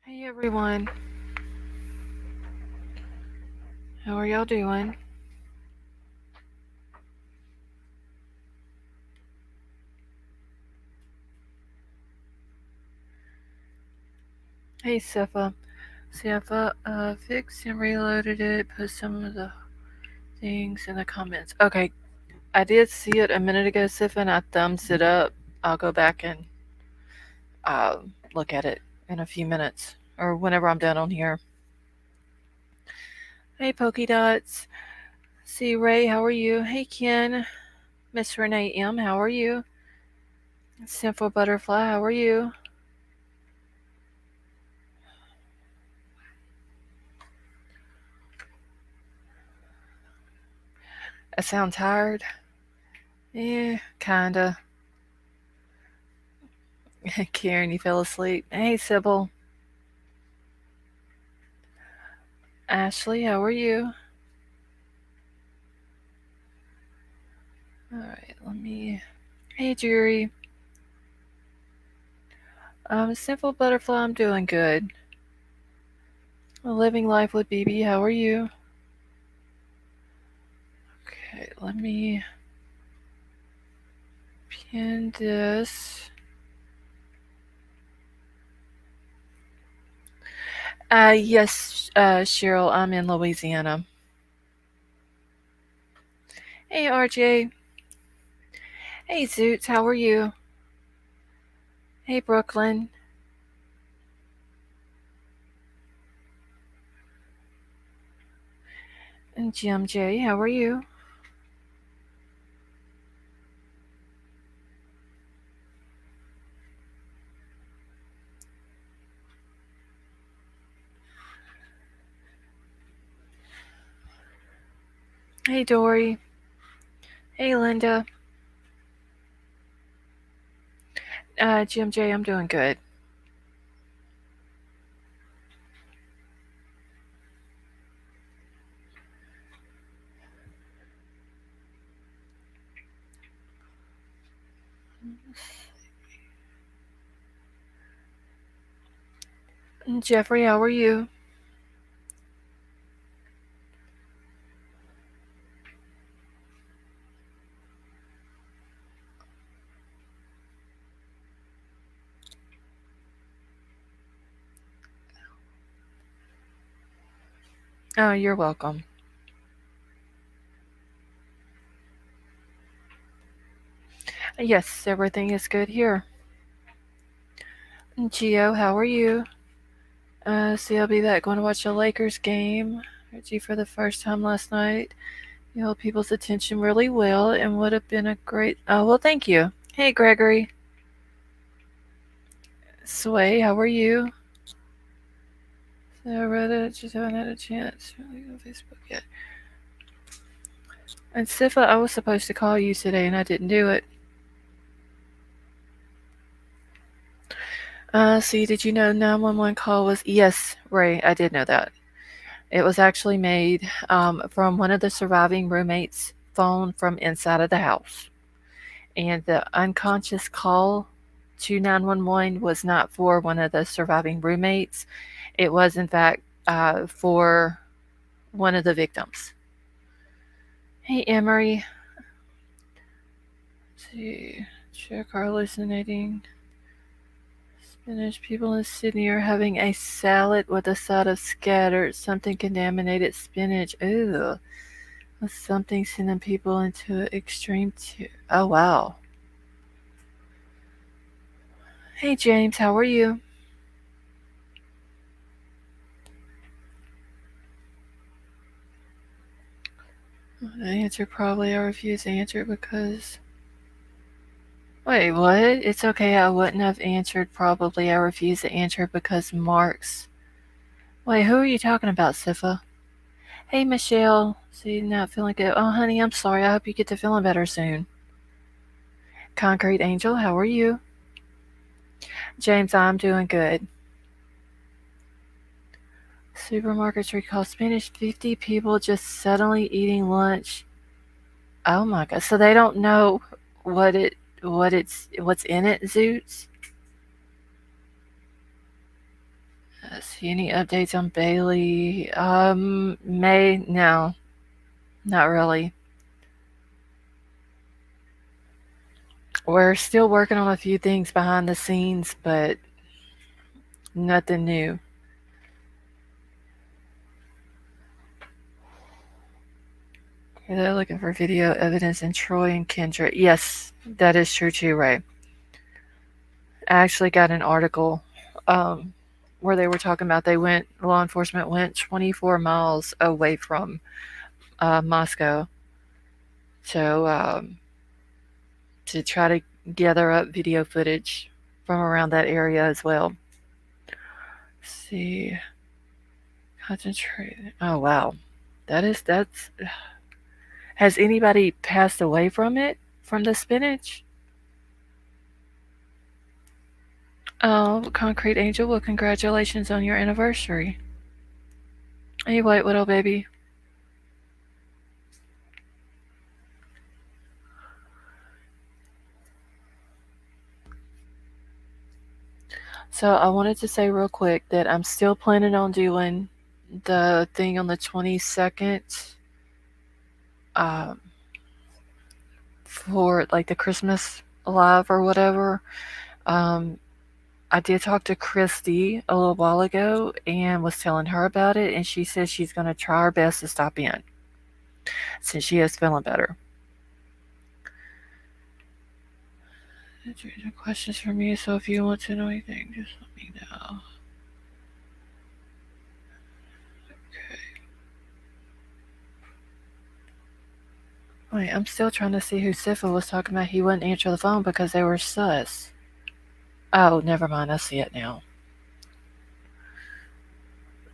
Hey everyone, how are y'all doing? Hey Sifa, Sifa, fixed and reloaded it, put some of the things in the comments. Okay, I did see it a minute ago, Sifa, and I thumbs it up. I'll go back and look at it in a few minutes or whenever I'm done on here. Hey Pokey Dots, see Ray, how are you? Hey Ken, Miss Renee M, how are you? Simple Butterfly, how are you? I sound tired. Yeah, kinda. Karen, you fell asleep. Hey, Sybil. Ashley, how are you? All right, let me. Hey, Jury. Simple Butterfly, I'm doing good. Living life with BB, how are you? Okay, let me pin this. Yes, Cheryl, I'm in Louisiana. Hey, RJ. Hey, Zoots, how are you? Hey, Brooklyn. And Jim J, how are you? Hey, Dory. Hey, Linda. Jim J, I'm doing good. And Jeffrey, how are you? Oh, you're welcome. Yes, everything is good here. Gio, how are you? See, I'll be back going to watch a Lakers game. Heard you for the first time last night. You held people's attention really well and would have been a great. Oh, well, thank you. Hey, Gregory. Sway, how are you? So I read it, just haven't had a chance. Really on Facebook yet. And Sifa, I was supposed to call you today and I didn't do it. See, did you know 911 call was. Yes, Ray, I did know that. It was actually made from one of the surviving roommates' phone from inside of the house. And the unconscious call to 911 was not for one of the surviving roommates. It was, in fact, for one of the victims. Hey, Emery. Let's see. Check our hallucinating. Spanish people in Sydney are having a salad with a side of scattered, something contaminated spinach. Ooh. With something sending people into extreme. Oh, wow. Hey, James, how are you? The answer probably I refuse to answer because. Wait, what? It's okay, I wouldn't have answered probably I refuse to answer because Mark's. Wait, who are you talking about, Sifa? Hey, Michelle. See, not feeling good. Oh, honey, I'm sorry. I hope you get to feeling better soon. Concrete Angel, how are you? James, I'm doing good. Supermarkets recall Spanish 50 people just suddenly eating lunch. Oh my god. So they don't know what's in it, Zoots? Let's see, any updates on Bailey? May? No, not really. We're still working on a few things behind the scenes, but nothing new. They're looking for video evidence in Troy and Kendra. Yes, that is true too, Ray. I actually got an article um, where they were talking about law enforcement went 24 miles away from Moscow to to try to gather up video footage from around that area as well. Let's see, concentrate. Oh wow, that's. Has anybody passed away from it? From the spinach? Oh, Concrete Angel, well, congratulations on your anniversary. Hey, White Widow baby. So I wanted to say real quick that I'm still planning on doing the thing on the 22nd um, for like the Christmas live or whatever. Um, I did talk to Christy a little while ago and was telling her about it, and she says she's going to try her best to stop in since she is feeling better. Questions for me, so if you want to know anything, just let me know. Okay. Wait, I'm still trying to see who Sifa was talking about. He wouldn't answer the phone because they were sus. Oh, never mind. I see it now.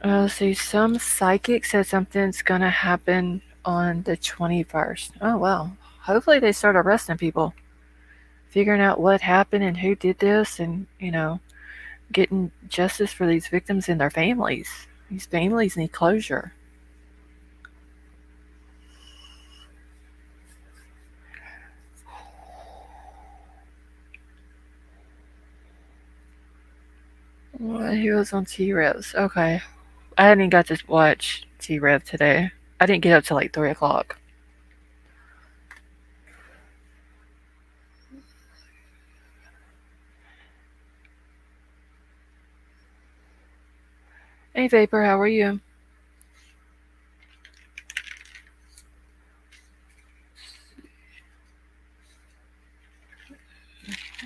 Let's see. Some psychic said something's gonna happen on the 21st. Oh, wow. Hopefully they start arresting people. Figuring out what happened and who did this and, getting justice for these victims and their families. These families need closure. Well, he was on T-Revs. Okay. I hadn't even got to watch T-Rev today. I didn't get up till like 3 o'clock. Hey, Vapor, how are you?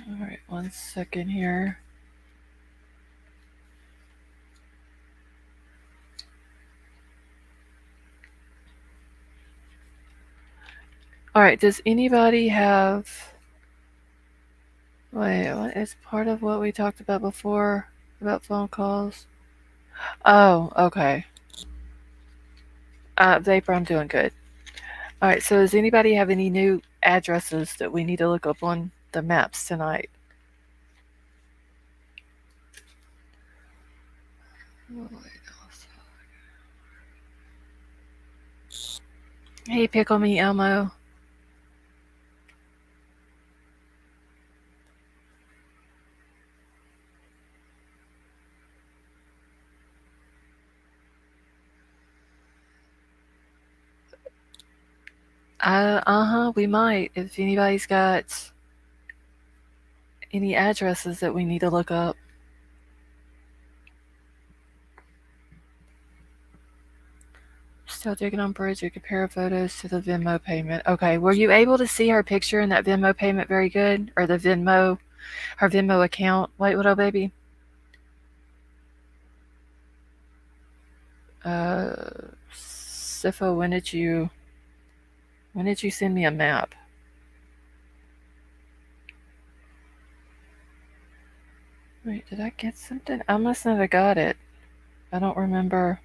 Alright, 1 second here. Alright, does anybody have... Wait, what is part of what we talked about before about phone calls? Oh, okay. Vapor, I'm doing good. Alright, so does anybody have any new addresses that we need to look up on the maps tonight? Hey, Pickle Me Elmo. We might. If anybody's got any addresses that we need to look up. Still digging on Bridge to compare photos to the Venmo payment. Okay, were you able to see her picture in that Venmo payment very good? Or her Venmo account? White Widow baby? Sifo, when did you send me a map? Wait, did I get something? I must not have got it. I don't remember.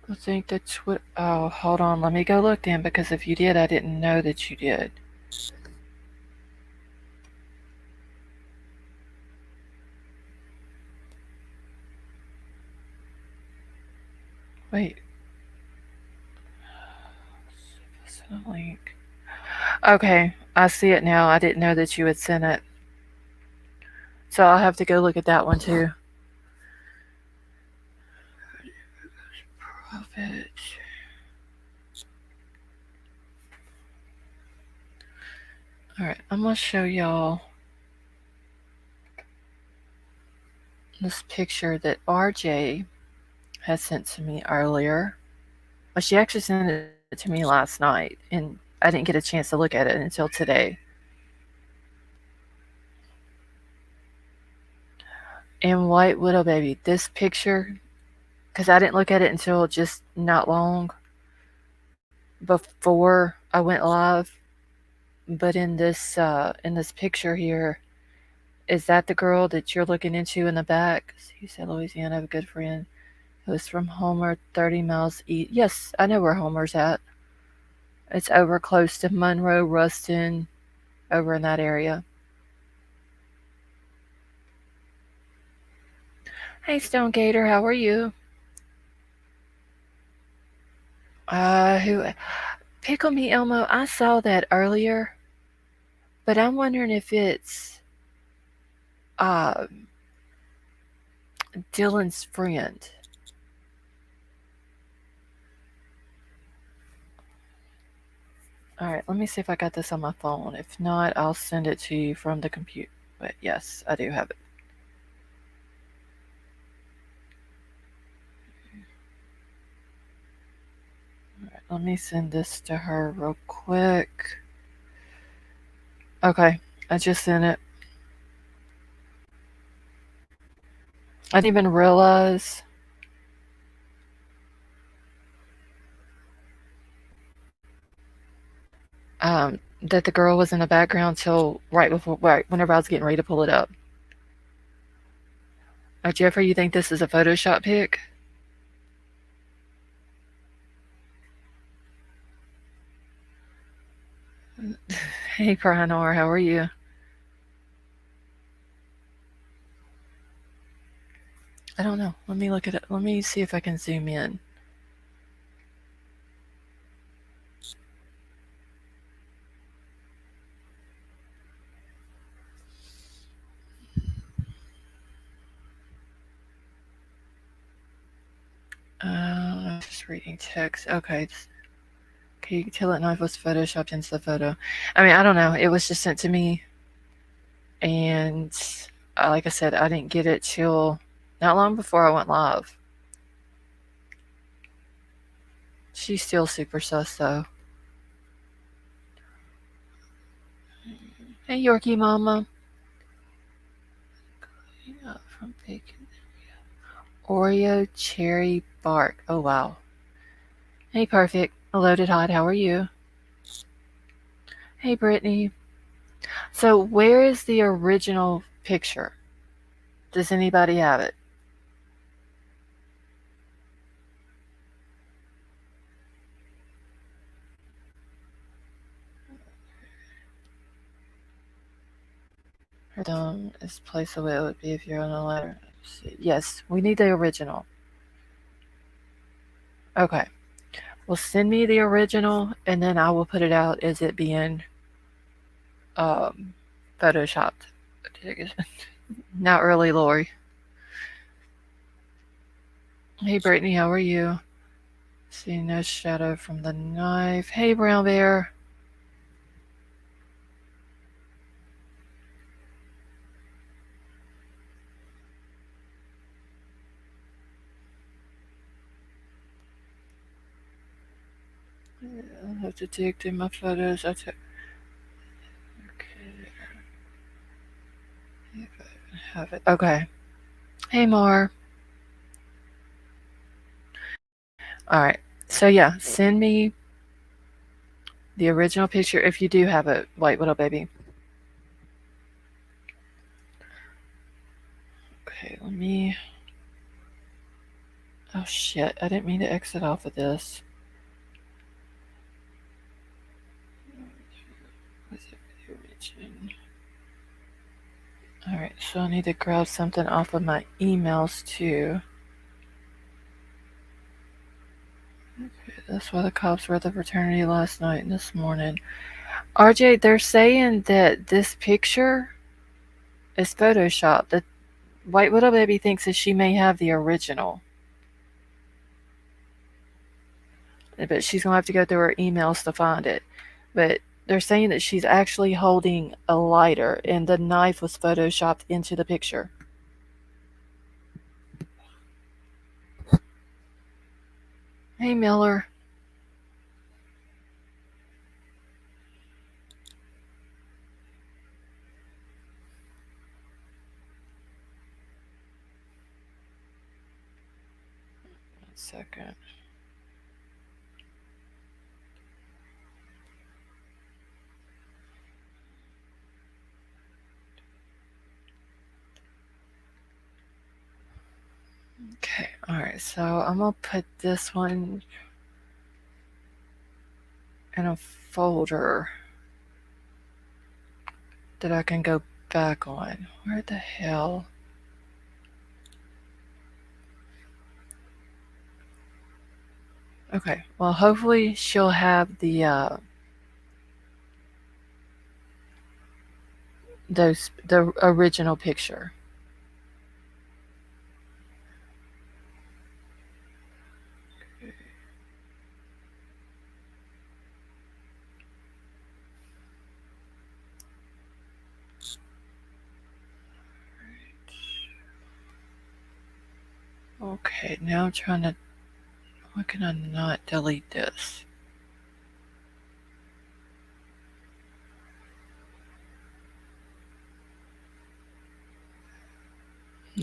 I think that's what. Oh, hold on. Let me go look then, because if you did, I didn't know that you did. Wait. Send a link. Okay, I see it now. I didn't know that you had sent it. So I'll have to go look at that one too. Profit. Alright, I'm going to show y'all this picture that RJ had sent to me earlier. Well, she actually sent it to me last night, and I didn't get a chance to look at it until today. And White Widow Baby, this picture, because I didn't look at it until just not long before I went live. But in this picture here, is that the girl that you're looking into in the back? You said Louisiana, I have a good friend who is from Homer, 30 miles east. Yes, I know where Homer's at. It's over close to Monroe, Ruston, over in that area. Hey, Stone Gator, how are you? Who? Pickle Me Elmo, I saw that earlier, but I'm wondering if it's uh, Dylan's friend. All right, let me see if I got this on my phone. If not, I'll send it to you from the computer. But yes, I do have it. All right, let me send this to her real quick. Okay, I just sent it. I didn't even realize that the girl was in the background till right whenever I was getting ready to pull it up. Jeffrey, you think this is a Photoshop pic? Hey, Pranor, how are you? I don't know. Let me look at it. Let me see if I can zoom in. I'm just reading text. Okay. Can you tell it knife was photoshopped into the photo? I mean, I don't know. It was just sent to me, and like I said, I didn't get it till not long before I went live. She's still super sus though. Hey, Yorkie Mama. From bacon. Oreo cherry bark. Oh wow. Hey, perfect. Loaded hot. How are you? Hey, Brittany. So, where is the original picture? Does anybody have it? Her thumb is placed the way it would be if you're on a letter. Yes, we need the original. Okay. Well, send me the original, and then I will put it out as it being um, photoshopped. Not really, Lori. Hey, Brittany, how are you? See no shadow from the knife. Hey, Brown Bear. I'll have to dig through my photos. I took. Okay. If I have it. Okay. Hey, Mar. All right. So yeah, send me the original picture if you do have it, White Widow Baby. Okay, let me. Oh shit! I didn't mean to exit off of this. All right, so I need to grab something off of my emails too. Okay, that's why the cops were at the fraternity last night and this morning. RJ, they're saying that this picture is Photoshop. The White Widow Baby thinks that she may have the original, but she's gonna have to go through her emails to find it. But they're saying that she's actually holding a lighter, and the knife was photoshopped into the picture. Hey, Miller. One second. Okay, alright, so I'm gonna put this one in a folder that I can go back on. Where the hell? Okay, well, hopefully she'll have the original picture. Okay, now I'm trying to. Why can I not delete this? Hmm.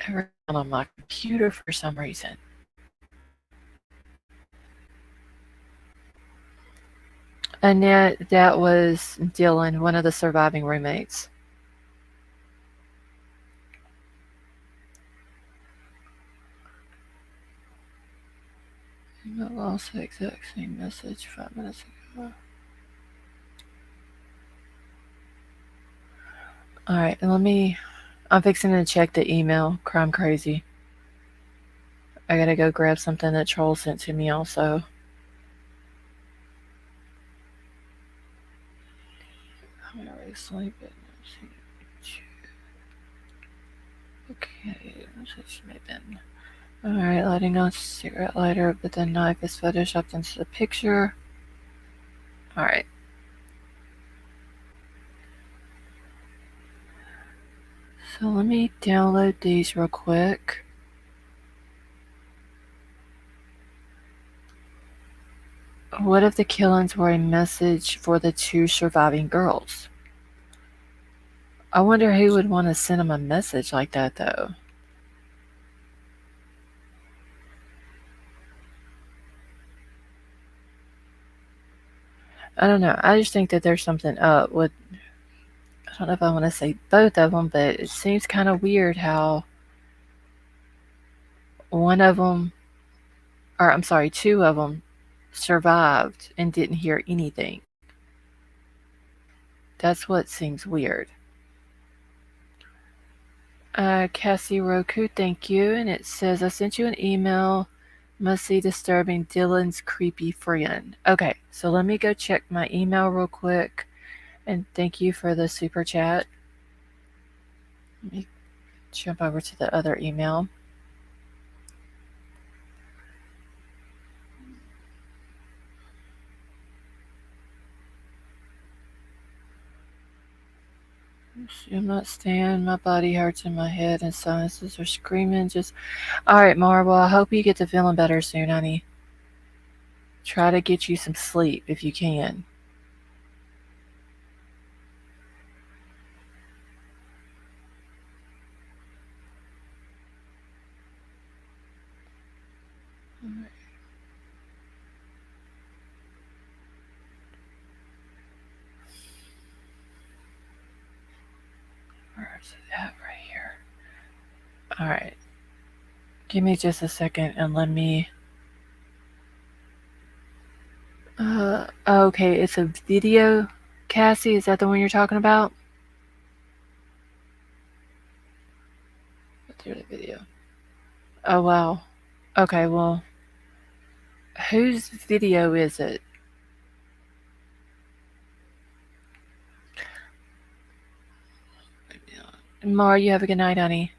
Everything on my computer for some reason. And that was Dylan, one of the surviving roommates. I lost the exact same message 5 minutes ago. Alright, and I'm fixing to check the email. Crime Crazy. I gotta go grab something that Troll sent to me also. I'm already sleeping. Okay, message may have been. Alright, lighting on cigarette lighter, but the knife is photoshopped into the picture. Alright. So let me download these real quick. What if the killings were a message for the two surviving girls? I wonder who would want to send them a message like that, though. I don't know. I just think that there's something up with. I don't know if I want to say both of them, but it seems kind of weird how one of them, or I'm sorry, two of them survived and didn't hear anything. That's what seems weird. Cassie Roku, thank you. And it says, I sent you an email. Must see disturbing Dylan's creepy friend. Okay, so let me go check my email real quick. And thank you for the super chat. Let me jump over to the other email. I'm not staying. My body hurts in my head and sinuses are screaming. Just all right, Marvel. I hope you get to feeling better soon, honey. Try to get you some sleep if you can. All right. Where's it at right here? All right. Give me just a second and let me Okay, it's a video. Cassie, is that the one you're talking about? Through the video. Oh wow. Okay, well, whose video is it? Mara, you have a good night, honey.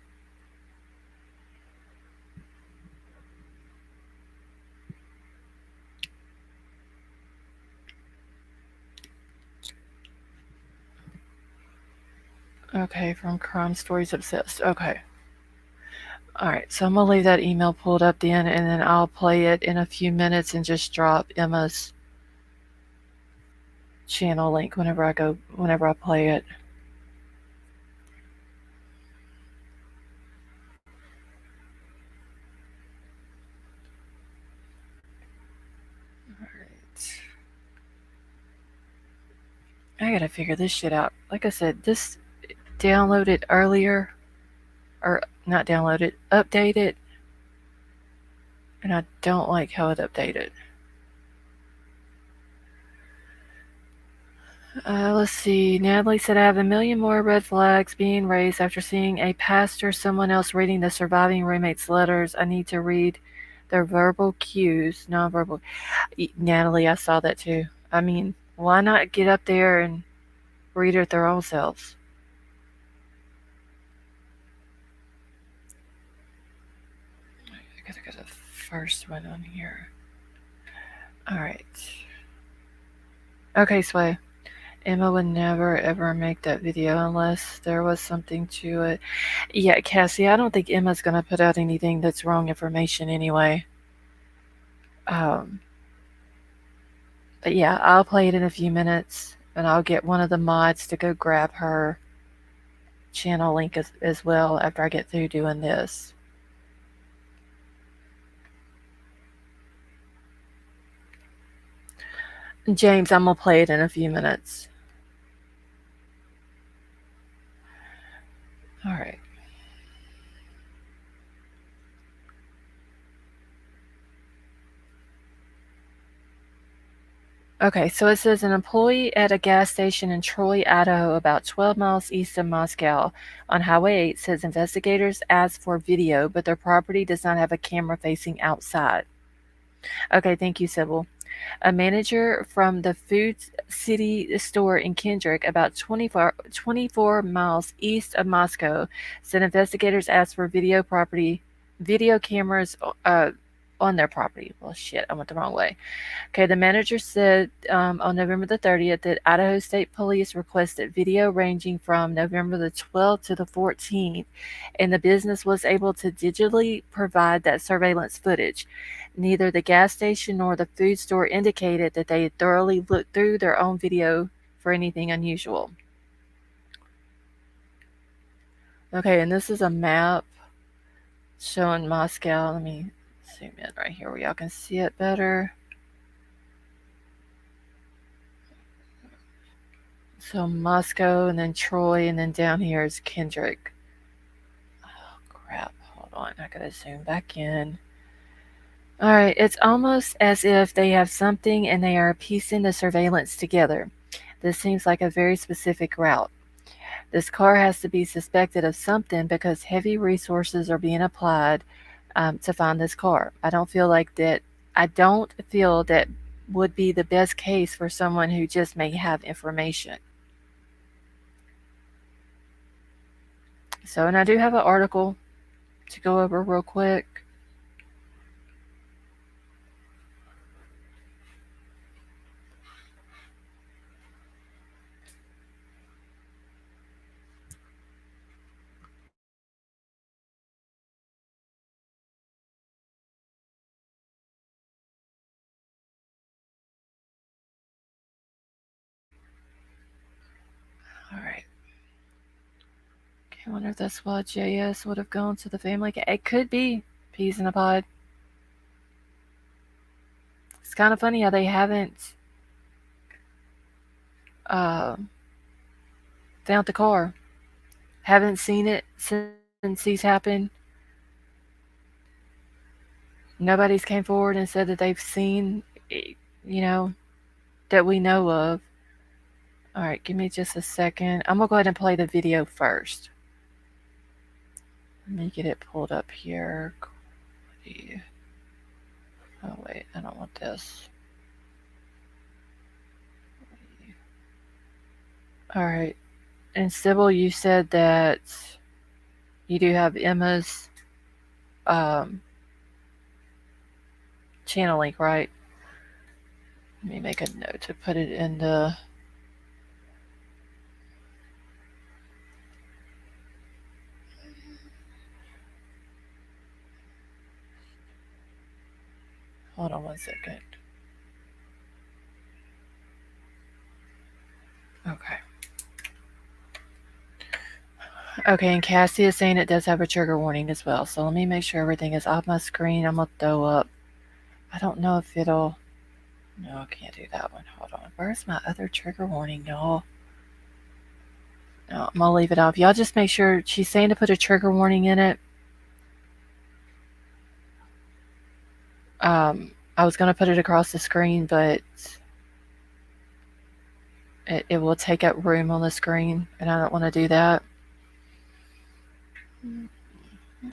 Okay, from Crime Stories Obsessed. Okay. Alright, so I'm gonna leave that email pulled up then, and then I'll play it in a few minutes and just drop Emma's channel link whenever I play it. I gotta figure this shit out. Like I said, this downloaded earlier, or not downloaded, updated, and I don't like how it updated. Let's see. Natalie said, I have a million more red flags being raised after seeing a pastor, someone else reading the surviving roommate's letters. I need to read their verbal cues, nonverbal. Natalie, I saw that too. I mean, why not get up there and read it their own selves? I gotta go to the first one on here. Alright. Okay, Sway. Emma would never ever make that video unless there was something to it. Yeah, Cassie, I don't think Emma's gonna put out anything that's wrong information anyway. But yeah, I'll play it in a few minutes, and I'll get one of the mods to go grab her channel link as well after I get through doing this. James, I'm gonna play it in a few minutes. All right. Okay, so it says an employee at a gas station in Troy, Idaho, about 12 miles east of Moscow, on Highway 8, says investigators asked for video, but their property does not have a camera facing outside. Okay, thank you, Sybil. A manager from the Food City store in Kendrick, about 24 miles east of Moscow, said investigators asked for video cameras on their property. Well, shit, I went the wrong way. Okay, the manager said on November the 30th that Idaho State Police requested video ranging from November the 12th to the 14th, and the business was able to digitally provide that surveillance footage. Neither the gas station nor the food store indicated that they had thoroughly looked through their own video for anything unusual. Okay, and this is a map showing Moscow. Let me zoom in right here where y'all can see it better. So Moscow, and then Troy, and then down here is Kendrick. Oh, crap. Hold on. I gotta zoom back in. Alright, it's almost as if they have something and they are piecing the surveillance together. This seems like a very specific route. This car has to be suspected of something because heavy resources are being applied to find this car. I don't feel that would be the best case for someone who just may have information. So, and I do have an article to go over real quick. All right. I wonder if that's why JS would have gone to the family. It could be peas in a pod. It's kind of funny how they haven't found the car. Haven't seen it since these happened. Nobody's came forward and said that they've seen, you know, that we know of. All right, give me just a second. I'm going to go ahead and play the video first. Let me get it pulled up here. Oh, wait, I don't want this. All right. And Sybil, you said that you do have Emma's um, channel link, right? Let me make a note to put it in the... Hold on one second. Okay. Okay, and Cassie is saying it does have a trigger warning as well. So let me make sure everything is off my screen. I'm going to throw up. I don't know if it'll... No, I can't do that one. Hold on. Where's my other trigger warning, y'all? No, I'm going to leave it off. Y'all just make sure... She's saying to put a trigger warning in it. I was going to put it across the screen, but it will take up room on the screen, and I don't want to do that.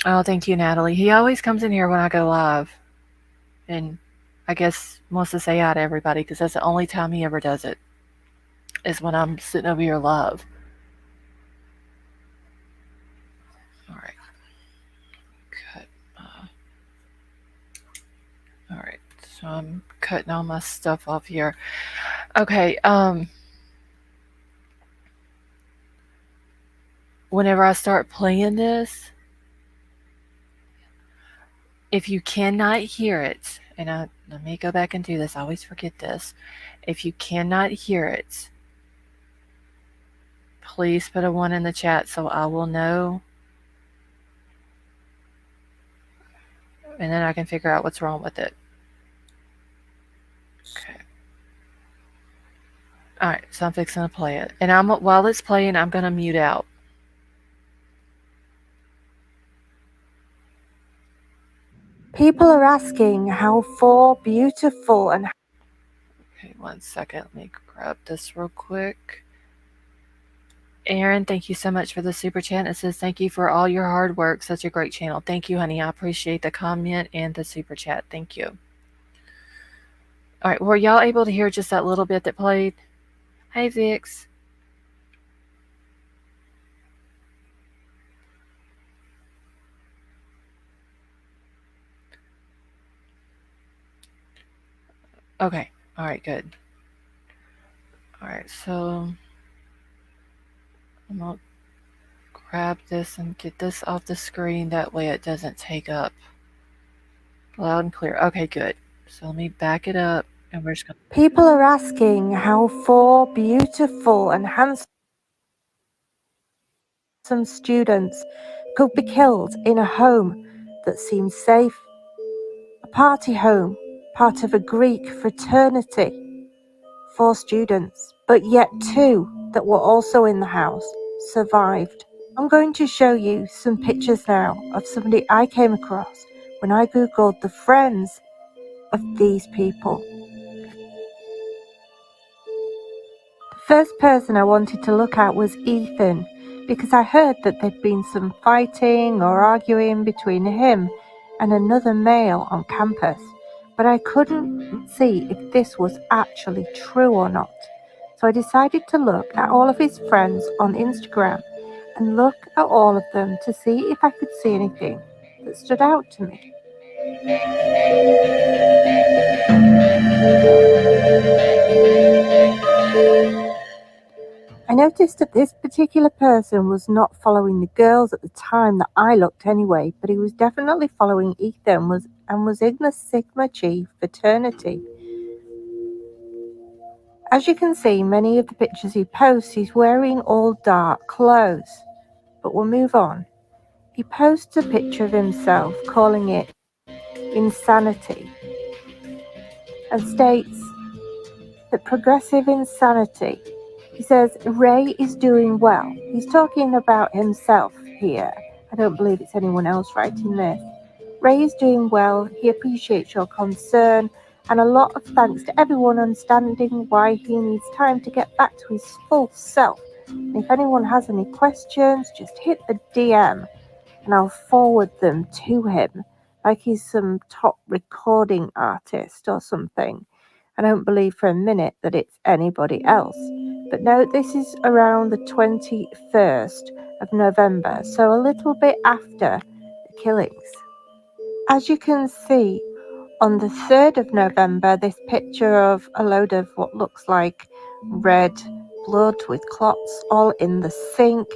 Oh, thank you, Natalie. He always comes in here when I go live, and I guess wants to say hi to everybody because that's the only time he ever does it, is when I'm sitting over here live. All right. Cut. All right. So I'm cutting all my stuff off here. Okay. Whenever I start playing this, if you cannot hear it, and let me go back and do this. I always forget this. If you cannot hear it, please put a 1 in the chat so I will know. And then I can figure out what's wrong with it. Okay. All right, so I'm fixing to play it. And while it's playing, I'm going to mute out. People are asking how 4 beautiful and... Okay, 1 second. Let me grab this real quick. Aaron, thank you so much for the super chat. It says, thank you for all your hard work. Such a great channel. Thank you, honey. I appreciate the comment and the super chat. Thank you. All right, were y'all able to hear just that little bit that played? Hey, Vix. Okay. All right, good. All right, so I'm going to grab this and get this off the screen. That way it doesn't take up. Loud and clear. Okay, good. So let me back it up, and we're just going to... People are asking how 4 beautiful and handsome students could be killed in a home that seems safe. A party home, part of a Greek fraternity. 4 students, but yet 2 that were also in the house survived. I'm going to show you some pictures now of somebody I came across when I googled the friends of these people. The first person I wanted to look at was Ethan, because I heard that there'd been some fighting or arguing between him and another male on campus, but I couldn't see if this was actually true or not. So I decided to look at all of his friends on Instagram and look at all of them to see if I could see anything that stood out to me. I noticed that this particular person was not following the girls at the time that I looked anyway, but he was definitely following Ethan and was in the Sigma Chi fraternity. As you can see, many of the pictures he posts, he's wearing all dark clothes. But we'll move on. He posts a picture of himself, calling it insanity, and states that progressive insanity. He says, Ray is doing well. He's talking about himself here. I don't believe it's anyone else writing this. Ray is doing well. He appreciates your concern And a lot of thanks to everyone understanding why he needs time to get back to his full self. And if anyone has any questions, just hit the DM and I'll forward them to him, like he's some top recording artist or something. I don't believe for a minute that it's anybody else. But no, this is around the 21st of November, so a little bit after the killings. As you can see, on the 3rd of November, this picture of a load of what looks like red blood with clots all in the sink.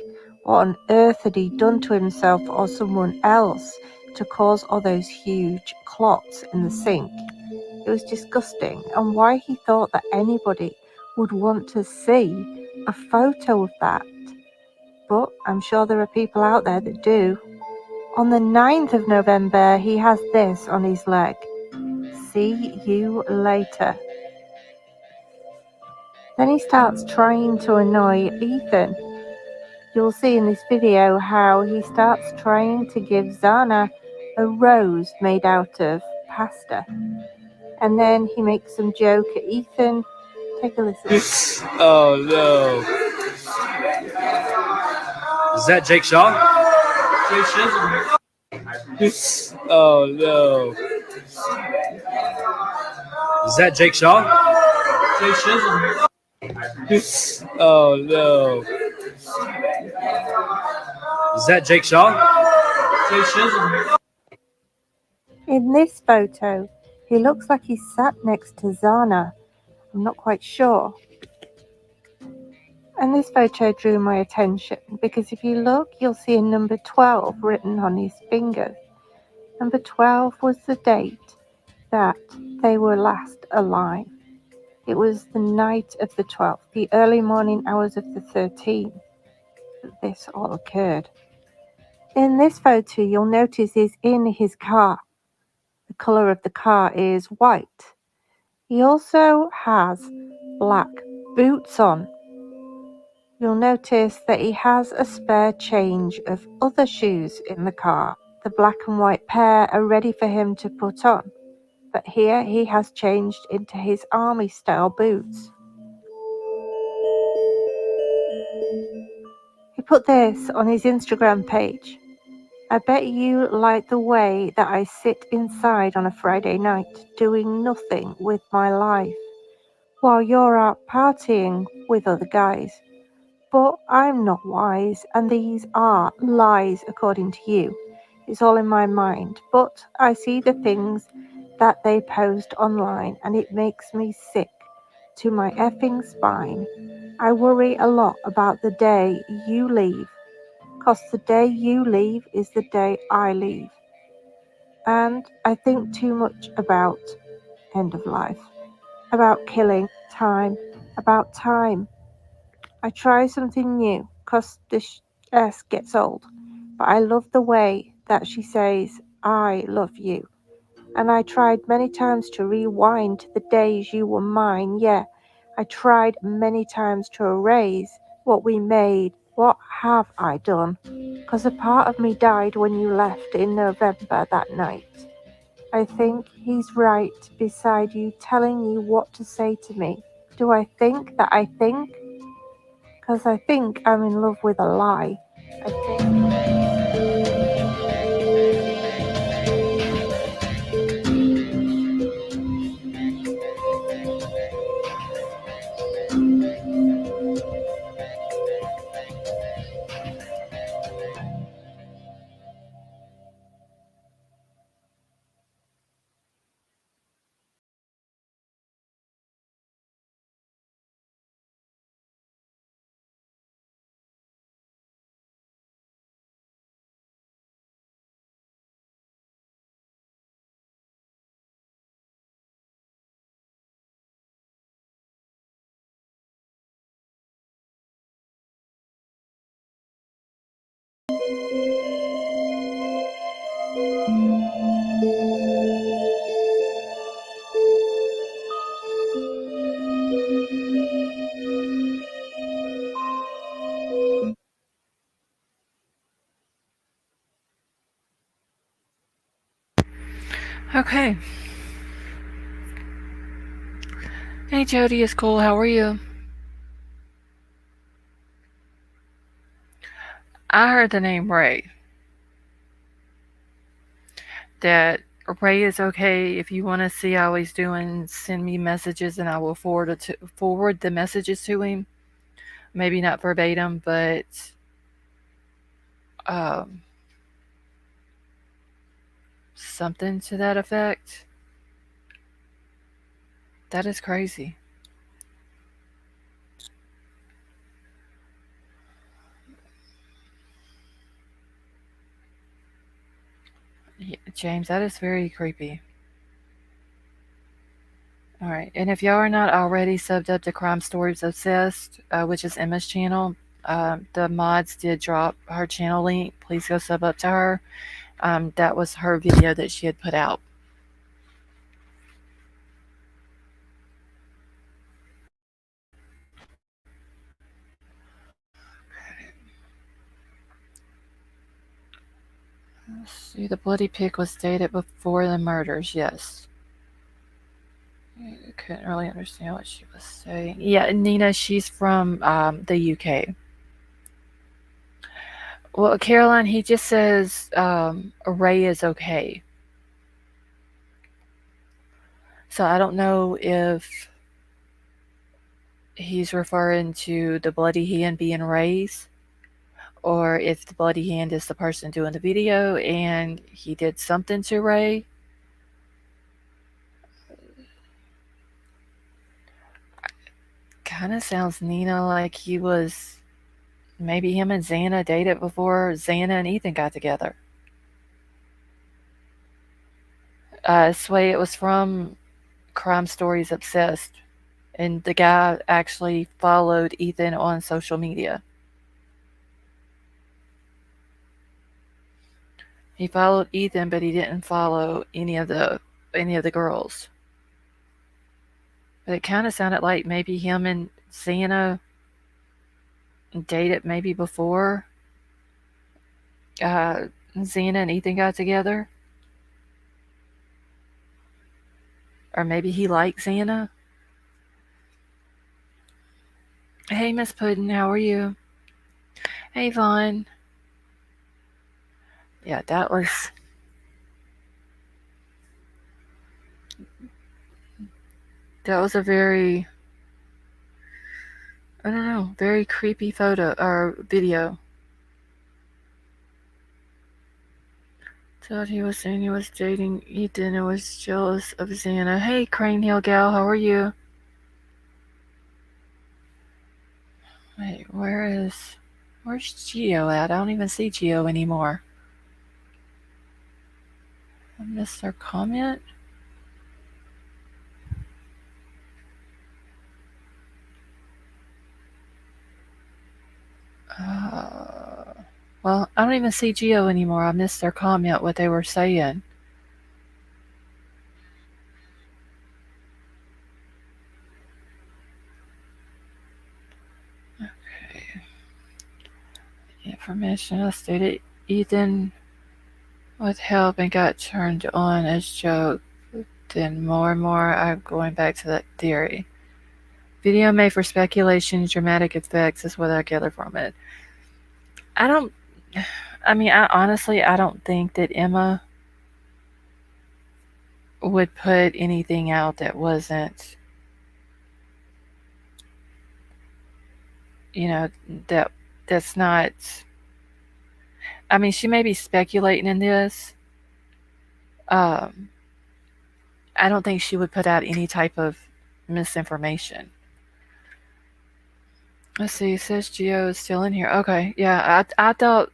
What on earth had he done to himself or someone else to cause all those huge clots in the sink? It was disgusting, and why he thought that anybody would want to see a photo of that. But I'm sure there are people out there that do. On the 9th of November, he has this on his leg. See you later. Then he starts trying to annoy Ethan. You'll see in this video how he starts trying to give Zana a rose made out of pasta. And then he makes some joke at Ethan. Take a listen. Oh no. Is that Jake Shaw? Oh no. Is that Jake Shaw? Oh no. Is that Jake Shaw? In this photo, he looks like he's sat next to Zana. I'm not quite sure. And this photo drew my attention because if you look, you'll see a number 12 written on his finger. Number 12 was the date that they were last alive. It was the night of the 12th, the early morning hours of the 13th, that this all occurred. In this photo, you'll notice he's in his car. The colour of the car is white. He also has black boots on. You'll notice that he has a spare change of other shoes in the car. The black and white pair are ready for him to put on, but here he has changed into his army style boots. He put this on his Instagram page. I bet you like the way that I sit inside on a Friday night doing nothing with my life while you're out partying with other guys. But I'm not wise, and these are lies according to you. It's all in my mind, but I see the things that they post online and it makes me sick to my effing spine. I worry a lot about the day you leave, 'cause the day you leave is the day I leave. And I think too much about end of life, about killing, about time. I try something new, 'cause this S gets old, but I love the way that she says, I love you. And I tried many times to rewind to the days you were mine, yeah. I tried many times to erase what we made. What have I done? 'Cause a part of me died when you left in November that night. I think he's right beside you telling you what to say to me. Do I think that I think? 'Cause I think I'm in love with a lie. I think. Okay. Hey Jody, it's cool. How are you? I heard the name Ray. That Ray is okay. If you want to see how he's doing, send me messages and I will forward the messages to him. Maybe not verbatim, but um, something to that effect. That is crazy. Yeah, James, that is very creepy. All right, and if y'all are not already subbed up to Crime Stories Obsessed, which is Emma's channel, the mods did drop her channel link. Please go sub up to her. That was her video that she had put out. Let's see, the bloody pig was dated before the murders. Yes. I couldn't really understand what she was saying. Yeah, Nina, she's from the UK. Well, Caroline, he just says Ray is okay. So I don't know if he's referring to the bloody hand being Ray's, or if the bloody hand is the person doing the video and he did something to Ray. Kind of sounds, Nina, like he was maybe him and Xana dated before Xana and Ethan got together. Sway, it was from Crime Stories Obsessed, and the guy actually followed Ethan on social media. He followed Ethan, but he didn't follow any of the girls. But it kind of sounded like maybe him and Xana dated maybe before uh, Xana and Ethan got together. Or maybe he liked Xana. Hey, Miss Puddin', how are you? Hey, Vaughn. Yeah, that was a very, I don't know, very creepy photo or video. Thought he was saying he was dating Ethan and was jealous of Xana. Hey, Crane Hill gal, how are you? Wait, where's Geo at? I don't even see Geo anymore. I missed her comment. Uh, well, I don't even see Geo anymore. I missed their comment, what they were saying. Okay. Information stated Ethan with help and got turned on as joke. Then more and more I'm going back to that theory. Video made for speculation, dramatic effects is what I gather from it. I don't I mean, I don't think that Emma would put anything out that wasn't, you know, that that's not. I mean, she may be speculating in this. Um, I don't think she would put out any type of misinformation. Let's see. It says Geo is still in here. Okay, yeah. I thought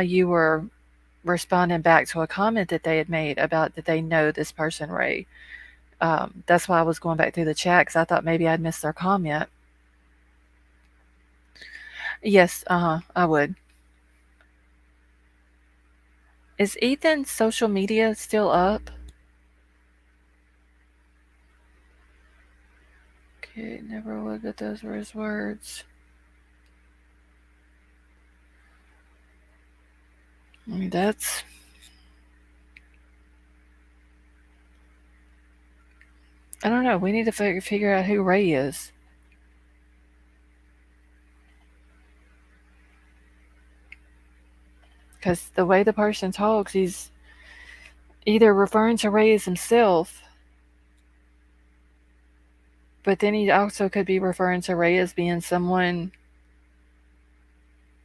you were responding back to a comment that they had made about that they know this person, Ray. That's why I was going back through the chat because I thought maybe I'd missed their comment. Yes, I would. Is Ethan's social media still up? Okay, never would, but those were his words. I mean, that's. I don't know. We need to figure out who Ray is. Because the way the person talks, he's either referring to Ray as himself, but then he also could be referring to Ray as being someone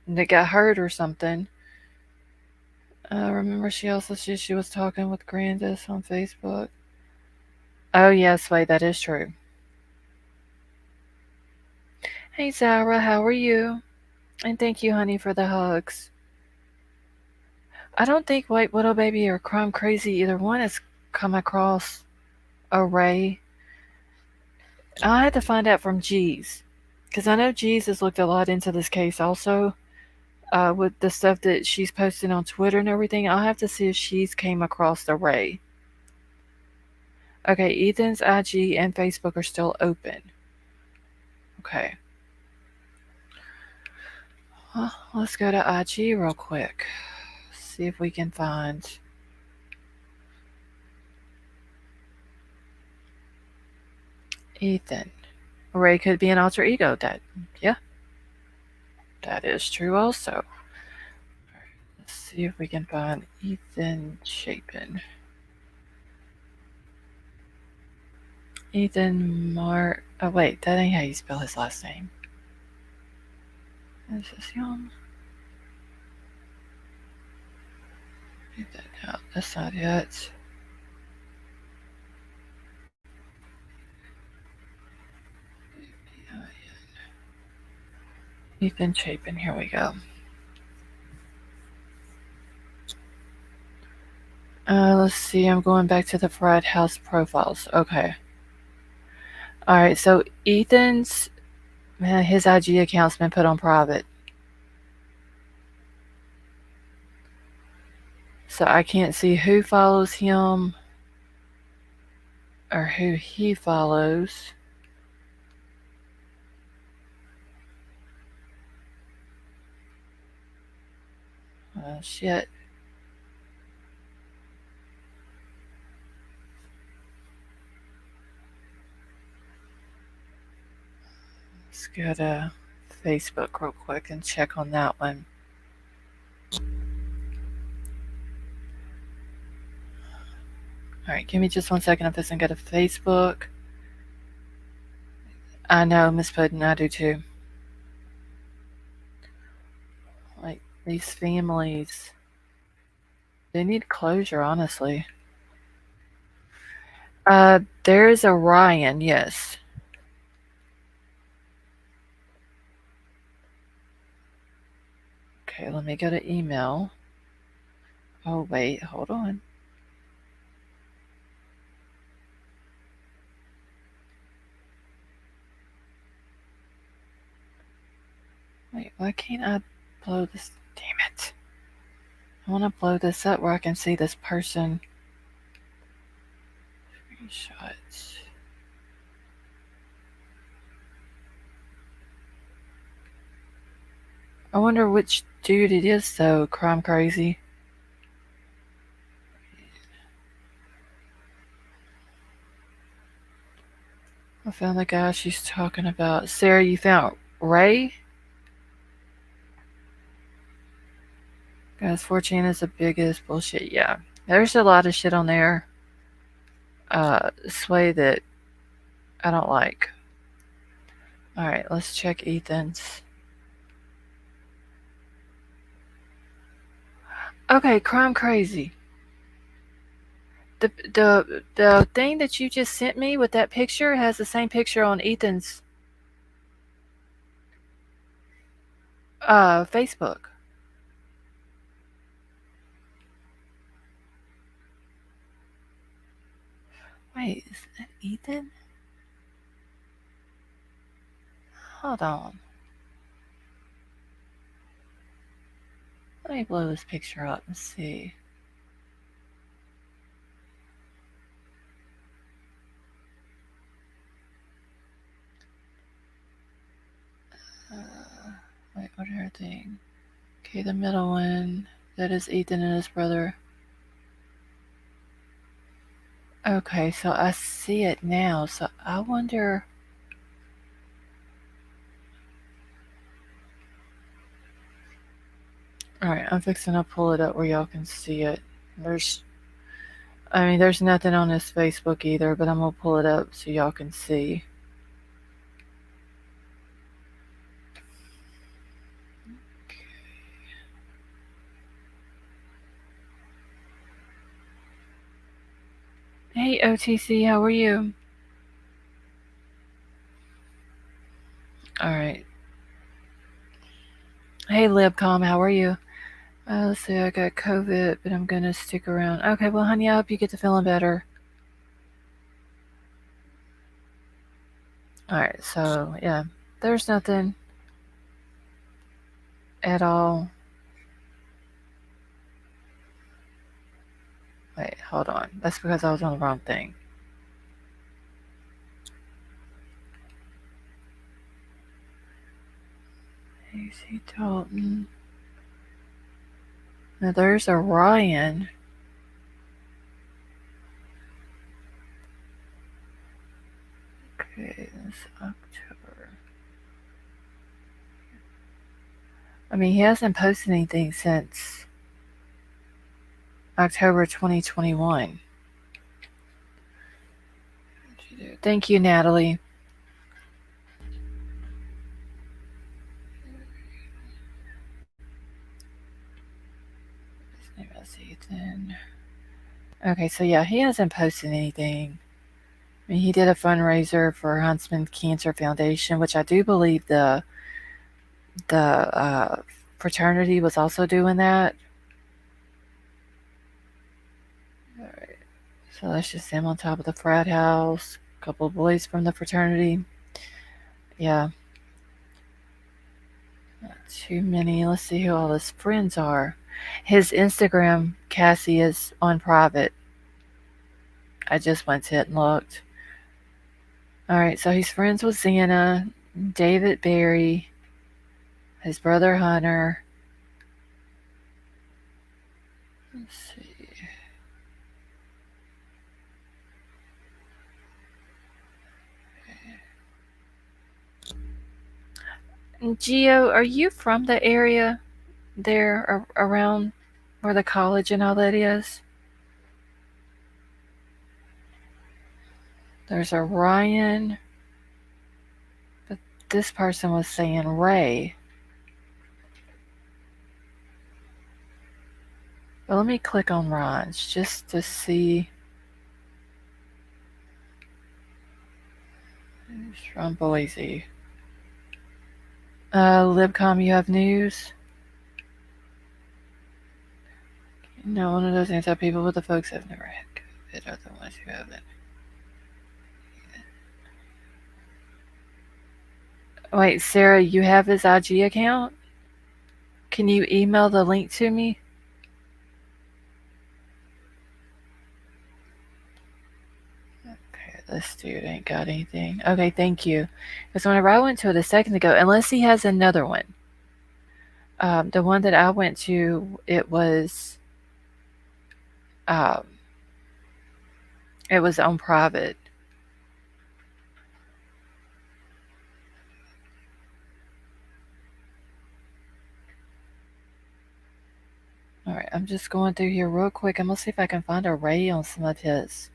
that got hurt or something. Remember, she also said she was talking with Grandis on Facebook. Oh, yes, wait, that is true. Hey, Zara, how are you? And thank you, honey, for the hugs. I don't think White Widow Baby or Crime Crazy, either one, has come across a Ray. I had to find out from G's. Because I know G's has looked a lot into this case also. With the stuff that she's posting on Twitter and everything, I'll have to see if she's came across the Ray. Okay, Ethan's IG and Facebook are still open. Okay. Well, let's go to IG real quick. See if we can find Ethan. Ray could be an alter ego. Yeah, that is true also. Let's see if we can find Ethan Chapin. Ethan Mark. Oh, wait, that ain't how you spell his last name. Is this young? Ethan, no, that's not it. Ethan Chapin, here we go. Let's see, I'm going back to the Fred House profiles. Okay. Alright, so Ethan's, his IG account's been put on private. So I can't see who follows him or who he follows. Shit. Let's go to Facebook real quick and check on that one. Alright, give me just 1 second. I'm just gonna go to Facebook. I know, Miss Puddin', I do too. Like, these families, they need closure, honestly. There's a Ryan, yes. Okay, let me go to email. Oh, wait, hold on. Wait, why can't I blow this? Damn it. I want to blow this up where I can see this person. Screenshots. I wonder which dude it is, though, Crime Crazy. I found the guy she's talking about. Sarah, you found Ray? Guys, 4chan is the biggest bullshit. Yeah. There's a lot of shit on there. Sway that I don't like. Alright, let's check Ethan's. Okay, Crime Crazy. The thing that you just sent me with that picture has the same picture on Ethan's Facebook. Wait, is that Ethan? Hold on. Let me blow this picture up and see. Wait, what are her thing? Okay, the middle one. That is Ethan and his brother. Okay, so I see it now. So I wonder. All right, I'm fixing to pull it up where y'all can see it. There's, I mean, there's nothing on his Facebook either, but I'm gonna pull it up so y'all can see. Hey OTC, how are you? All right. Hey Libcom, how are you? Let's see, I got COVID, but I'm gonna stick around. Okay, well, honey, I hope you get to feeling better. All right, so yeah, there's nothing at all. Wait, hold on. That's because I was on the wrong thing. AC Dalton. Now there's a Ryan. Okay, this October. I mean, he hasn't posted anything since October 2021. Thank you, Natalie. His name is Ethan. Okay, so yeah, he hasn't posted anything. I mean, he did a fundraiser for Huntsman Cancer Foundation, which I do believe the fraternity was also doing that. All right, so that's just him on top of the frat house. A couple of boys from the fraternity. Yeah, not too many. Let's see who all his friends are. His Instagram, Cassie, is on private. I just went to it and looked. All right, so he's friends with Xana, David Barry, his brother Hunter. Let's see. Gio, are you from the area there around where the college and all that is? There's a Ryan, but this person was saying Ray. But let me click on Ryan's just to see who's from Boise. Libcom, you have news? No, one of those anti people, but the folks have never had COVID are the ones who have it. Wait, Sarah, you have his IG account? Can you email the link to me? Okay, this dude ain't got anything. Okay, thank you. Because whenever I went to it a second ago, unless he has another one, the one that I went to, um, it was on private. All right, I'm just going through here real quick. I'm gonna see if I can find a Ray on some of his,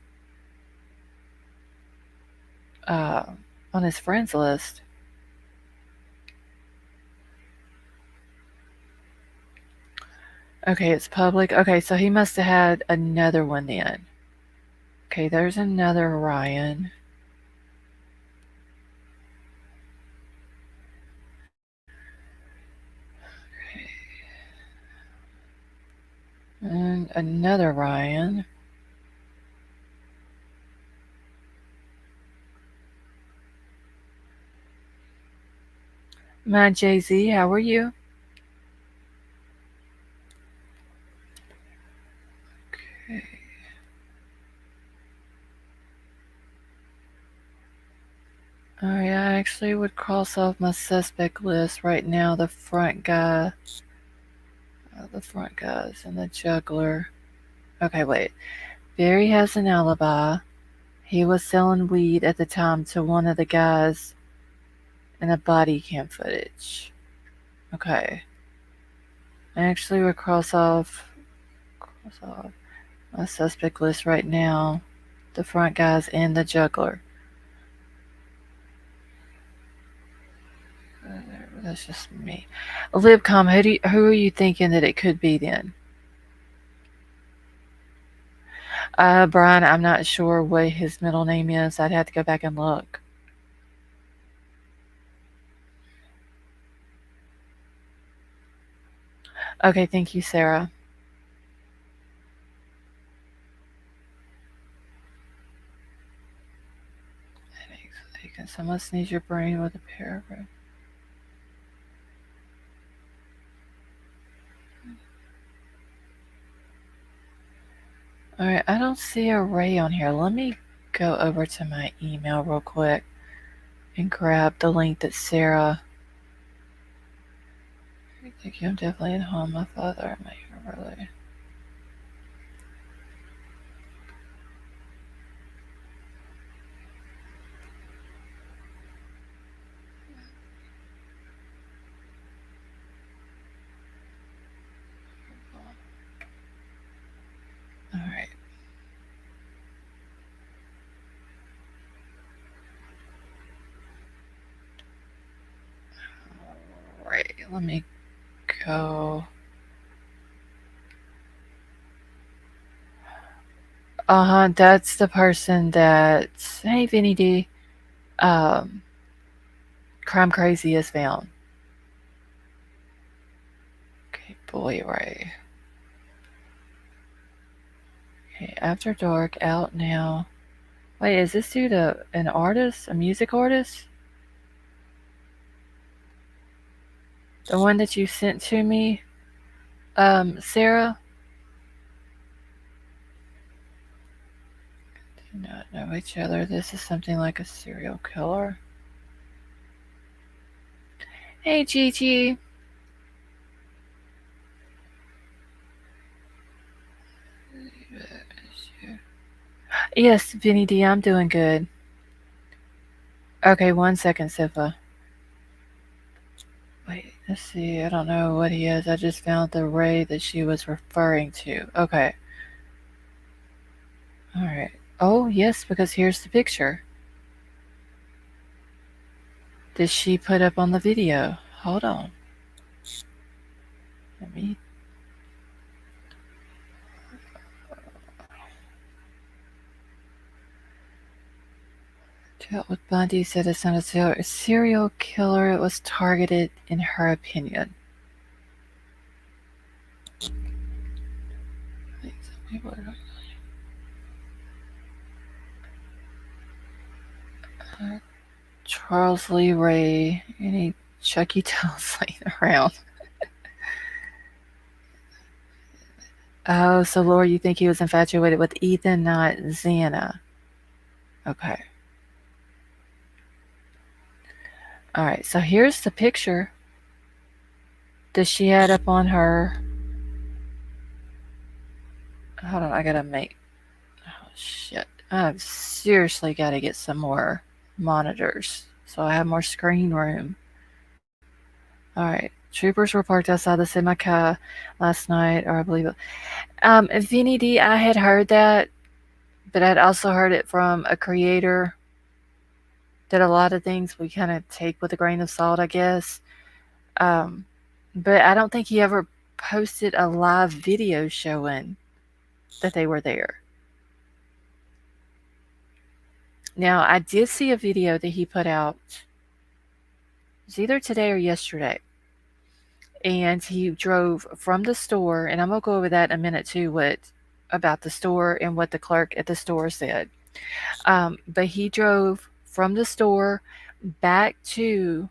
uh, on his friends list. Okay, it's public. Okay, so he must have had another one then. Okay, there's another Ryan. And another Ryan. My Jay-Z, how are you? Okay. Alright, I actually would cross off my suspect list right now the front guy. The front guys and the juggler. Okay, wait. Barry has an alibi. He was selling weed at the time to one of the guys in the body cam footage. Okay. Actually, we'll cross off my suspect list right now. The front guys and the juggler. That's just me. Libcom, who are you thinking that it could be then? Brian, I'm not sure what his middle name is. I'd have to go back and look. Okay, thank you, Sarah. Someone sneeze your brain with a paragraph. Alright, I don't see a Ray on here. Let me go over to my email real quick and grab the link that Sarah. Thank you. I'm definitely at home. My father, my early. Alright. Alright, let me go. That's the person that. Hey, Vinny D. Um, Crime Crazy is found. Okay, boy, Ray. Okay, After Dark, out now. Wait, is this dude an artist? A music artist? The one that you sent to me, Sarah? Do not know each other. This is something like a serial killer. Hey, Gigi. Yes, Vinny D, I'm doing good. Okay, 1 second, Sifa. Wait, let's see. I don't know what he is. I just found the Ray that she was referring to. Okay. Alright. Oh, yes, because here's the picture. Did she put up on the video? Hold on. Let me. Dealt with Bundy, said it's not a serial killer. It was targeted, in her opinion. Charles Lee Ray, any Chucky Dolls laying around. Oh, so Laura, you think he was infatuated with Ethan, not Xana? Okay. Alright, so here's the picture that she had up on her. Hold on, I gotta make. Oh, shit. I've seriously gotta get some more monitors so I have more screen room. Alright. Troopers were parked outside the semi-car last night, or I believe it. Vinny D, I had heard that, but I'd also heard it from a creator that a lot of things we kind of take with a grain of salt, I guess. But I don't think he ever posted a live video showing that they were there. Now, I did see a video that he put out. It was either today or yesterday. And he drove from the store, and I'm going to go over that in a minute too, about the store and what the clerk at the store said. But he drove from the store back to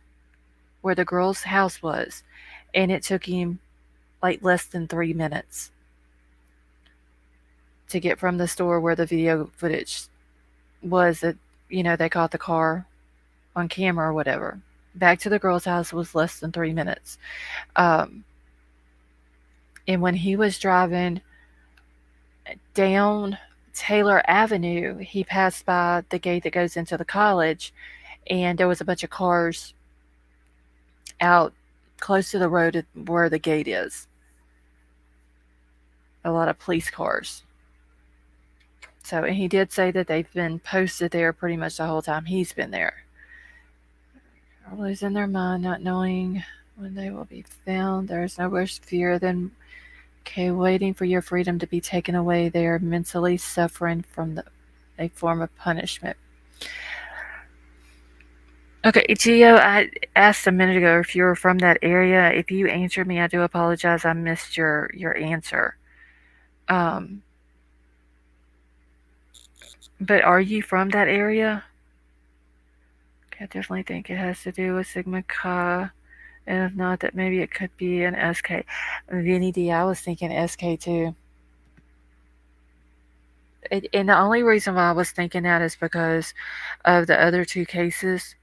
where the girl's house was, and it took him like less than 3 minutes to get from the store where the video footage was that, they caught the car on camera or whatever. Back to the girl's house was less than 3 minutes. And when he was driving down Taylor Avenue, he passed by the gate that goes into the college, and there was a bunch of cars out close to the road where the gate is. A lot of police cars. So, and he did say that they've been posted there pretty much the whole time he's been there. Are losing their mind, not knowing when they will be found. There is no worse fear than waiting for your freedom to be taken away. They are mentally suffering from a form of punishment. Okay, Gio, I asked a minute ago if you were from that area. If you answered me, I do apologize. I missed your answer. Um, but are you from that area? Okay, I definitely think it has to do with Sigma Chi. And if not, that maybe it could be an SK. Vinny D, I was thinking SK too. And the only reason why I was thinking that is because of the other two cases,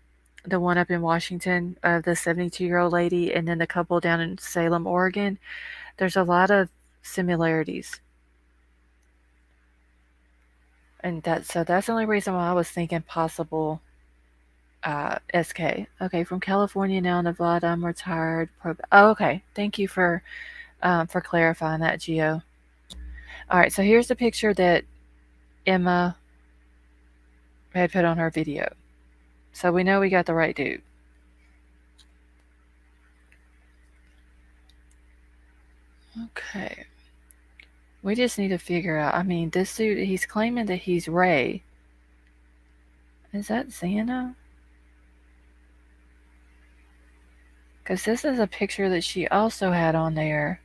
the one up in Washington of the 72-year-old lady, and then the couple down in Salem, Oregon. There's a lot of similarities. And that's the only reason why I was thinking possible SK. Okay, from California now, Nevada. I'm retired. Oh, okay. Thank you for clarifying that, Gio. All right, so here's the picture that Emma had put on her video. So we know we got the right dude. Okay. We just need to figure out. I mean, this dude, he's claiming that he's Ray. Is that Xana? Because this is a picture that she also had on there.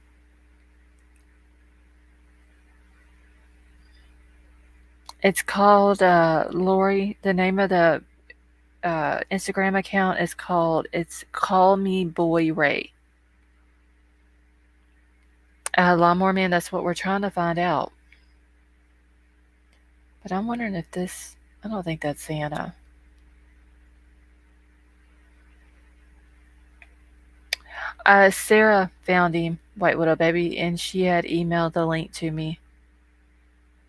It's called Lori. The name of the Instagram account is called it's Call Me Boy Ray. Lawnmower Man. That's what we're trying to find out. But I'm wondering if this. I don't think that's Santa. Sarah found him, White Widow Baby, and she had emailed the link to me.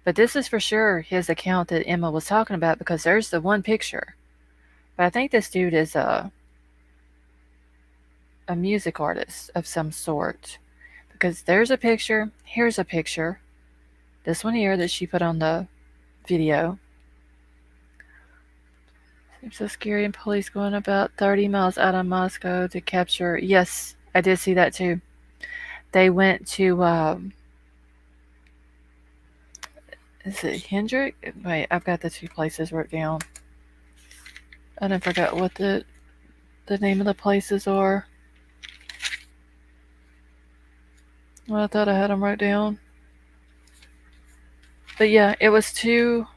But this is for sure his account that Emma was talking about because there's the one picture. But I think this dude is a music artist of some sort. Because there's a picture, here's a picture. This one here that she put on the video. Seems so scary, and police going about 30 miles out of Moscow to capture. Yes, I did see that too. They went to is it Hendrick? Wait, I've got the two places wrote down. I didn't forget what the name of the places are. Well, I thought I had them wrote down. But yeah, it was two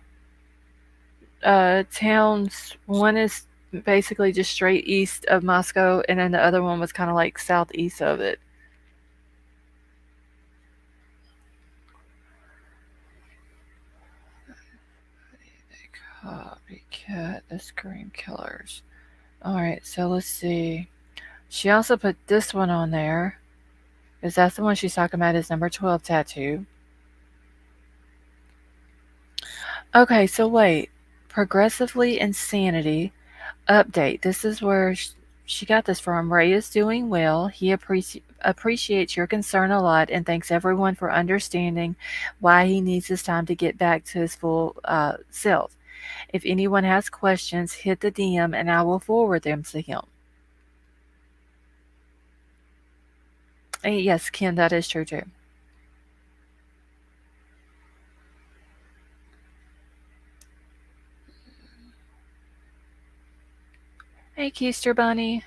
towns. One is basically just straight east of Moscow, and then the other one was kind of like southeast of it. Copycat, the Scream Killers. Alright, so let's see. She also put this one on there. Because that's the one she's talking about, is number 12 tattoo. Okay, so wait. Progressively Insanity update. This is where she got this from. Ray is doing well. He appreciates your concern a lot and thanks everyone for understanding why he needs his time to get back to his full self. If anyone has questions, hit the DM and I will forward them to him. And yes, Ken, that is true too. Hey, Keister Bunny.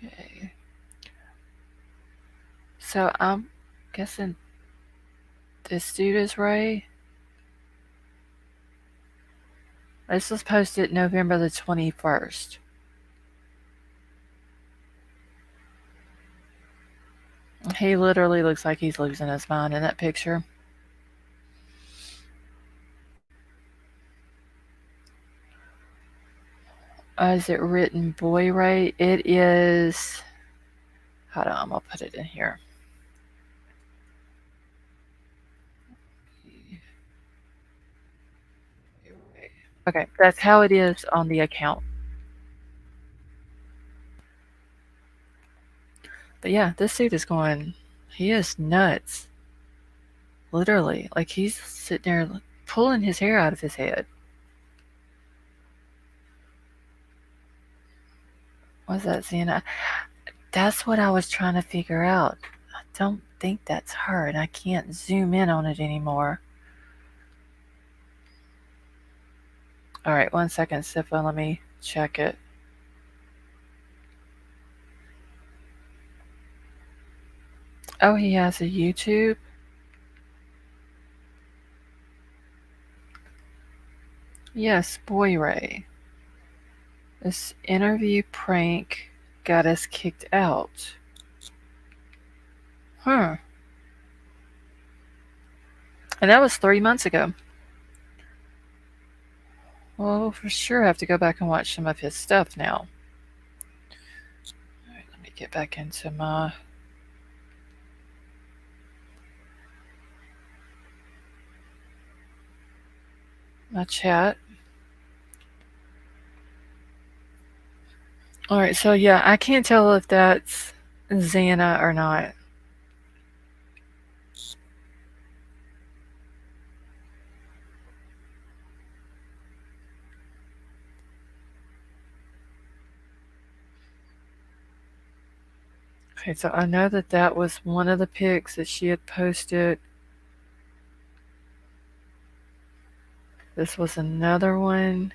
Okay. So I'm guessing this dude is Ray. This was posted November the 21st. He literally looks like he's losing his mind in that picture. Is it written Boy Ray? It is. Hold on, I'm gonna put it in here. Okay, that's how it is on the account. But yeah, this dude is going. He is nuts. Literally, like he's sitting there pulling his hair out of his head. Was that Xena? That's what I was trying to figure out. I don't think that's her, and I can't zoom in on it anymore. All right, 1 second, Sifa. Let me check it. Oh, he has a YouTube. Yes, Boy Ray. This interview prank got us kicked out. Huh. And that was 3 months ago. Well, we'll for sure have to go back and watch some of his stuff now. All right, let me get back into my chat. All right, so yeah, I can't tell if that's Xana or not. Okay, so I know that that was one of the pics that she had posted. This was another one.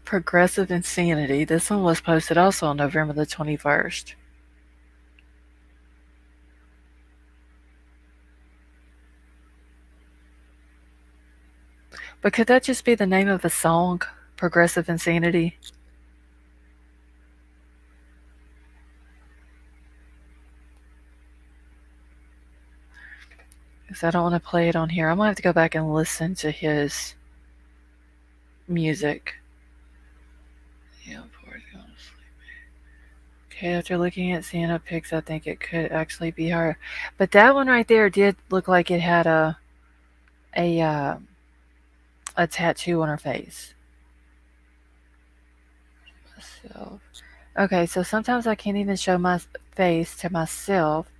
Progressive Insanity. This one was posted also on November the 21st. But could that just be the name of the song, Progressive Insanity? Because I don't want to play it on here. I'm going to have to go back and listen to his music. Yeah, okay, after looking at Santa pics, I think it could actually be her. But that one right there did look like it had a uh, a tattoo on her face. So, okay, so sometimes I can't even show my face to myself.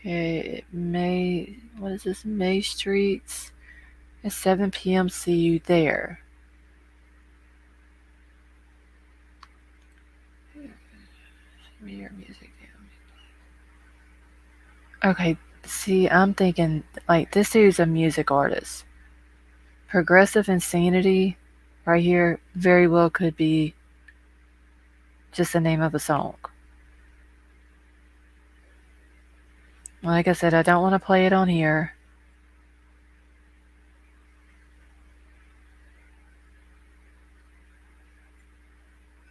Okay, what is this? May Streets at 7 p.m. See you there. Your music. Okay, see, I'm thinking like this dude's a music artist. Progressive Insanity, right here, very well could be just the name of a song. Like I said, I don't want to play it on here.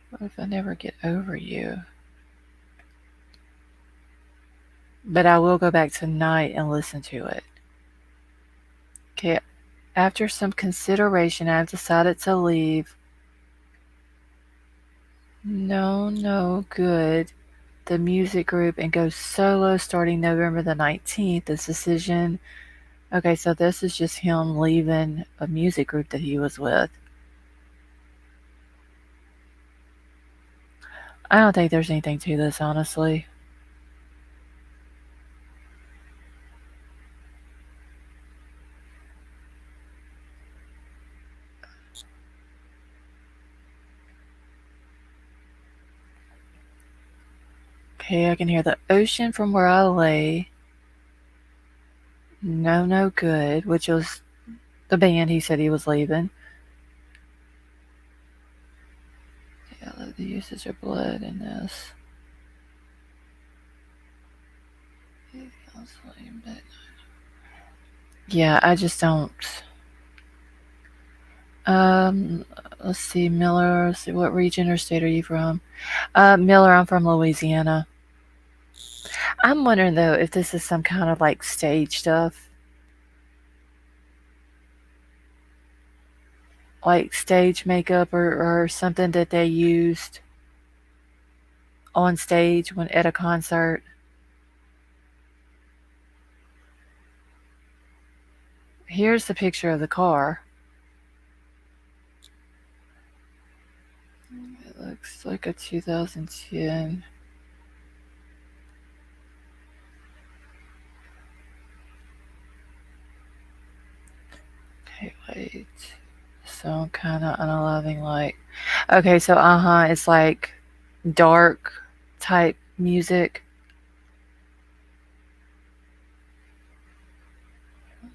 What if I never get over you? But I will go back tonight and listen to it. Okay, after some consideration, I've decided to leave. No good. The music group and go solo starting November the 19th. This decision. Okay, so this is just him leaving a music group that he was with. I don't think there's anything to this, honestly. Okay, I can hear the ocean from where I lay. No good, which was the band he said he was leaving. Yeah, I love the usage of blood in this. Yeah, I just don't. Let's see, Miller. Let's see, what region or state are you from? Miller, I'm from Louisiana. I'm wondering though if this is some kind of like stage stuff. like stage makeup or something that they used on stage when at a concert. Here's the picture of the car. It looks like a 2010. Okay, wait. So kind of unaliving light. Okay, so it's like dark type music.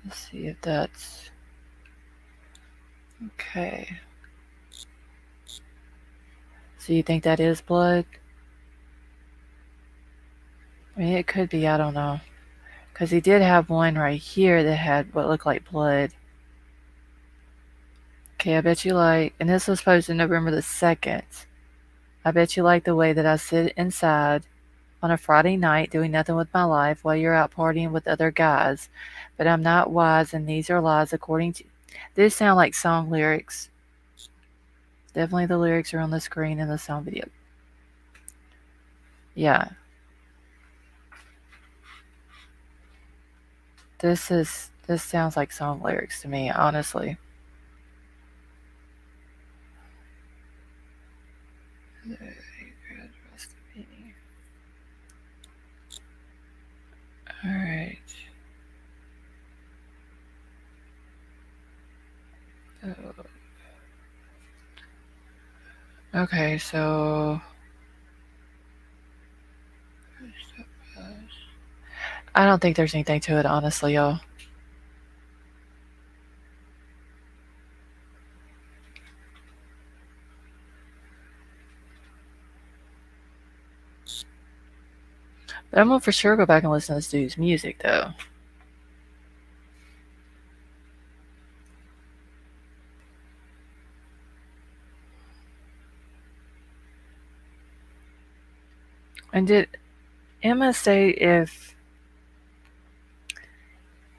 Let's see if that's okay. So you think that is blood? I mean, it could be. I don't know. Because he did have one right here that had what looked like blood. Okay, I bet you like, and this was posted November the 2nd. I bet you like the way that I sit inside on a Friday night doing nothing with my life while you're out partying with other guys. But I'm not wise, and these are lies according to. These sound like song lyrics. Definitely the lyrics are on the screen in the song video. Yeah. This sounds like song lyrics to me, honestly. Alright. Okay, so I don't think there's anything to it, honestly, y'all. But I'm gonna for sure go back and listen to this dude's music, though. And did Emma say if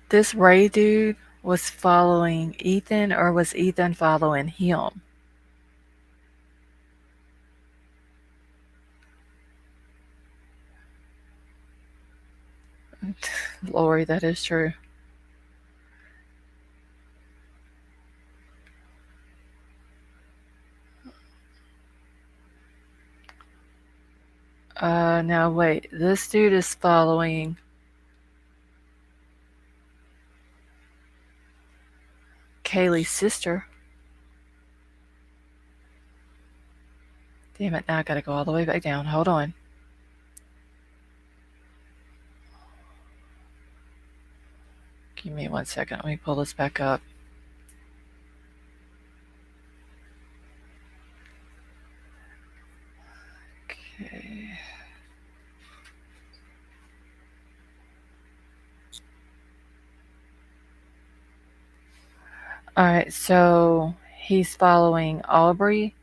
this Ray dude was following Ethan or was Ethan following him? Lori, that is true. Now wait, this dude is following Kaylee's sister. Damn it, now I gotta go all the way back down. Hold on. Give me 1 second. Let me pull this back up. Okay. Alright, so he's following Aubrey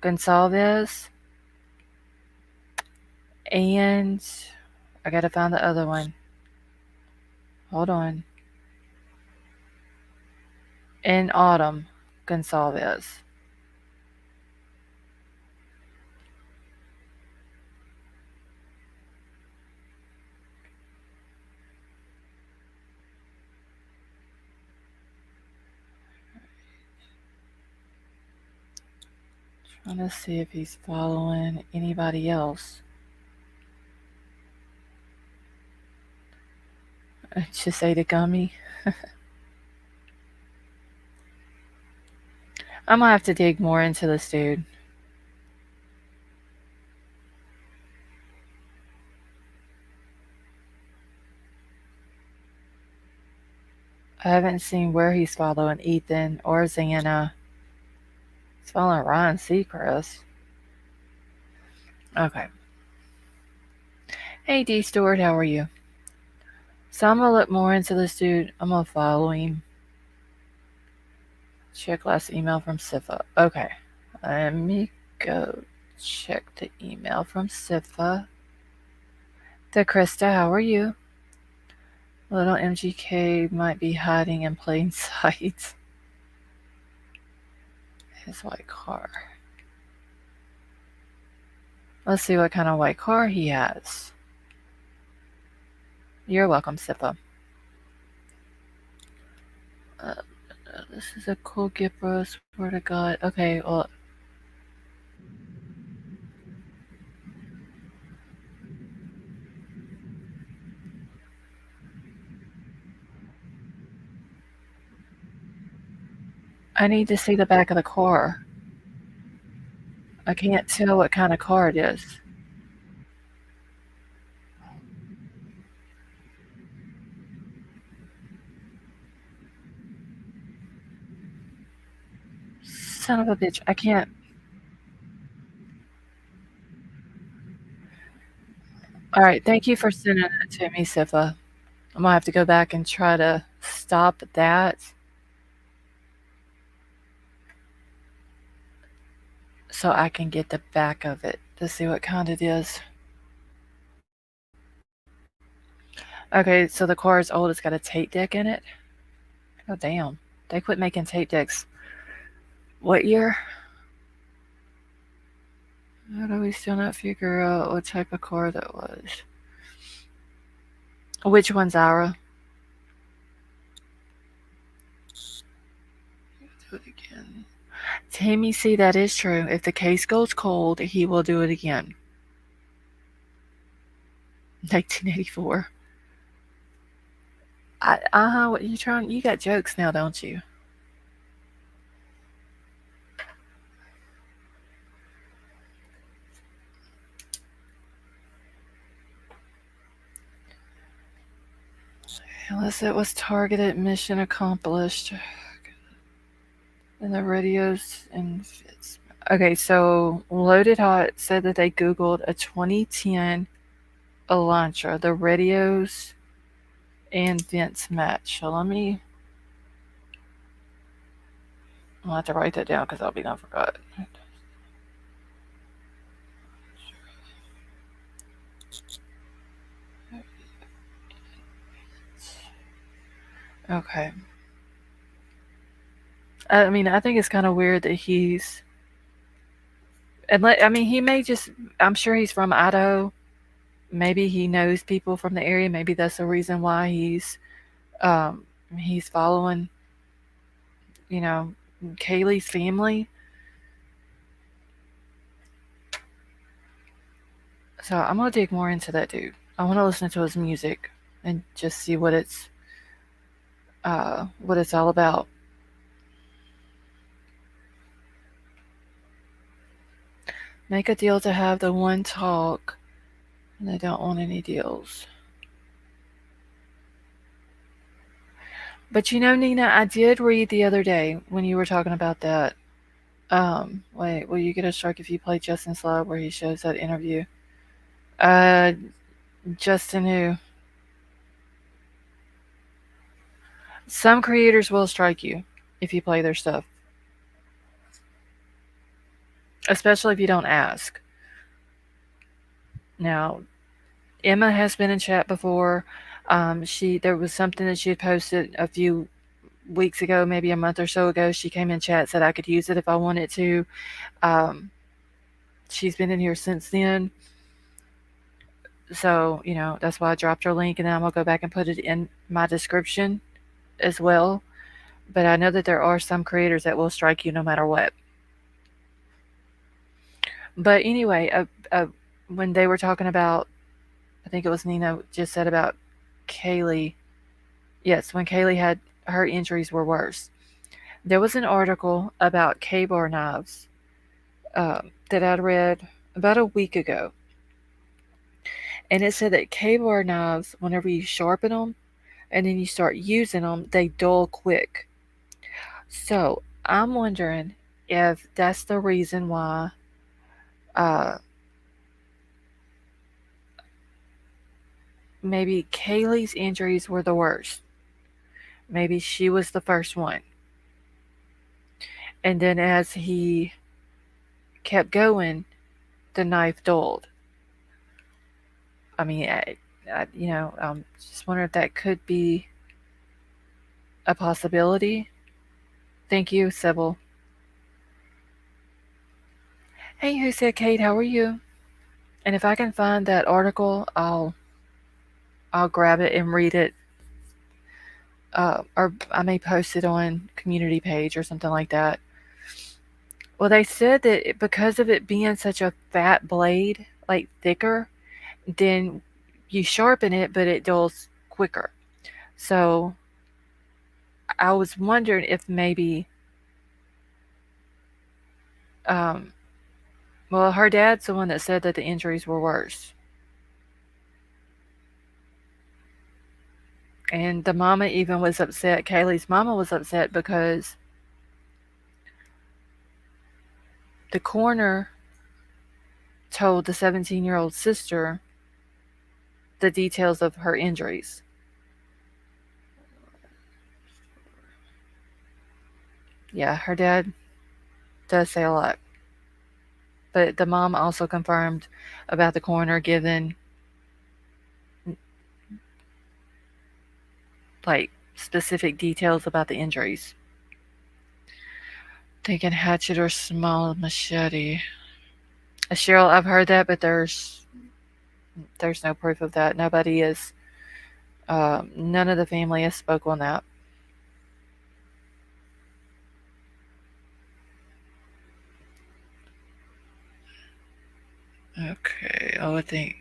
Gonsalves. And I gotta find the other one. Hold on. In Autumn Gonsalves. Trying to see if he's following anybody else. Just ate a gummy. I'm gonna have to dig more into this dude. I haven't seen where he's following Ethan or Xana. He's following Ryan Seacrest. Okay. Hey D Stewart, how are you? So I'm gonna look more into this dude. I'm gonna follow him. Check last email from Sifa. Okay. Let me go check the email from Sifa. To Krista, how are you? Little MGK might be hiding in plain sight. His white car. Let's see what kind of white car he has. You're welcome, Sipa. Uh, this is a cool gift, bro. Swear to God. Okay, well, I need to see the back of the car. I can't tell what kind of car it is. Son of a bitch. I can't. All right, thank you for sending that to me, Sifa. I'm gonna have to go back and try to stop that so I can get the back of it to see what kind it is. Okay, so the car is old. It's got a tape deck in it. Oh, damn. They quit making tape decks. What year? How do we still not figure out what type of car that was? Which one's Ira? Do it again. Tammy, see, that is true. If the case goes cold, he will do it again. 1984. What you trying? You got jokes now, don't you? Unless it was targeted, mission accomplished. And the radios and fits. Okay, so Loaded Hot said that they Googled a 2010 Elantra. The radios and vents match. So I'll have to write that down because I'll be done forgot. Okay. I mean, I think it's kind of weird that he's. I mean, he may just. I'm sure he's from Idaho. Maybe he knows people from the area. Maybe that's the reason why he's following, you know, Kaylee's family. So I'm gonna dig more into that dude. I want to listen to his music and just see what it's all about. Make a deal to have the one talk, and they don't want any deals. But you know, Nina, I did read the other day when you were talking about that. Wait, will you get a strike if you play Justin's Love where he shows that interview? Uh, Justin who? Some creators will strike you if you play their stuff, especially if you don't ask. Now, Emma has been in chat before. There was something that she had posted a few weeks ago, maybe a month or so ago. She came in chat, said I could use it if I wanted to. Um, she's been in here since then. So, that's why I dropped her link, and then I'm going to go back and put it in my description as well. But I know that there are some creators that will strike you no matter what. But anyway, when they were talking about, I think it was Nina just said about Kaylee. Yes, when Kaylee had her injuries were worse. There was an article about K-bar knives that I'd read about a week ago. And it said that K-bar knives, whenever you sharpen them and then you start using them, they dull quick. So I'm wondering if that's the reason why uh, maybe Kaylee's injuries were the worst. Maybe she was the first one. And then as he kept going, the knife dulled. I mean, just wonder if that could be a possibility. Thank you, Sybil. Hey, who said Kate? How are you? And if I can find that article, I'll grab it and read it, or I may post it on community page or something like that. Well, they said that because of it being such a fat blade, like thicker, then you sharpen it, but it dulls quicker. So I was wondering if maybe, um, well, her dad's the one that said that the injuries were worse. And the mama even was upset. Kaylee's mama was upset because the coroner told the 17-year-old sister the details of her injuries. Yeah, her dad does say a lot. But the mom also confirmed about the coroner giving like specific details about the injuries. Thinking hatchet or small machete. Cheryl, I've heard that, but there's no proof of that. Nobody is. None of the family has spoke on that. Okay, I would think.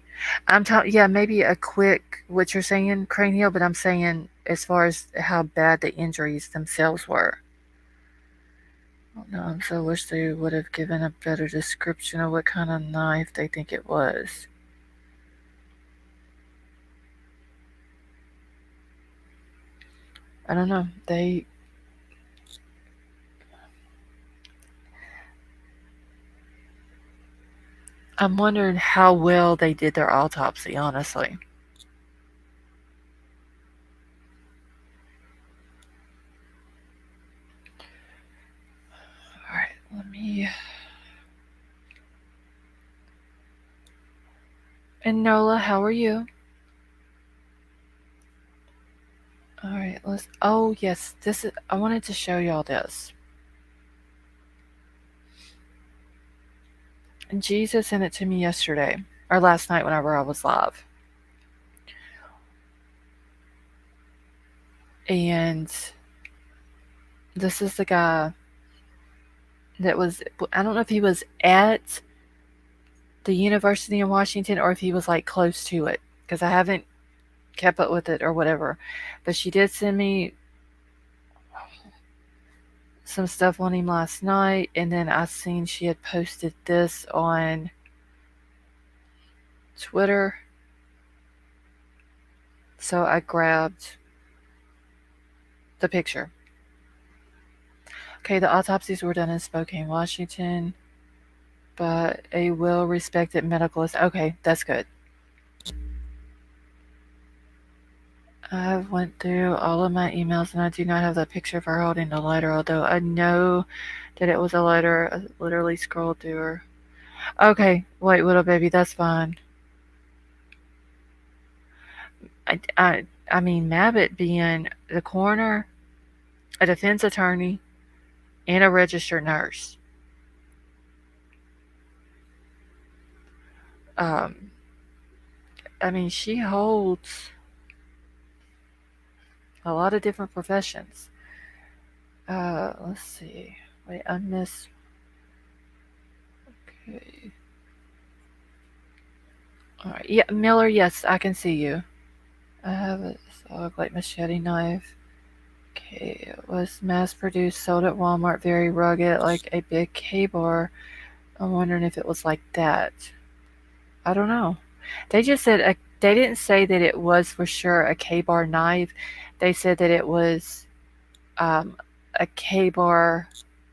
I'm talking. Yeah, maybe a quick what you're saying, cranial, but I'm saying as far as how bad the injuries themselves were. No, I so wish they would have given a better description of what kind of knife they think it was. I don't know. I'm wondering how well they did their autopsy, honestly. All right, let me. And Nola, how are you? All right, let's. Oh yes, this is. I wanted to show y'all this. And Jesus sent it to me yesterday or last night whenever I was live. And this is the guy that was. I don't know if he was at the university in Washington or if he was like close to it because I haven't kept up with it or whatever. But she did send me some stuff on him last night, and then I seen she had posted this on Twitter. So I grabbed the picture. Okay, the autopsies were done in Spokane, Washington, but a well respected medicalist. Okay, that's good. I went through all of my emails and I do not have that picture of her holding the lighter, although I know that it was a lighter. I literally scrolled through her. Okay, wait, little baby, that's fine. I mean, Mabbitt being the coroner, a defense attorney, and a registered nurse. Um, I mean, she holds a lot of different professions. Let's see. Wait, I missed. Okay. All right. Yeah, Miller. Yes, I can see you. I have a look like machete knife. Okay, it was mass produced, sold at Walmart, very rugged, like a big K-bar. I'm wondering if it was like that. I don't know. They just said they didn't say that it was for sure a K-bar knife. They said that it was um, a K-bar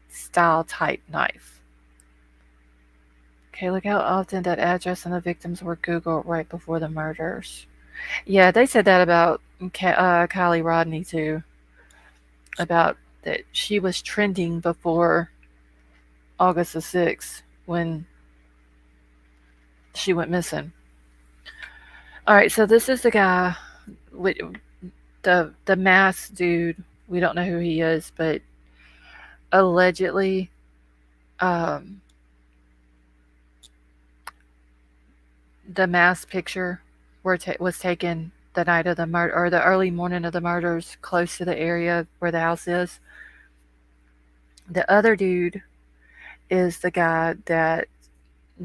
style type knife. Okay, look how often that address and the victims were Googled right before the murders. Yeah, they said that about Kylie Rodney too. About that she was trending before August the 6th when she went missing. All right, so this is the guy with the masked dude. We don't know who he is, but allegedly, um, the mass picture was taken the night of the murder or the early morning of the murders close to the area where the house is. The other dude is the guy that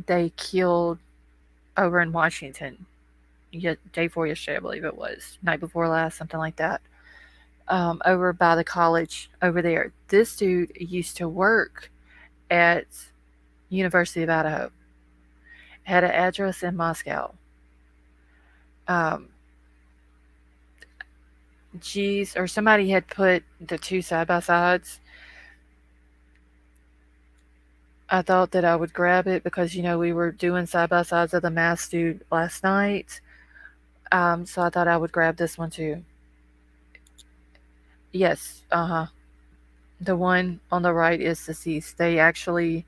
they killed over in Washington. Day before yesterday, I believe it was. Night before last, something like that. Over by the college over there. This dude used to work at University of Idaho. Had an address in Moscow. Um, geez, or somebody had put the two side by sides. I thought that I would grab it because we were doing side by sides of the mass dude last night. So I thought I would grab this one too. Yes, the one on the right is deceased. They actually,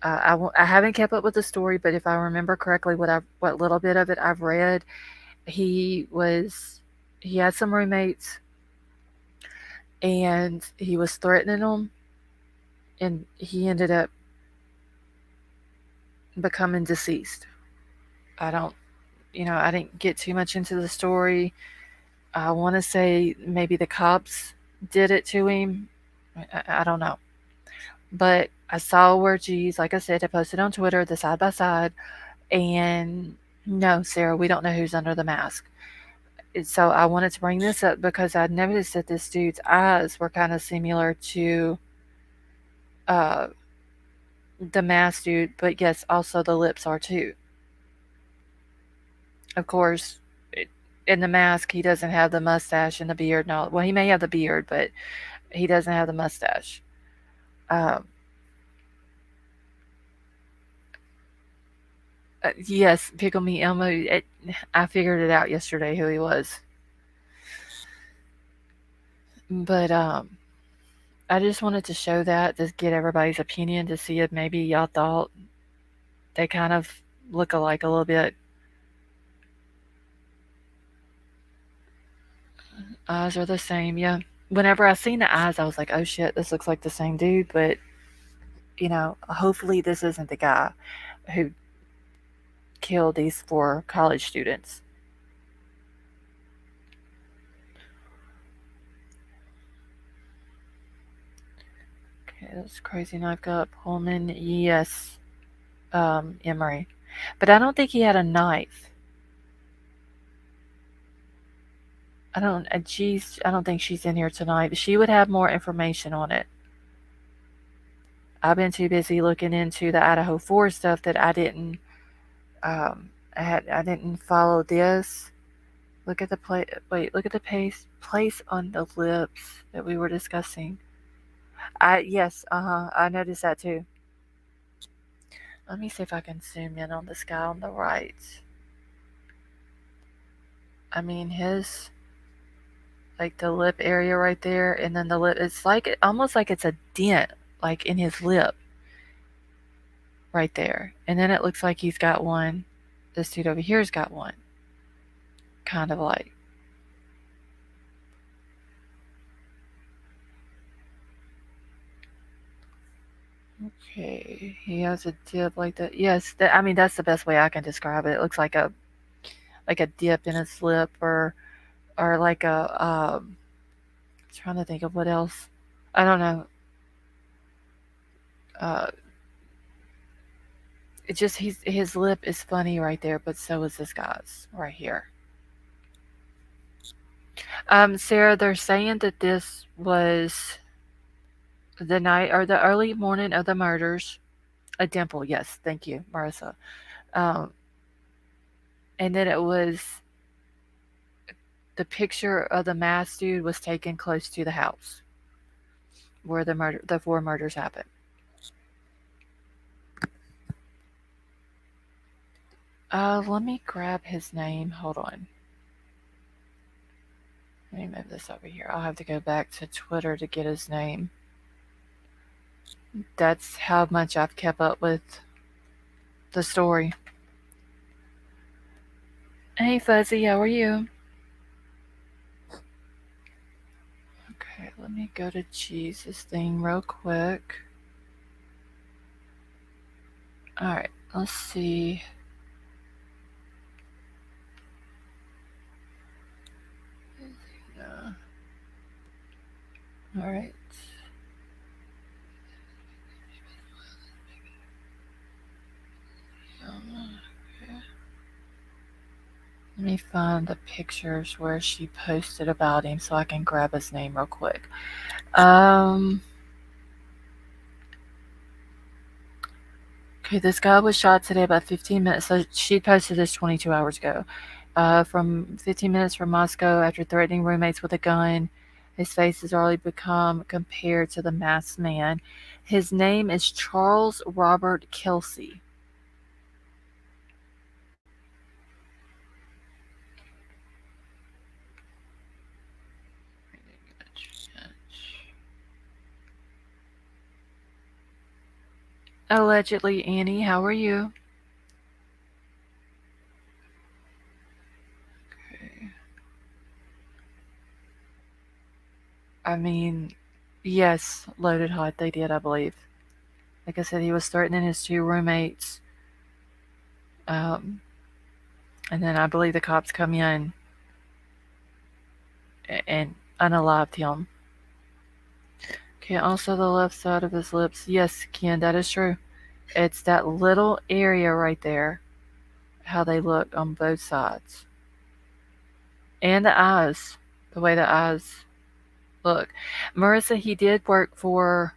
I haven't kept up with the story, but if I remember correctly, what little bit of it I've read, he was he had some roommates and he was threatening them, and he ended up becoming deceased. I don't, I didn't get too much into the story. I want to say maybe the cops did it to him. I don't know. But I saw where, geez, like I said, I posted on Twitter the side by side. And no, Sarah, we don't know who's under the mask. So I wanted to bring this up because I noticed that this dude's eyes were kind of similar to uh, the mask dude, but yes, also the lips are too. Of course, in the mask, he doesn't have the mustache and the beard. No, well, he may have the beard, but he doesn't have the mustache. Um, yes, Pickle Me Elmo. I figured it out yesterday who he was, but I just wanted to show that to get everybody's opinion to see if maybe y'all thought they kind of look alike a little bit. Eyes are the same, yeah. Whenever I seen the eyes, I was like, oh shit, this looks like the same dude, but hopefully this isn't the guy who killed these four college students. Okay, that's crazy knife cut. Pullman, yes, Emery. But I don't think he had a knife. I don't think she's in here tonight. She would have more information on it. I've been too busy looking into the Idaho 4 stuff that I didn't follow this. Look at the look at the place on the lips that we were discussing. Yes, I noticed that too. Let me see if I can zoom in on this guy on the right. I mean, his like the lip area right there, and then the lip. It's like almost like it's a dent, like in his lip, right there. And then it looks like he's got one. This dude over here's got one, kind of like. Okay, he has a dip like that. Yes, I mean that's the best way I can describe it. It looks like a dip in his lip, or like a trying to think of what else. I don't know. Uh, it just his lip is funny right there, but so is this guy's right here. Sarah, they're saying that this was the night or the early morning of the murders. A dimple, yes, thank you, Marissa. Um, and then it was the picture of the masked dude was taken close to the house where the four murders happened. Let me grab his name. Hold on. Let me move this over here. I'll have to go back to Twitter to get his name. That's how much I've kept up with the story. Hey Fuzzy, how are you? Okay, let me go to Jesus thing real quick. Alright, let's see. All right. Let me find the pictures where she posted about him so I can grab his name real quick. Um, okay, this guy was shot today about 15 minutes. So she posted this 22 hours ago. From 15 minutes from Moscow after threatening roommates with a gun. His face has already become compared to the masked man. His name is Charles Robert Kelsey. Allegedly, Annie, how are you? Okay. I mean, yes, loaded hot, they did, I believe. Like I said, he was threatening his two roommates. Um, and then I believe the cops come in and unalived him. Okay, also the left side of his lips. Yes, Ken, that is true. It's that little area right there, how they look on both sides. And the eyes, the way the eyes look. Marissa, he did work for,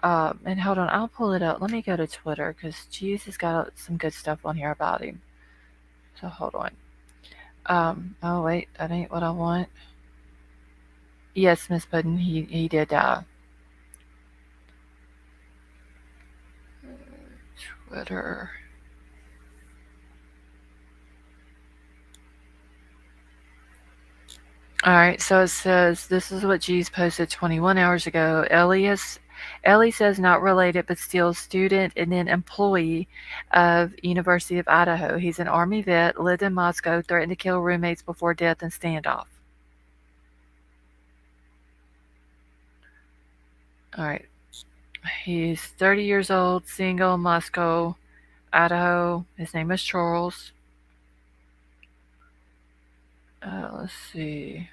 and hold on, I'll pull it up. Let me go to Twitter because Jeez has got some good stuff on here about him. So hold on. Oh wait, that ain't what I want. Yes, Miss Puddin, he did die. Twitter. All right, so it says this is what G's posted 21 hours ago. Ellie says not related, but still student and then employee of University of Idaho. He's an Army vet, lived in Moscow, threatened to kill roommates before death in standoff. All right, he's 30 years old, single, Moscow, Idaho. His name is Charles. Let's see.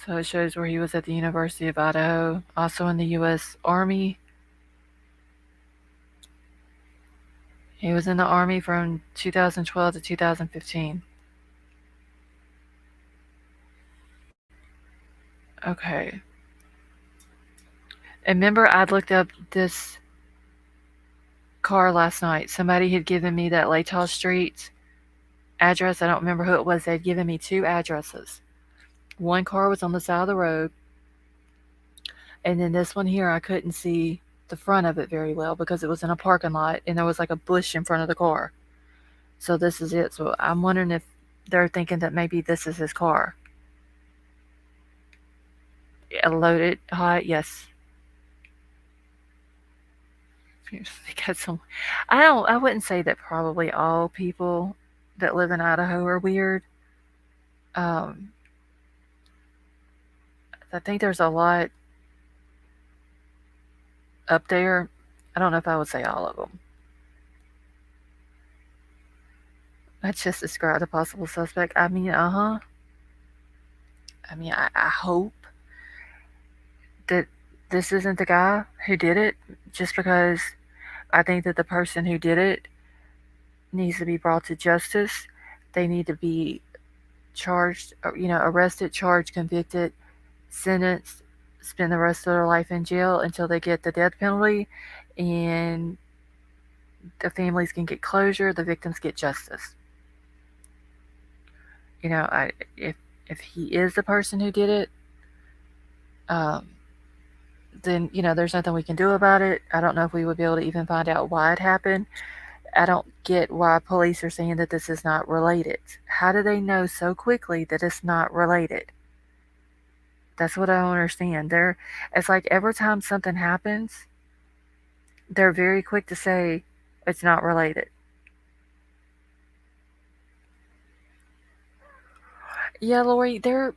So it shows where he was at the University of Idaho, also in the U.S. Army. He was in the Army from 2012 to 2015. Okay. And remember, I looked up this car last night. Somebody had given me that Latah Street address. I don't remember who it was. They'd given me two addresses. One car was on the side of the road, and then this one here, I couldn't see the front of it very well because it was in a parking lot and there was like a bush in front of the car. So this is it. So I'm wondering if they're thinking that maybe this is his car. Loaded hot, yes. Because some, I wouldn't say that probably all people that live in Idaho are weird. Um, I think there's a lot up there. I don't know if I would say all of them. That's just described a possible suspect. I mean, I mean, I hope that this isn't the guy who did it, just because I think that the person who did it needs to be brought to justice. They need to be charged, arrested, charged, convicted, sentenced, spend the rest of their life in jail until they get the death penalty, and the families can get closure, the victims get justice. You know, if he is the person who did it, um, then there's nothing we can do about it. I don't know if we would be able to even find out why it happened. I don't get why police are saying that this is not related. How do they know so quickly that it's not related? That's what I don't understand. It's like every time something happens, they're very quick to say it's not related. Yeah, Lori, I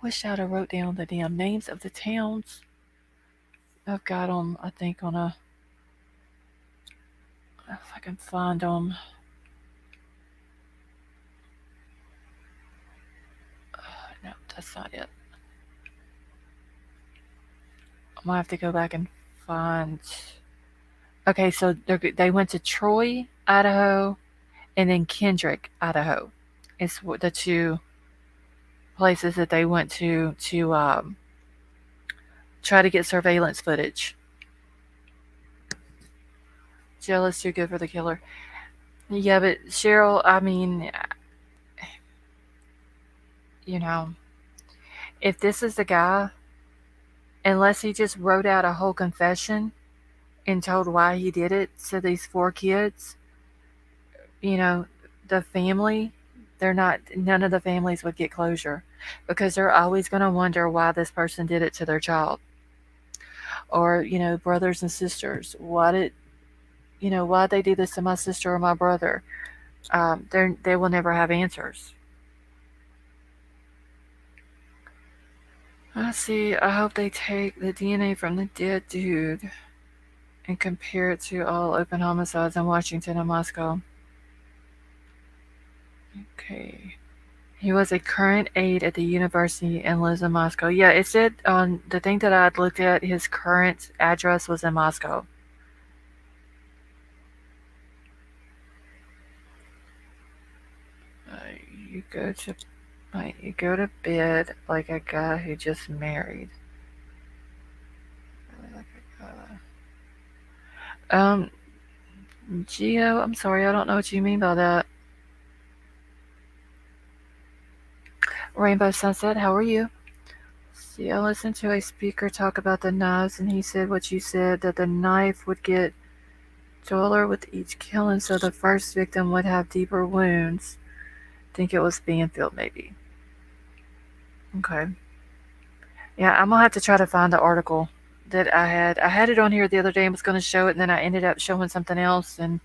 wish I'd have wrote down the damn names of the towns. I've got them, I think, on a. If I can find them. No, that's not it. I'm gonna have to go back and find. Okay, so they went to Troy, Idaho, and then Kendrick, Idaho. It's the two places that they went to try to get surveillance footage. Jealous, too good for the killer. Yeah, but Cheryl, I mean, you know, if this is the guy, unless he just wrote out a whole confession and told why he did it to these four kids, you know, the family, none of the families would get closure because they're always going to wonder why this person did it to their child. Or, brothers and sisters. Why they do this to my sister or my brother? They will never have answers. Let's see. I hope they take the DNA from the dead dude and compare it to all open homicides in Washington and Moscow. Okay. He was a current aide at the university and lives in Moscow. Yeah, it said on the thing that I'd looked at, his current address was in Moscow. Uh, you go to you go to bed like a guy who just married. Um, Geo, I'm sorry, I don't know what you mean by that. Rainbow Sunset, how are you? See, I listened to a speaker talk about the knives, and he said what you said, that the knife would get duller with each killing, so the first victim would have deeper wounds. Think it was Banfield, maybe. Okay. Yeah, I'm gonna have to try to find the article that I had. I had it on here the other day and was gonna show it, and then I ended up showing something else, and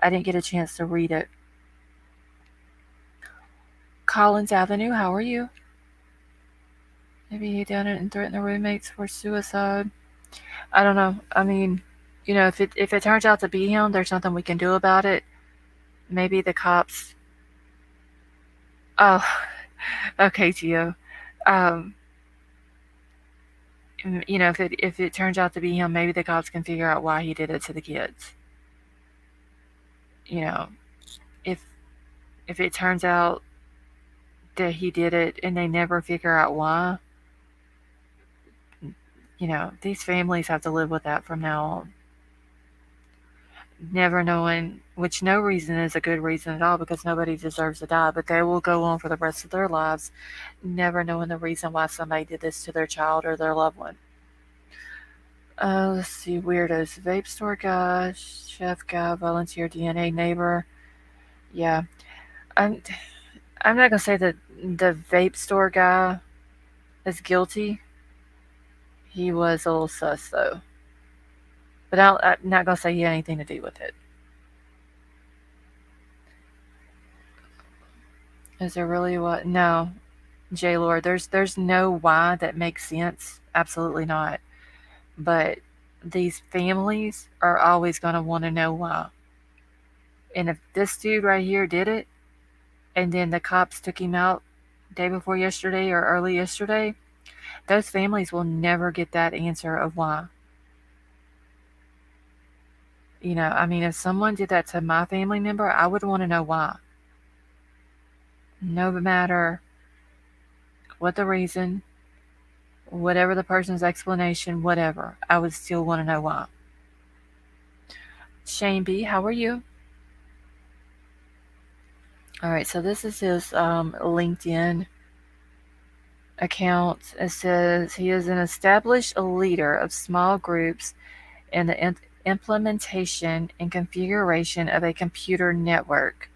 I didn't get a chance to read it. Collins Avenue, how are you? Maybe he done it and threatened the roommates for suicide. I don't know. I mean, if it turns out to be him, there's nothing we can do about it. Maybe the cops. Oh, okay, Gio. Um, if it turns out to be him, maybe the cops can figure out why he did it to the kids. You know, if if it turns out that he did it and they never figure out why, these families have to live with that from now on. Never knowing, which no reason is a good reason at all because nobody deserves to die, but they will go on for the rest of their lives never knowing the reason why somebody did this to their child or their loved one. Let's see, weirdos. Vape store guy, chef guy, volunteer DNA neighbor. Yeah, I'm. I'm not gonna say that the vape store guy is guilty. He was a little sus though, but I'm not gonna say he had anything to do with it. Is there really what? No, J Lord. There's no why that makes sense. Absolutely not. But these families are always gonna want to know why. And if this dude right here did it, and then the cops took him out day before yesterday or early yesterday, those families will never get that answer of why. I mean, if someone did that to my family member, I would want to know why. No matter what the reason, whatever the person's explanation, whatever, I would still want to know why. Shane B, how are you? All right, so this is his LinkedIn account. It says he is an established leader of small groups in the implementation and configuration of a computer network,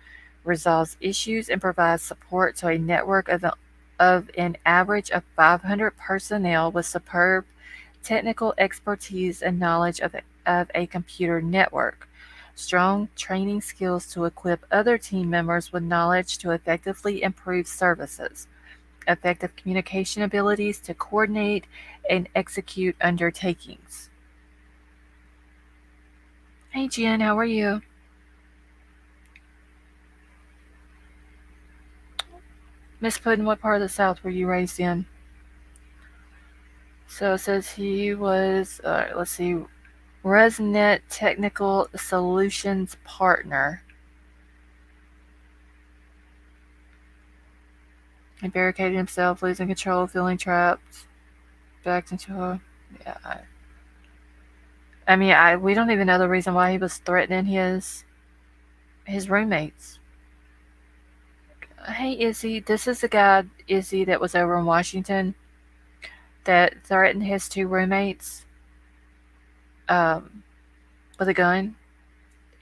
resolves issues, and provides support to a network of an average of 500 personnel with superb technical expertise and knowledge of a computer network. Strong training skills to equip other team members with knowledge to effectively improve services. Effective communication abilities to coordinate and execute undertakings. Hey Jen, how are you? Miss Puddin, what part of the South were you raised in? So it says he was, let's see, ResNet Technical Solutions Partner. He barricaded himself, losing control, feeling trapped, backed into a. Yeah. We don't even know the reason why he was threatening his roommates. Hey, Izzy, this is the guy, Izzy, that was over in Washington that threatened his two roommates um, with a gun,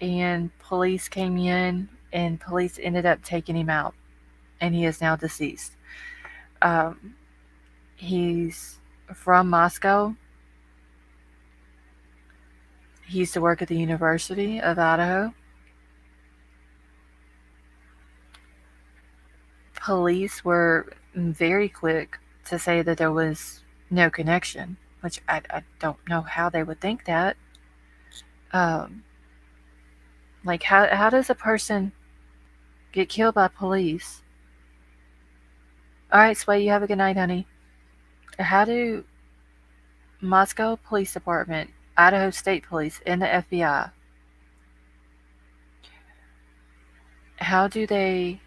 and police came in, and police ended up taking him out, and he is now deceased. Um, he's from Moscow. He used to work at the University of Idaho. Police were very quick to say that there was no connection, which I don't know how they would think that. Um, like, how does a person get killed by police? All right, Sway, you have a good night, honey. How do Moscow Police Department, Idaho State Police, and the FBI, how do they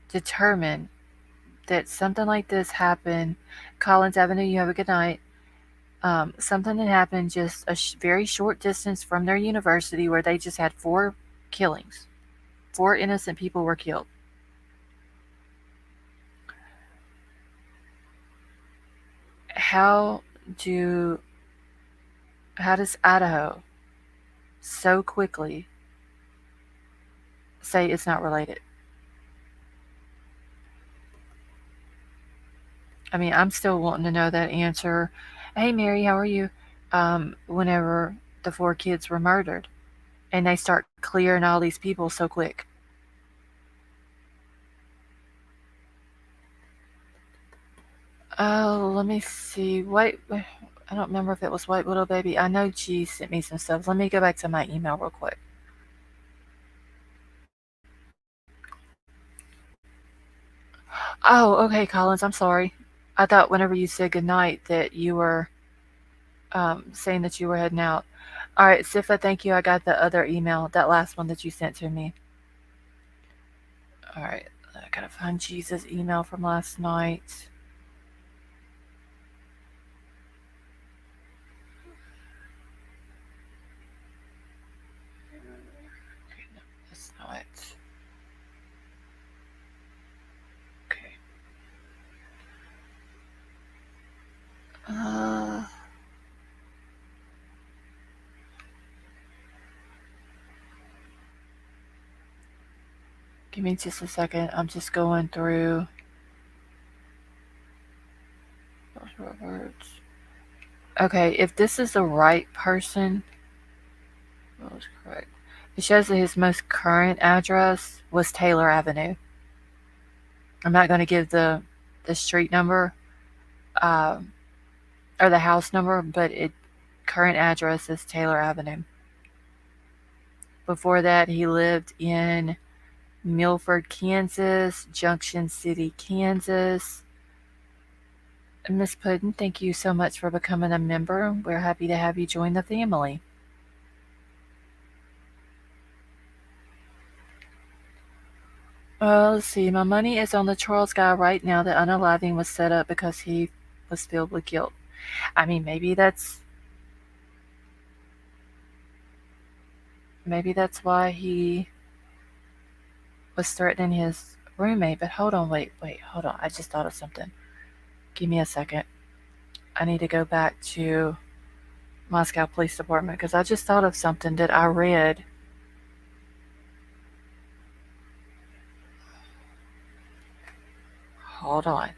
determine that something like this happened? Collins Avenue, you have a good night. Something that happened just a very short distance from their university where they just had four killings. Four innocent people were killed. How do how does Idaho so quickly say it's not related? I'm still wanting to know that answer. Hey, Mary, how are you? Whenever the four kids were murdered, and they start clearing all these people so quick. Oh, let me see. Wait, I don't remember if it was White Widow Baby. I know G sent me some stuff. Let me go back to my email real quick. Oh, okay, Collins. I'm sorry. I thought whenever you said goodnight that you were saying that you were heading out. All right, Sifa, thank you. I got the other email, that last one that you sent to me. All right, I gotta find Jesus' email from last night. Okay, no, that's not it. Okay. Uh, Give me just a second. I'm just going through those words. Okay, if this is the right person, what was correct? It shows that his most current address was Taylor Avenue. I'm not going to give the street number um, or the house number, but it current address is Taylor Avenue. Before that, he lived in Milford, Kansas, Junction City, Kansas. Miss Puddin, thank you so much for becoming a member. We're happy to have you join the family. Let's see. My money is on the Charles guy right now. The unaliving was set up because he was filled with guilt. Maybe that's why he was threatening his roommate. But hold on, wait, hold on. I just thought of something. Give me a second. I need to go back to Moscow Police Department because I just thought of something that I read. Hold on.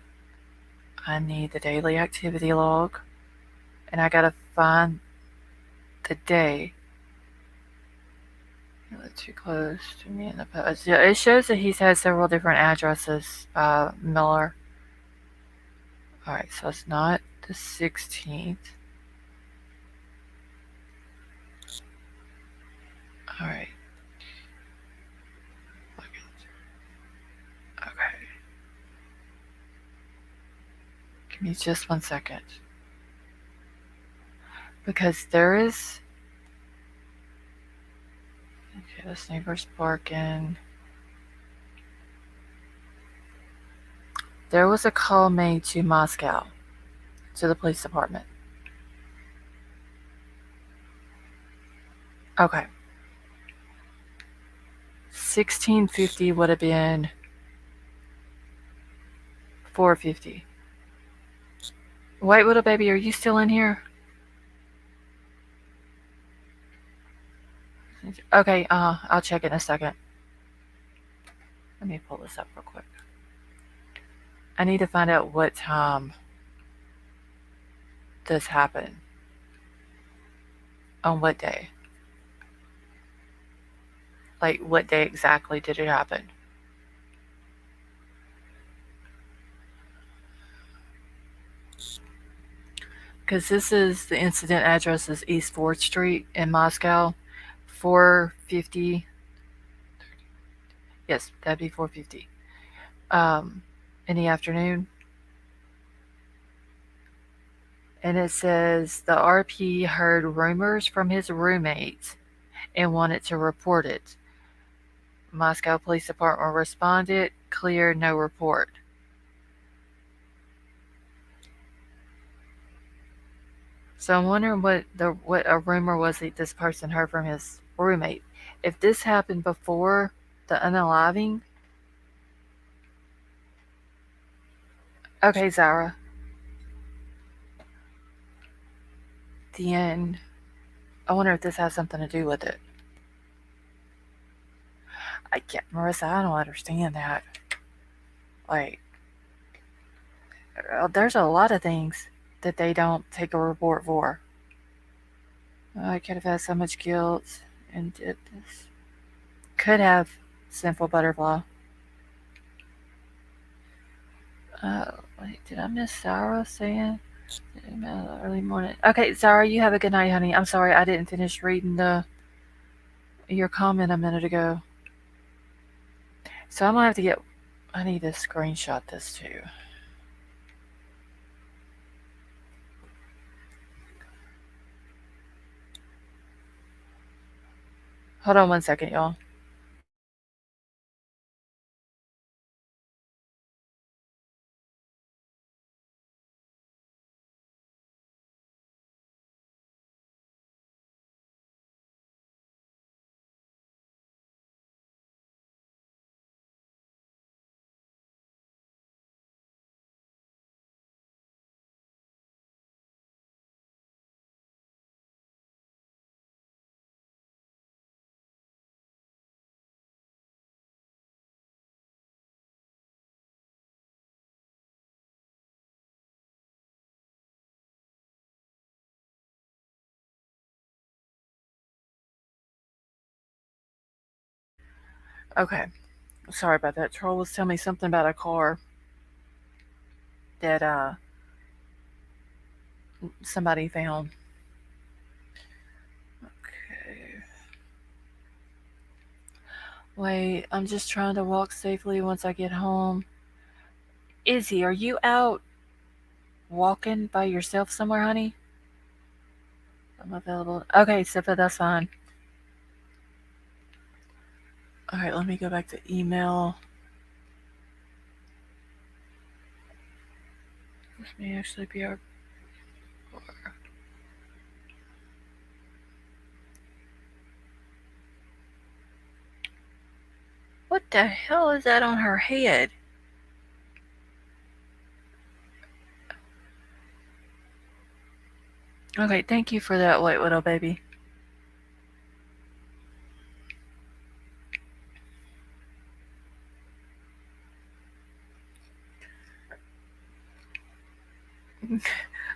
I need the daily activity log, and I gotta find the day. Too close to me in the post. Yeah, it shows that he's had several different addresses. Miller. All right, so it's not the 16th. All right. Okay. Give me just 1 second. Because there is. Okay, this neighbor's barking. There was a call made to Moscow, to the police department. Okay. 1650 would have been 450. White Widow Baby, are you still in here? Okay, I'll check in a second. Let me pull this up real quick. I need to find out what time this happened. On what day? Like, what day exactly did it happen? Because this is the incident address is East 4th Street in Moscow. 450. Yes, that'd be 450. Um, in the afternoon. And it says the RP heard rumors from his roommates and wanted to report it. Moscow Police Department responded, clear, no report. So I'm wondering what a rumor was that this person heard from his roommate. If this happened before the unaliving, okay, Zara, then I wonder if this has something to do with it. I can't, Marissa, I don't understand that. Like, there's a lot of things that they don't take a report for. I could have had so much guilt and did this. Could have sinful butterfly. Wait, did I miss Sarah saying early morning? Okay, Sarah, you have a good night, honey. I'm sorry I didn't finish reading your comment a minute ago. So I'm gonna have to get. I need to screenshot this too. Hold on 1 second, y'all. Okay, sorry about that. Troll was telling me something about a car that somebody found. Okay. Wait, I'm just trying to walk safely once I get home. Izzy, are you out walking by yourself somewhere, honey? I'm available. Okay, so that's fine. All right, let me go back to email. This may actually be our. What the hell is that on her head? Okay, thank you for that, White Widow baby.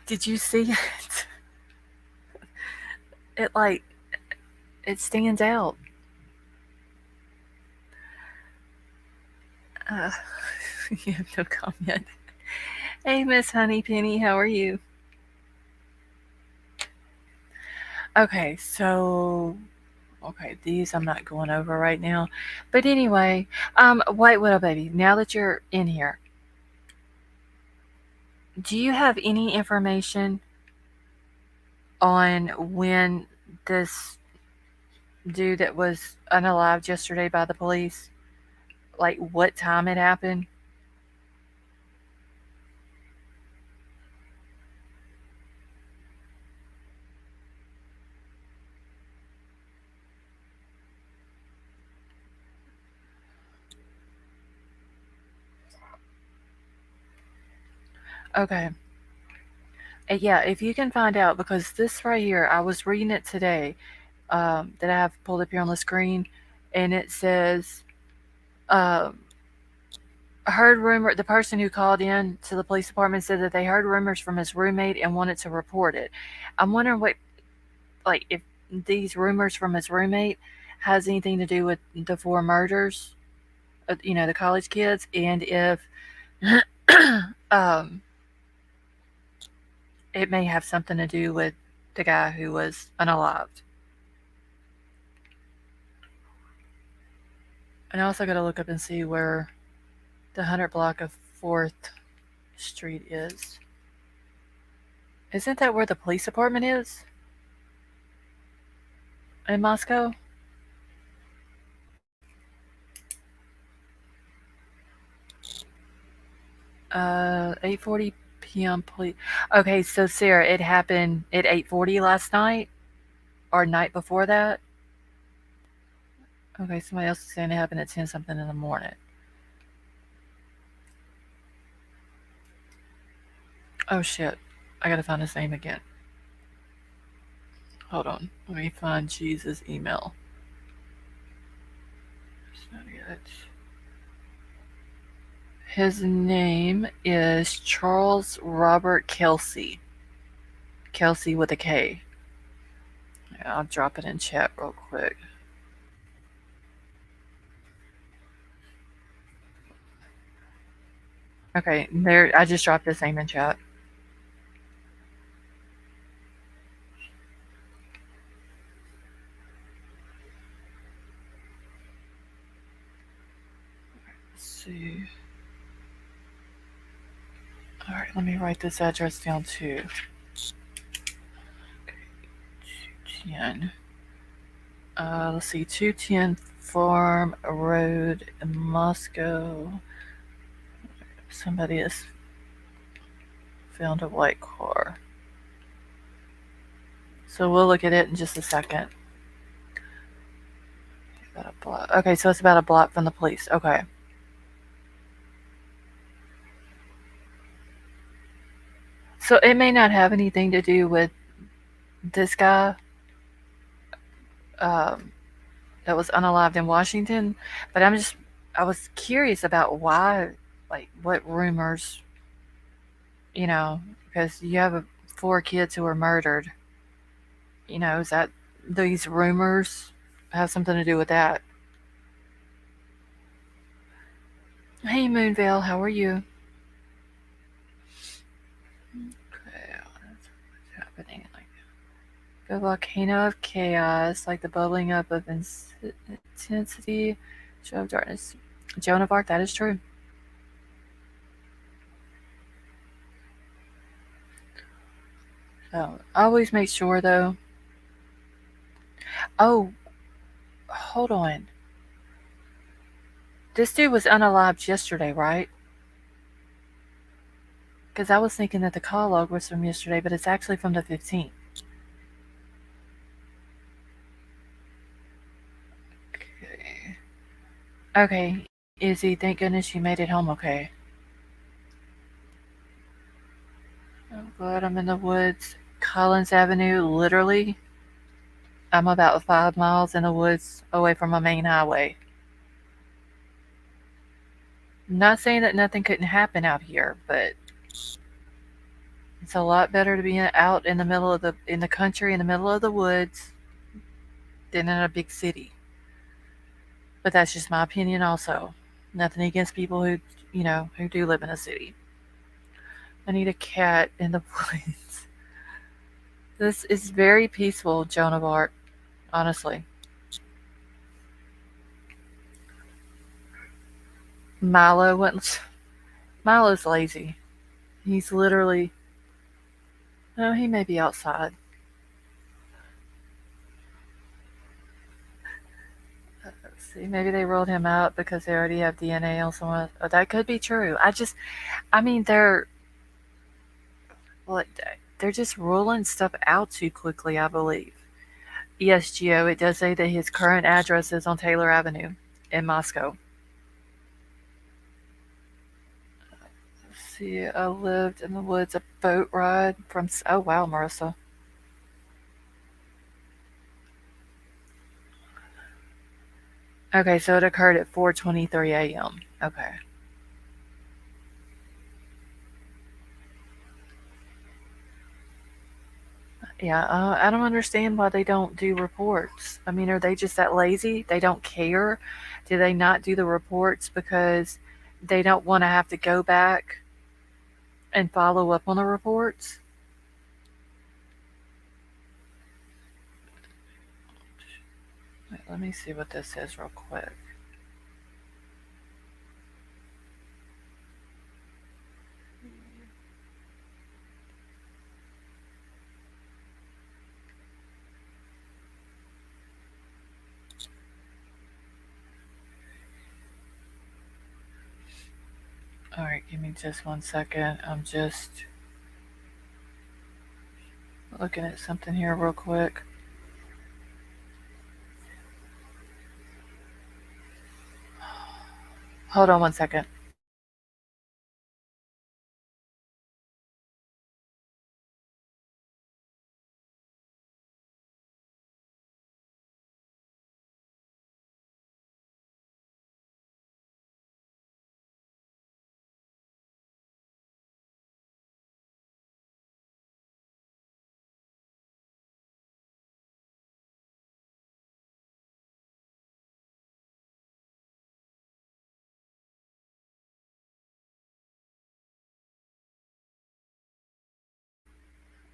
Did you see it? It like it stands out. Uh, you have no comment. Hey, Miss Honeypenny, how are you? Okay, so these I'm not going over right now, but anyway, White Widow baby. Now that you're in here, Do you have any information on when this dude that was unalived yesterday by the police, like what time it happened? Okay. Yeah, if you can find out, because this right here, I was reading it today, that I have pulled up here on the screen, and it says, um, heard rumor. The person who called in to the police department said that they heard rumors from his roommate and wanted to report it. I'm wondering what, like, if these rumors from his roommate has anything to do with the four murders, the college kids, and if um, it may have something to do with the guy who was unalived. And I also got to look up and see where the 100 block of 4th Street is. Isn't that where the police department is in Moscow? 8:40 p.m. Police. Okay, so Sarah, it happened at 8:40 last night or night before that. Okay, somebody else is saying it happened at 10 something in the morning. Oh shit, I gotta find his name again. Hold on, let me find Jesus' email. It's not it. His name is Charles Robert Kelsey. Kelsey with a K. Yeah, I'll drop it in chat real quick. Okay, there. I just dropped his name in chat. Let's see. All right, let me write this address down too. Okay, 210. Let's see, 210 Farm Road in Moscow. Somebody has found a white car. So we'll look at it in just a second. About a block. Okay, so it's about a block from the police. Okay. So it may not have anything to do with this guy um, that was unalived in Washington, but I was curious about why, like, what rumors, because you have four kids who were murdered. Is that these rumors have something to do with that? Hey, Moonvale, how are you? Okay, what's happening? Like the volcano of chaos, like the bubbling up of intensity, show of darkness. Joan of Arc, that is true. So always make sure though. Oh, hold on. This dude was unalived yesterday, right? Because I was thinking that the call log was from yesterday, but it's actually from the 15th. Okay. Okay, Izzy, thank goodness you made it home okay. I'm glad I'm in the woods. Collins Avenue, literally, I'm about 5 miles in the woods away from a main highway. I'm not saying that nothing couldn't happen out here, but it's a lot better to be out in the middle of in the country, in the middle of the woods, than in a big city. But that's just my opinion also. Nothing against people who do live in a city. I need a cat in the woods. This is very peaceful, Joan of Arc, honestly. Milo wouldn't. Milo's lazy. He's literally. No, he may be outside. Let's see, maybe they rolled him out because they already have DNA on someone. Oh, that could be true. I mean, well, they're just rolling stuff out too quickly, I believe. Yes, Geo, it does say that his current address is on Taylor Avenue in Moscow. Let's see, I lived in the woods, a boat ride from. Oh, wow, Marissa. Okay, so it occurred at 4:23 a.m. Okay. Yeah, I don't understand why they don't do reports. I mean, are they just that lazy? They don't care? Do they not do the reports because they don't want to have to go back and follow up on the reports? Wait, let me see what this says real quick. All right, give me just 1 second. I'm just looking at something here real quick. Hold on 1 second.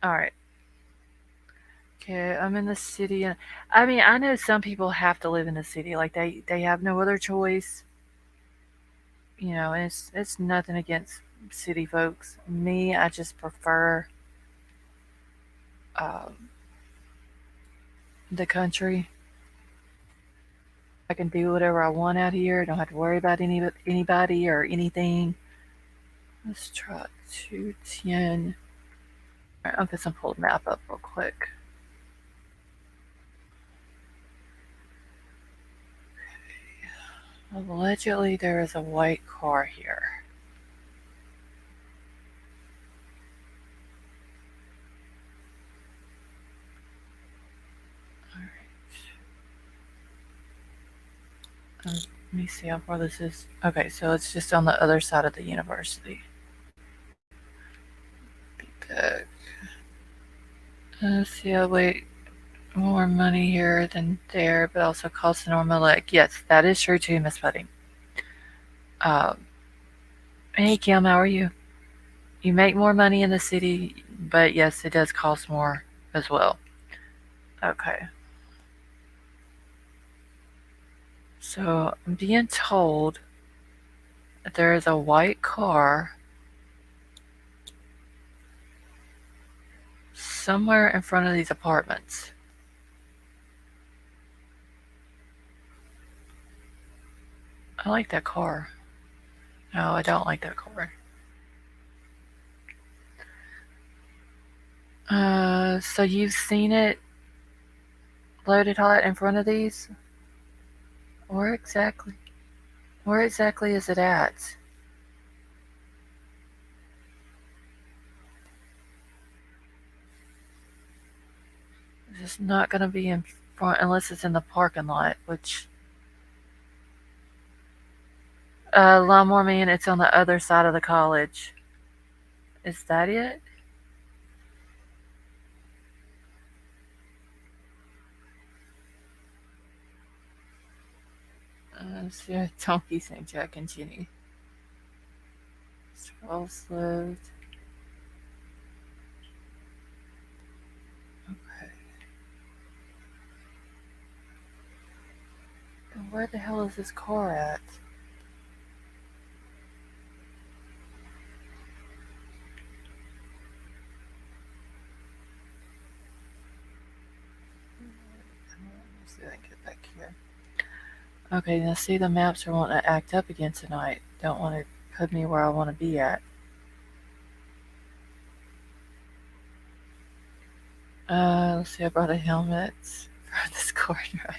All right. Okay, I'm in the city, and I mean, I know some people have to live in the city, like they have no other choice. You know, and it's nothing against city folks. Me, I just prefer um, the country. I can do whatever I want out here. I don't have to worry about anybody or anything. Let's try 210. All right, I'll put some pulled map up real quick. Allegedly, there is a white car here. All right. Let me see how far this is. Okay, so it's just on the other side of the university. Be back. Let's see how wait more money here than there, but also costs an arm and a leg. Yes, that is true too, Miss Pudding. Um, hey Kim, how are you? You make more money in the city, but yes, it does cost more as well. Okay. So I'm being told that there is a white car somewhere in front of these apartments. I like that car. No, I don't like that car. So you've seen it loaded hot in front of these? Where exactly? Where exactly is it at? It's not going to be in front unless it's in the parking lot, which Lawnmower Man, it's on the other side of the college. Is that it? See, Donkey St. Jack and Ginny. Scroll slowed. Okay. And where the hell is this car at? Okay, now see the maps are wanting to act up again tonight. Don't want to put me where I want to be at. Let's see, I brought a helmet for this corn ride.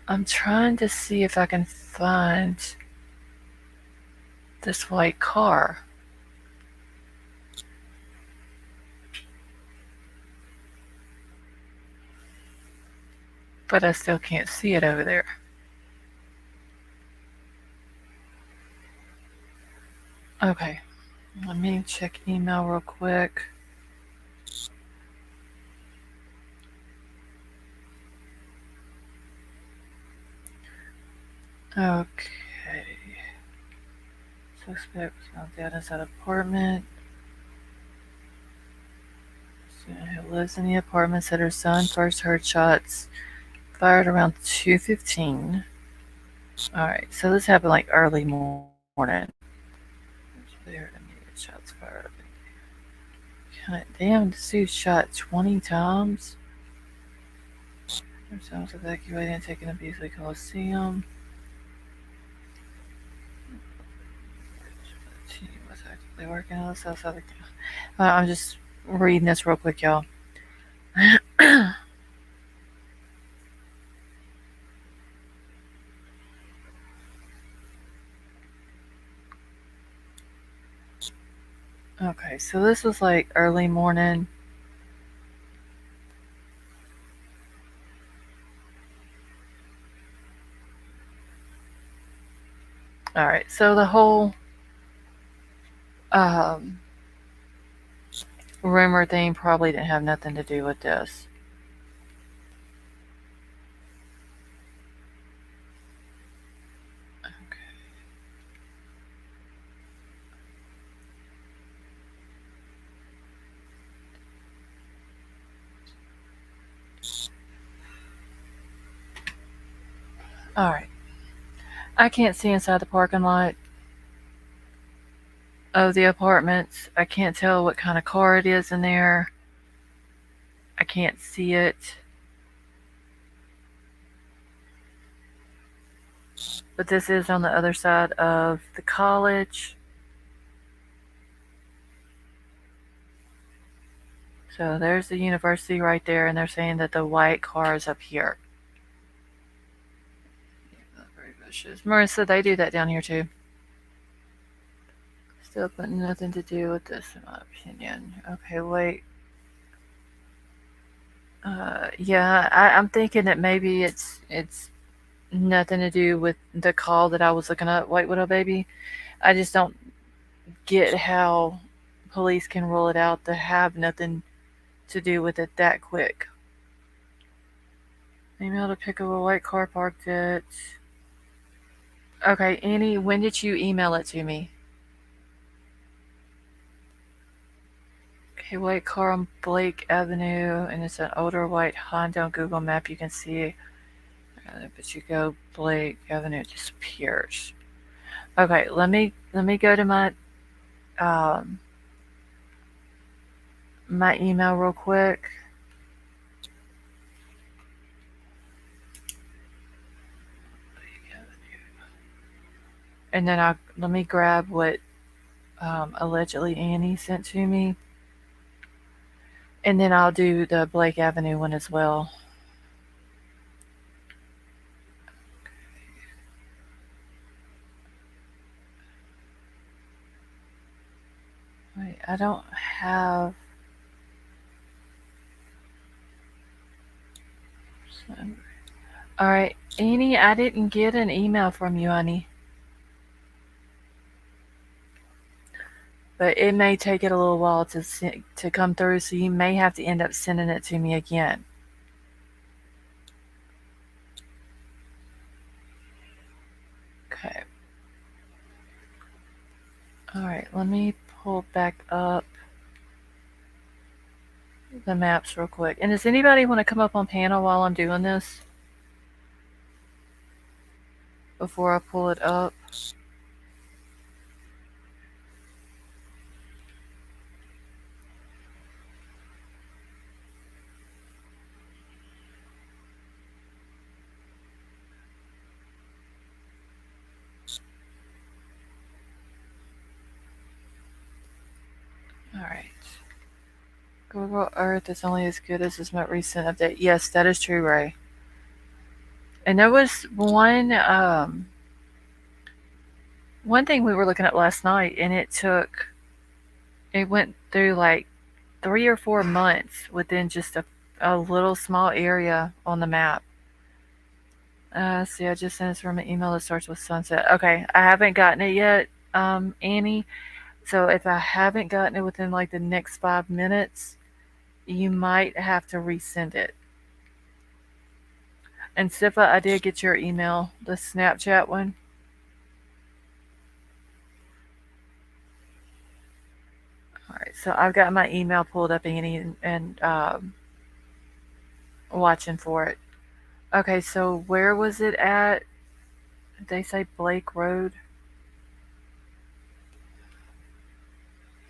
I'm trying to see if I can find this white car. But I still can't see it over there. Okay, let me check email real quick. Okay. Suspect was found dead inside apartment. Who lives in the apartment said her son first heard shots fired around 2:15. All right, so this happened like early morning. They heard immediate shots fired. God damn, this dude shot 20 times. Her son was evacuated and taken to Beasley Coliseum. The team was actively working on this outside the. I'm just reading this real quick, y'all. Okay, so this was like early morning. All right, so the whole um, rumor thing probably didn't have nothing to do with this. All right, I can't see inside the parking lot of the apartments. I can't tell what kind of car it is in there. I can't see it. But this is on the other side of the college. So there's the university right there, and they're saying that the white car is up here. Marissa, they do that down here too. Still putting nothing to do with this, in my opinion. Okay, wait. Yeah, I'm thinking that maybe it's nothing to do with the call that I was looking up, White Widow Baby. I just don't get how police can rule it out to have nothing to do with it that quick. Email to pick up a white car parked at. Okay, Annie, when did you email it to me? Okay, white car on Blake Avenue, and it's an older white Honda on Google Map. You can see, but you go Blake Avenue, it disappears. Okay, let me go to um, my email real quick, and then let me grab what allegedly Annie sent to me, and then I'll do the Blake Avenue one as well. Wait, I don't have. All right, Annie, I didn't get an email from you, honey. But it may take it a little while to come through, so you may have to end up sending it to me again. Okay. All right, let me pull back up the maps real quick. And does anybody want to come up on panel while I'm doing this? Before I pull it up? Google Earth is only as good as its most recent update. Yes, that is true, Ray. And there was one thing we were looking at last night, and it went through like 3 or 4 months within just a little small area on the map. See, I just sent this from an email that starts with sunset. Okay, I haven't gotten it yet, Annie. So if I haven't gotten it within like the next 5 minutes, you might have to resend it. And Sifa, I did get your email, the Snapchat one. All right, so I've got my email pulled up, Annie, and watching for it. Okay, so where was it at? Did they say Blake Road?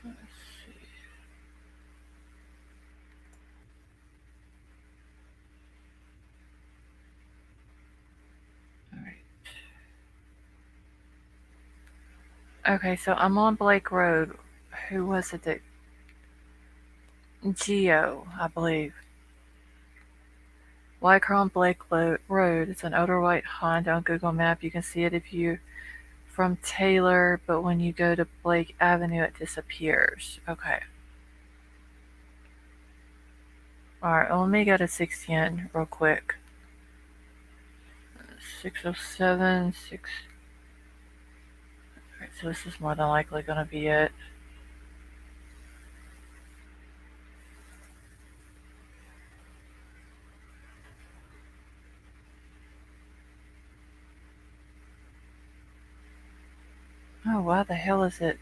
Let's see. All right. Okay, so I'm on Blake Road. Who was it that? Geo, I believe. Lycron Blake Road. It's an older white Honda on Google Map. You can see it if you from Taylor, but when you go to Blake Avenue, it disappears. Okay. All right. Well, let me go to 610 real quick. 607, 6. All right, so this is more than likely going to be it. Oh, why the hell is it?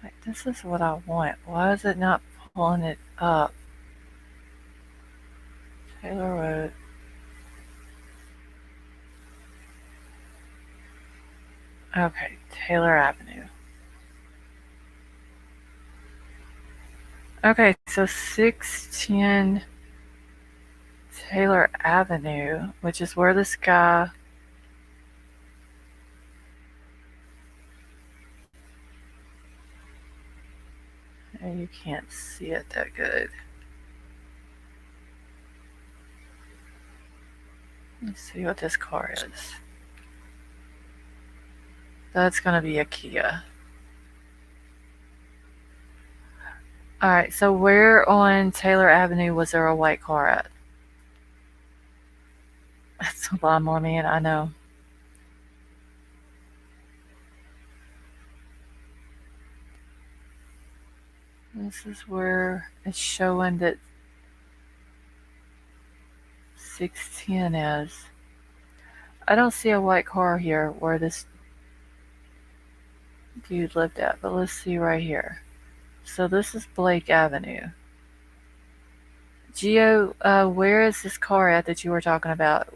Wait, this is what I want. Why is it not pulling it up? Taylor Road. Okay, Taylor Avenue. Okay, so 610 Taylor Avenue, which is where this guy. You can't see it that good. Let's see what this car is. That's going to be a Kia. Alright, so where on Taylor Avenue was there a white car at? That's a lot more, man, I know. This is where it's showing that 610 is. I don't see a white car here where this dude lived at, but let's see right here. So this is Blake Avenue. Geo, where is this car at that you were talking about?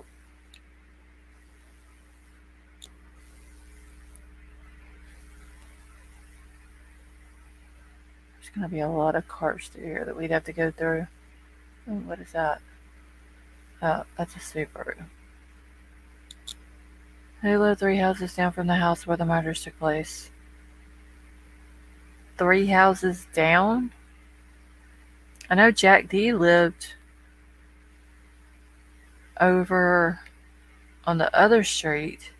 There's going to be a lot of cars through here that we'd have to go through. Ooh, what is that? Oh, that's a Subaru. They live 3 houses down from the house where the murders took place. 3 houses down? I know Jack D lived over on the other street,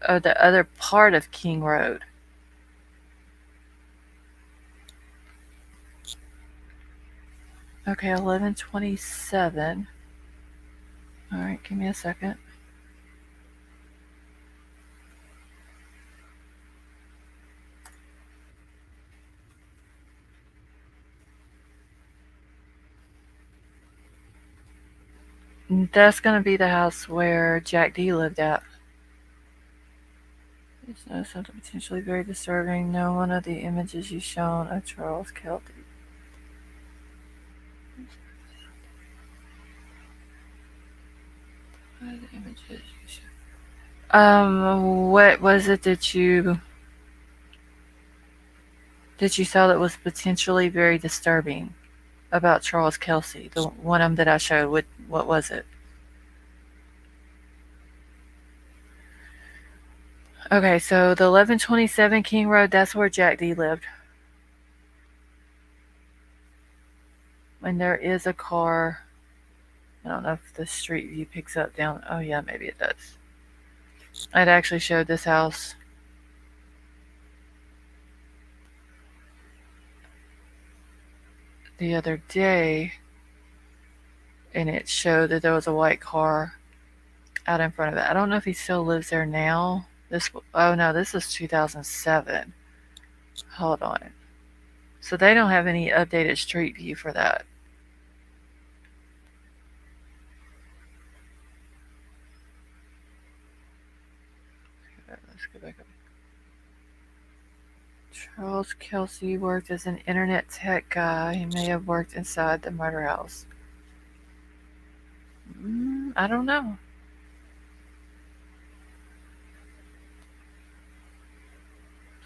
the other part of King Road. Okay, 1127. Alright, give me a second. That's going to be the house where Jack D lived at. There's something potentially very disturbing. No one of the images you've shown of Charles Kelty. What are the images you showed? What was it that you saw that was potentially very disturbing about Charles Kelsey? The one of them that I showed. What was it? Okay, so the 1127 King Road, that's where Jack D lived. when there is a car. I don't know if the street view picks up down. Oh, yeah, maybe it does. It actually showed this house the other day, and it showed that there was a white car out in front of it. I don't know if he still lives there now. Oh no, this is 2007. Hold on. So they don't have any updated street view for that. Let's go back up. Charles Kelsey worked as an internet tech guy. He may have worked inside the murder house. I don't know.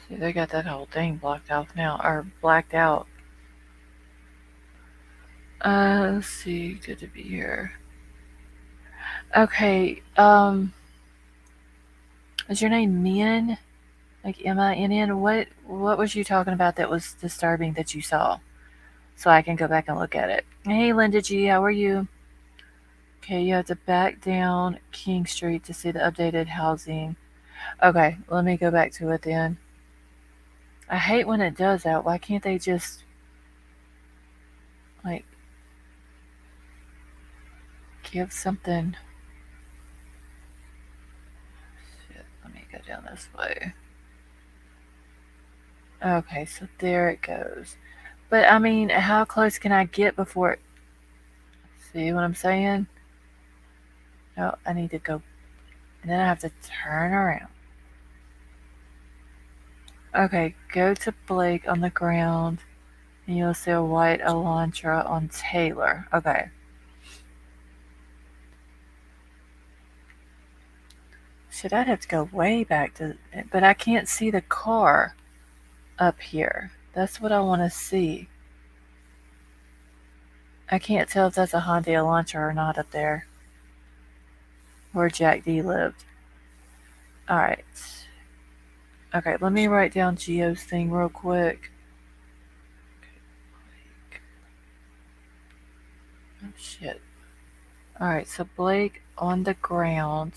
See, they got that whole thing blocked out now, or blacked out. Let's see. Good to be here. Okay. Is your name Min? Like Minn? What was you talking about that was disturbing that you saw? So I can go back and look at it. Hey, Linda G, how are you? Okay, you have to back down King Street to see the updated housing. Okay, let me go back to it then. I hate when it does that. Why can't they just, like, give something? Shit, let me go down this way. Okay, so there it goes. But I mean, how close can I get before it? See what I'm saying? No, I need to go. And then I have to turn around. Okay, go to Blake on the ground. And you'll see a white Elantra on Taylor. Okay. Should I have to go way back to... But I can't see the car up here. That's what I want to see. I can't tell if that's a Hyundai Elantra or not up there. Where Jack D lived. Alright. Okay, let me write down Geo's thing real quick. Oh, shit. Alright, so Blake on the ground.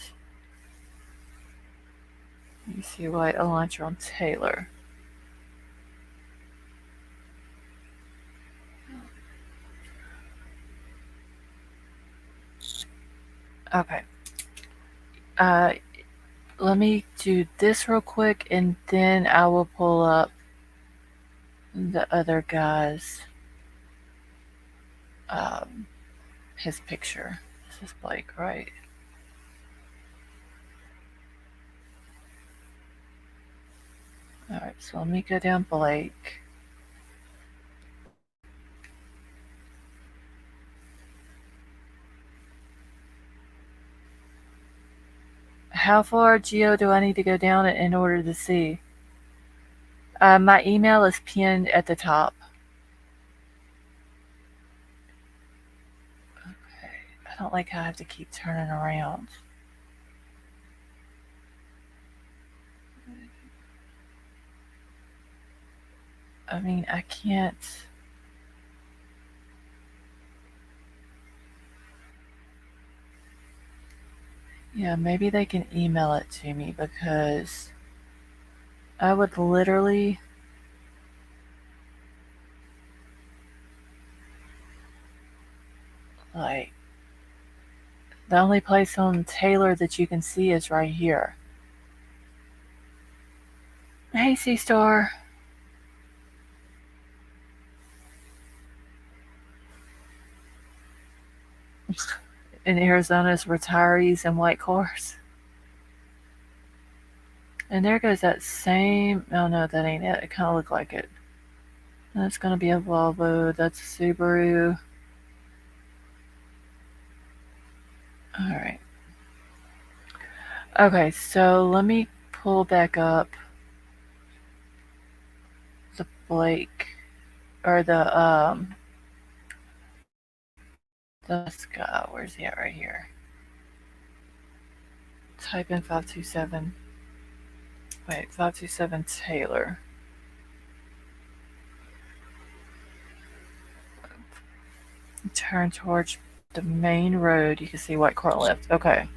You see white Elantra on Taylor. Okay. Let me do this real quick and then I will pull up the other guy's his picture. This is Blake, right? Alright, so let me go down Blake. How far, Geo, do I need to go down it in order to see? My email is pinned at the top. Okay. I don't like how I have to keep turning around. I mean, I can't... Yeah, maybe they can email it to me because I would literally... Like, the only place on Taylor that you can see is right here. Hey, C-Star. In Arizona's retirees and white cars. And there goes that same... Oh, no, that ain't it. It kind of looked like it. That's going to be a Volvo. That's a Subaru. Alright. Okay, so let me pull back up the Blake... Or the Scott. Where's he at right here? Type in 527. Wait, 527 Taylor. Turn towards the main road. You can see white car left. Okay.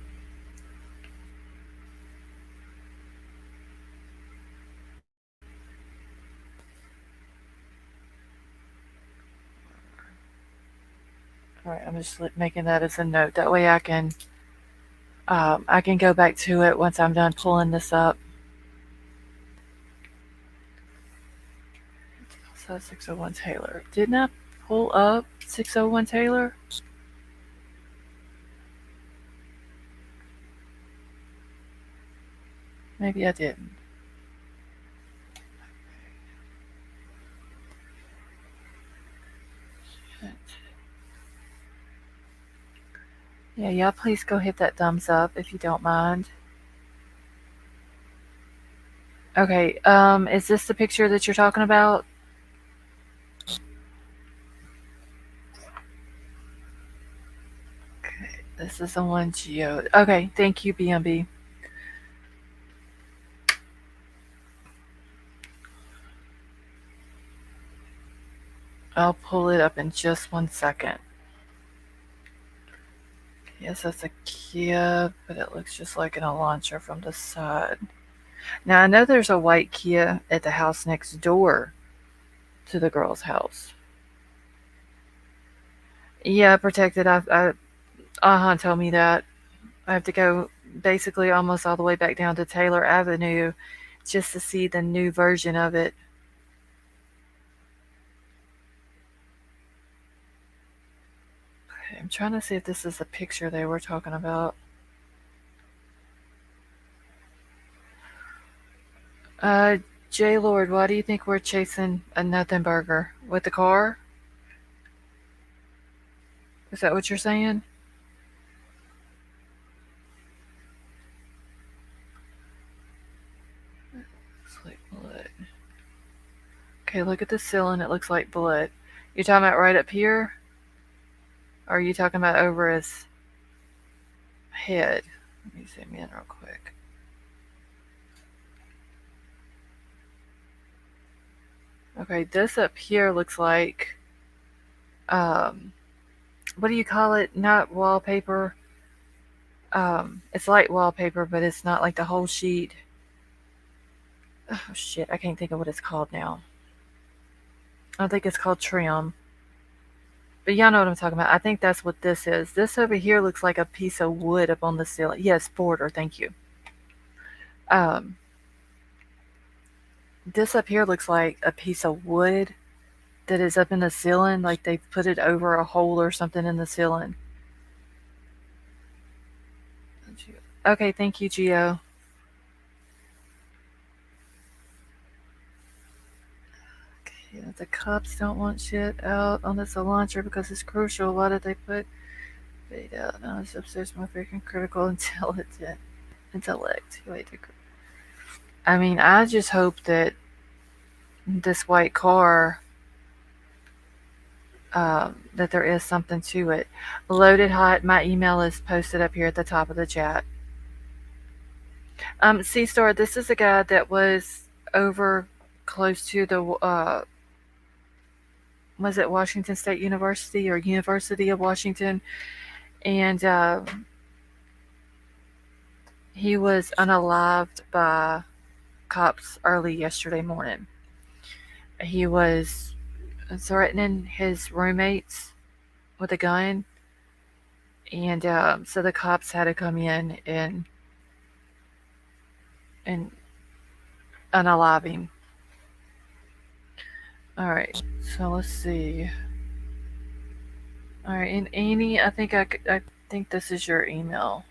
All right, I'm just making that as a note. That way I can go back to it once I'm done pulling this up. So 601 Taylor. Didn't I pull up 601 Taylor? Maybe I didn't. Yeah, y'all please go hit that thumbs up if you don't mind. Okay, is this the picture that you're talking about? Okay, this is the one Geo. Okay, thank you, BMB. I'll pull it up in just 1 second. Yes, that's a Kia, but it looks just like an Elantra from the side. Now, I know there's a white Kia at the house next door to the girl's house. Yeah, protected. Ahan told me that. I have to go basically almost all the way back down to Taylor Avenue just to see the new version of it. Okay, I'm trying to see if this is the picture they were talking about. Uh, J Lord, why do you think we're chasing a nothing burger with the car? Is that what you're saying? Looks like blood. Okay, look at the ceiling. It looks like blood. You're talking about right up here? Or are you talking about over his head? Let me zoom in real quick. Okay, this up here looks like, what do you call it? Not wallpaper. It's light wallpaper, but it's not like the whole sheet. Oh shit, I can't think of what it's called now. I think it's called trim. But y'all know what I'm talking about. I think that's what this is. This over here looks like a piece of wood up on the ceiling. Yes, border, thank you. Um, this up here looks like a piece of wood that is up in the ceiling, like they put it over a hole or something in the ceiling. Okay, thank you, Geo. Okay, the cops don't want shit out on this Elantra because it's crucial. Why did they put it out? No, it's upstairs my freaking critical intellect. Wait, I mean, I just hope that this white car, that there is something to it. Loaded Hot, my email is posted up here at the top of the chat. C-Star, this is a guy that was over close to the, was it Washington State University or University of Washington? And he was unalived by cops early yesterday morning. He was threatening his roommates with a gun, and so the cops had to come in and unalive him. All right, so let's see. All right, and Annie, I think this is your email.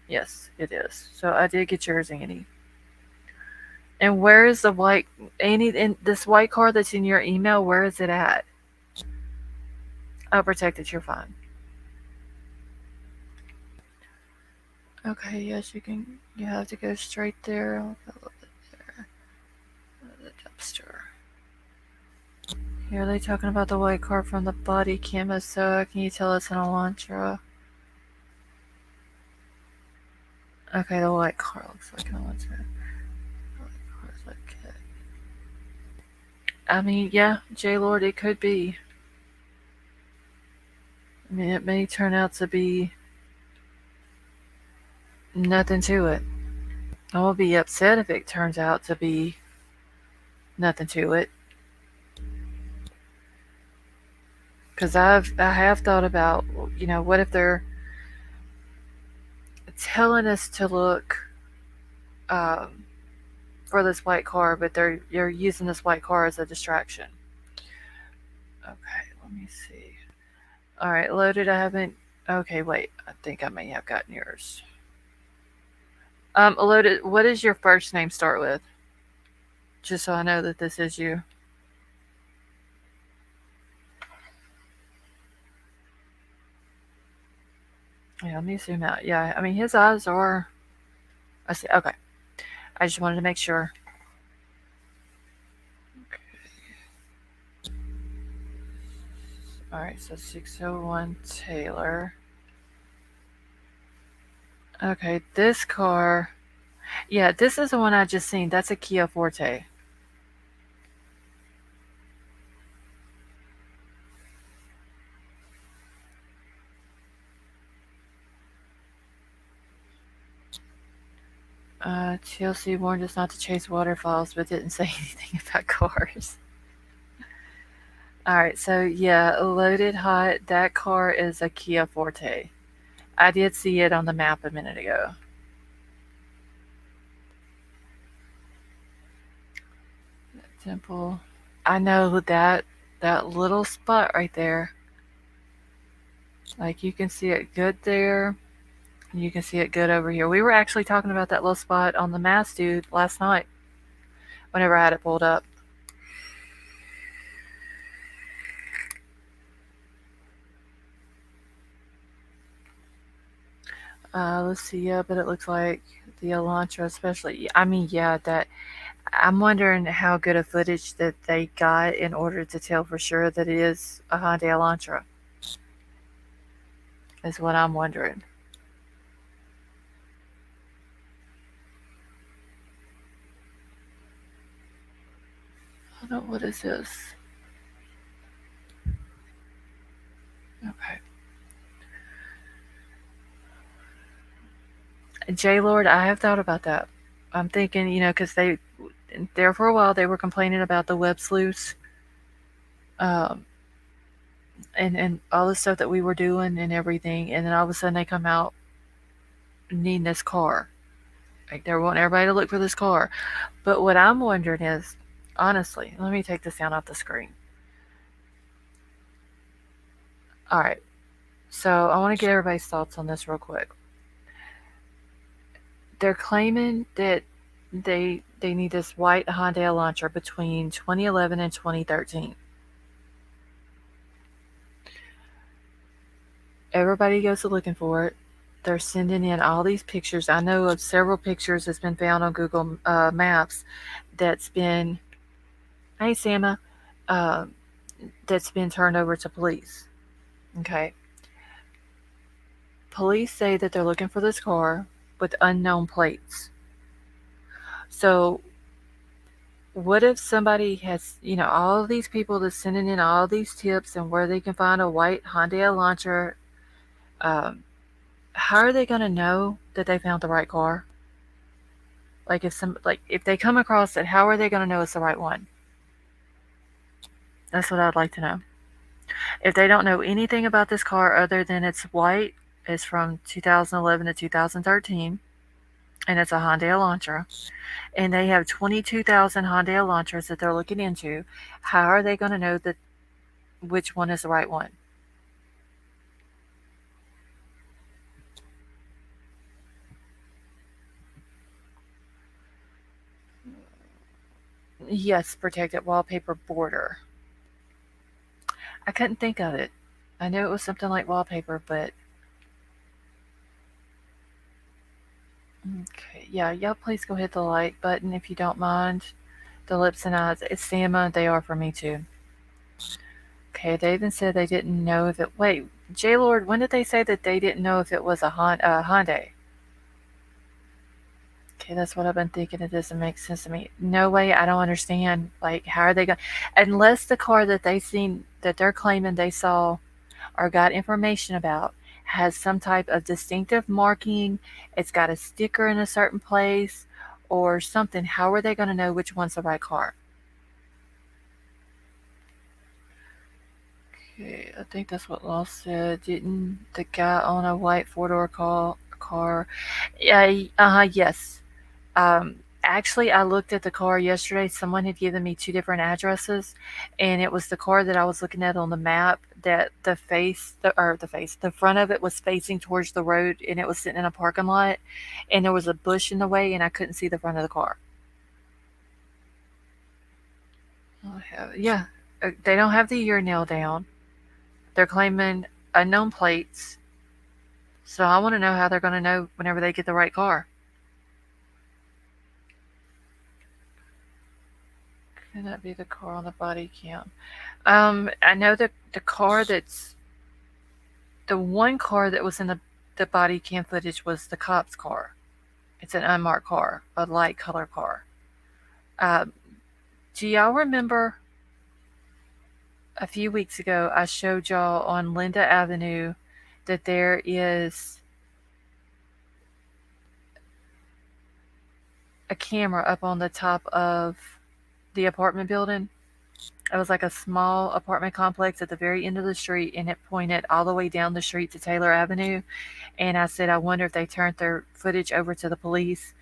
Yes, it is. So I did get yours, Annie. And where is the white Annie? In this white car that's in your email, where is it at? Oh, protected. You're fine. Okay, yes, you can. You have to go straight there. I'll go a little bit there. The dumpster. Here, are they talking about the white car from the body cam? So, can you tell us an Elantra? Okay, the white car looks like an Elantra. I mean, yeah, J Lord, it could be. I mean, it may turn out to be nothing to it. I won't be upset if it turns out to be nothing to it, because I have thought about, what if they're telling us to look um, for this white car, but you're using this white car as a distraction. Okay, let me see. All right, loaded. I haven't. Okay, wait. I think I may have gotten yours. Loaded. What does your first name start with? Just so I know that this is you. Yeah, let me zoom out. Yeah, I mean his eyes are. I see. Okay, I just wanted to make sure. All right, so 601 Taylor. Okay, this car. Yeah, this is the one I just seen. That's a Kia Forte. TLC warned us not to chase waterfalls, but didn't say anything about cars. All right, so yeah, loaded hot. That car is a Kia Forte. I did see it on the map a minute ago. Temple. I know that little spot right there. Like you can see it good there. You can see it good over here. We were actually talking about that little spot on the mass dude last night. Whenever I had it pulled up. Let's see. Yeah, but it looks like the Elantra, especially. I mean, yeah, that. I'm wondering how good a footage that they got in order to tell for sure that it is a Hyundai Elantra. Is what I'm wondering. I don't know what is this. Okay. J Lord, I have thought about that. I'm thinking, because they there for a while they were complaining about the web sleuths, um, and all the stuff that we were doing and everything, and then all of a sudden they come out needing this car. Like they're wanting everybody to look for this car. But what I'm wondering is, honestly, let me take this down off the screen. All right. So I want to get everybody's thoughts on this real quick. They're claiming that they need this white Hyundai Elantra between 2011 and 2013. Everybody goes to looking for it. They're sending in all these pictures. I know of several pictures that's been found on Google Maps that's been, hey Sama, uh, that's been turned over to police. Okay. Police say that they're looking for this car with unknown plates. So what if somebody has, all of these people that's sending in all these tips and where they can find a white Hyundai Elantra? Um, how are they going to know that they found the right car? Like if they come across it, how are they going to know it's the right one? That's what I'd like to know. If they don't know anything about this car other than it's white, it's from 2011 to 2013, and it's a Hyundai Elantra, and they have 22,000 Hyundai Elantras that they're looking into, how are they going to know that which one is the right one? Yes, protected wallpaper border. I couldn't think of it. I knew it was something like wallpaper, but okay. Yeah, y'all please go hit the like button if you don't mind. The lips and eyes. It's Sama. They are for me too. Okay, they even said they didn't know if it. Wait, J Lord, when did they say that they didn't know if it was a Hyundai? Okay, that's what I've been thinking. It doesn't make sense to me. No way. I don't understand. Like, how are they going? Unless the car that they seen that they're claiming they saw or got information about has some type of distinctive marking, it's got a sticker in a certain place, or something, how are they going to know which one's the right car? Okay, I think that's what Law said. Didn't the guy own a white four-door car? Yeah, yes. Um, Actually, I looked at the car yesterday. Someone had given me two different addresses, and it was the car that I was looking at on the map. That the front of it was facing towards the road, and it was sitting in a parking lot, and there was a bush in the way, and I couldn't see the front of the car. Yeah, they don't have the year nailed down. They're claiming unknown plates, so I want to know how they're going to know whenever they get the right car. Could that be the car on the body cam? I know that the one car that was in the body cam footage was the cop's car. It's an unmarked car, a light color car. Um, do y'all remember a few weeks ago I showed y'all on Linda Avenue that there is a camera up on the top of the apartment building? It was like a small apartment complex at the very end of the street, and it pointed all the way down the street to Taylor Avenue. And I said, I wonder if they turned their footage over to the police,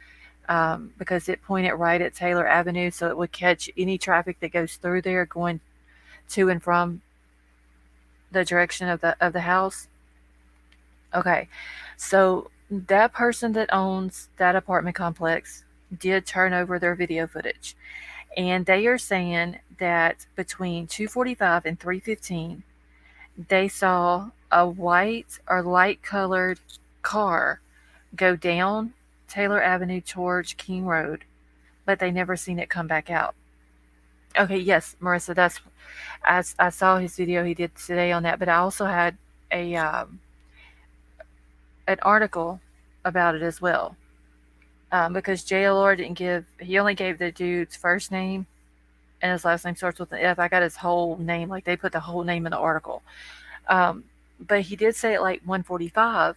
because it pointed right at Taylor Avenue, so it would catch any traffic that goes through there going to and from the direction of the house. Okay, so that person that owns that apartment complex did turn over their video footage, and they are saying that between 2:45 and 3:15 they saw a white or light colored car go down Taylor Avenue towards King Road, but they never seen it come back out. Okay, yes, Marissa, I saw his video he did today on that, but I also had a an article about it as well. Because JLR didn't give, he only gave the dude's first name, and his last name starts with an F. I got his whole name, like they put the whole name in the article. Um, but he did say at like 1:45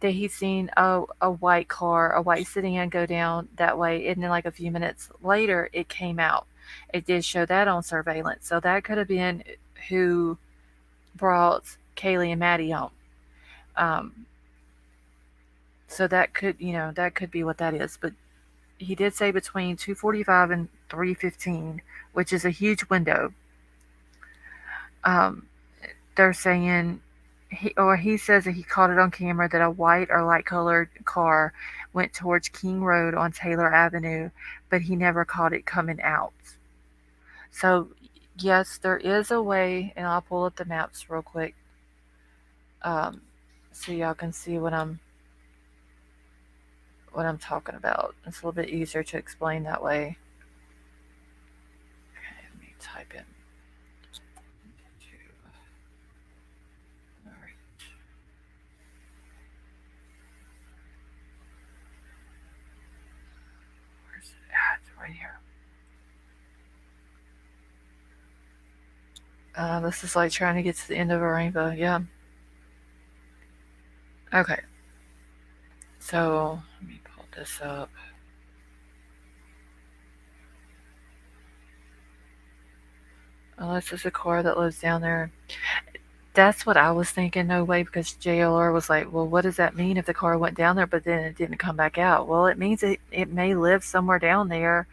that he'd seen a white car, a white sedan go down that way, and then like a few minutes later it came out. It did show that on surveillance, so that could have been who brought Kaylee and Maddie home. Um, so that could be what that is. But he did say between 2:45 and 3:15, which is a huge window. Um, they're saying he says that he caught it on camera that a white or light colored car went towards King Road on Taylor Avenue, but he never caught it coming out. So yes, there is a way, and I'll pull up the maps real quick, um, so y'all can see what I'm talking about. It's a little bit easier to explain that way. Okay, let me type in. Where's it at? Right here. This is like trying to get to the end of a rainbow. Yeah. Okay. So let me pull this up. Unless it's a car that lives down there. That's what I was thinking. No way, because JLR was like, well, what does that mean if the car went down there but then it didn't come back out? Well, it means it may live somewhere down there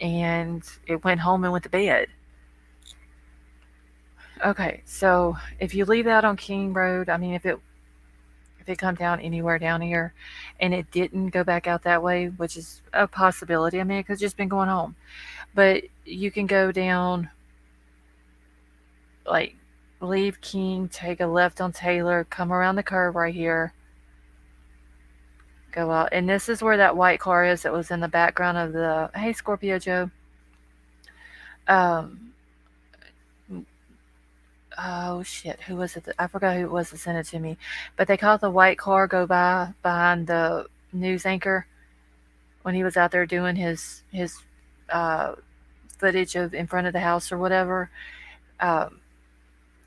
and it went home and went to bed. Okay, so if you leave that on King Road, I mean, if it come down anywhere down here and it didn't go back out that way, which is a possibility. I mean, it could just been going home. But you can go down, like, leave King, take a left on Taylor, come around the curve right here, go out. And this is where that white car is that was in the background of the, hey, Scorpio Joe. Um, oh shit, who was it? I forgot who it was that sent it to me. But they caught the white car go by behind the news anchor when he was out there doing his uh, footage of in front of the house or whatever. Um,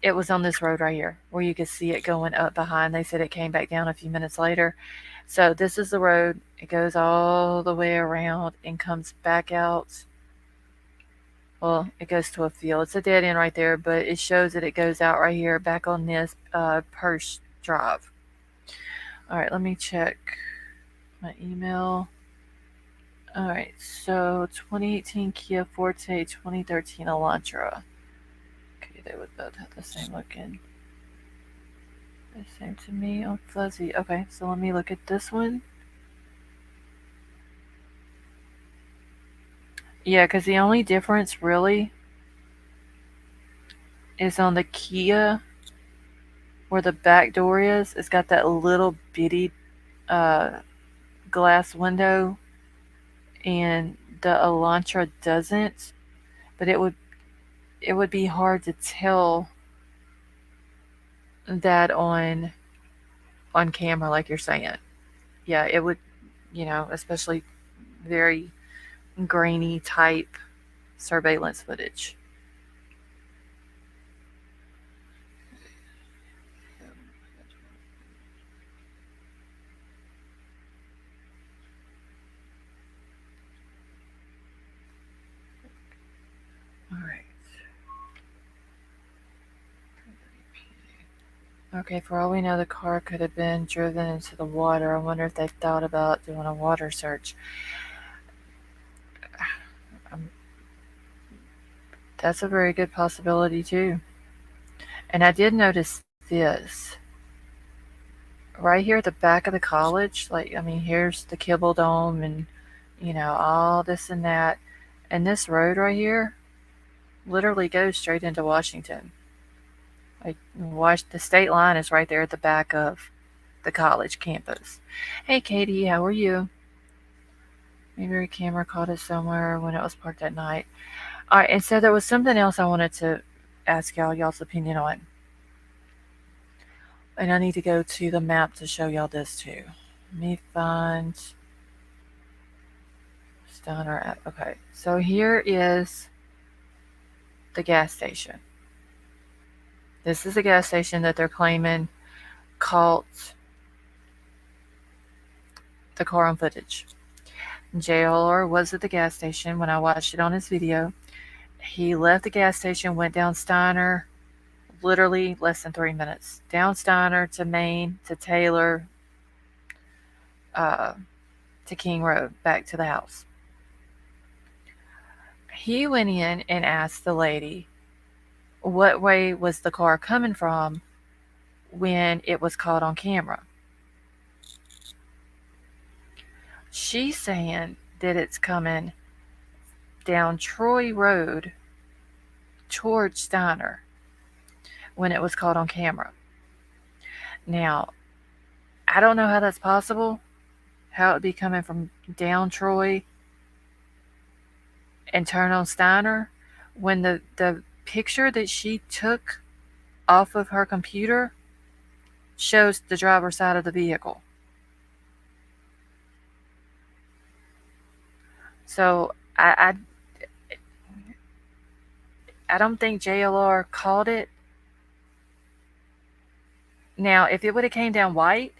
It was on this road right here where you could see it going up behind. They said it came back down a few minutes later. So this is the road. It goes all the way around and comes back out. Well, it goes to a field. It's a dead end right there, but it shows that it goes out right here back on this Persh Drive. All right, let me check my email. All right, so 2018 Kia Forte, 2013 Elantra. Okay, they would both have the same looking. The same to me on fuzzy. Okay, so let me look at this one. Yeah, because the only difference really is on the Kia where the back door is. It's got that little bitty uh, glass window, and the Elantra doesn't. But it would be hard to tell that on camera, like you're saying. Yeah, it would, especially very grainy type surveillance footage. All right. Okay, for all we know, the car could have been driven into the water. I wonder if they thought about doing a water search. Um, that's a very good possibility, too. And I did notice this. Right here at the back of the college, like, I mean, here's the Kibble Dome and, all this and that. And this road right here literally goes straight into Washington. Like, the state line is right there at the back of the college campus. Hey, Katie, how are you? Maybe your camera caught it somewhere when it was parked at night. All right, and so there was something else I wanted to ask y'all's opinion on. And I need to go to the map to show y'all this too. Let me find Steiner app. Okay, so here is the gas station. This is a gas station that they're claiming caught the car on footage. JLR was at the gas station when I watched it on his video. He left the gas station, went down Steiner, literally less than 3 minutes. Down Steiner to Main to Taylor uh, to King Road, back to the house. He went in and asked the lady what way was the car coming from when it was caught on camera. She's saying that it's coming down Troy Road towards Steiner when it was caught on camera. Now, I don't know how that's possible, how it would be coming from down Troy and turn on Steiner when the picture that she took off of her computer shows the driver's side of the vehicle. So I don't think JLR called it. Now, if it would have came down White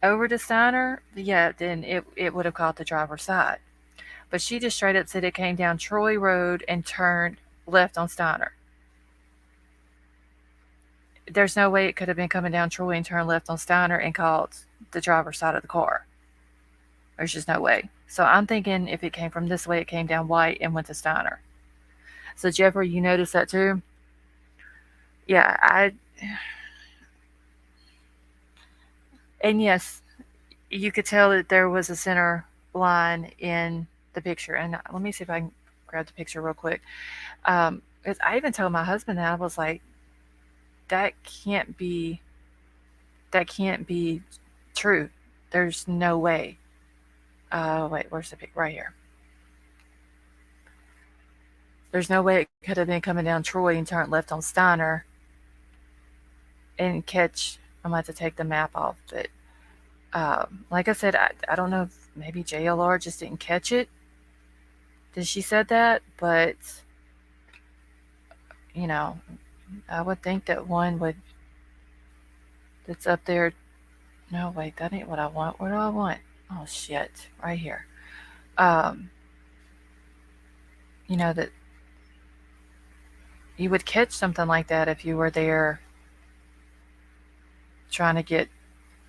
over to Steiner, yeah, then it would have caught the driver's side. But she just straight up said it came down Troy Road and turned left on Steiner. There's no way it could have been coming down Troy and turned left on Steiner and caught the driver's side of the car. There's just no way. So I'm thinking if it came from this way, it came down White and went to Steiner. So Jeffrey, you noticed that too? Yeah, and yes, you could tell that there was a center line in the picture. And let me see if I can grab the picture real quick. I even told my husband that I was like, that can't be true. There's no way. Wait, where's the pic? Right here. There's no way it could have been coming down Troy and turned left on Steiner and catch. I'm going to have to take the map off, but like I said, I don't know if maybe JLR just didn't catch it. Did she said that? But you know, I would think that one would that's up there. No, wait, that ain't what I want. What do I want? Oh shit, right here. Um, that you would catch something like that if you were there trying to get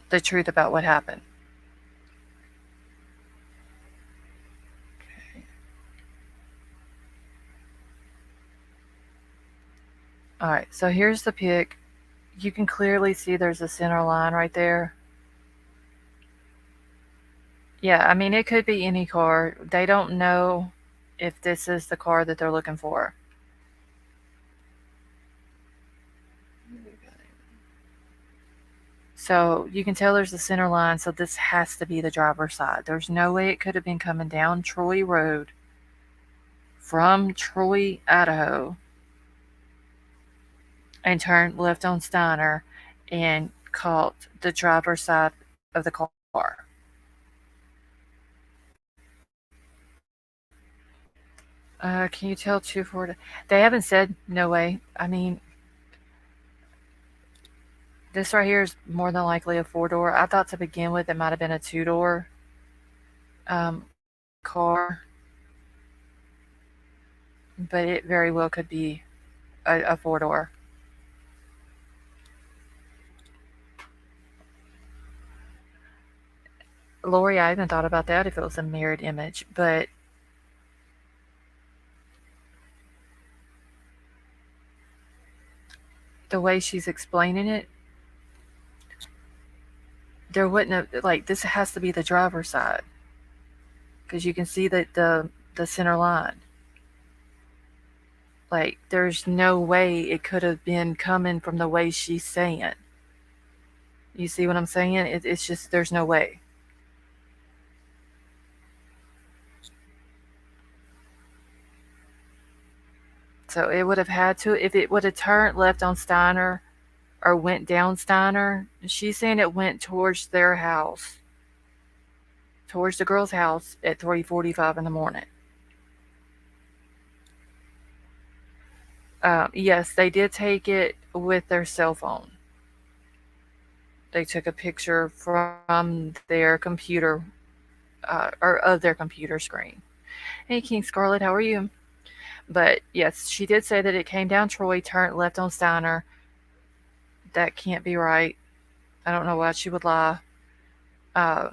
the truth about what happened. All right, so here's the pic. You can clearly see there's a center line right there. Yeah, I mean, it could be any car. They don't know if this is the car that they're looking for. So you can tell there's a center line, so this has to be the driver's side. There's no way it could have been coming down Troy Road from Troy, Idaho, and turned left on Steiner and caught the driver's side of the car. Can you tell 240? They haven't said no way. I mean, this right here is more than likely a four-door. I thought to begin with it might have been a two-door car, but it very well could be a four-door. Lori, I even thought about that if it was a mirrored image, but the way she's explaining it, there wouldn't have like this has to be the driver's side because you can see that the center line. Like there's no way it could have been coming from the way she's saying. You see what I'm saying? It's just there's no way. So it would have had to if it would have turned left on Steiner or went down Steiner. She's saying it went towards their house, towards the girl's house at 3:45 in the morning. Yes, they did take it with their cell phone. They took a picture from their computer or of their computer screen. Hey, King Scarlet, how are you? But yes, she did say that it came down Troy, turned left on Steiner. That can't be right. I don't know why she would lie. Uh,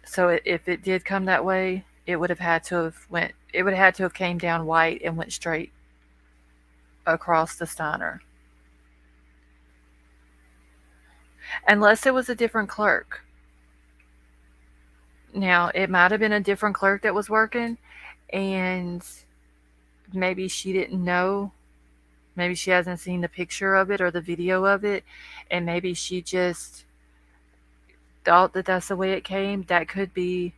so if it did come that way, it would have had to have went. It would have had to have came down White and went straight across the Steiner, unless it was a different clerk. Now it might have been a different clerk that was working, and maybe she didn't know. Maybe she hasn't seen the picture of it or the video of it, and maybe she just thought that that's the way it came. That could be,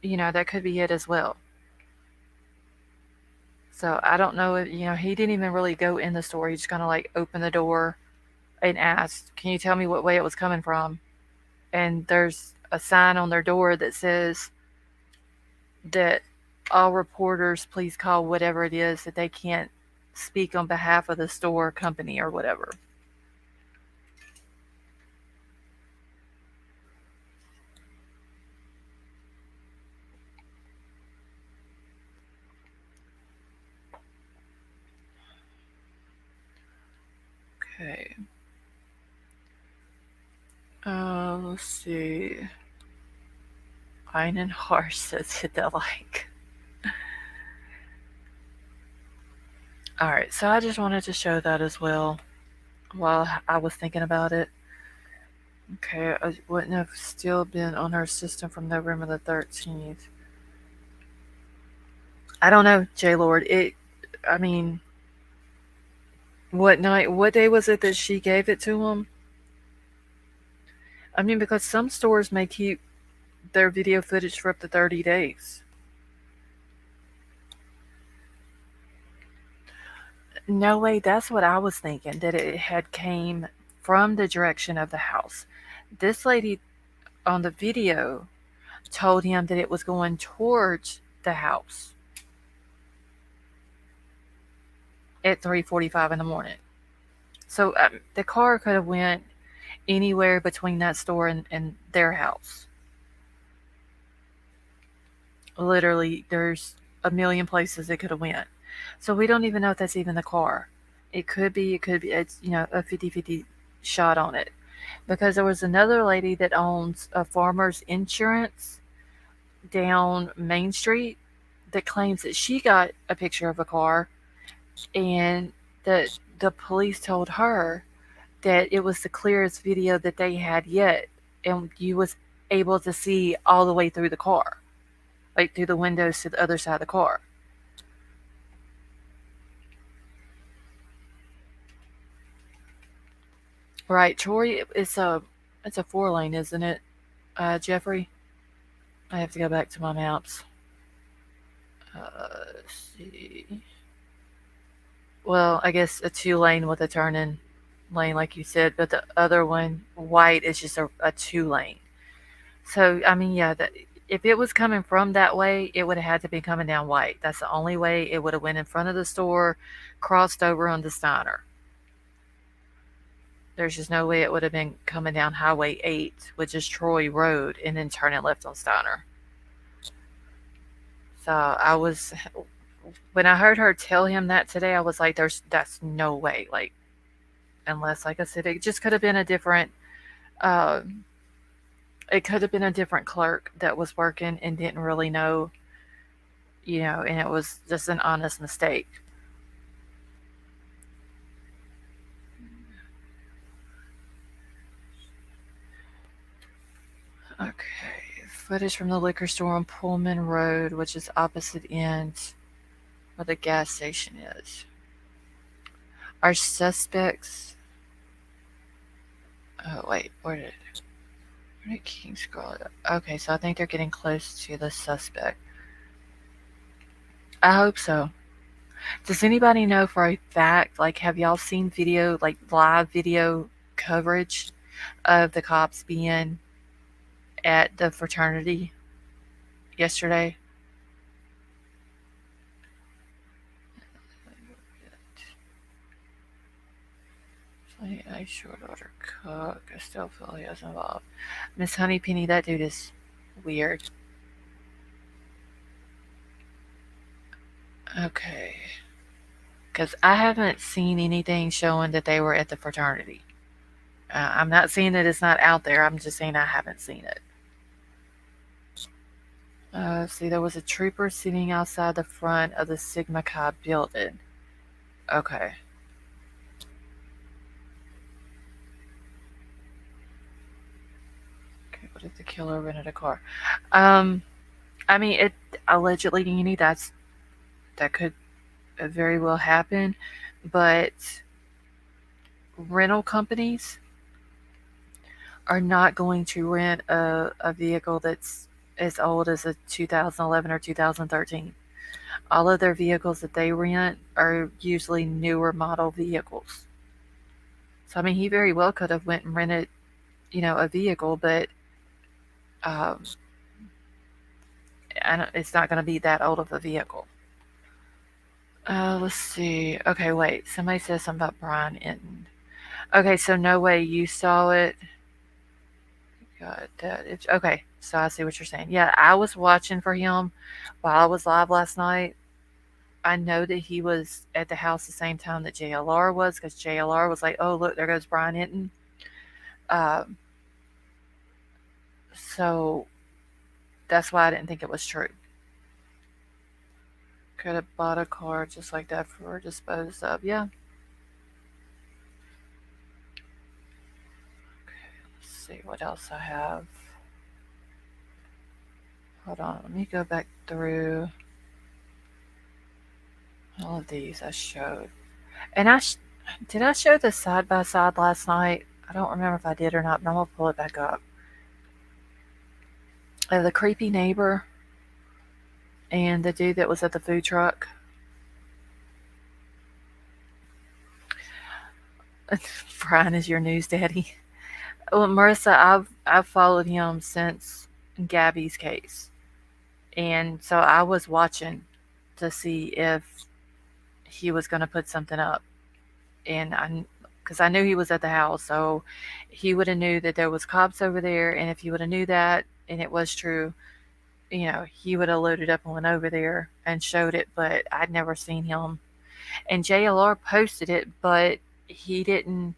that could be it as well. So I don't know if, he didn't even really go in the store. He just kind of like opened the door and asked, "Can you tell me what way it was coming from?" And there's a sign on their door that says that all reporters please call whatever it is that they can't speak on behalf of the store company or whatever. Okay. Let's see. Fine and harsh says hit that like. Alright, so I just wanted to show that as well while I was thinking about it. Okay, I wouldn't have still been on her system from November the 13th. I don't know, J Lord. I mean, what day was it that she gave it to him? I mean, because some stores may keep their video footage for up to 30 days. No way, that's what I was thinking, that it had came from the direction of the house. This lady on the video told him that it was going towards the house. at 3:45 in the morning. So the car could have went anywhere between that store and their house. Literally, there's a million places it could have went. So we don't even know if that's even the car. It could be, it's, a 50-50 shot on it. Because there was another lady that owns a farmer's insurance down Main Street that claims that she got a picture of a car and that the police told her that it was the clearest video that they had yet, and you was able to see all the way through the car, like through the windows to the other side of the car. Right, Troy, it's a 4 lane, isn't it, Jeffrey? I have to go back to my maps. Let's see. Well, I guess a 2 lane with a turning lane, like you said, but the other one, white, is just a 2 lane. So, I mean, yeah, if it was coming from that way, it would have had to be coming down white. That's the only way it would have went in front of the store, crossed over onto Steiner. There's just no way it would have been coming down Highway 8, which is Troy Road, and then turning left on Steiner. So when I heard her tell him that today, I was like, that's no way. Like, unless, like I said, it just could have been a different, uh, it could have been a different clerk that was working and didn't really know, and it was just an honest mistake. Okay, footage from the liquor store on Pullman Road, which is opposite end where the gas station is. Our suspects. Oh wait, where did King scroll it up? Okay, so I think they're getting close to the suspect. I hope so. Does anybody know for a fact, like, have y'all seen video, like live video coverage of the cops being at the fraternity yesterday? A short order cook. I still feel he was involved. Miss Honeypenny, that dude is weird. Okay. Because I haven't seen anything showing that they were at the fraternity. I'm not saying that it's not out there. I'm just saying I haven't seen it. See, there was a trooper sitting outside the front of the Sigma Chi building. Okay. Okay, what if the killer rented a car? I mean, it allegedly, that could very well happen, but rental companies are not going to rent a vehicle that's as old as a 2011 or 2013. All of their vehicles that they rent are usually newer model vehicles. So I mean, he very well could have went and rented, a vehicle, but um, it's not going to be that old of a vehicle. Let's see. Okay, wait. Somebody said something about Brian Inton. Okay, so no way you saw it. God, okay. So I see what you're saying. Yeah, I was watching for him while I was live last night. I know that he was at the house the same time that JLR was, because JLR was like, "Oh, look, there goes Brian Inton." Um, so that's why I didn't think it was true. Could have bought a car just like that for disposed of. Yeah. Okay, let's see what else I have. Hold on, let me go back through all of these I showed. And did I show the side by side last night? I don't remember if I did or not, but I'm gonna pull it back up. The creepy neighbor and the dude that was at the food truck. Brian is your news daddy. Well, Marissa, I've followed him since Gabby's case, and so I was watching to see if he was going to put something up. And because I knew he was at the house, so he would have knew that there was cops over there. And if he would have knew that, and it was true, he would have loaded up and went over there and showed it. But I'd never seen him. And JLR posted it, but he didn't.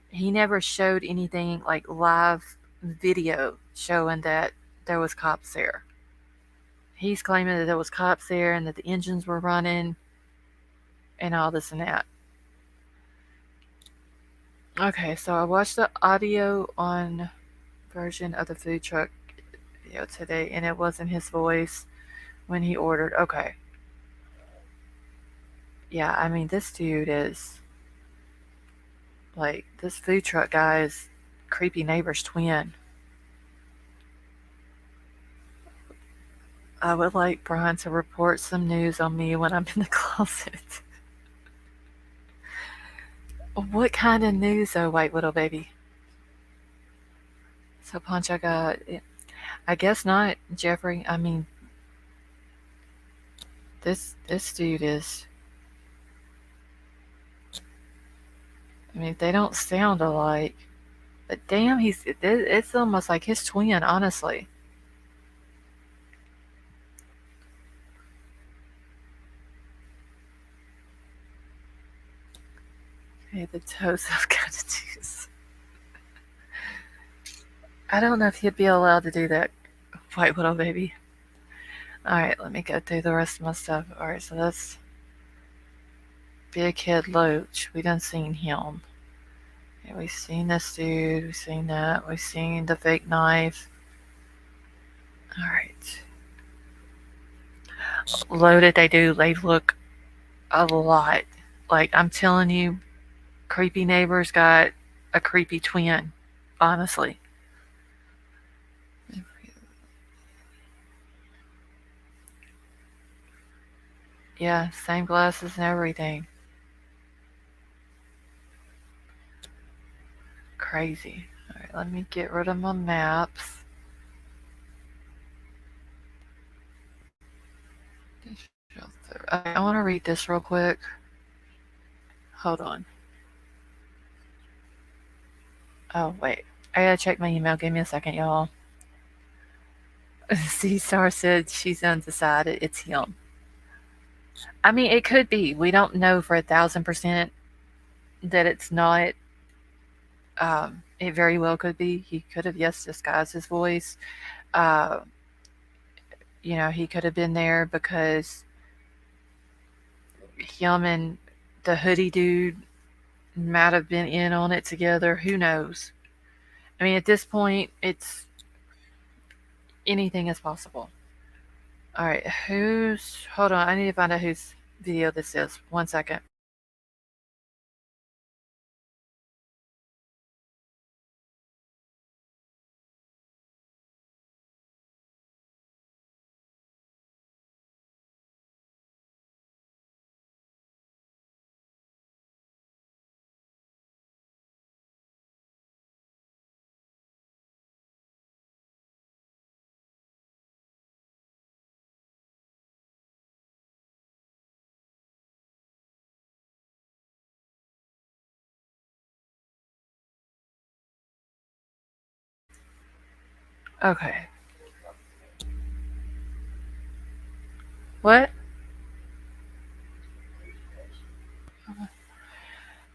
He never showed anything like live video showing that there was cops there. He's claiming that there was cops there and that the engines were running and all this and that. Okay, so I watched the audio on version of the food truck video today, and it wasn't his voice when he ordered. Okay, yeah, I mean this dude is like this food truck guy is creepy neighbor's twin. I would like Brian to report some news on me when I'm in the closet. What kind of news, though, white widow baby? So Poncho got. I guess not, Jeffrey. I mean, this dude is. I mean, they don't sound alike, but damn, it's almost like his twin, honestly. Okay, the toes of cockatoos. I don't know if he'd be allowed to do that, white widow baby. All right, let me go through the rest of my stuff. All right, so that's Big Head Loach. We done seen him. Yeah, we've seen this dude. We've seen that. We've seen the fake knife. All right. Loaded, they do. They look a lot. Like, I'm telling you, creepy neighbors got a creepy twin. Honestly. Yeah, same glasses and everything. Crazy. All right, let me get rid of my maps. I want to read this real quick. Hold on. Oh, wait. I gotta check my email. Give me a second, y'all. C-Star said she's undecided. It's him. I mean, it could be. We don't know for 1,000% that it's not. It very well could be. He could have, yes, disguised his voice. Uh, he could have been there because him and the hoodie dude might have been in on it together. Who knows? I mean, at this point, it's anything is possible. All right, hold on, I need to find out whose video this is. 1 second. Okay. What?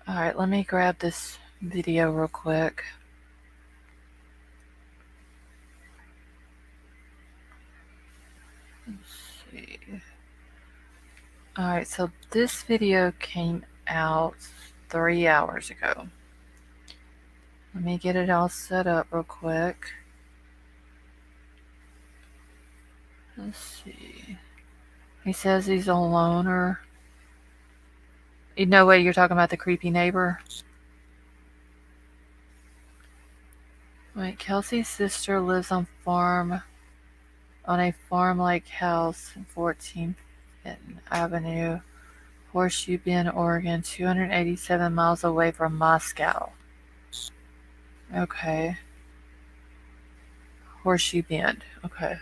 All right, let me grab this video real quick. Let's see. All right, so this video came out 3 hours ago. Let me get it all set up real quick. Let's see. He says he's a loner. No way you're talking about the creepy neighbor? Wait, Kelsey's sister lives on a farm-like house in 14th Avenue, Horseshoe Bend, Oregon, 287 miles away from Moscow. Okay. Horseshoe Bend. Okay.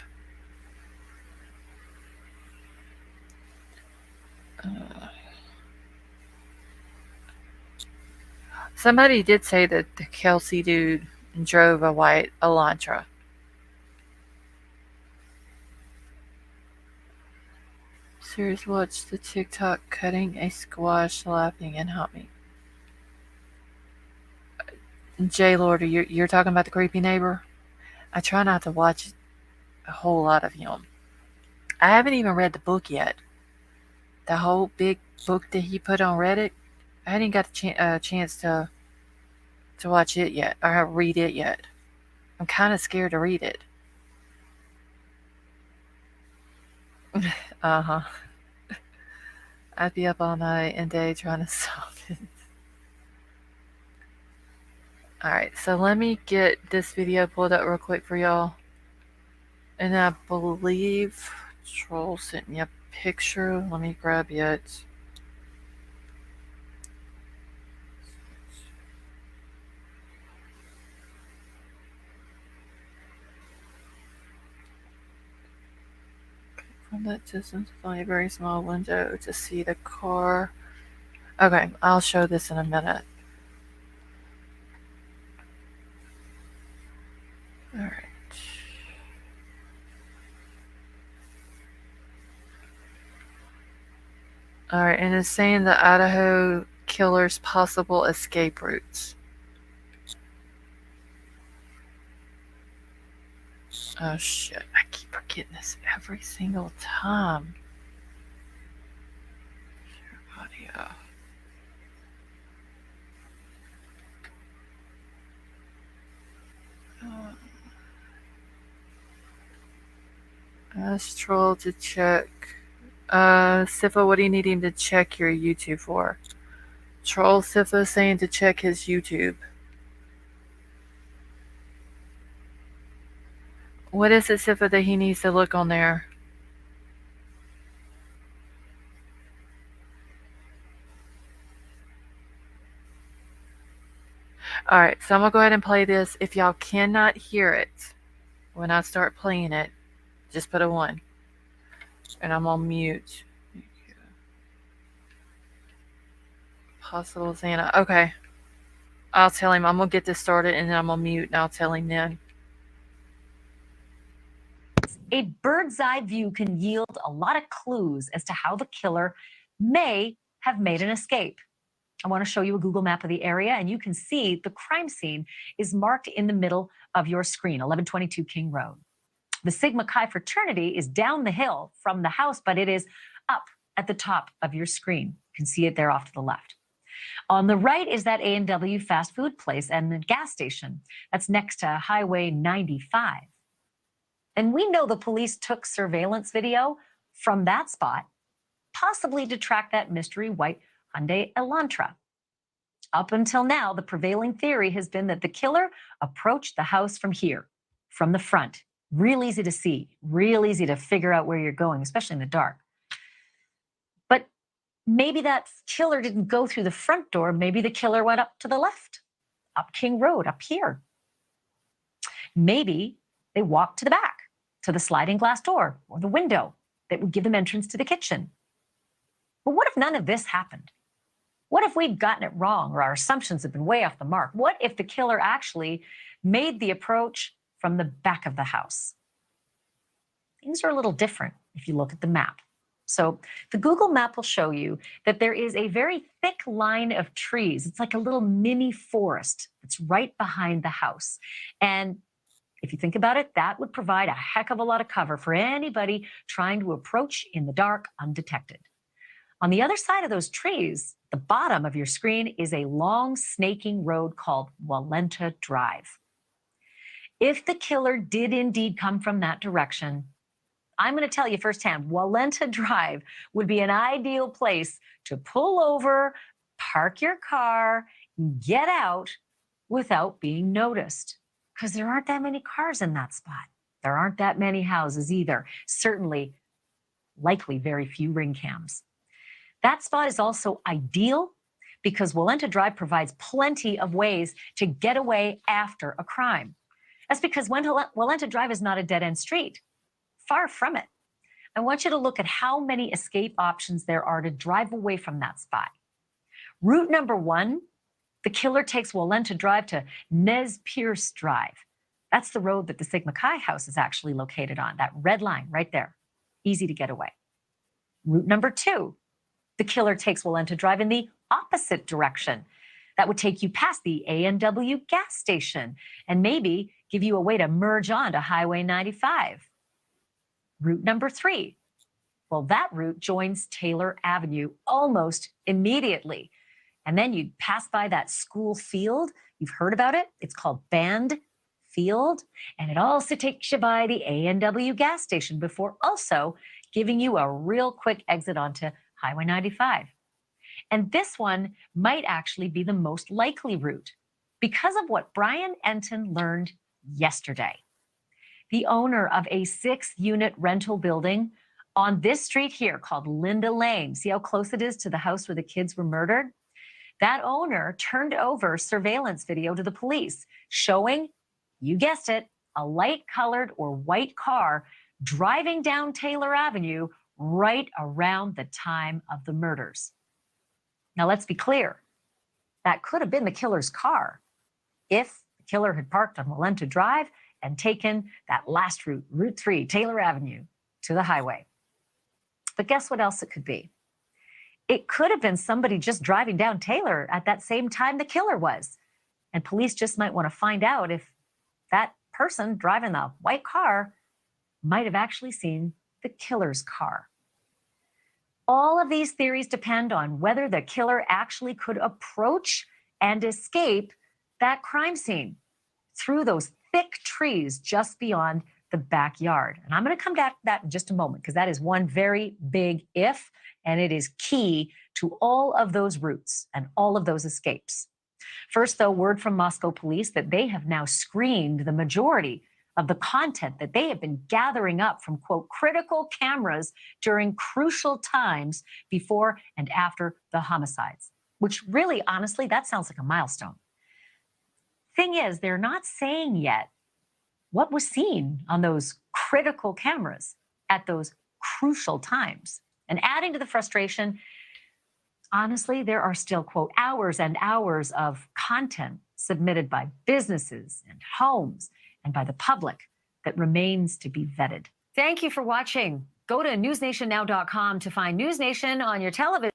Somebody did say that the Kelsey dude drove a white Elantra. Serious watched the TikTok cutting a squash, laughing, and humming. J Lord, you're talking about the creepy neighbor? I try not to watch a whole lot of him. I haven't even read the book yet. The whole big book that he put on Reddit. I hadn't got a chance to watch it yet or read it yet. I'm kind of scared to read it. Uh huh. I'd be up all night and day trying to solve it. Alright, so let me get this video pulled up real quick for y'all. And I believe Troll sent me a picture. Let me grab it. From that distance, with only a very small window to see the car. Okay, I'll show this in a minute. Alright. Alright, and it's saying the Idaho killer's possible escape routes. Oh shit, I keep forgetting this every single time. Share audio. Ask Troll to check. Sifa, what do you need him to check your YouTube for? Troll Sifa saying to check his YouTube. What is it, Sifa, that he needs to look on there? Alright, so I'm going to go ahead and play this. If y'all cannot hear it when I start playing it, just put a 1. And I'm on mute. Possible Xana. Okay. I'll tell him. I'm going to get this started and then I'm on mute and I'll tell him then. A bird's eye view can yield a lot of clues as to how the killer may have made an escape. I want to show you a Google map of the area, and you can see the crime scene is marked in the middle of your screen, 1122 King Road. The Sigma Chi fraternity is down the hill from the house, but it is up at the top of your screen. You can see it there off to the left. On the right is that A&W fast food place and the gas station that's next to Highway 95. And we know the police took surveillance video from that spot, possibly to track that mystery white Hyundai Elantra. Up until now, the prevailing theory has been that the killer approached the house from here, from the front. Real easy to see, real easy to figure out where you're going, especially in the dark. But maybe that killer didn't go through the front door. Maybe the killer went up to the left, up King Road, up here. Maybe they walked to the back, to the sliding glass door or the window that would give them entrance to the kitchen. But what if none of this happened? What if we've gotten it wrong or our assumptions have been way off the mark? What if the killer actually made the approach from the back of the house? Things are a little different if you look at the map. So the Google map will show you that there is a very thick line of trees. It's like a little mini forest that's right behind the house. And if you think about it, that would provide a heck of a lot of cover for anybody trying to approach in the dark undetected. On the other side of those trees, the bottom of your screen is a long snaking road called Walenta Drive. If the killer did indeed come from that direction, I'm going to tell you firsthand, Walenta Drive would be an ideal place to pull over, park your car, get out without being noticed. Because there aren't that many cars in that spot. There aren't that many houses either. Certainly, likely very few ring cams. That spot is also ideal because Walenta Drive provides plenty of ways to get away after a crime. That's because Walenta Drive is not a dead-end street. Far from it. I want you to look at how many escape options there are to drive away from that spot. Route number 1 The killer takes Walenta Drive to Nez Pierce Drive. That's the road that the Sigma Chi house is actually located on, that red line right there. Easy to get away. Route number 2, the killer takes Walenta Drive in the opposite direction. That would take you past the A&W gas station and maybe give you a way to merge on to Highway 95. Route number 3, well, that route joins Taylor Avenue almost immediately. And then you'd pass by that school field. You've heard about it. It's called Band Field. And it also takes you by the A&W gas station before also giving you a real quick exit onto Highway 95. And this one might actually be the most likely route because of what Brian Enton learned yesterday. The owner of a 6-unit rental building on this street here called Linda Lane, see how close it is to the house where the kids were murdered? That owner turned over surveillance video to the police showing, you guessed it, a light-colored or white car driving down Taylor Avenue right around the time of the murders. Now, let's be clear. That could have been the killer's car if the killer had parked on Walenta Drive and taken that last route, Route 3, Taylor Avenue, to the highway. But guess what else it could be? It could have been somebody just driving down Taylor at that same time the killer was. And police just might want to find out if that person driving the white car might have actually seen the killer's car. All of these theories depend on whether the killer actually could approach and escape that crime scene through those thick trees just beyond the backyard. And I'm going to come back to that in just a moment because that is one very big if, and it is key to all of those routes and all of those escapes. First, though, word from Moscow police that they have now screened the majority of the content that they have been gathering up from, quote, critical cameras during crucial times before and after the homicides, which really, honestly, that sounds like a milestone. Thing is, they're not saying yet what was seen on those critical cameras at those crucial times. And adding to the frustration, honestly, there are still, quote, hours and hours of content submitted by businesses and homes and by the public that remains to be vetted. Thank you for watching. Go to newsnationnow.com to find News Nation on your television.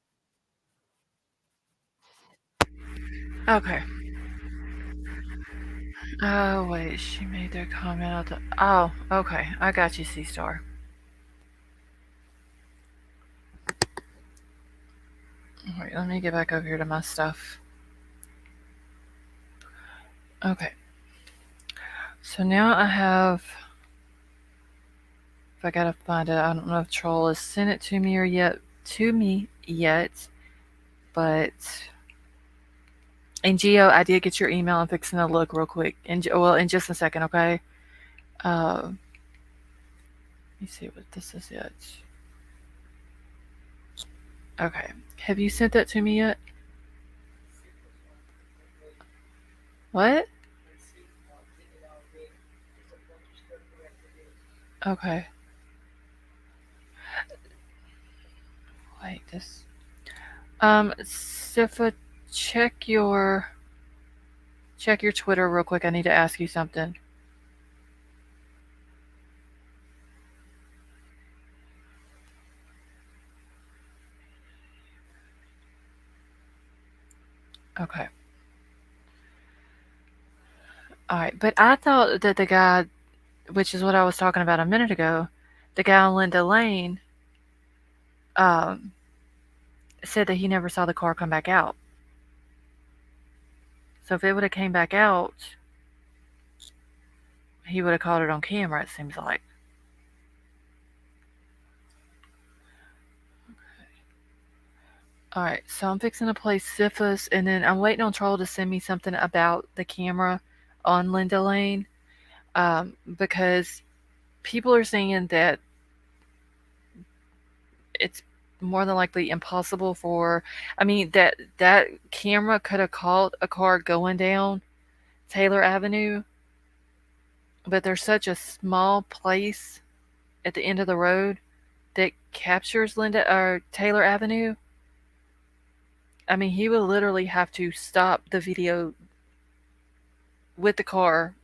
Okay. Oh, wait, she made their comment. Oh, okay. I got you, C-Star. Wait, let me get back over here to my stuff. Okay. So now I have... If I gotta find it, I don't know if Troll has sent it to me yet, but... And Gio, I did get your email. I'm fixing to look real quick. In just a second, okay? Let me see what this is yet. Okay. Have you sent that to me yet? What? Okay. Wait, this... Sifa, check your Twitter real quick. I need to ask you something. Okay. All right, but I thought that the guy, which is what I was talking about a minute ago, the guy on Linda Lane, said that he never saw the car come back out. So if it would have came back out, he would have caught it on camera, it seems like. Alright, so I'm fixing to play Syphus, and then I'm waiting on Troll to send me something about the camera on Linda Lane, because people are saying that it's more than likely impossible that camera could have caught a car going down Taylor Avenue, but there's such a small place at the end of the road that captures Taylor Avenue I mean, he will literally have to stop the video with the car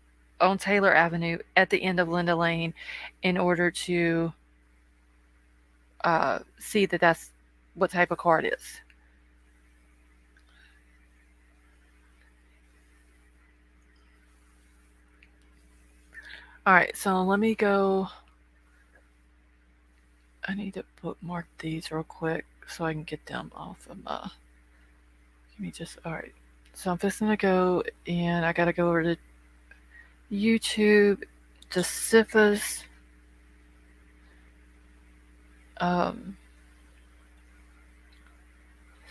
on Taylor Avenue at the end of Linda Lane in order to see that that's what type of car it is. All right, so let me go. I need to bookmark these real quick so I can get them off of my. Give me just. All right. So I'm just gonna go and I gotta go over to YouTube, the Sifas. Um,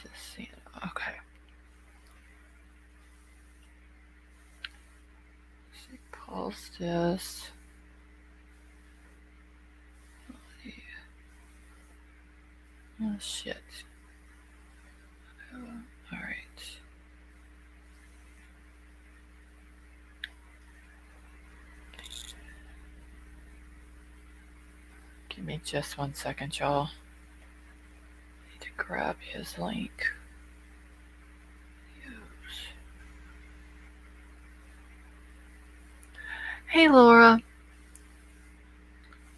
let's see. Okay. Let's see, pause this. Oh shit. All right. Give me just 1 second, y'all. I need to grab his link. Use. Hey Laura,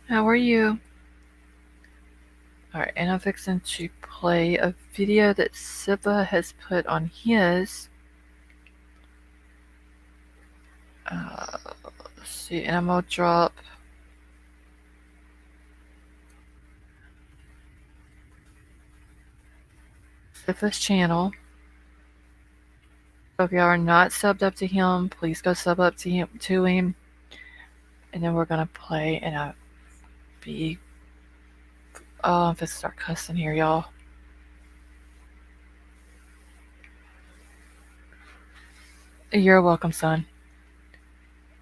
how are you? Alright, and I'm fixing to play a video that Siva has put on his. Let's see, and I'm gonna drop Siva's channel. So if y'all are not subbed up to him, please go sub up to him. And then we're gonna play and be I'm gonna start cussing here, y'all. You're welcome, son.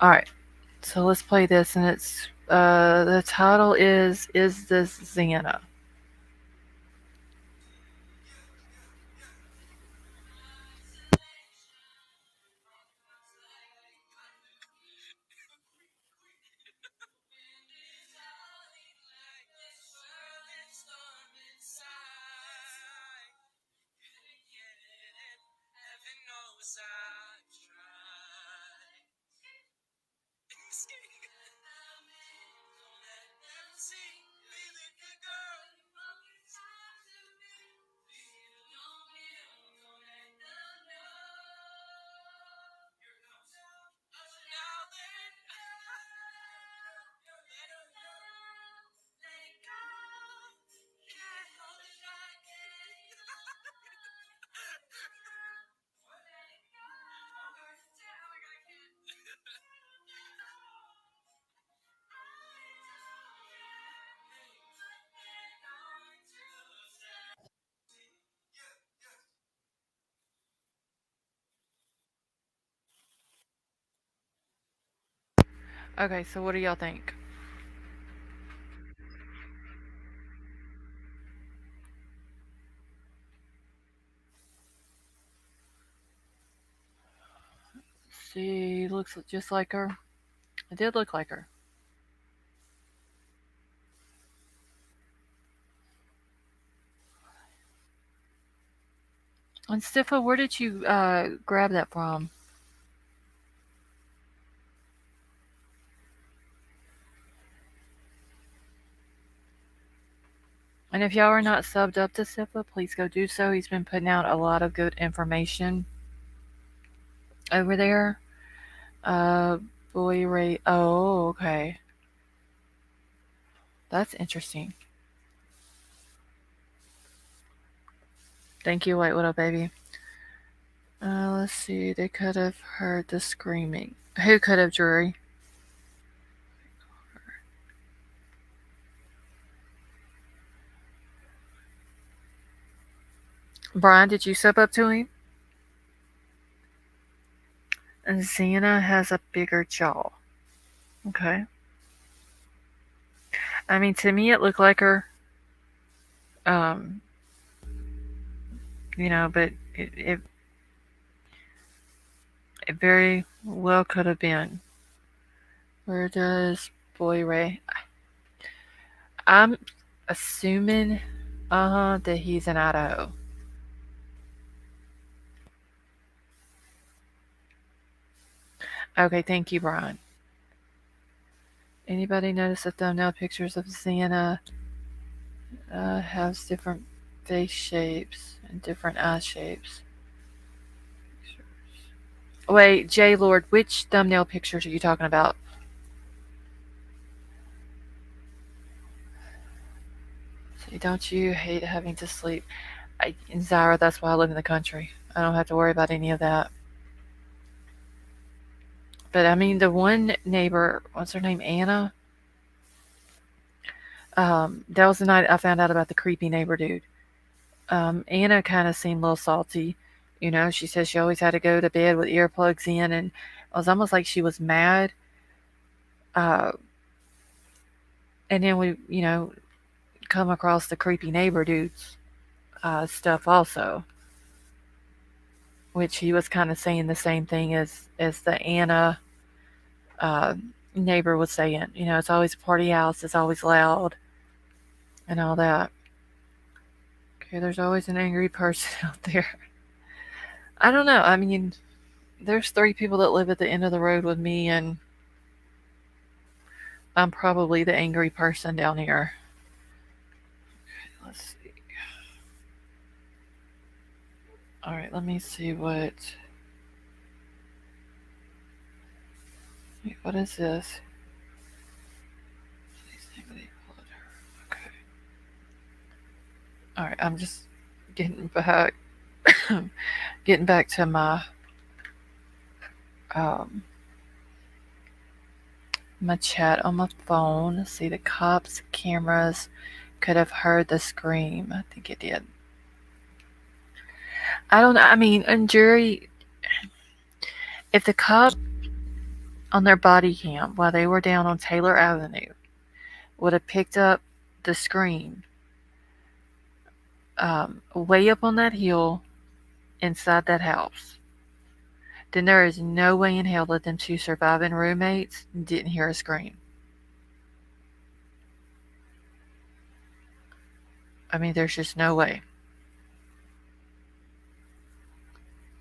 Alright. So let's play this, and it's the title is this Xana? Okay, so what do y'all think? She looks just like her. It did look like her. And Stiffa, where did you grab that from? And if y'all are not subbed up to Stiffa, please go do so. He's been putting out a lot of good information over there. Boy Ray. Oh, okay. That's interesting. Thank you, White Widow Baby. Let's see. They could have heard the screaming. Who could have, Drury? Brian, did you sub up to him? And Xana has a bigger jaw. Okay. I mean, to me, it looked like her. Um, but it very well could have been. Where does Boy Ray? I'm assuming, that he's in Idaho. Okay, thank you, Brian. Anybody notice the thumbnail pictures of Xana has different face shapes and different eye shapes? Wait, J Lord, which thumbnail pictures are you talking about? See, don't you hate having to sleep? Zara, that's why I live in the country. I don't have to worry about any of that. But I mean, the one neighbor, what's her name, Anna? That was the night I found out about the creepy neighbor dude. Anna kind of seemed a little salty. You know, she said she always had to go to bed with earplugs in, and it was almost like she was mad. Uh, and then we, come across the creepy neighbor dude's stuff also, which he was kind of saying the same thing as the Anna uh, neighbor was saying. You know, it's always a party house, it's always loud, and all that. Okay, there's always an angry person out there. I don't know. I mean, there's 3 people that live at the end of the road with me, and I'm probably the angry person down here. Let's see. All right, let me see what. Wait, what is this? Okay. All right, I'm just getting back, getting back to um, my chat on my phone. See, the cops' cameras could have heard the scream. I think it did. I don't know. I mean, in jury, if the cop on their body cam while they were down on Taylor Avenue would have picked up the scream way up on that hill inside that house, then there is no way in hell that them 2 surviving roommates didn't hear a scream. I mean, there's just no way.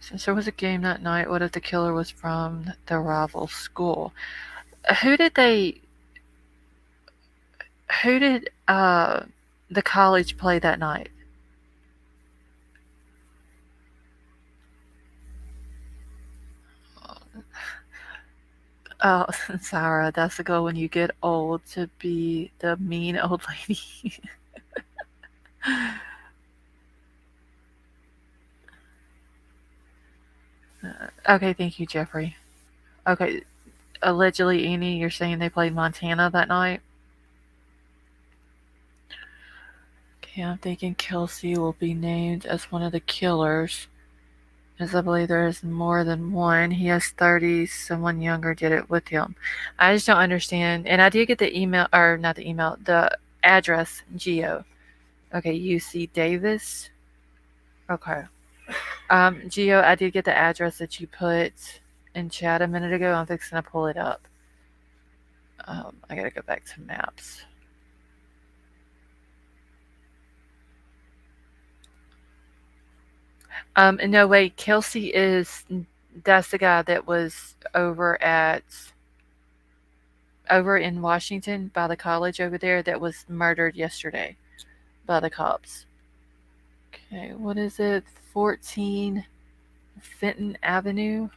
Since there was a game that night, what if the killer was from the rival school? Who did they? Who did the college play that night? Oh, Sarah, that's the goal when you get old, to be the mean old lady. Okay, thank you, Jeffrey. Okay, allegedly, Annie, you're saying they played Montana that night? Okay, I'm thinking Kelsey will be named as one of the killers, as I believe there is more than one. He has 30, someone younger did it with him. I just don't understand. And I did get the email, or not the email, the address, Geo. Okay, UC Davis. Okay. Geo, I did get the address that you put in chat a minute ago. I'm fixing to pull it up. I gotta go back to maps. No, wait, Kelsey is, that's the guy that was over in Washington by the college over there that was murdered yesterday by the cops. Okay, what is it? 14 Fenton Avenue?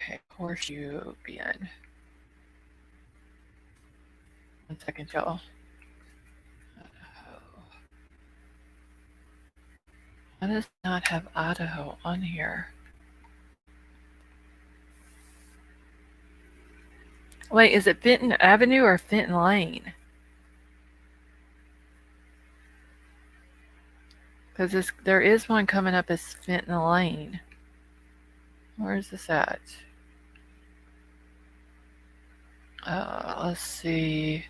Okay, Horseshoe Bend. 1 second, y'all. Why does it not have Idaho on here? Wait, is it Fenton Avenue or Fenton Lane? Because there is one coming up as Fenton Lane. Where is this at? Let's see.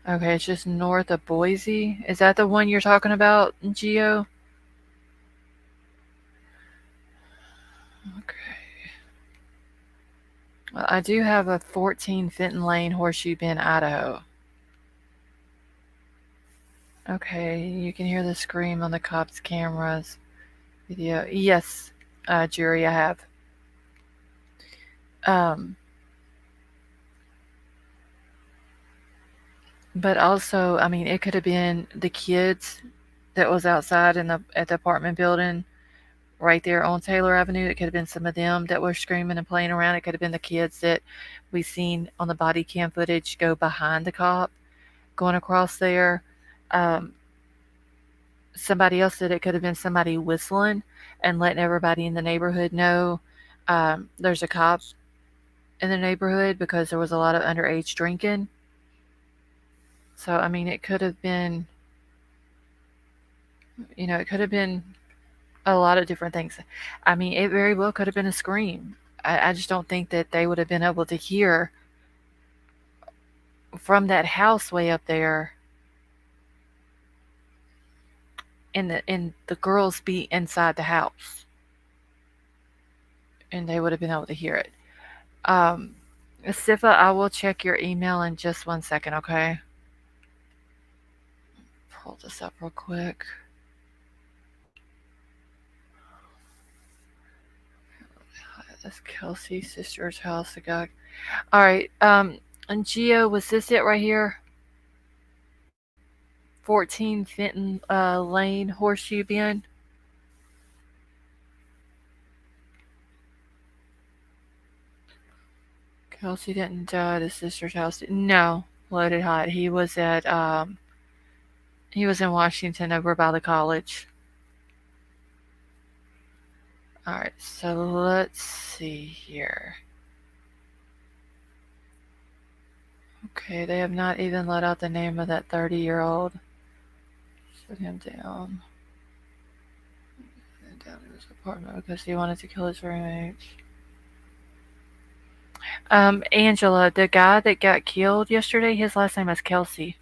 Okay, it's just north of Boise. Is that the one you're talking about, Geo? Okay. Well, I do have a 14 Fenton Lane, Horseshoe Bend, Idaho. Okay, you can hear the scream on the cops' cameras. Video. Yes, jury, I have. Um, but also, I mean, it could have been the kids that was outside in the at the apartment building right there on Taylor Avenue. It could have been some of them that were screaming and playing around. It could have been the kids that we seen on the body cam footage go behind the cop going across there. Um, Somebody else said it could have been somebody whistling and letting everybody in the neighborhood know there's a cop in the neighborhood because there was a lot of underage drinking. So, I mean, it could have been, it could have been a lot of different things. I mean, it very well could have been a scream. I just don't think that they would have been able to hear from that house way up there and the girls be inside the house and they would have been able to hear it. Um, Sifa, I will check your email in just 1 second, okay? Pull this up real quick. That's Kelsey's sister's house. The guy. All right. And Gio, was this it right here? 14 Fenton Lane, Horseshoe Bend. Kelsey didn't die at his sister's house. No, loaded hot. He was in Washington over by the college. All right, so let's see here. Okay, they have not even let out the name of that 30-year-old. Shut him down. Down in his apartment because he wanted to kill his roommates. Angela, the guy that got killed yesterday, his last name is Kelsey.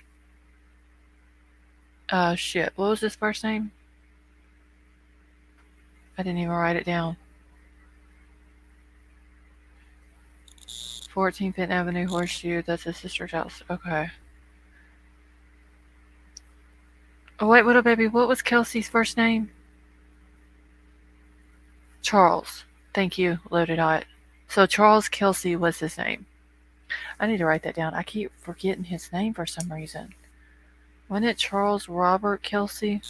Shit. What was his first name? I didn't even write it down. 14 Fenton Avenue, Horseshoe. That's his sister's house. Okay. Oh, wait, little baby. What was Kelsey's first name? Charles. Thank you, Loaded Hot. So Charles Kelsey was his name. I need to write that down. I keep forgetting his name for some reason. Wasn't it Charles Robert Kelsey?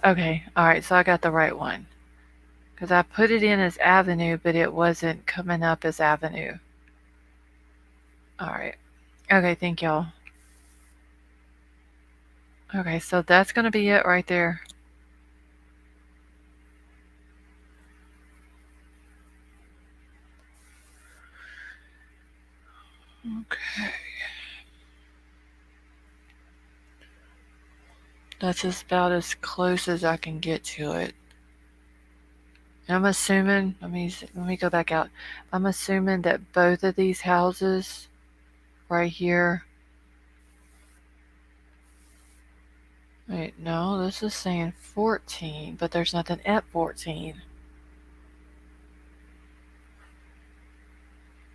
Okay, alright, so I got the right one. Because I put it in as Avenue, but it wasn't coming up as Avenue. Alright. Okay, thank y'all. Okay, so that's going to be it right there. Okay. That's just about as close as I can get to it. I'm assuming, let me go back out. I'm assuming that both of these houses right here. Wait, no, this is saying 14, but there's nothing at 14.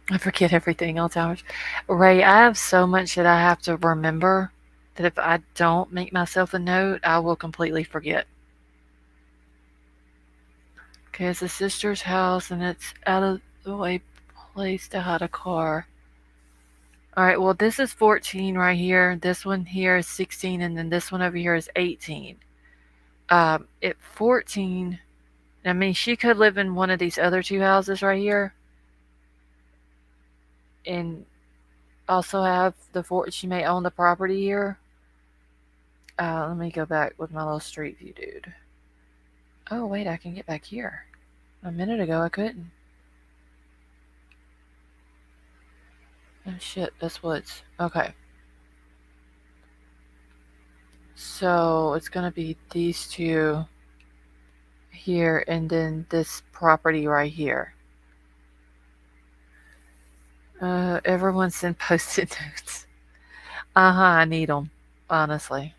I forget everything all the time. Ray, I have so much that I have to remember that if I don't make myself a note, I will completely forget. Okay, it's a sister's house and it's out of the way place to hide a car. Alright, well, this is 14 right here. This one here is 16, and then this one over here is 18. At 14, I mean, she could live in one of these other two houses right here. And also have she may own the property here. Let me go back with my little street view, dude. Oh, wait, I can get back here. A minute ago, I couldn't. Oh, shit, that's woods. Okay. So, it's gonna be these two here, and then this property right here. Everyone send post-it notes. I need them, honestly.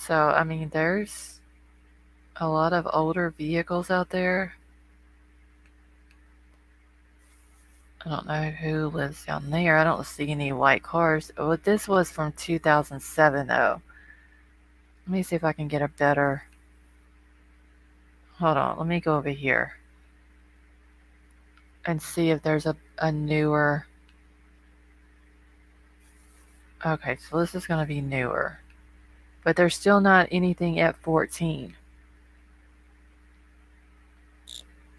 So, I mean, there's a lot of older vehicles out there. I don't know who lives down there. I don't see any white cars. Oh, this was from 2007, though. Let me see if I can get a better. Hold on, let me go over here and see if there's a newer. Okay, so this is going to be newer. But there's still not anything at 14.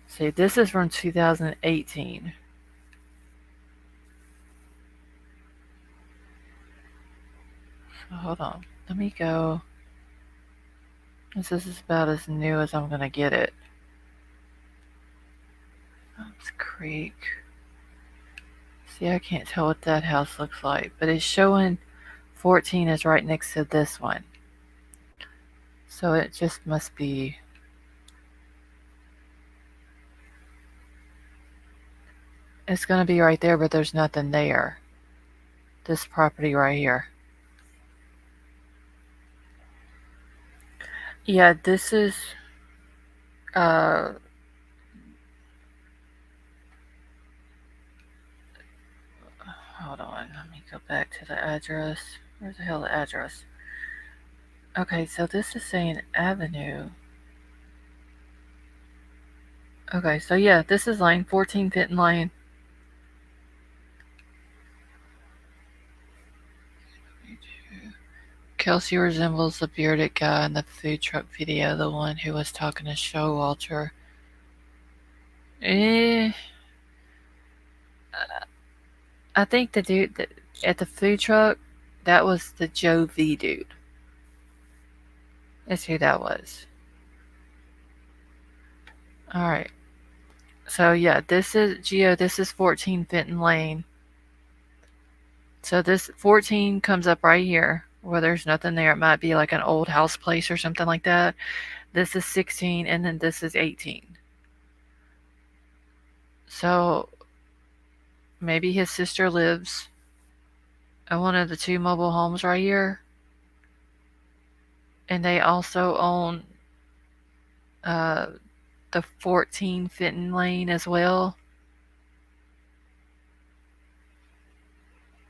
See, this is from 2018. So hold on. Let me go. This is about as new as I'm going to get it. Oops, Creek. See, I can't tell what that house looks like, but it's showing 14 is right next to this one. So it just must be. It's going to be right there, but there's nothing there. This property right here. Yeah, this is. Uh, Hold on. Let me go back to the address. Where's the hell the address? Okay, so this is saying Avenue. Okay, so yeah, this is lane 14 Fenton Lane. Kelsey resembles the bearded guy in the food truck video, the one who was talking to Showalter. I think the dude at the food truck, that was the Joe V dude. That's who that was. Alright. So yeah, this is Geo, this is 14 Fenton Lane. So this 14 comes up right here where there's nothing there. It might be like an old house place or something like that. This is 16 and then this is 18. So maybe his sister lives in one of the two mobile homes right here. And they also own the 14 Fenton Lane as well.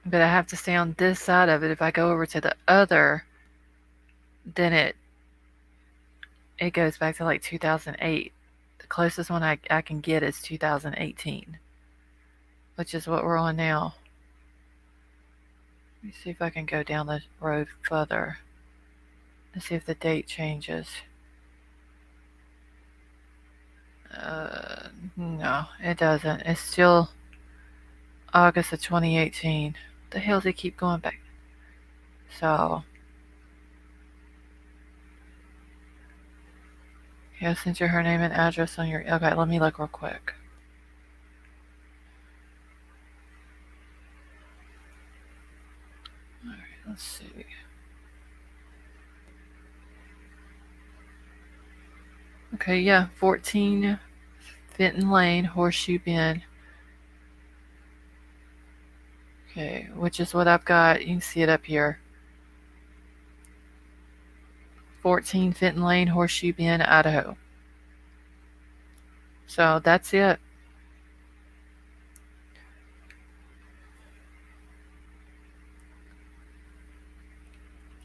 But I have to stay on this side of it. If I go over to the other, then it goes back to like 2008. The closest one I can get is 2018, which is what we're on now. Let me see if I can go down the road further. Let's see if the date changes. No, it doesn't. It's still August of 2018. What the hell does it keep going back? So, yeah, send you her name and address on your. Okay, let me look real quick. Alright, let's see. Okay, yeah, 14 Fenton Lane, Horseshoe Bend. Okay, which is what I've got. You can see it up here. 14 Fenton Lane, Horseshoe Bend, Idaho. So that's it.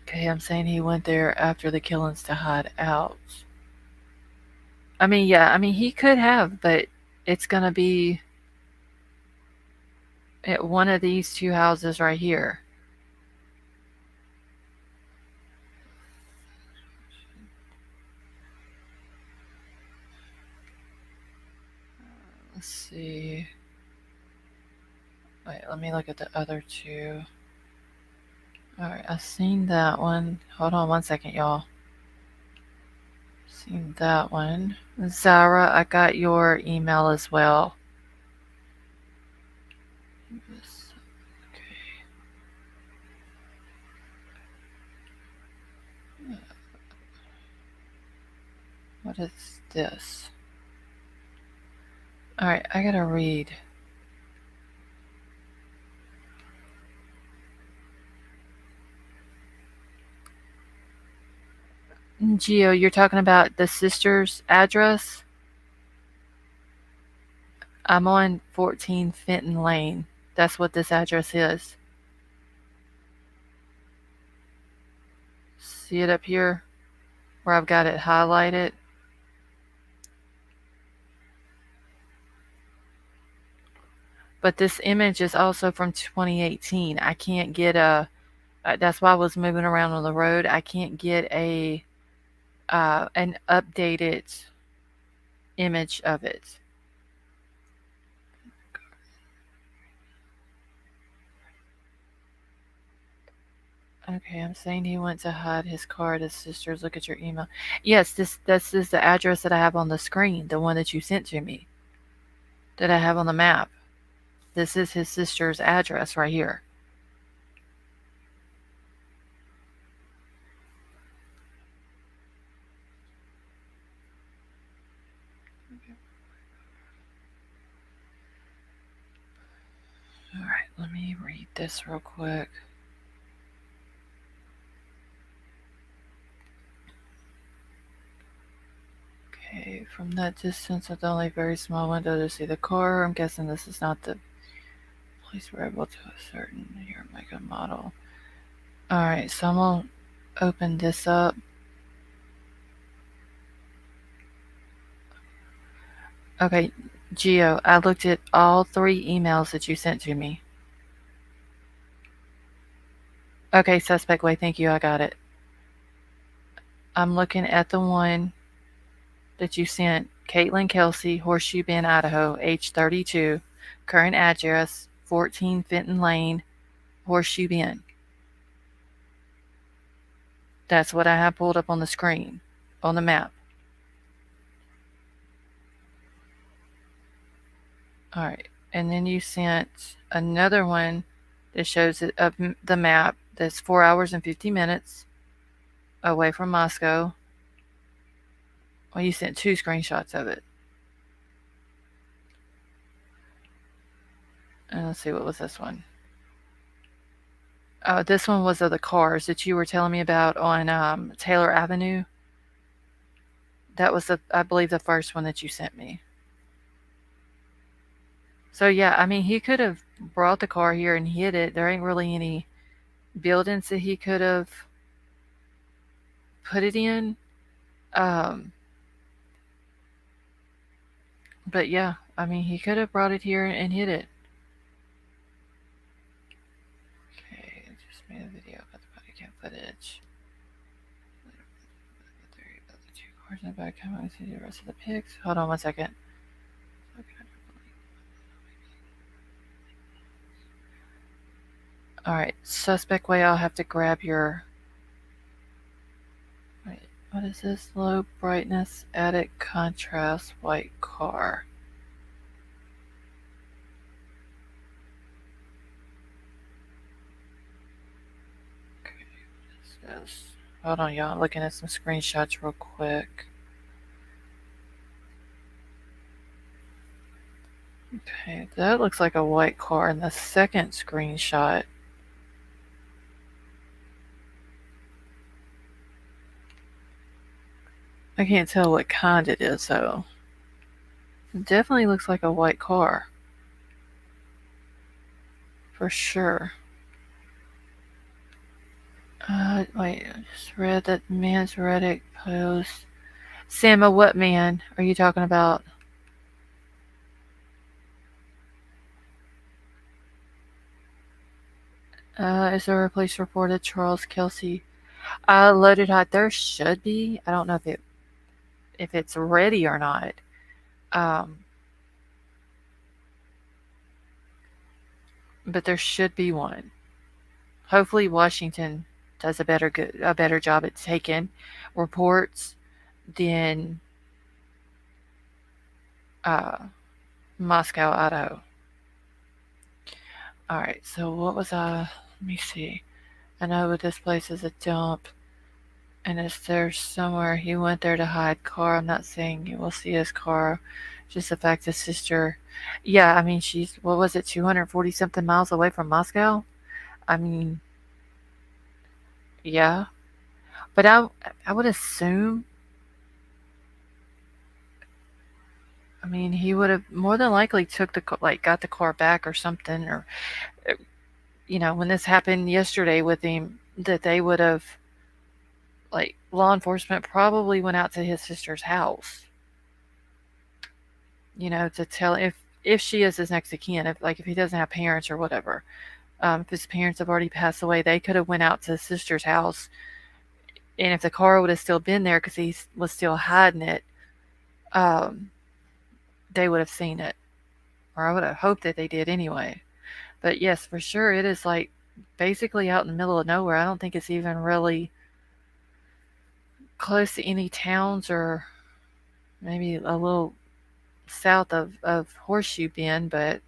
Okay, I'm saying he went there after the killings to hide out. I mean, yeah, he could have, but it's gonna be at one of these two houses right here. Let's see. Wait, let me look at the other two. Alright, I've seen that one. Hold on one second, y'all. Seen that one. Zara, I got your email as well. Okay. What is this? Alright, I gotta read. Geo, you're talking about the sister's address? I'm on 14 Fenton Lane. That's what this address is. See it up here where I've got it highlighted? But this image is also from 2018. I can't get a. That's why I was moving around on the road. I can't get a an updated image of it. Okay, I'm saying he went to hide his car at his sister's. Look at your email. Yes, this is the address that I have on the screen, the one that you sent to me, that I have on the map. This is his sister's address right here. All right, let me read this real quick. Okay, from that distance with only a very small window to see the car, I'm guessing this is not the place we're able to ascertain your mega model. Alright, so I'm gonna open this up. Okay, Geo, I looked at all 3 emails that you sent to me. Okay, suspect way, thank you, I got it. I'm looking at the one that you sent, Caitlin Kelsey, Horseshoe Bend, Idaho, age 32, current address 14 Fenton Lane, Horseshoe Bend. That's what I have pulled up on the screen, on the map. Alright, and then you sent another one that shows it of the map that's 4 hours and 50 minutes away from Moscow. Well, you sent 2 screenshots of it. And let's see, what was this one? Oh, this one was of the cars that you were telling me about on Taylor Avenue. That was, I believe, the first one that you sent me. So, yeah, I mean, he could have brought the car here and hid it. There ain't really any buildings that he could have put it in. But yeah, I mean, he could have brought it here and hid it. Okay, I just made a video about the body cam footage. The 2 cars in the back. Come on, see the rest of the pics. Hold on 1 second. Alright, suspect way, I'll have to grab your. Wait, what is this? Low brightness, attic contrast, white car. Okay, what is this? Hold on, y'all. I'm looking at some screenshots real quick. Okay, that looks like a white car in the second screenshot. I can't tell what kind it is, though. It definitely looks like a white car. For sure. Wait, I just read that man's Reddit post. Samma, what man are you talking about? Is there a police reported Charles Kelsey? Loaded hot. There should be. I don't know if it's ready or not. But there should be one. Hopefully, Washington does a better job at taking reports than Moscow, Idaho. All right. So what was I? Let me see. I know this place is a dump, and is there somewhere he went there to hide car? I'm not saying you will see his car, just the fact his sister. Yeah, I mean she's what was it, 240 something miles away from Moscow? I mean, yeah. But I would assume, I mean, he would have more than likely took got the car back or something, or uh, when this happened yesterday with him, that they would have, like, law enforcement probably went out to his sister's house, to tell if she is his next of kin, if he doesn't have parents or whatever. If his parents have already passed away, they could have went out to his sister's house, and if the car would have still been there because he was still hiding it, um, they would have seen it, or I would have hoped that they did anyway. But yes, for sure, it is like basically out in the middle of nowhere. I don't think it's even really close to any towns, or maybe a little south of Horseshoe Bend, but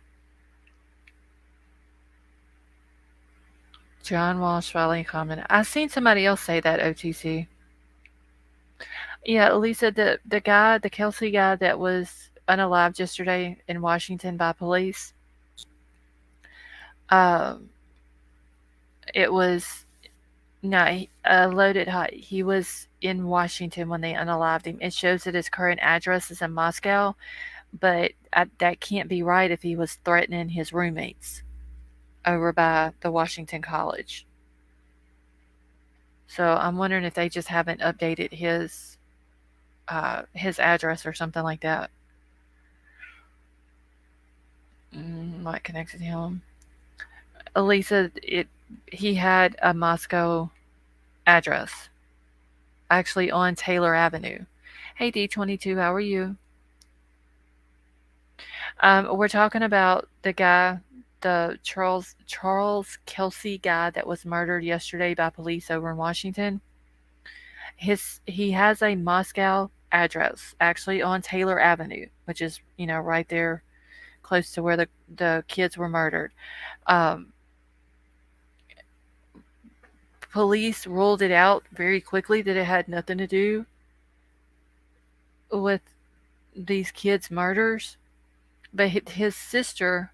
John Walsh Valley Common. I seen somebody else say that, OTC. Yeah, Lisa, the Kelsey guy that was unalived yesterday in Washington by police. Um, it was no, loaded hot. He was in Washington when they unalived him. It shows that his current address is in Moscow, but that can't be right if he was threatening his roommates over by the Washington College. So I'm wondering if they just haven't updated his address or something like that. Might connected him. Elisa, he had a Moscow address, actually on Taylor Avenue. Hey D22, how are you? We're talking about the guy, the Charles Kelsey guy that was murdered yesterday by police over in Washington. He has a Moscow address, actually on Taylor Avenue, which is right there, close to where the kids were murdered. Um, Police ruled it out very quickly that it had nothing to do with these kids' murders, but his sister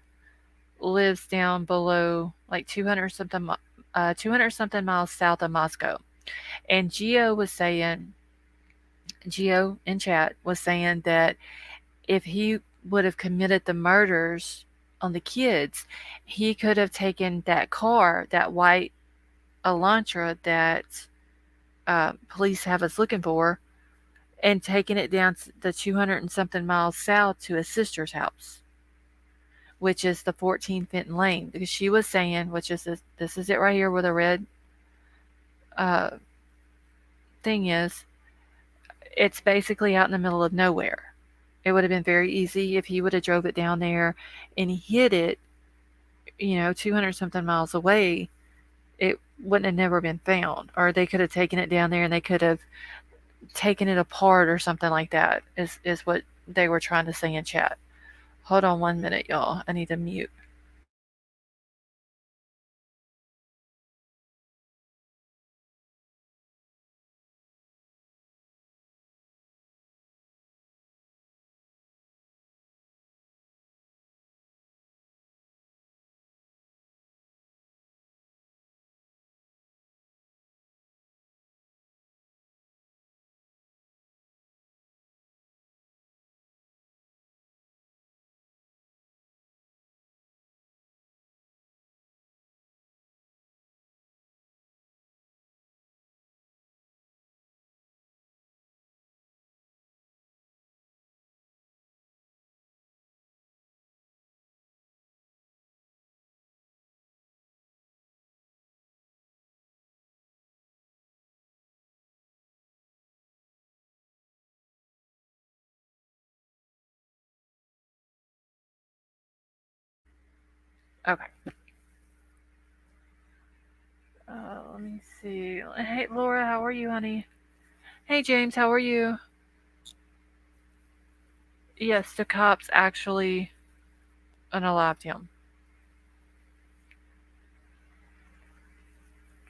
lives down below, like 200 something miles south of Moscow. And Geo in chat was saying that if he would have committed the murders on the kids, he could have taken that car, that white Elantra that police have us looking for, and taken it down the 200 and something miles south to his sister's house, which is the 14 Fenton Lane. Because she was saying, which is this is it right here where the red uh, thing is, it's basically out in the middle of nowhere. It would have been very easy if he would have drove it down there and hid it, 200 something miles away. It wouldn't have never been found. Or they could have taken it down there and they could have taken it apart or something like that, is what they were trying to say in chat. Hold on 1 minute, y'all. I need to mute. Okay. Let me see. Hey, Laura, how are you, honey? Hey, James, how are you? Yes, the cops actually unalived him.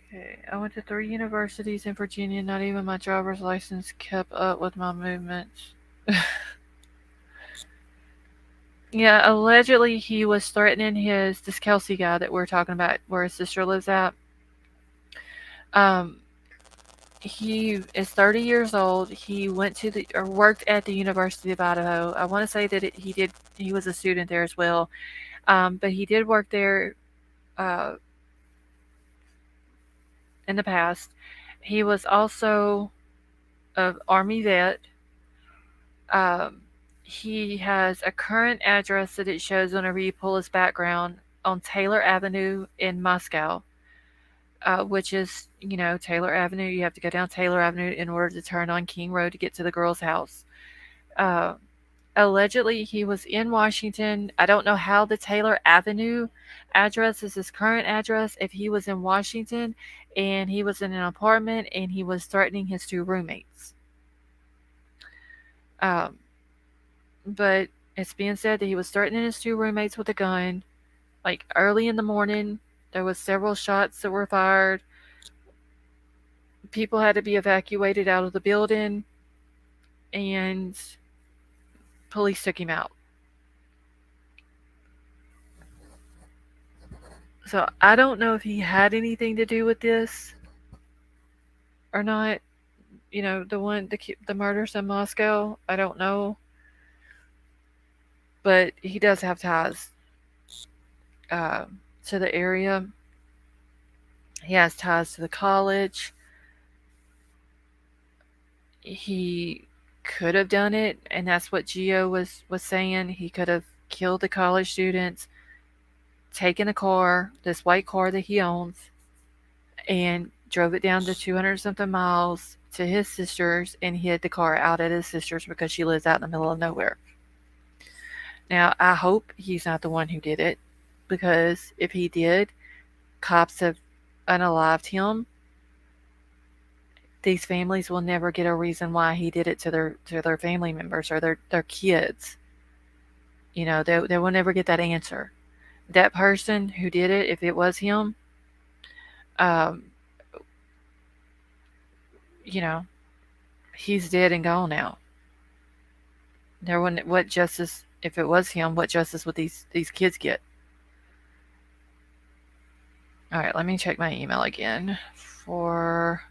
Okay, I went to 3 universities in Virginia. Not even my driver's license kept up with my movements. Yeah, allegedly he was threatening this Kelsey guy that we're talking about, where his sister lives at. Um, He is 30 years old. He went to the or worked at the University of Idaho. I want to say that he was a student there as well. But he did work there uh, in the past. He was also an Army vet. Um, he has a current address that it shows whenever you pull his background on Taylor Avenue in Moscow, which is, Taylor Avenue. You have to go down Taylor Avenue in order to turn on King Road to get to the girl's house. Uh, Allegedly, he was in Washington. I don't know how the Taylor Avenue address is his current address. If he was in Washington and he was in an apartment and he was threatening his two roommates. Um, but it's being said that he was threatening his two roommates with a gun. Like early in the morning, there was several shots that were fired. People had to be evacuated out of the building, and police took him out. So I don't know if he had anything to do with this or not. The murders in Moscow. I don't know, but he does have ties to the area. He has ties to the college. He could have done it, and that's what Gio was saying. He could have killed the college students, taken a car, this white car that he owns, and drove it down to 200 something miles to his sister's and hid the car out at his sister's because she lives out in the middle of nowhere. Now, I hope he's not the one who did it, because if he did, cops have unalived him. These families will never get a reason why he did it to their family members or their kids. They will never get that answer. That person who did it, if it was him, um, you know, he's dead and gone now. There wouldn't what justice if it was him. What justice would these kids get? All right, let me check my email again for.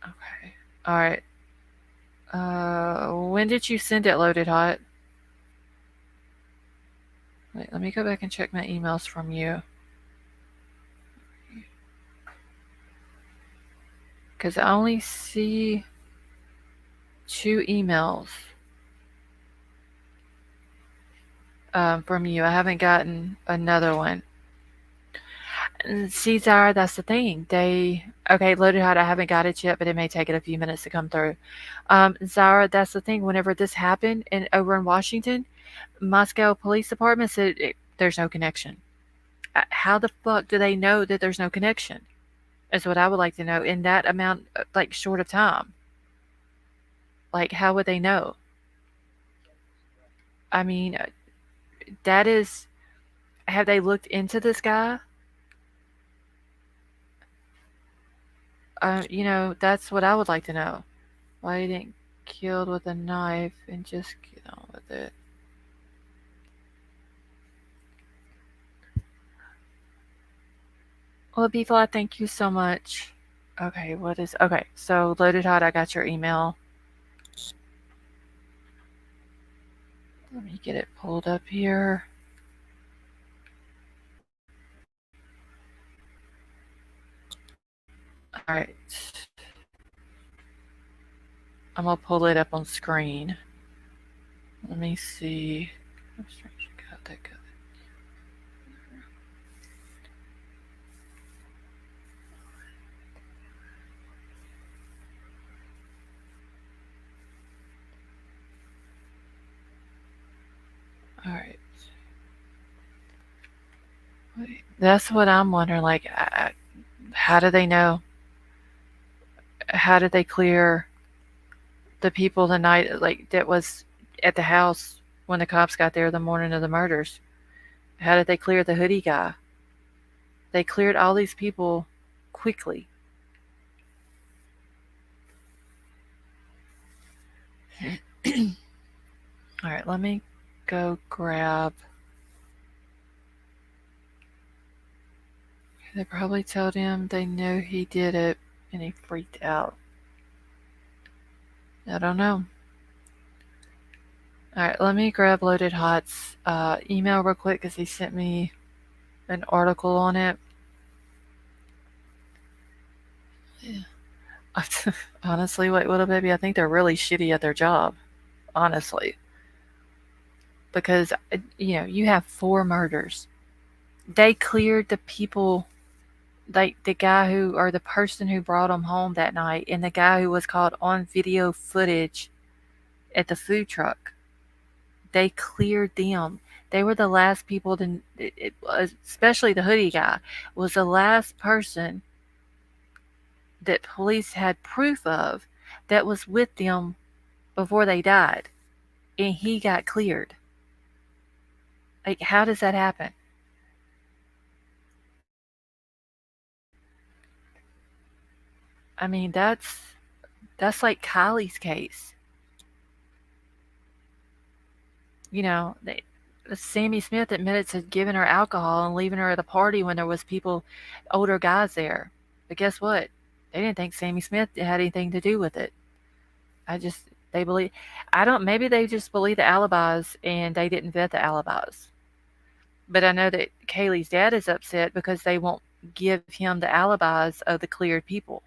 Okay. All right. When did you send it, Loaded Hot? Wait, let me go back and check my emails from you. Because I only see 2 emails from you. I haven't gotten another one. See, Zara, that's the thing. Okay, Loaded Hot, I haven't got it yet, but it may take it a few minutes to come through. Zara, that's the thing. Whenever this happened over in Washington, Moscow Police Department said there's no connection. How the fuck do they know that there's no connection? Is what I would like to know in that amount, like short of time. Like, how would they know? I mean, that is. Have they looked into this guy? That's what I would like to know. Why he didn't killed with a knife and just get on with it. Well, B Flat, thank you so much. Okay, okay? So Loaded Hot, I got your email. Let me get it pulled up here. All right. I'm gonna pull it up on screen. Let me see. Got that good. All right. Wait, that's what I'm wondering. Like, how do they know? How did they clear the people the night like that was at the house when the cops got there the morning of the murders? How did they clear the hoodie guy? They cleared all these people quickly. All right, let me go grab. They probably told him they knew he did it. and he freaked out. I don't know. All right, let me grab Loaded Hot's email real quick because he sent me an article on it. Yeah. Honestly, wait, little baby, I think they're really shitty at their job. Honestly, because you have 4 murders. They cleared the people, like the guy who or the person who brought them home that night, and the guy who was caught on video footage at the food truck. They cleared them. They were the last people to, it was, especially the hoodie guy, was the last person that police had proof of that was with them before they died, and he got cleared. Like, how does that happen? I mean, that's like Kylie's case. You know, Sammy Smith admitted to giving her alcohol and leaving her at a party when there was people, older guys there. But guess what? They didn't think Sammy Smith had anything to do with it. I just they believe I don't maybe they just believe the alibis and they didn't vet the alibis. But I know that Kaylee's dad is upset because they won't give him the alibis of the cleared people.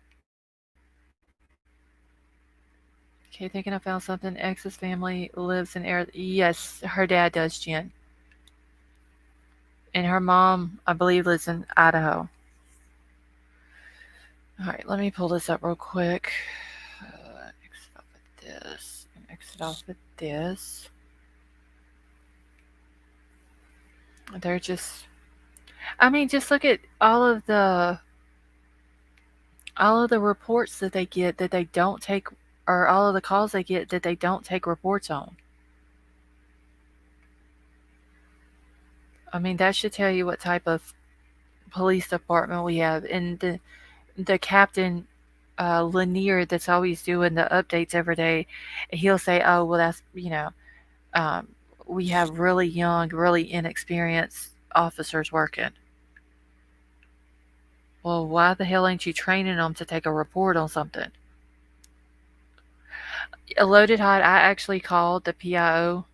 Okay, thinking I found something. X's family lives in Arizona. Yes, her dad does, Jen. And her mom, I believe, lives in Idaho. All right, let me pull this up real quick. Exit off of this. Exit off of this. They're just. I mean, just look at all of the reports that they get that they don't take, or all of the calls they get that they don't take reports on. I mean, that should tell you what type of police department we have. And the captain, Lanier, that's always doing the updates every day, he'll say, "Oh, well, um, we have really young, really inexperienced officers working." Well, why the hell ain't you training them to take a report on something? A Loaded Hot, I actually called the PIO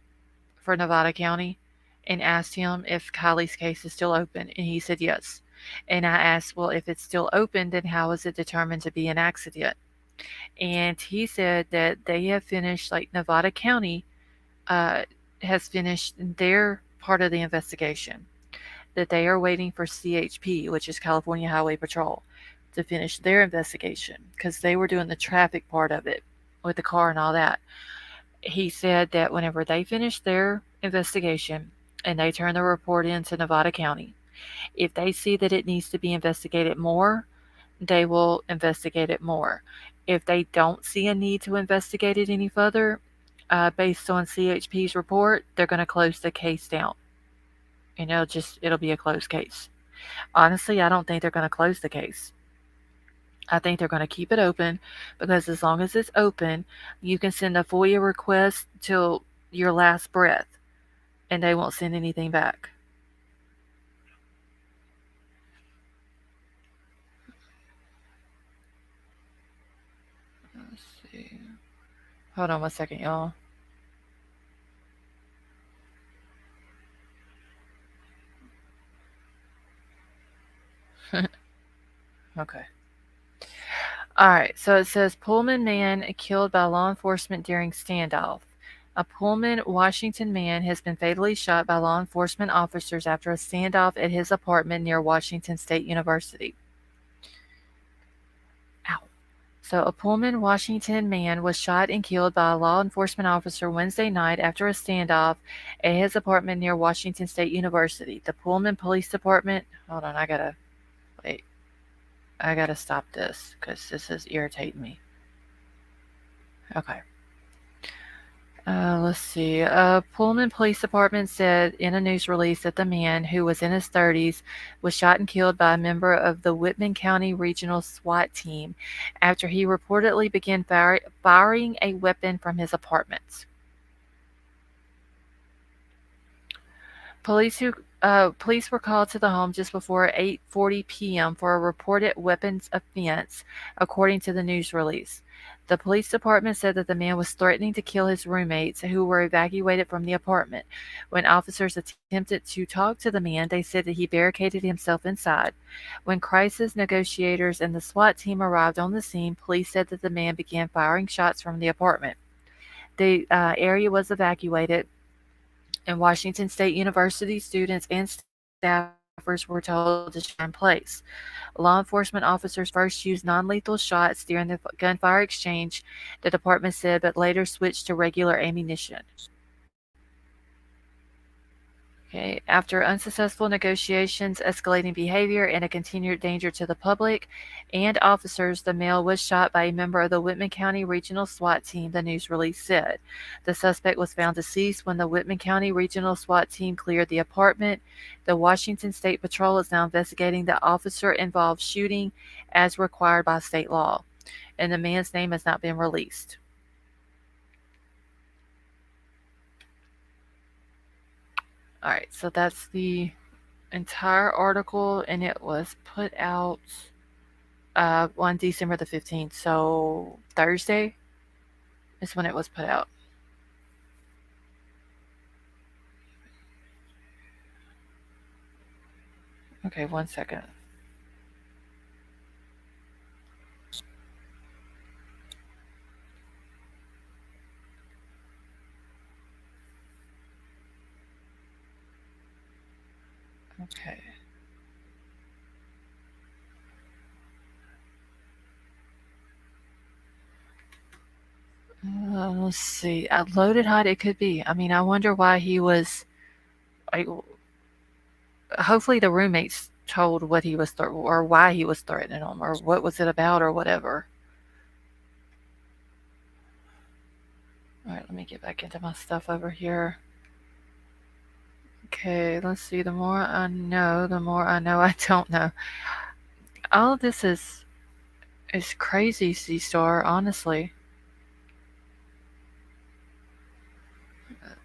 for Nevada County and asked him if Kylie's case is still open, and he said yes. And I asked, well, if it's still open, then how is it determined to be an accident? And he said that they have finished, like Nevada County uh, has finished their part of the investigation, that they are waiting for CHP, which is California Highway Patrol, to finish their investigation because they were doing the traffic part of it with the car and all that. He said that whenever they finish their investigation and they turn the report in to Nevada County, if they see that it needs to be investigated more, they will investigate it more. If they don't see a need to investigate it any further, based on CHP's report, they're going to close the case down. And it'll be a closed case. Honestly, I don't think they're going to close the case. I think they're going to keep it open because as long as it's open, you can send a FOIA request till your last breath and they won't send anything back. Let's see. Hold on 1 second, y'all. Okay. All right. So it says Pullman man killed by law enforcement during standoff. A Pullman, Washington man has been fatally shot by law enforcement officers after a standoff at his apartment near Washington State University. Ow. So, a Pullman, Washington man was shot and killed by a law enforcement officer Wednesday night after a standoff at his apartment near Washington State University. The Pullman Police Department. Hold on, wait. I gotta stop this because this is irritating me. Okay. Let's see. Pullman Police Department said in a news release that the man, who was in his 30s, was shot and killed by a member of the Whitman County Regional SWAT team after he reportedly began firing a weapon from his apartment. Police were called to the home just before 8:40 p.m. for a reported weapons offense, according to the news release. The police department said that the man was threatening to kill his roommates, who were evacuated from the apartment. When officers attempted to talk to the man, they said that he barricaded himself inside. When crisis negotiators and the SWAT team arrived on the scene, police said that the man began firing shots from the apartment. The area was evacuated, and Washington State University students and staffers were told to shelter in place. Law enforcement officers first used non-lethal shots during the gunfire exchange, the department said, but later switched to regular ammunition. Okay. After unsuccessful negotiations, escalating behavior, and a continued danger to the public and officers, the male was shot by a member of the Whitman County Regional SWAT team, the news release said. The suspect was found deceased when the Whitman County Regional SWAT team cleared the apartment. The Washington State Patrol is now investigating the officer involved shooting as required by state law, and the man's name has not been released. All right, so that's the entire article, and it was put out on December the 15th. So Thursday is when it was put out. Okay, 1 second. Okay. Let's see. Loaded hot, it could be. I mean, I wonder why he was. Like, hopefully, the roommates told what he was or why he was threatening them, or what was it about, or whatever. All right, let me get back into my stuff over here. Okay, let's see. The more I know, the more I know I don't know. All of this is crazy, C Star. Honestly,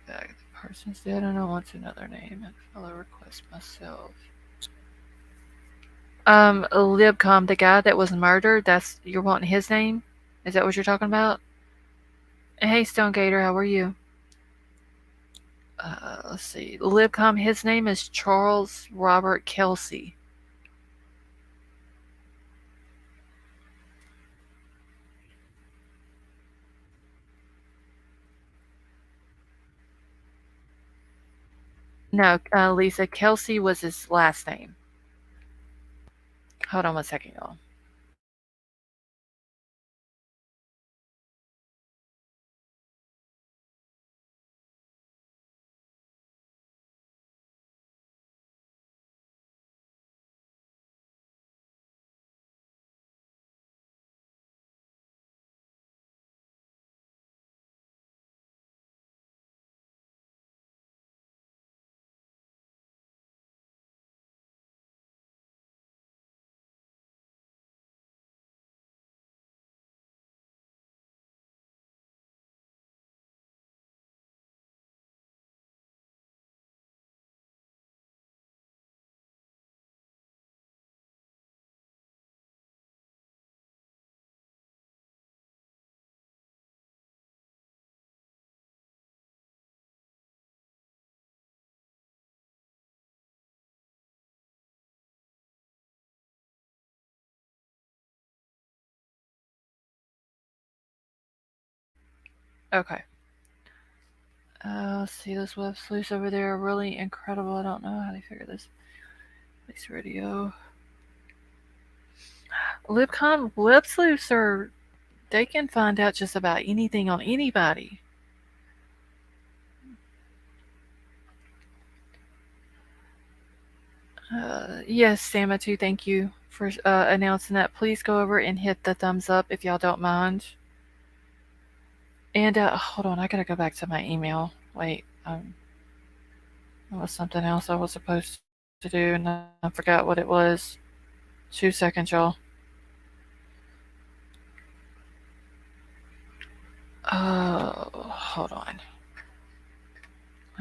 the person's dead, and I want to know their name and follow request myself. Libcom, the guy that was murdered. That's you're wanting his name? Is that what you're talking about? Hey, Stone Gator, how are you? Let's see. Libcom, his name is Charles Robert Kelsey. No, Lisa, Kelsey was his last name. Hold on 1 second, y'all. Okay. Let's see, those web sleuths over there are really incredible. I don't know how they figure this. Police radio. Libcon web sleuths are. They can find out just about anything on anybody. Yes, Samatu, thank you for announcing that. Please go over and hit the thumbs up if y'all don't mind. And hold on, I gotta go back to my email. Wait, it was something else I was supposed to do, and I forgot what it was. 2 seconds, y'all. Hold on.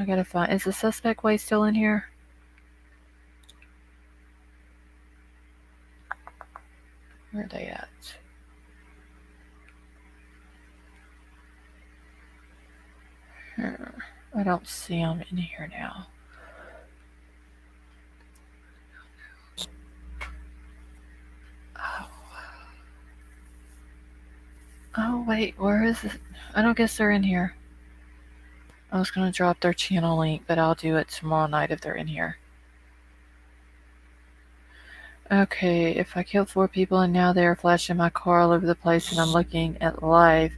I gotta find. Is the suspect way still in here? Where are they at? I don't see them in here now. Oh, oh wait, where is it? I don't guess they're in here. I was gonna drop their channel link, but I'll do it tomorrow night if they're in here. Okay, if I killed 4 people and now they are flashing my car all over the place and I'm looking at live,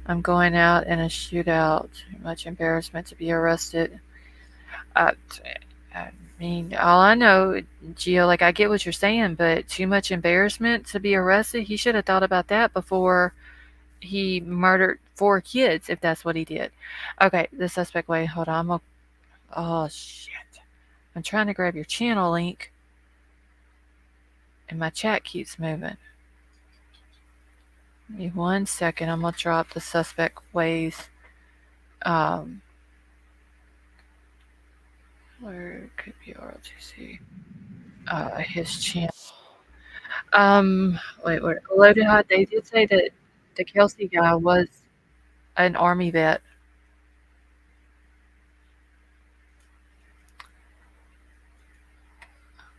I'm going out in a shootout. Too much embarrassment to be arrested. Uh, I mean, all I know, Gio, like I get what you're saying, but too much embarrassment to be arrested. He should have thought about that before he murdered 4 kids, if that's what he did. Okay, the suspect. Wait, hold on. Oh shit! I'm trying to grab your channel link, and my chat keeps moving. Give me 1 second. I'm gonna drop the suspect ways. Um, where could be RLTC? His channel. Wait. Loaded Hot. They did say that the Kelsey guy was an army vet.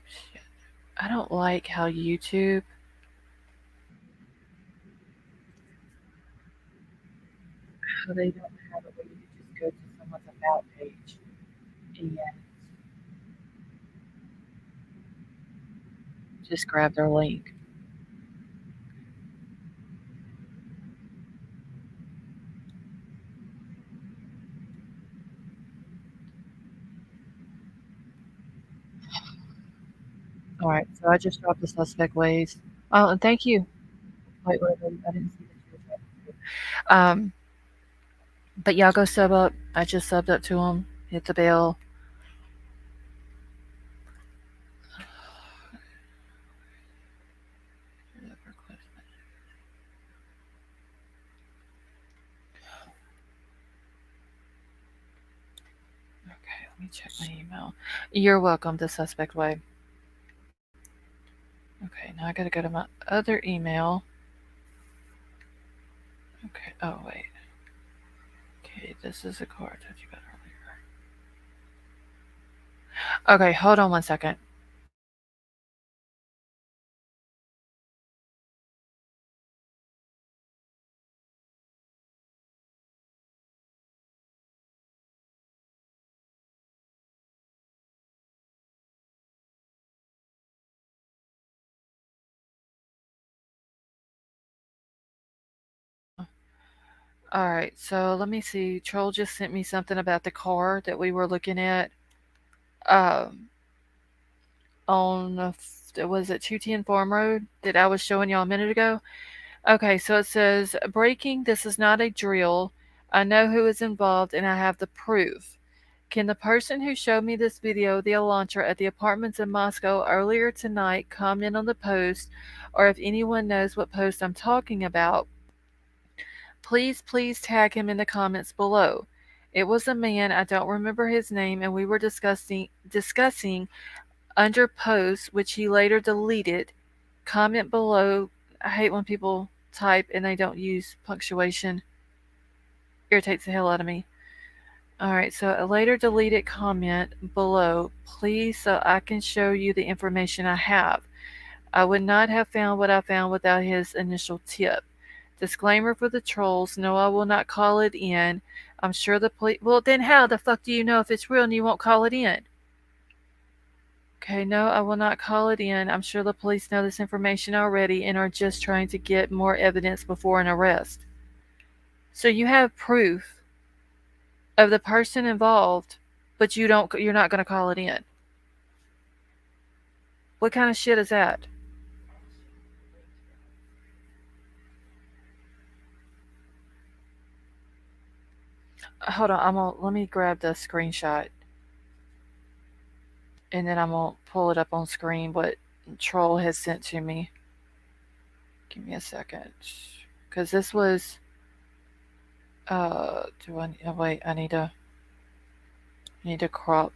Shit. I don't like how YouTube. How they don't have it where you can just go to someone's about page and just grab their link. All right, so I just dropped the suspect ways. Oh, and thank you. Wait. I didn't see that you were dropping too. But y'all go sub up. I just subbed up to him. Hit the bell. Okay, let me check my email. You're welcome, the suspect way. Okay, now I gotta go to my other email. Okay, oh wait. Okay, this is a car I told you about earlier. Okay, hold on 1 second. All right, so let me see. Troll just sent me something about the car that we were looking at. Um, on was it 210 Farm Road that I was showing y'all a minute ago? Okay, so it says breaking. This is not a drill. I know who is involved and I have the proof. Can the person who showed me this video, the Elantra, at the apartments in Moscow earlier tonight comment on the post, or if anyone knows what post I'm talking about, please tag him in the comments below. It was a man, I don't remember his name, and we were discussing under posts, which he later deleted. Comment below. I hate when people type and they don't use punctuation. Irritates the hell out of me. Alright, so a later deleted comment below, please, so I can show you the information I have. I would not have found what I found without his initial tip. Disclaimer for the trolls, no, I will not call it in. I'm sure the police. Well, then how the fuck do you know if it's real and you won't call it in? Okay, no, I will not call it in. I'm sure the police know this information already and are just trying to get more evidence before an arrest. So you have proof of the person involved, but you're not going to call it in. What kind of shit is that? Hold on, let me grab the screenshot and then I'm gonna pull it up on screen what Troll has sent to me. Give me a second, because this was. Do I? Oh, wait, I need to. I need to crop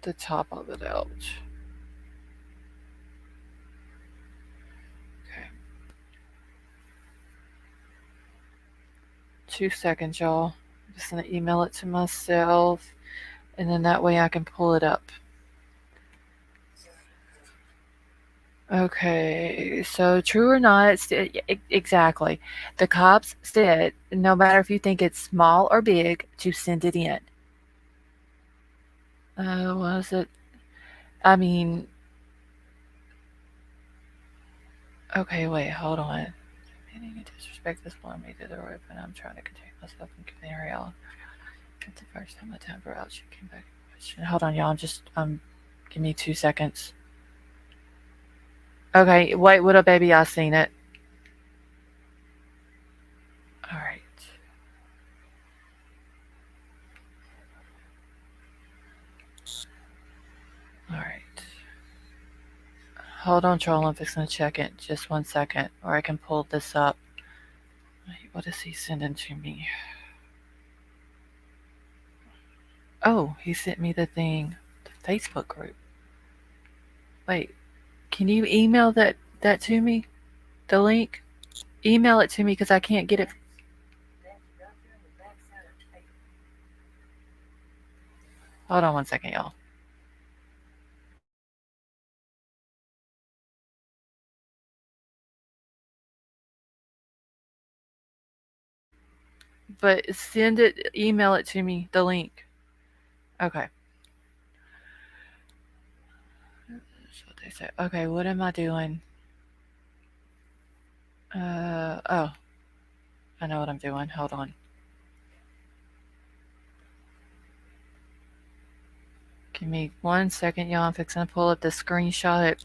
the top of it out. Okay. 2 seconds, y'all. I'm just gonna email it to myself, and then that way I can pull it up. Okay, so true or not, exactly. The cops said no matter if you think it's small or big, to send it in. Was it? I mean, okay, wait, hold on. Meaning to disrespect this blow me to the roof, and I'm trying to contain myself and contain real. It's the first time the temper out she came back. Hold on, y'all. Give me 2 seconds. Okay, wait, what up, baby? I seen it. All right. All right. Hold on, troll. I'm fixing to check it. Just 1 second, or I can pull this up. Wait, what is he sending to me? Oh, he sent me the thing, the Facebook group. Wait, can you email that to me? The link? Email it to me because I can't get it. Hold on 1 second, y'all. But email it to me, the link. Okay. That's what they said. Okay, what am I doing? Oh, I know what I'm doing. Hold on. Give me 1 second, y'all. I'm fixing to pull up the screenshot.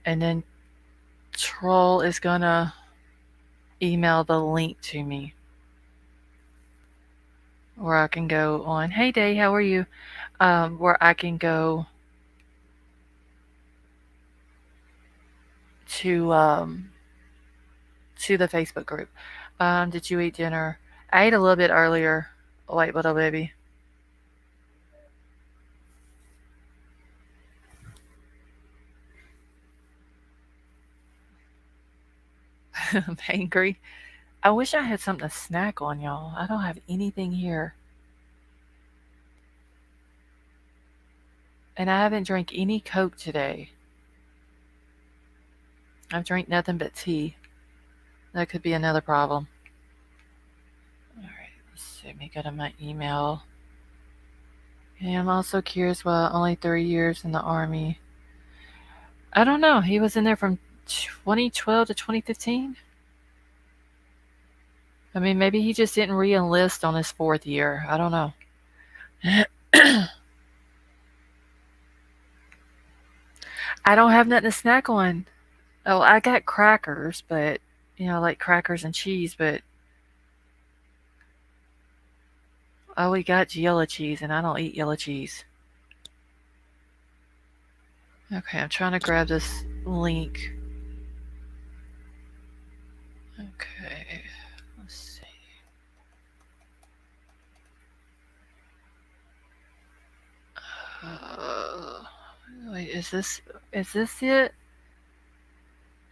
And then Troll is gonna email the link to me. Where I can go on, hey Day, how are you? Where I can go to the Facebook group. Did you eat dinner? I ate a little bit earlier. Wait, little baby. I'm angry. I wish I had something to snack on, y'all. I don't have anything here. And I haven't drank any Coke today. I've drank nothing but tea. That could be another problem. Alright, let's see. Let me go to my email. And I'm also curious why only 3 years in the Army. I don't know. He was in there from 2012 to 2015. I mean, maybe he just didn't re enlist on his 4th year. I don't know. I don't have nothing to snack on. Oh, I got crackers, but, like crackers and cheese, but oh, we got yellow cheese, and I don't eat yellow cheese. Okay, I'm trying to grab this link. Okay, let's see. Wait, is this it?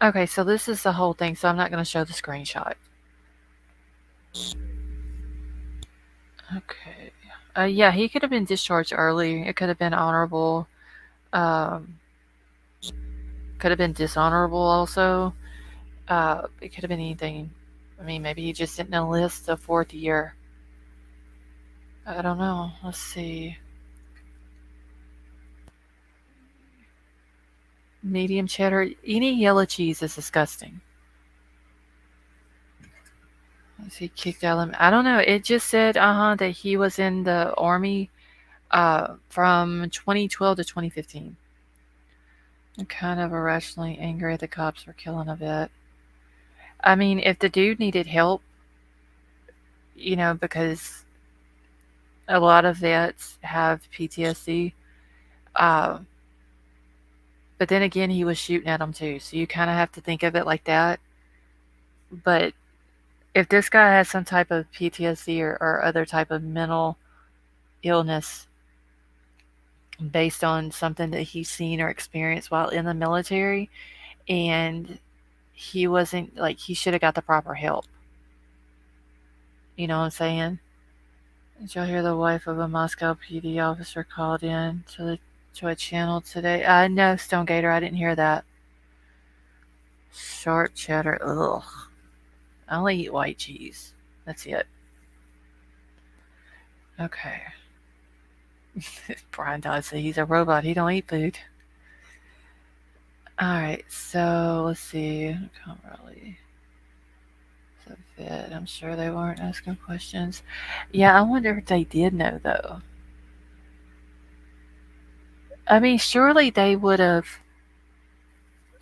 Okay, so this is the whole thing, so I'm not going to show the screenshot. Okay. Yeah, he could have been discharged early. It could have been honorable. Um, could have been dishonorable also. It could have been anything. I mean, maybe he just didn't enlist the 4th year. I don't know. Let's see. Medium cheddar. Any yellow cheese is disgusting. Was he kicked out of them? I don't know. It just said, that he was in the Army from 2012 to 2015. I'm kind of irrationally angry at the cops for killing a vet. I mean, if the dude needed help, because a lot of vets have PTSD, uh, but then again, he was shooting at them too, so you kind of have to think of it like that. But if this guy has some type of PTSD or other type of mental illness based on something that he's seen or experienced while in the military, and he wasn't like he should have got the proper help. You know what I'm saying? Did y'all hear the wife of a Moscow PD officer called in to a channel today? No, Stone Gator, I didn't hear that. Short cheddar, ugh. I only eat white cheese. That's it. Okay. Brian Dodd said he's a robot. He don't eat food. All right, so let's see. Can't really. So fit. I'm sure they weren't asking questions. Yeah, I wonder if they did know though. I mean, surely they would have.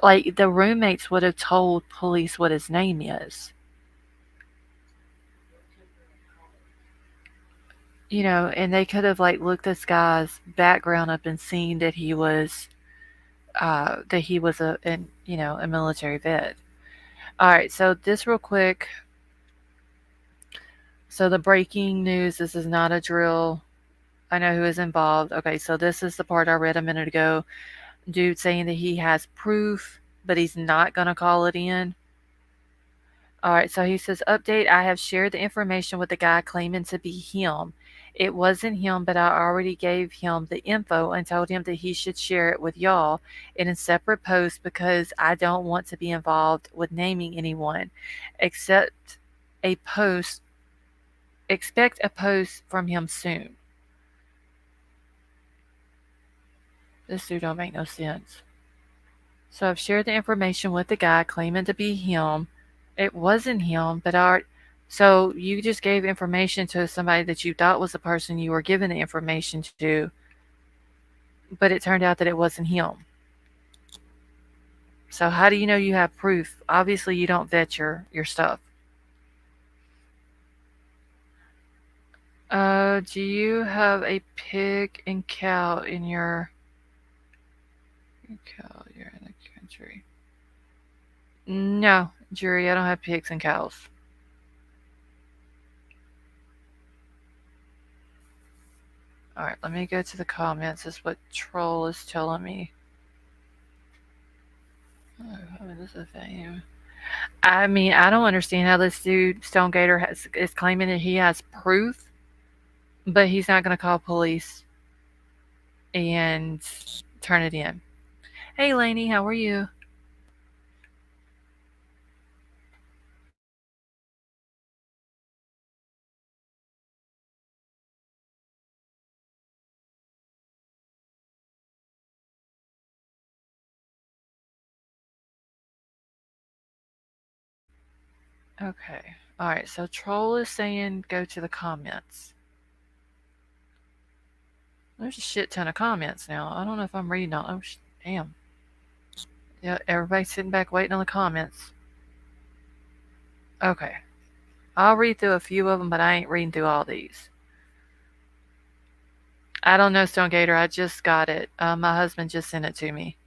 Like the roommates would have told police what his name is. You know, and they could have like looked this guy's background up and seen that he was a military vet. All right, so this real quick. So the breaking news. This is not a drill. I know who is involved. Okay, so this is the part I read a minute ago. Dude saying that he has proof, but he's not gonna call it in. All right, so he says, update, I have shared the information with the guy claiming to be him. It wasn't him, but I already gave him the info and told him that he should share it with y'all in a separate post because I don't want to be involved with naming anyone. Except a post, expect a post from him soon. This dude don't make no sense. So I've shared the information with the guy claiming to be him. It wasn't him, but so you just gave information to somebody that you thought was the person you were giving the information to, but it turned out that it wasn't him. So how do you know you have proof? Obviously you don't vet your stuff. Do you have a pig and cow in your cow? You're in the country. No, jury, I don't have pigs and cows. Alright, let me go to the comments. This is what Troll is telling me. Oh, this is a thing. I mean, I don't understand how this dude, Stone Gator, is claiming that he has proof, but he's not going to call police and turn it in. Hey, Lainey, how are you? Okay. All right. So Troll is saying go to the comments. There's a shit ton of comments now. I don't know if I'm reading all. Oh, damn. Yeah, everybody's sitting back waiting on the comments. Okay. I'll read through a few of them, but I ain't reading through all these. I don't know, Stone Gator. I just got it. My husband just sent it to me.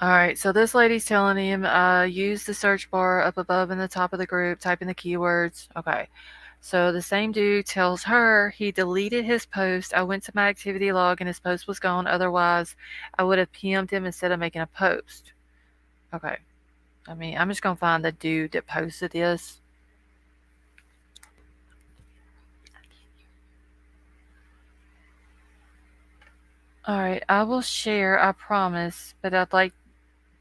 All right, so this lady's telling him, use the search bar up above in the top of the group, type in the keywords. Okay. So the same dude tells her he deleted his post. I went to my activity log and his post was gone. Otherwise, I would have PM'd him instead of making a post. Okay. I mean, I'm just going to find the dude that posted this. All right, I will share, I promise, but I'd like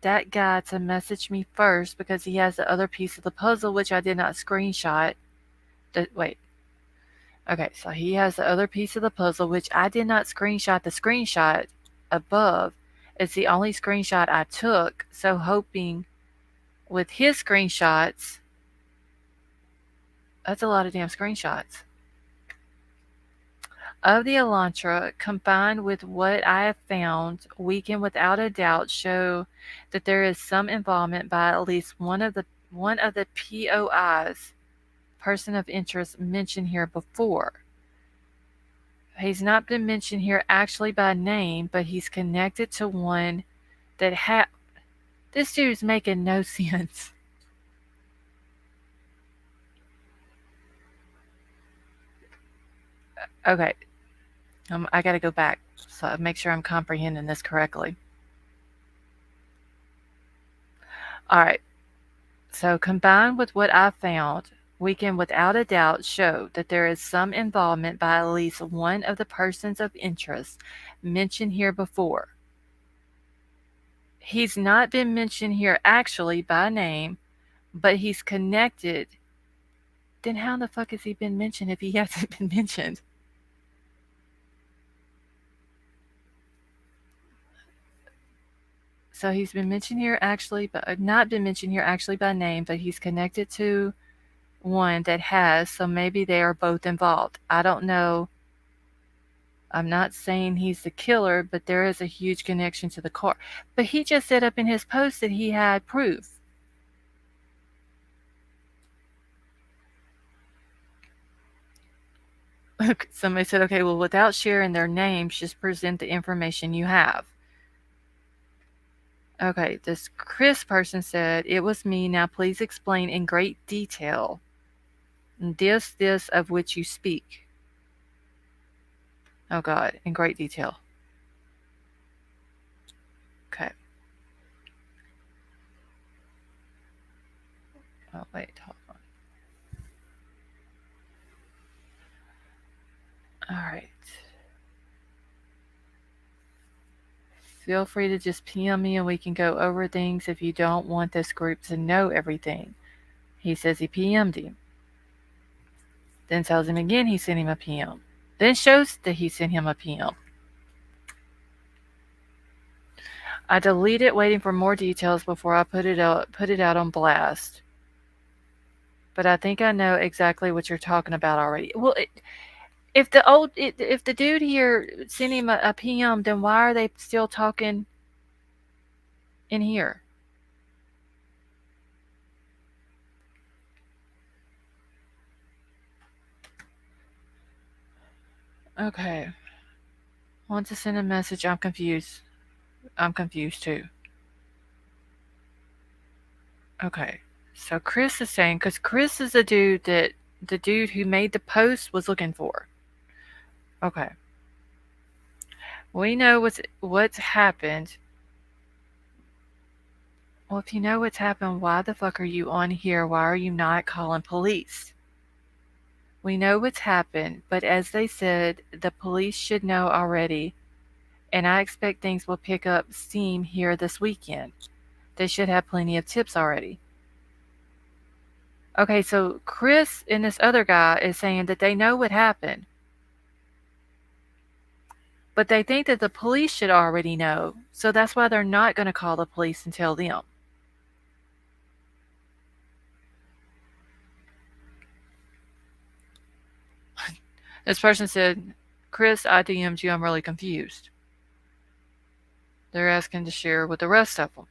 that guy to message me first because he has the other piece of the puzzle, which I did not screenshot. Wait. Okay, so he has the other piece of the puzzle, which I did not screenshot. The screenshot above is the only screenshot I took. So hoping with his screenshots, that's a lot of damn screenshots, of the Elantra combined with what I have found, we can without a doubt show that there is some involvement by at least one of the POIs, person of interest, mentioned here before. He's not been mentioned here actually by name, but he's connected to one that this dude's making no sense. Okay, I got to go back so I make sure I'm comprehending this correctly. All right. So, combined with what I found, we can without a doubt show that there is some involvement by at least one of the persons of interest mentioned here before. He's not been mentioned here actually by name, but he's connected. Then how the fuck has he been mentioned if he hasn't been mentioned? So he's been mentioned here actually, but not been mentioned here actually by name, but he's connected to one that has, so maybe they are both involved. I don't know. I'm not saying he's the killer, but there is a huge connection to the car. But he just said up in his post that he had proof. Somebody said, okay, well, without sharing their names, just present the information you have. Okay, this Chris person said, it was me. Now please explain in great detail this of which you speak. Oh, God, in great detail. Okay. Oh, wait, hold on. All right. Feel free to just PM me and we can go over things if you don't want this group to know everything. He says he PM'd him. Then tells him again he sent him a PM. Then shows that he sent him a PM. I delete it waiting for more details before I put it out on blast. But I think I know exactly what you're talking about already. Well, if the dude here sent him a PM, then why are they still talking in here? Okay. Want to send a message? I'm confused. I'm confused too. Okay. So Chris is saying, because Chris is the dude that the dude who made the post was looking for. Okay. We know what's happened. Well, if you know what's happened, why the fuck are you on here? Why are you not calling police? We know what's happened, but as they said, the police should know already, and I expect things will pick up steam here this weekend. They should have plenty of tips already. Okay, so Chris and this other guy is saying that they know what happened, but they think that the police should already know, so that's why they're not going to call the police and tell them. This person said, Chris, I DM'd you, I'm really confused. They're asking to share with the rest of them.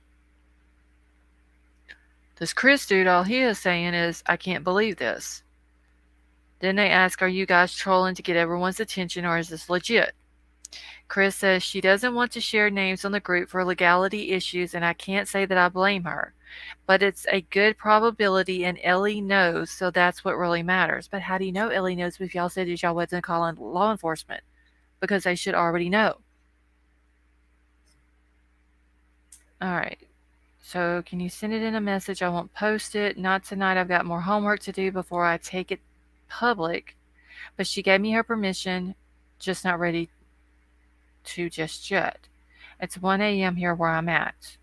This Chris dude, all he is saying is, I can't believe this. Then they ask, are you guys trolling to get everyone's attention or is this legit? Chris says she doesn't want to share names on the group for legality issues, and I can't say that I blame her. But it's a good probability, and Ellie knows, so that's what really matters. But how do you know Ellie knows if y'all said y'all wasn't calling law enforcement? Because they should already know. Alright. So can you send it in a message? I won't post it. Not tonight. I've got more homework to do before I take it public. But she gave me her permission, just not ready to just yet. It's 1 a.m. here where I'm at.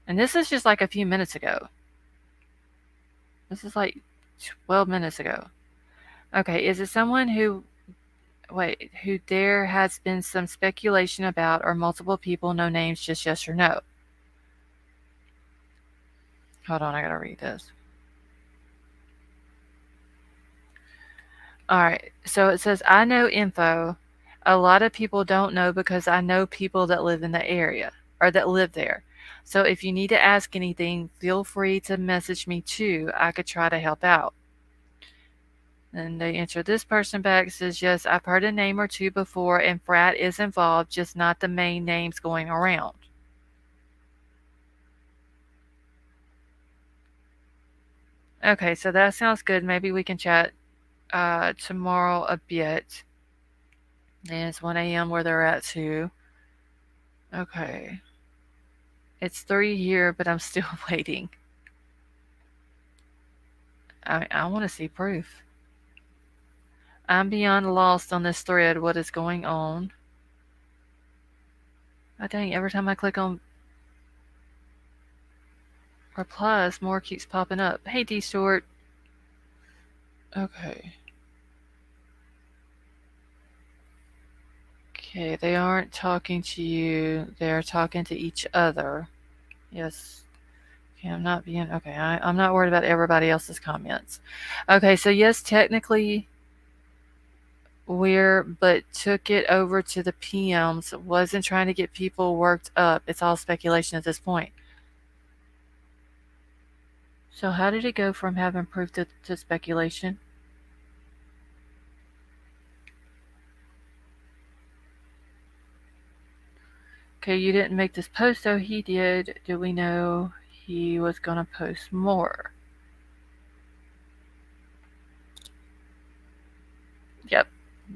And this is just like a few minutes ago. This is like 12 minutes ago. Okay, is it someone who there has been some speculation about, or multiple people, no names, just yes or no? Hold on, I gotta read this. Alright, so it says, I know info. A lot of people don't know because I know people that live in the area, or that live there. So if you need to ask anything, feel free to message me too. I could try to help out. And they answer this person back, says, yes, I've heard a name or two before, and frat is involved, just not the main names going around. Okay, so that sounds good. Maybe we can chat tomorrow a bit. And it's 1 a.m. where they're at too. Okay. It's 3 here, but I'm still waiting. I want to see proof. I'm beyond lost on this thread. What is going on? Oh, dang, every time I click on replies, more keeps popping up. Hey, D Stewart. Okay. Okay, they aren't talking to you. They're talking to each other. Yes. Okay, I'm not being. Okay, I'm not worried about everybody else's comments. Okay, so yes, technically we're, but took it over to the PMs. Wasn't trying to get people worked up. It's all speculation at this point. So how did it go from having proof to speculation? Okay, you didn't make this post, though he did. Do we know he was gonna post more? Yep.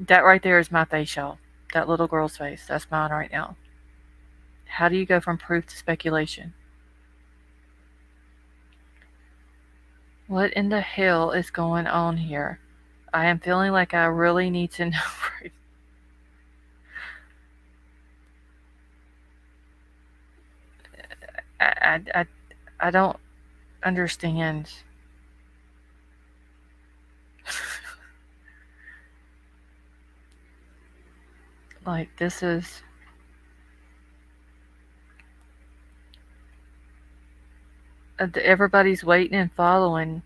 That right there is my face, y'all. That little girl's face. That's mine right now. How do you go from proof to speculation? What in the hell is going on here? I am feeling like I really need to know. I, I, I don't understand. Like, this is. Everybody's waiting and following.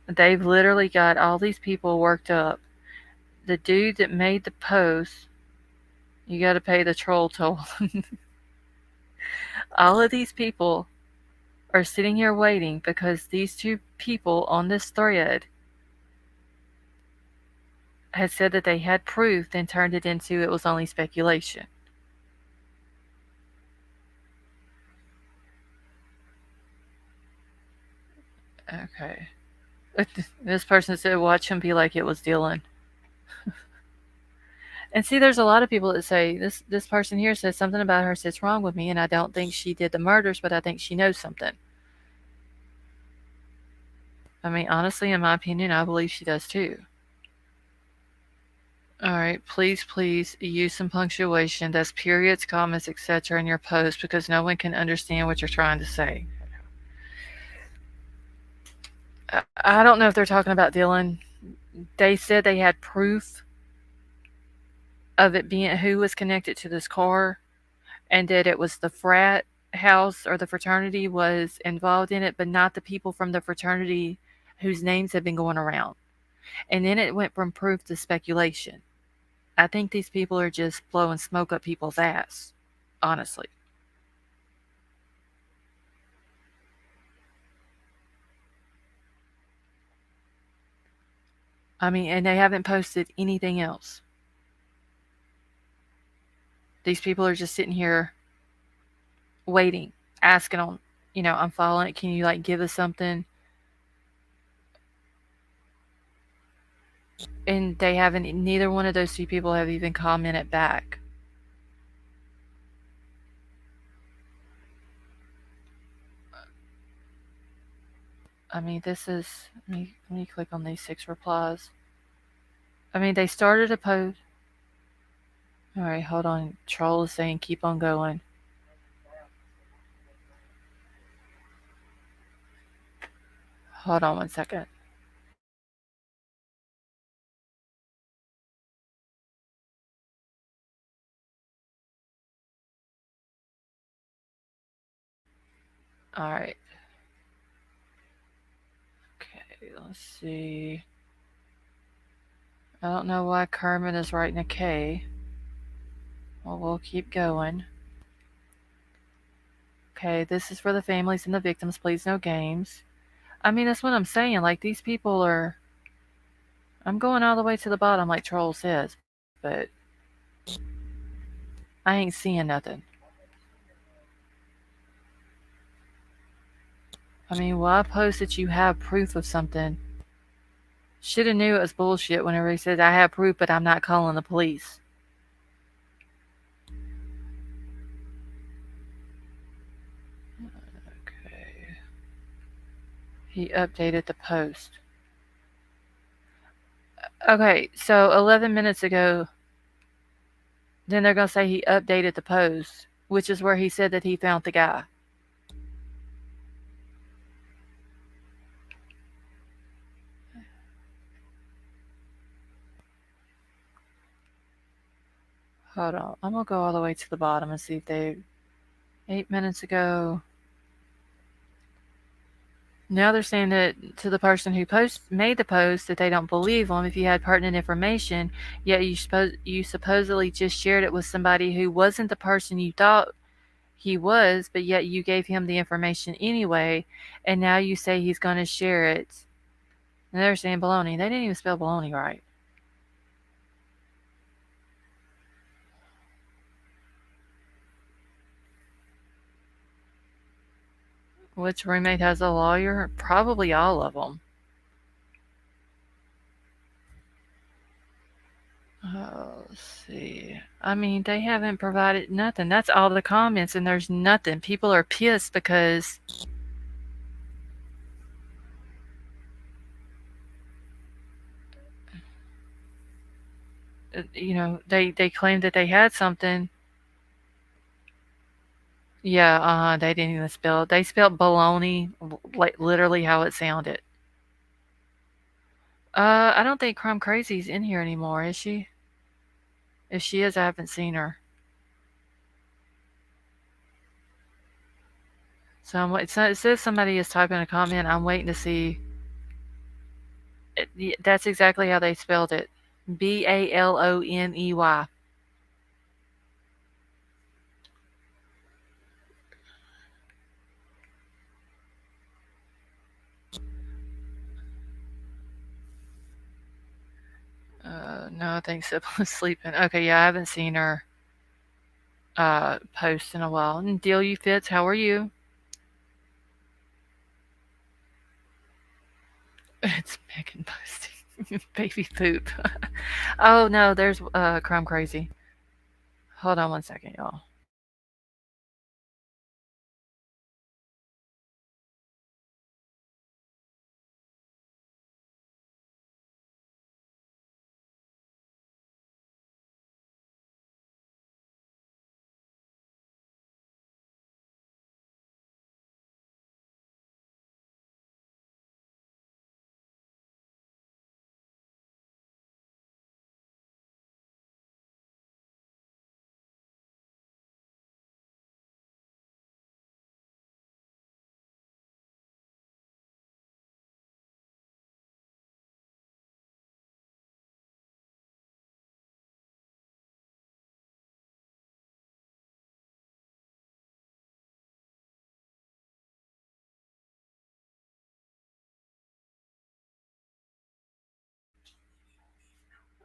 They've literally got all these people worked up. The dude that made the post, you got to pay the troll toll. All of these people are sitting here waiting because these two people on this thread had said that they had proof, then turned it into it was only speculation. Okay. This person said, watch him be like it was Dylan. And see, there's a lot of people that say this person here says something about her sits wrong with me, and I don't think she did the murders, but I think she knows something. I mean, honestly, in my opinion, I believe she does too. All right, please use some punctuation. That's periods, commas, etc. in your post because no one can understand what you're trying to say. I don't know if they're talking about Dylan. They said they had proof of it being who was connected to this car and that it was the frat house or the fraternity was involved in it, but not the people from the fraternity whose names have been going around. And then it went from proof to speculation. I think these people are just blowing smoke up people's ass, honestly. I mean, and they haven't posted anything else. These people are just sitting here waiting, asking on, I'm following it. Can you like give us something? And they haven't, neither one of those two people have even commented back. I mean, this is, let me click on these 6 replies. I mean, they started a post. All right, hold on. Troll is saying keep on going. Hold on 1 second. All right. Okay, let's see. I don't know why Kermit is writing a K. Well, we'll keep going. Okay, this is for the families and the victims. Please, no games. I mean, that's what I'm saying. Like, these people are. I'm going all the way to the bottom, like Troll says, but I ain't seeing nothing. I mean, why post that you have proof of something? Should have knew it was bullshit whenever he said, I have proof, but I'm not calling the police. He updated the post. Okay, so 11 minutes ago, then they're going to say he updated the post, which is where he said that he found the guy. Hold on. I'm going to go all the way to the bottom and see if they. 8 minutes ago. Now they're saying that to the person who made the post that they don't believe them if you had pertinent information, yet you supposedly just shared it with somebody who wasn't the person you thought he was, but yet you gave him the information anyway, and now you say he's going to share it. And they're saying baloney. They didn't even spell baloney right. Which roommate has a lawyer? Probably all of them. Let's see. I mean, they haven't provided nothing. That's all the comments, and there's nothing. People are pissed because they claimed that they had something. Yeah, they didn't even spell it. They spelled baloney like literally how it sounded. I don't think Crumb Crazy's in here anymore, is she? If she is, I haven't seen her. So it says somebody is typing a comment. I'm waiting to see. That's exactly how they spelled it. Baloney. No, I think Sybil's sleeping. Okay, yeah, I haven't seen her post in a while. And Deal You Fits, how are you? It's Megan posting baby poop. Oh no, there's Crime Crazy. Hold on one second, y'all.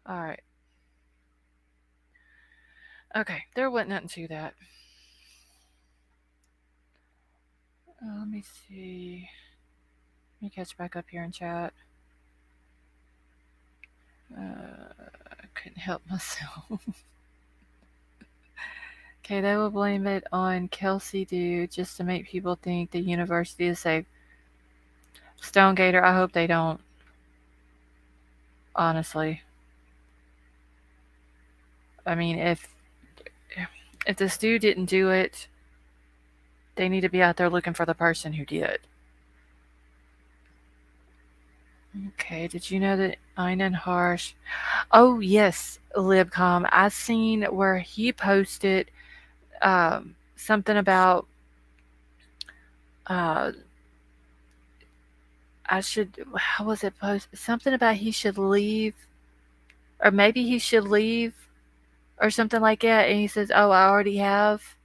All right. Okay, there wasn't nothing to that. Let me see. Let me catch back up here in chat. I couldn't help myself. Okay, they will blame it on Kelsey Dude just to make people think the university is safe. Stonegater, I hope they don't. Honestly. I mean, if this dude didn't do it, they need to be out there looking for the person who did. Okay, did you know that Einan Harsh? Oh, yes, Libcom. I seen where he posted something about uh, how was it posted? Something about he should leave, or maybe he should leave, or something like that. And he says, "Oh, I already have."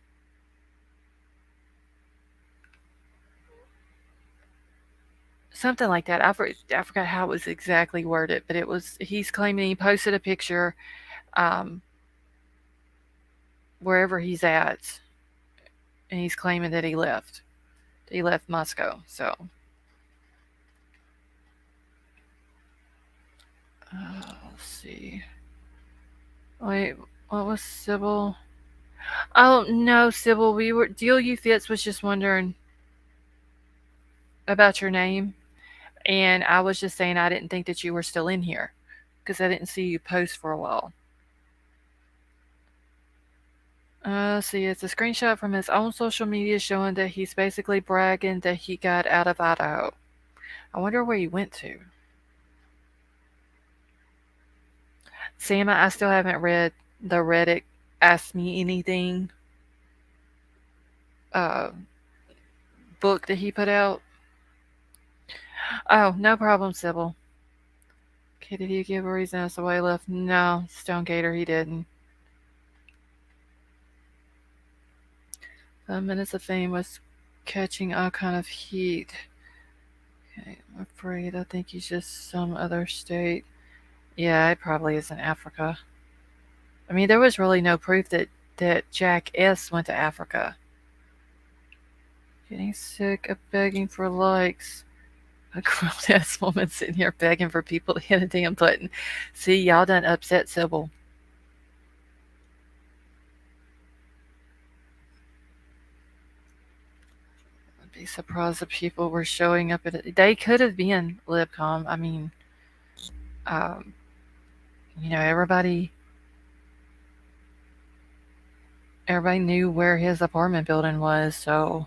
Something like that. I forgot how it was exactly worded, but he's claiming he posted a picture um, wherever he's at, and he's claiming that he left. He left Moscow. So, let's see. Wait, what was Sybil? Oh no, Sybil. Deal You Fits was just wondering about your name. And I was just saying I didn't think that you were still in here because I didn't see you post for a while. See, it's a screenshot from his own social media showing that he's basically bragging that he got out of Idaho. I wonder where he went to. Sam, I still haven't read the Reddit Ask Me Anything uh, book that he put out. Oh, no problem, Sybil. Okay, did he give a reason as to why he left? No, Stonegater, he didn't. 5 minutes of fame was catching all kind of heat. Okay, I'm afraid I think he's just some other state. Yeah, it probably is in Africa. I mean, there was really no proof that Jack S. went to Africa. Getting sick of begging for likes. A grown ass woman sitting here begging for people to hit a damn button. See, y'all done upset Sybil. I'd be surprised if people were showing up at it. They could have been LibCom. I mean, um, everybody knew where his apartment building was, so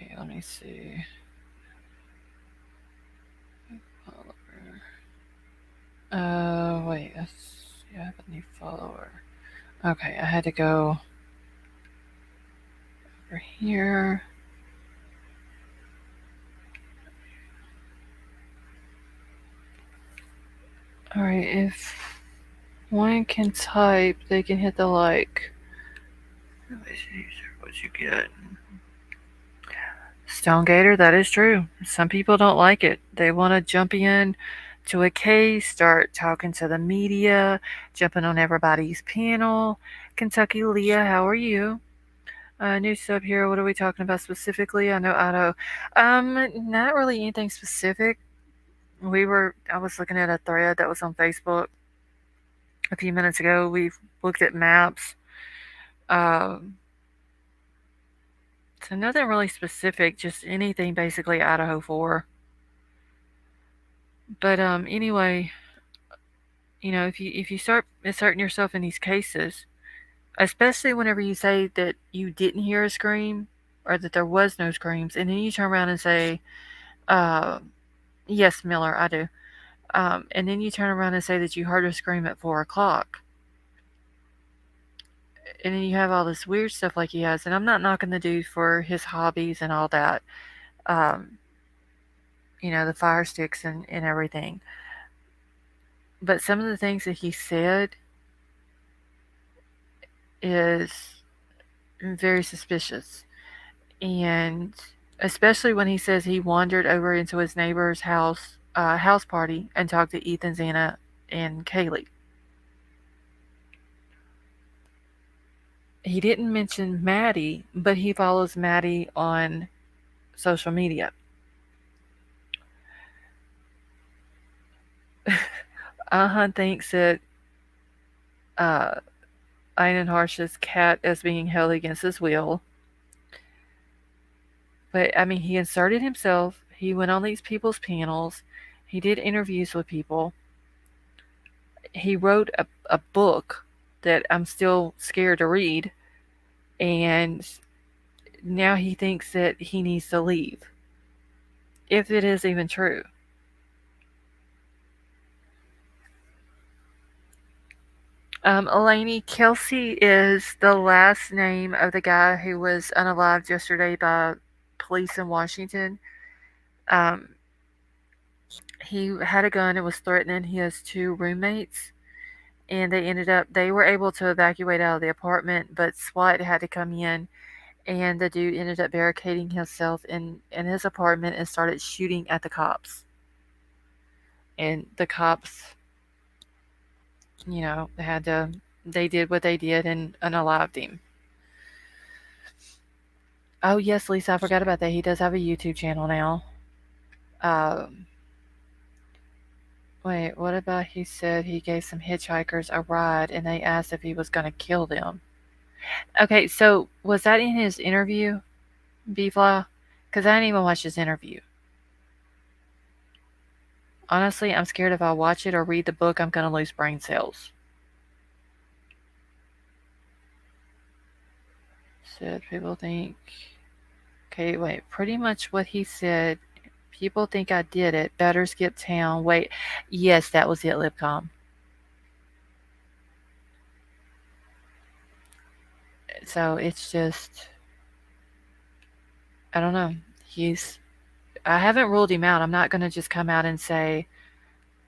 okay, let me see. Wait, I have a new follower. Okay, I had to go over here. Alright, if one can type, they can hit the like. Let me see what you get. Stonegater, that is true. Some people don't like it. They want to jump in to a case, start talking to the media, jumping on everybody's panel. Kentucky Leah, how are you? New sub here. What are we talking about specifically? I know Idaho. Not really anything specific. I was looking at a thread that was on Facebook a few minutes ago. We've looked at maps. Um, so nothing really specific, just anything basically Idaho 4. But anyway, if you start inserting yourself in these cases, especially whenever you say that you didn't hear a scream or that there was no screams, and then you turn around and say, uh, "Yes, Miller, I do," and then you turn around and say that you heard a scream at 4 o'clock, and then you have all this weird stuff like he has. And I'm not knocking the dude for his hobbies and all that, um, the fire sticks and everything. But some of the things that he said is very suspicious. And especially when he says he wandered over into his neighbor's house party and talked to Ethan, Xana, and Kaylee. He didn't mention Maddie, but he follows Maddie on social media. Ahan thinks that uh, Einan Harsh's cat is being held against his will. But I mean, he inserted himself. He went on these people's panels. He did interviews with people. He wrote a book that I'm still scared to read. And now he thinks that he needs to leave. If it is even true. Elaney, Kelsey is the last name of the guy who was unalived yesterday by police in Washington. Um, he had a gun and was threatening his 2 roommates, and they were able to evacuate out of the apartment, but SWAT had to come in, and the dude ended up barricading himself in his apartment and started shooting at the cops. And the cops, they did what they did and unalived him. Oh yes, Lisa, I forgot about that. He does have a YouTube channel now. Um, Wait, what about he said he gave some hitchhikers a ride and they asked if he was going to kill them? Okay, so was that in his interview, B-Fly? Because I didn't even watch his interview. Honestly, I'm scared if I watch it or read the book, I'm going to lose brain cells. Said people think. Okay, wait. Pretty much what he said. People think I did it. Better skip town. Wait. Yes, that was it, Lipcom. So it's just. I don't know. He's. I haven't ruled him out. I'm not going to just come out and say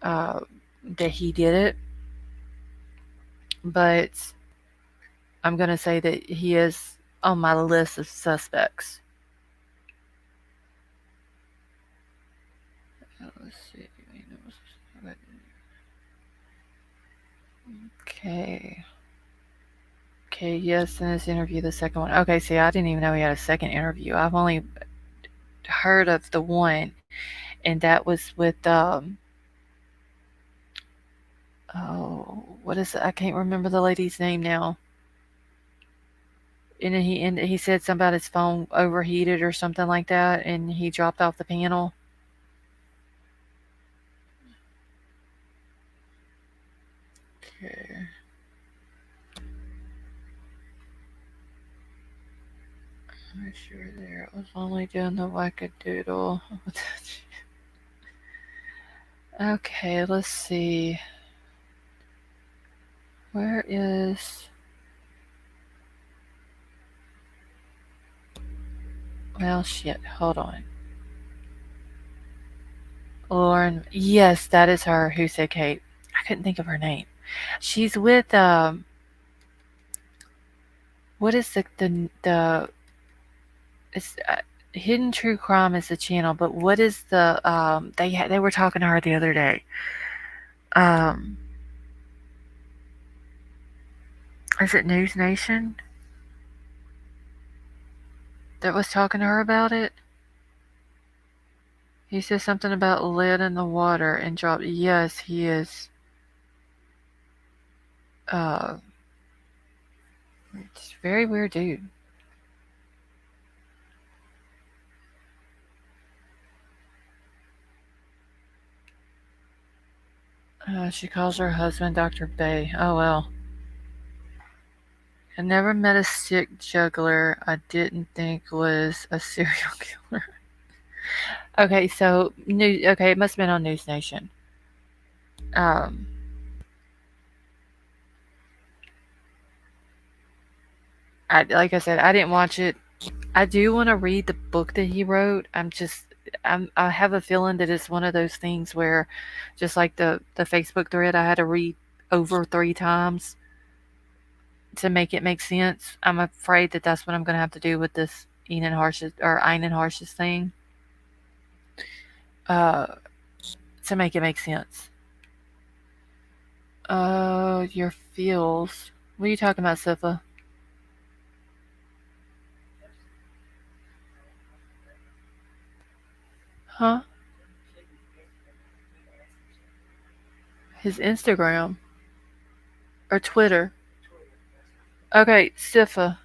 uh, that he did it, but I'm going to say that he is on my list of suspects. Let's see. Okay. Okay, yes, in this interview, the second one. Okay, see, I didn't even know he had a second interview. I've only heard of the one, and that was with oh, what is it? I can't remember the lady's name now. And he said something about his phone overheated or something like that, and he dropped off the panel. Okay. I'm sure there. It was only doing the wackadoodle. Okay, let's see. Where is. Well, shit. Hold on. Lauren. Yes, that is her. Who said Kate? I couldn't think of her name. She's with what is the it's Hidden True Crime is the channel, but what is the they were talking to her the other day. Um, is it News Nation that was talking to her about it? He said something about lead in the water and dropped. Yes, he is. Uh, it's a very weird dude. She calls her husband Dr. Bay. Oh well. I never met a sick juggler I didn't think was a serial killer. Okay, so new. Okay, it must have been on News Nation. Um, like I said, I didn't watch it. I do want to read the book that he wrote. I have a feeling that it's one of those things where, just like the Facebook thread, I had to read over 3 times to make it make sense. I'm afraid that that's what I'm going to have to do with this Einen Harshes thing, uh, to make it make sense. Your feels. What are you talking about, Sifa? Huh? His Instagram or Twitter? Okay, Sifa.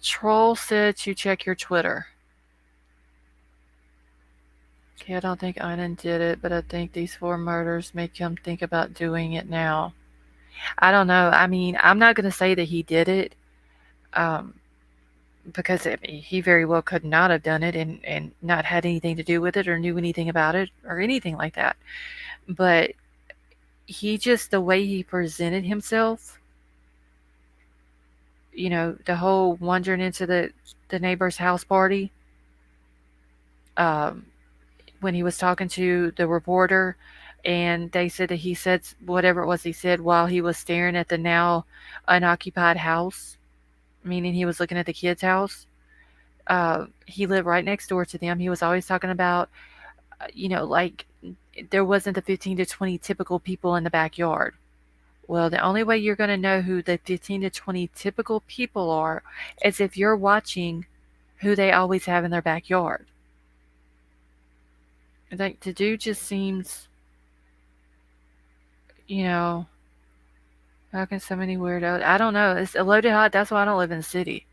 Troll said to check your Twitter. Okay, I don't think Einen did it, but I think these 4 murders make him think about doing it now. I don't know. I mean, I'm not going to say that he did it, um, because he very well could not have done it and not had anything to do with it or knew anything about it or anything like that. But he just, the way he presented himself, the whole wandering into the neighbor's house party, um, when he was talking to the reporter, and they said that he said whatever it was he said while he was staring at the now unoccupied house, meaning he was looking at the kid's house. He lived right next door to them. He was always talking about, like there wasn't the 15 to 20 typical people in the backyard. Well, the only way you're going to know who the 15 to 20 typical people are is if you're watching who they always have in their backyard. Like, the dude just seems, you know, How can so many weirdos? I don't know. It's loaded hot. That's why I don't live in the city.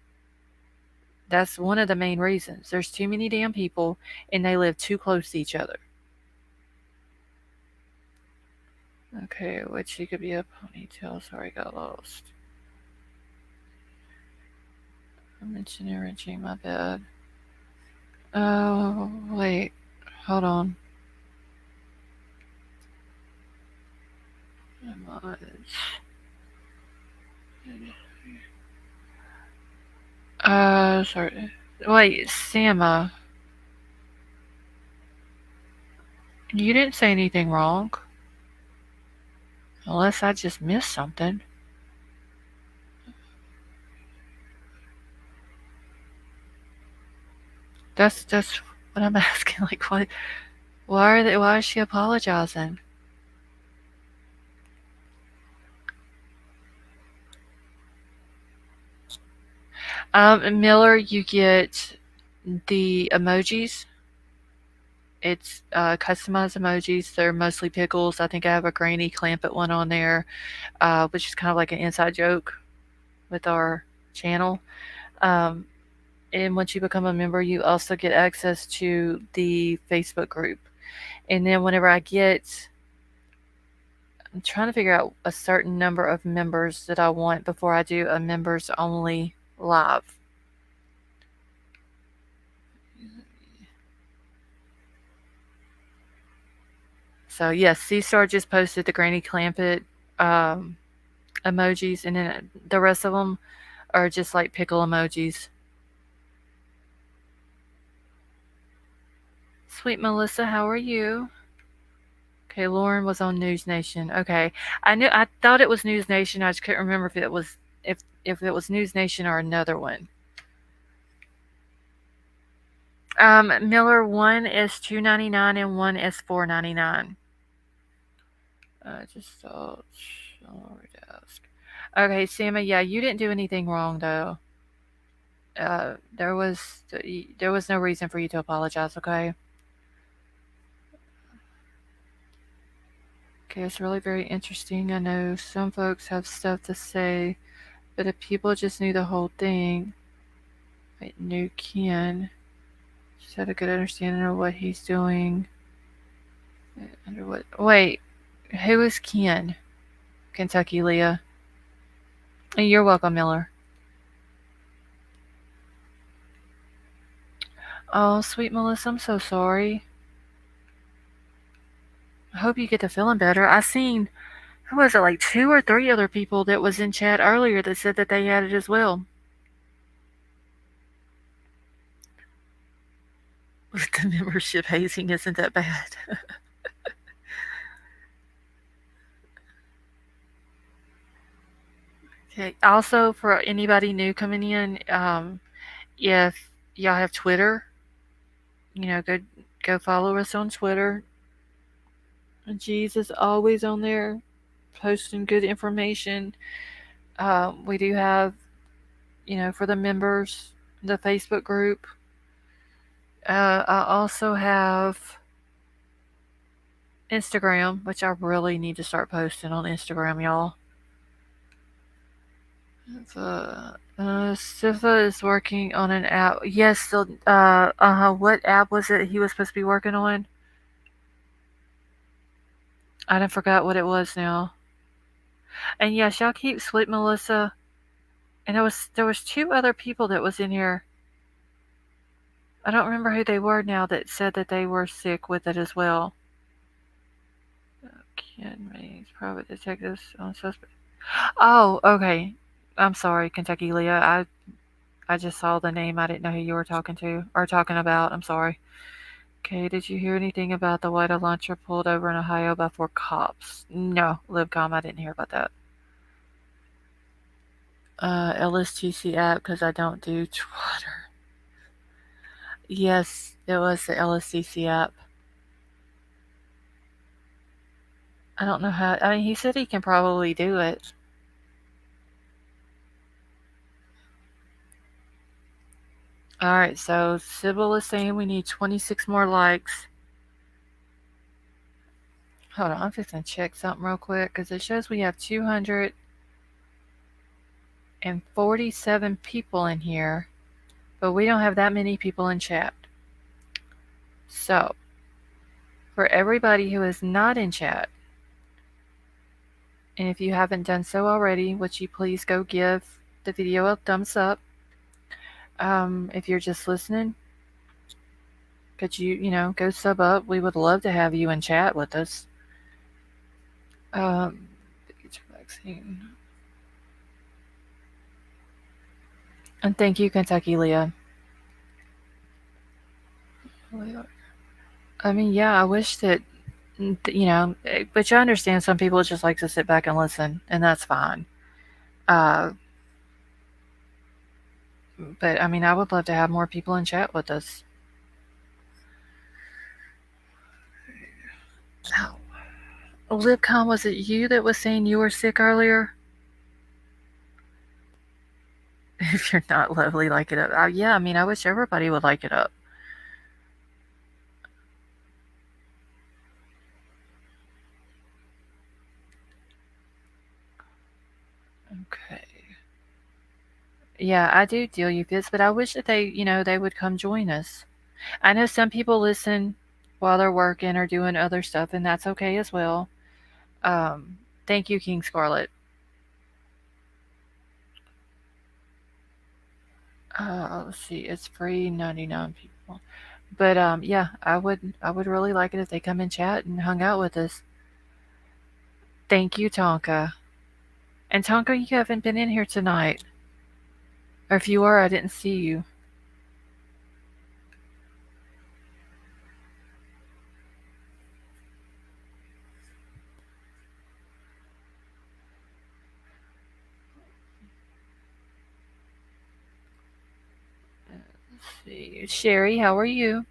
That's one of the main reasons. There's too many damn people and they live too close to each other. Okay, which she could be a ponytail. Sorry, got lost. I mentioned arranging my bed. Oh, wait. Hold on. Sorry. Wait, Sama, you didn't say anything wrong. Unless I just missed something. That's what I'm asking. Like, what? Why are they? Why is she apologizing? Miller, you get the emojis. It's customized emojis. They're mostly pickles. I think I have a Granny Clampett one on there, which is kind of like an inside joke with our channel. Um, and once you become a member, you also get access to the Facebook group. And then whenever I'm trying to figure out a certain number of members that I want before I do a members only live. So yes, C-Star just posted the Granny Clampett um, emojis, and then the rest of them are just like pickle emojis. Sweet Melissa, how are you? Okay, Lauren was on News Nation. Okay, I thought it was News Nation. I just couldn't remember if it was News Nation or another one. Miller, one is $2.99 and one is $4.99. Just thought. Ask. Okay, Sammy. Yeah, you didn't do anything wrong though. There was no reason for you to apologize. Okay. Okay, it's really very interesting. I know some folks have stuff to say, but if people just knew the whole thing, I knew Ken. Just had a good understanding of what he's doing. Under what? Wait, who is Ken? Kentucky Leah. You're welcome, Miller. Oh, sweet Melissa, I'm so sorry. I hope you get to feeling better. I seen, who was it, like two or three other people that was in chat earlier that said that they had it as well. With the membership hazing isn't that bad. Okay. Also, for anybody new coming in, if y'all have Twitter, go follow us on Twitter. Jeez is always on there, posting good information. We do have, for the members, the Facebook group. I also have Instagram, which I really need to start posting on Instagram, y'all. Sifa is working on an app. Yes, what app was it he was supposed to be working on? I done forgot what it was now. And yes, y'all keep Sweet Melissa. And there was two other people that was in here. I don't remember who they were now that said that they were sick with it as well. Ken Mays, private detectives on suspect. Oh, okay. I'm sorry, Kentucky Leah. I just saw the name. I didn't know who you were talking to or talking about. I'm sorry. Okay, did you hear anything about the white launcher pulled over in Ohio by 4 cops? No, LibCom, I didn't hear about that. LSTC app because I don't do Twitter. Yes, it was the LSTC app. I don't know how. I mean, he said he can probably do it. Alright, so Sybil is saying we need 26 more likes. Hold on, I'm just gonna check something real quick because it shows we have 200. and 47 people in here, but we don't have that many people in chat. So, for everybody who is not in chat, and if you haven't done so already, would you please go give the video a thumbs up? If you're just listening, could you go sub up? We would love to have you in chat with us. Um, get your vaccine. And thank you, Kentucky Leah. I mean, yeah, I wish that, but you understand some people just like to sit back and listen, and that's fine. Uh, but I mean, I would love to have more people in chat with us. Ow. Libcom, was it you that was saying you were sick earlier? If you're not lovely, like it up. Yeah, I mean, I wish everybody would like it up. Okay. Yeah, I do deal you fits, but I wish that they would come join us. I know some people listen while they're working or doing other stuff, and that's okay as well. Um, Thank you, King Scarlet. Let's see, it's free 99 people. But yeah, I would really like it if they come and chat and hung out with us. Thank you, Tonka. And Tonka, you haven't been in here tonight. Or if you are, I didn't see you. Let's see. Sherry, how are you?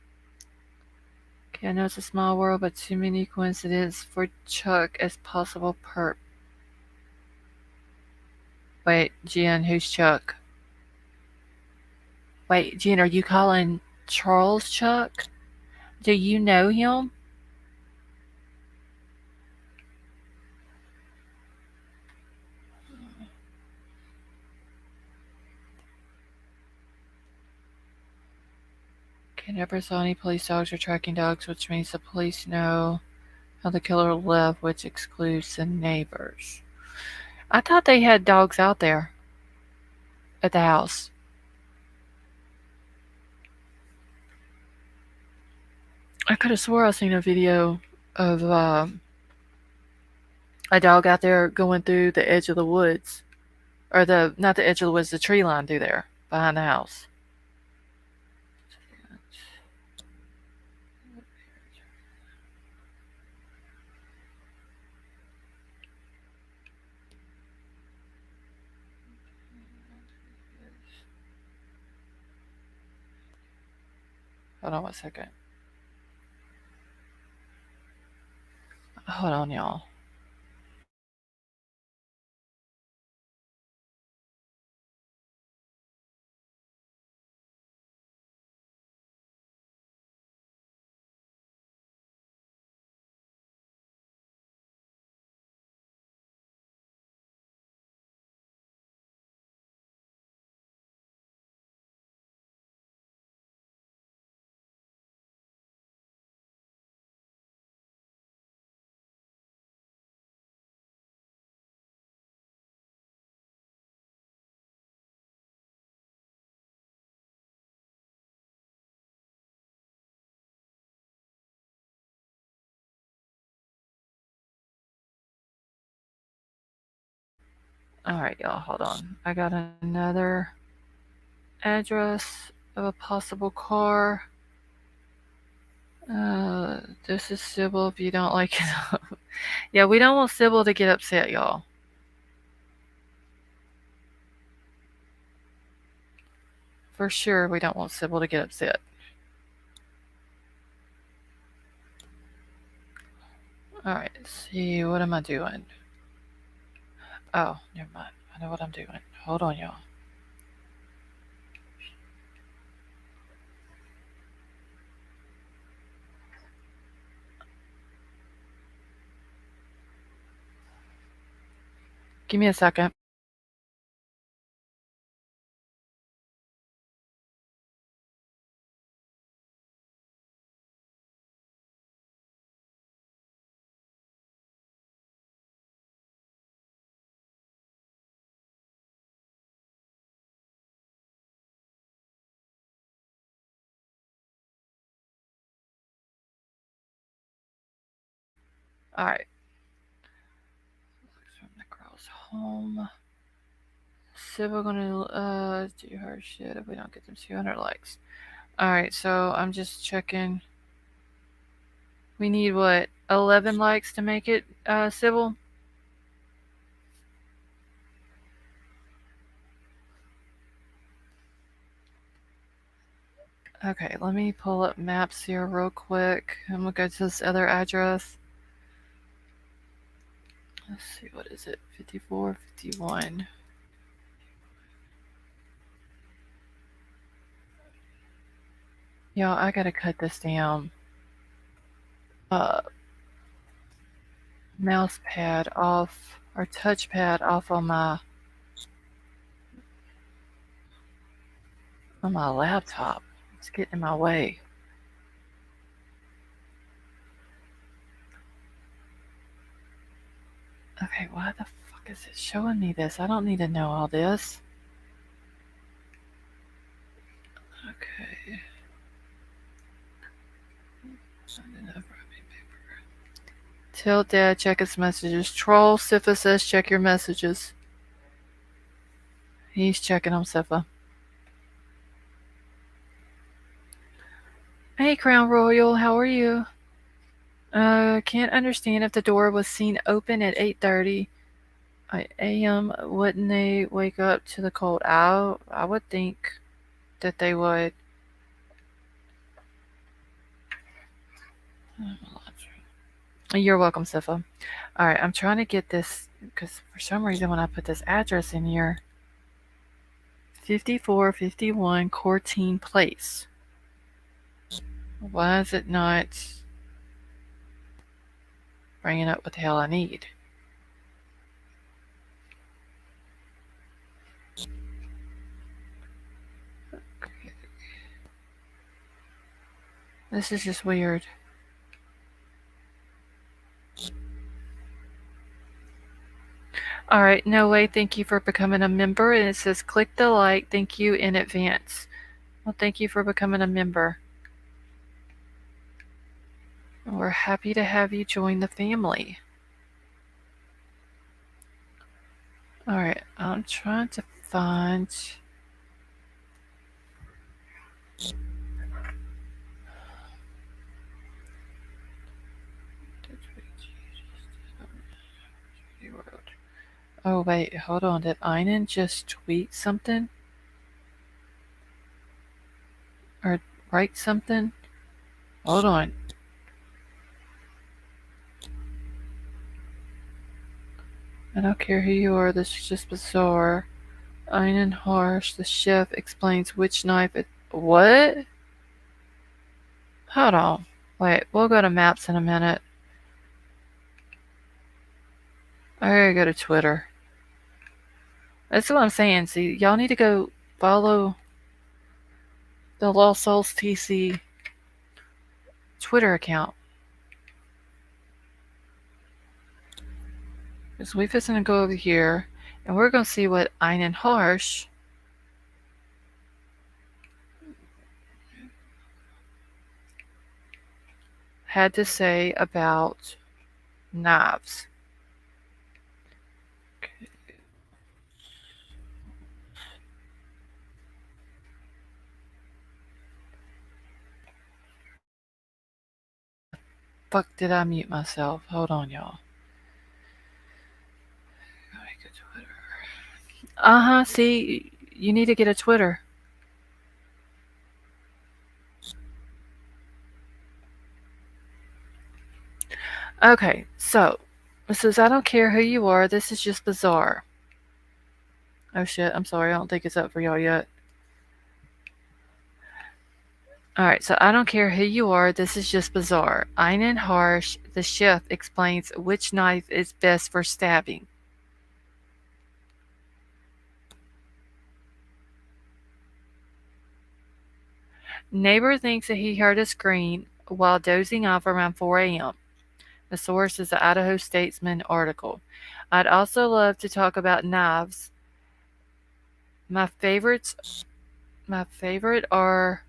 Okay, I know it's a small world, but too many coincidences for Chuck as possible perp. Wait, Jen, who's Chuck? Wait, Jen, are you calling Charles Chuck? Do you know him? Okay, never saw any police dogs or tracking dogs, which means the police know how the killer left, which excludes the neighbors. I thought they had dogs out there at the house. I could have swore I seen a video of a dog out there going through the edge of the woods, or the not the edge of the woods, the tree line through there behind the house. Hold on one second. Hold on, y'all. All right, y'all. Hold on. I got another address of a possible car. This is Sybil. If you don't like it, yeah, we don't want Sybil to get upset, y'all. For sure, we don't want Sybil to get upset. All right, let's see. What am I doing? Oh, never mind. I know what I'm doing. Hold on, y'all. Give me a second. Alright. From the girl's home. Sybil gonna do her shit if we don't get them 200 likes. Alright, so I'm just checking. We need what? 11 likes to make it, Sybil? Okay, let me pull up maps here real quick. I'm gonna go to this other address. Let's see, what is it? 54, 51. Y'all, I gotta cut this damn mouse pad off, or touchpad off on my laptop. It's getting in my way. Okay, why the fuck is it showing me this? I don't need to know all this. Okay. Tell Dad, check his messages. Troll, Sifa says, check your messages. He's checking them, Sifa. Hey, Crown Royal, how are you? Can't understand if the door was seen open at 8:30 a.m. Wouldn't they wake up to the cold? I would think that they would. You're welcome, Sifa. Alright, I'm trying to get this, because for some reason when I put this address in here, 5451 Courtine Place. Why is it not bringing up what the hell I need? Okay. This is just weird. Alright, no way, thank you for becoming a member. And it says click the like, thank you in advance. Well, thank you for becoming a member. We're happy to have you join the family. Alright, I'm trying to find... Oh wait, hold on, did Einan just tweet something? Or write something? Hold on. I don't care who you are, this is just bizarre. Einan Harsh, the chef, explains which knife it... What? Hold on. Wait, we'll go to maps in a minute. I gotta go to Twitter. That's what I'm saying. See, y'all need to go follow the Lost Souls TC Twitter account. Because we're just gonna go over here and we're gonna see what Einan Harsh had to say about knives. Okay. Fuck, did I mute myself? Hold on, y'all. See, you need to get a Twitter. Okay, so it says, I don't care who you are, this is just bizarre. Oh shit, I'm sorry, I don't think it's up for y'all yet. Alright, so I don't care who you are, this is just bizarre. Einan Harsh, the chef, explains which knife is best for stabbing. Neighbor thinks that he heard a scream while dozing off around 4 a.m. The source is the Idaho Statesman article. I'd also love to talk about knives. My favorite are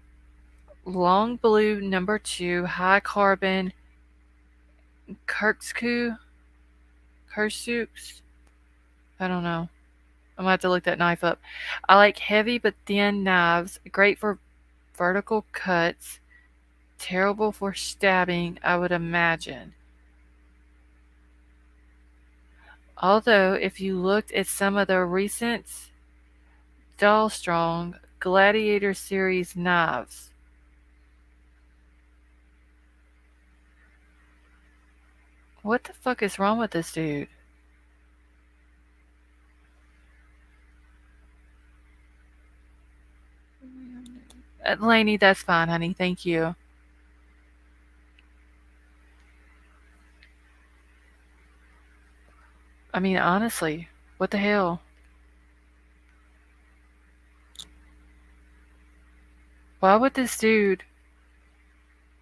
long blue No. 2 high carbon Kirksku? Kursukes? I don't know. I'm gonna have to look that knife up. I like heavy but thin knives. Great for vertical cuts. Terrible for stabbing, I would imagine. Although, if you looked at some of the recent Dahlstrom Gladiator series knives, what the fuck is wrong with this dude? Lainey, that's fine, honey. Thank you. I mean, honestly, what the hell? Why would this dude,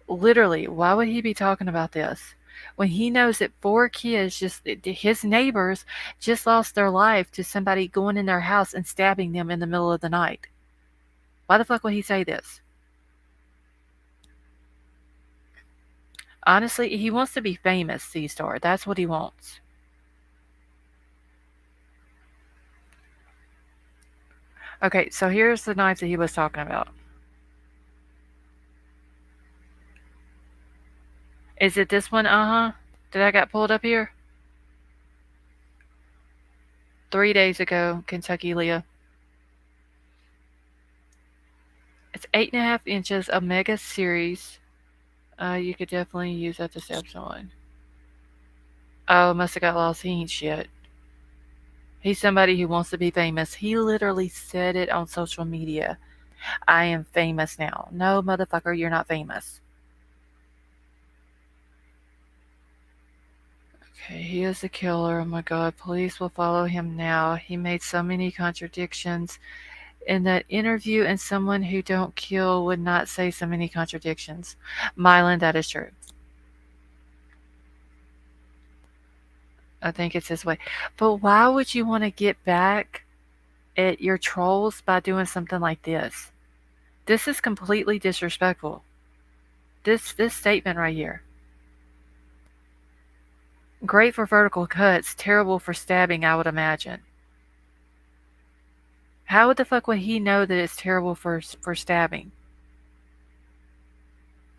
literally, why would he be talking about this? When he knows that four kids, just his neighbors, just lost their life to somebody going in their house and stabbing them in the middle of the night. Why the fuck would he say this? Honestly, he wants to be famous, C-Star. That's what he wants. Okay, so here's the knife that he was talking about. Is it this one? Uh-huh. Did I got pulled up here? 3 days ago, Kentucky Leah. It's 8.5 inches, a mega series. You could definitely use that to stab someone. Oh, must have got lost. He ain't shit. He's somebody who wants to be famous. He literally said it on social media. I am famous now. No, motherfucker, you're not famous. Okay, he is the killer. Oh my god, police will follow him now. He made so many contradictions in that interview, and someone who don't kill would not say so many contradictions. Mylan, that is true. I think it's his way. But why would you want to get back at your trolls by doing something like this? This is completely disrespectful. This statement right here. Great for vertical cuts, terrible for stabbing, I would imagine. How the fuck would he know that it's terrible for stabbing?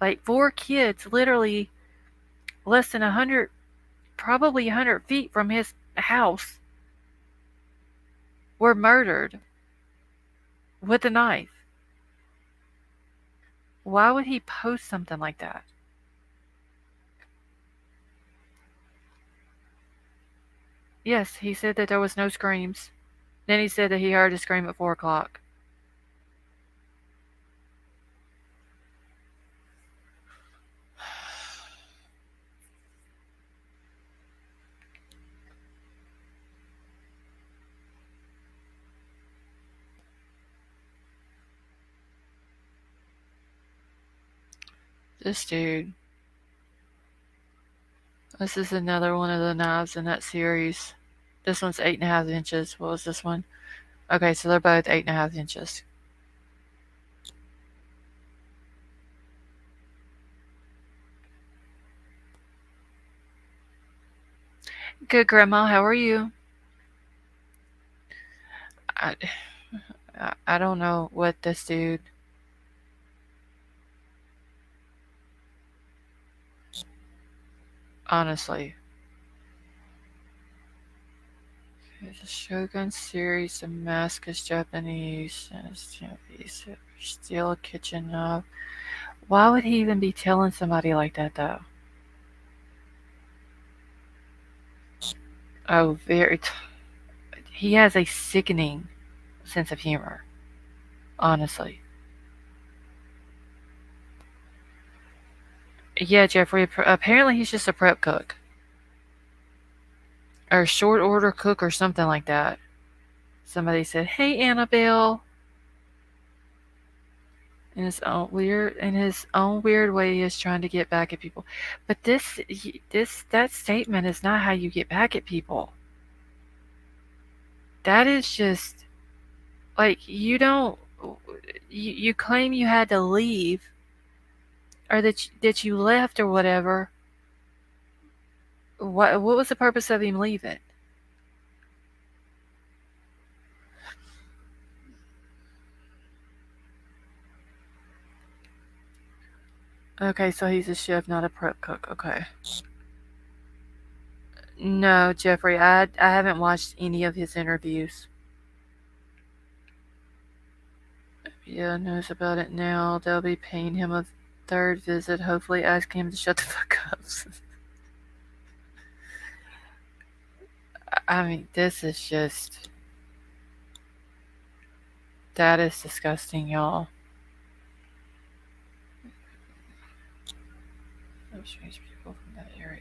Like four kids, literally less than 100, probably 100 feet from his house, were murdered with a knife. Why would he post something like that? Yes, he said that there was no screams. Then he said that he heard a scream at 4 o'clock. This dude. This is another one of the knives in that series. This one's 8.5 inches. What was this one? Okay, so they're both 8.5 inches. Good, Grandma. How are you? I, I don't know what this dude. Honestly. It's a Shogun series, Damascus Japanese, and it's Japanese. Steal a kitchen knife. Why would he even be telling somebody like that, though? Oh, very. He has a sickening sense of humor. Honestly. Yeah, Jeffrey, apparently he's just a prep cook. Or short order cook or something like that. Somebody said, "Hey, Annabelle." In his own weird way, he is trying to get back at people. But that statement is not how you get back at people. That is just like you claim you had to leave, or that you left or whatever, What was the purpose of him leaving? Okay, so he's a chef, not a prep cook. Okay. No, Jeffrey, I haven't watched any of his interviews. Yeah, knows about it now. They'll be paying him a third visit, hopefully asking him to shut the fuck up. I mean, this is just. That is disgusting, y'all. No strange people from that area.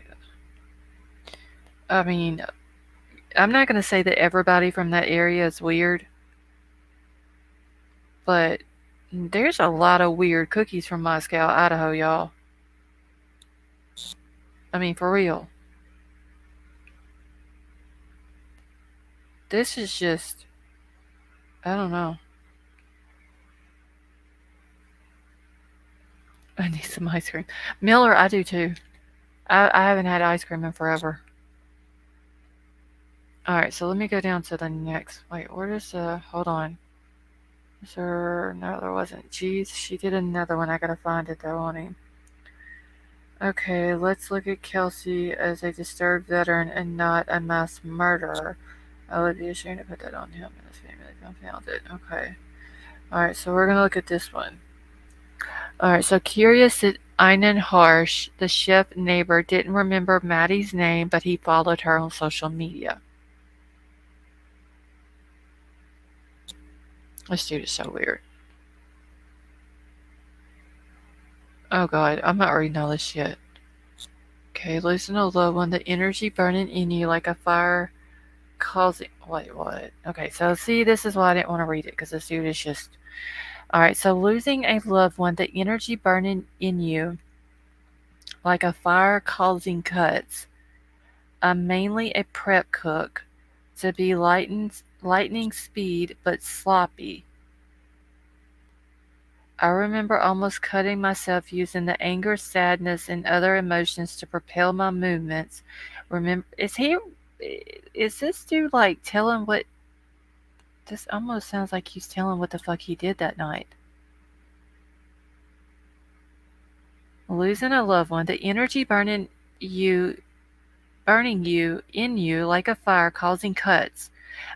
I mean, I'm not going to say that everybody from that area is weird, but there's a lot of weird cookies from Moscow, Idaho, y'all. I mean, for real. This is just. I don't know. I need some ice cream. Miller, I do too. I haven't had ice cream in forever. Alright, so let me go down to the next. Wait, where does hold on. Is there no there wasn't. Jeez, she did another one. I gotta find it though on him. Okay, let's look at Kelsey as a disturbed veteran and not a mass murderer. I would be ashamed to put that on him and his family confounded. Okay. Alright, so we're gonna look at this one. Alright, so curious that Einan Harsh, the chef neighbor, didn't remember Maddie's name, but he followed her on social media. This dude is so weird. Oh god, I'm not reading all this shit. Okay, losing a loved one, the energy burning in you like a fire causing. Wait, what? Okay, so see, this is why I didn't want to read it, because this dude is just. Alright, so losing a loved one, the energy burning in you like a fire causing cuts. I'm mainly a prep cook, to be lightning speed but sloppy. I remember almost cutting myself using the anger, sadness, and other emotions to propel my movements. Remember, is this dude like telling what? This almost sounds like he's telling what the fuck he did that night. Losing a loved one, the energy burning you in you like a fire, causing cuts.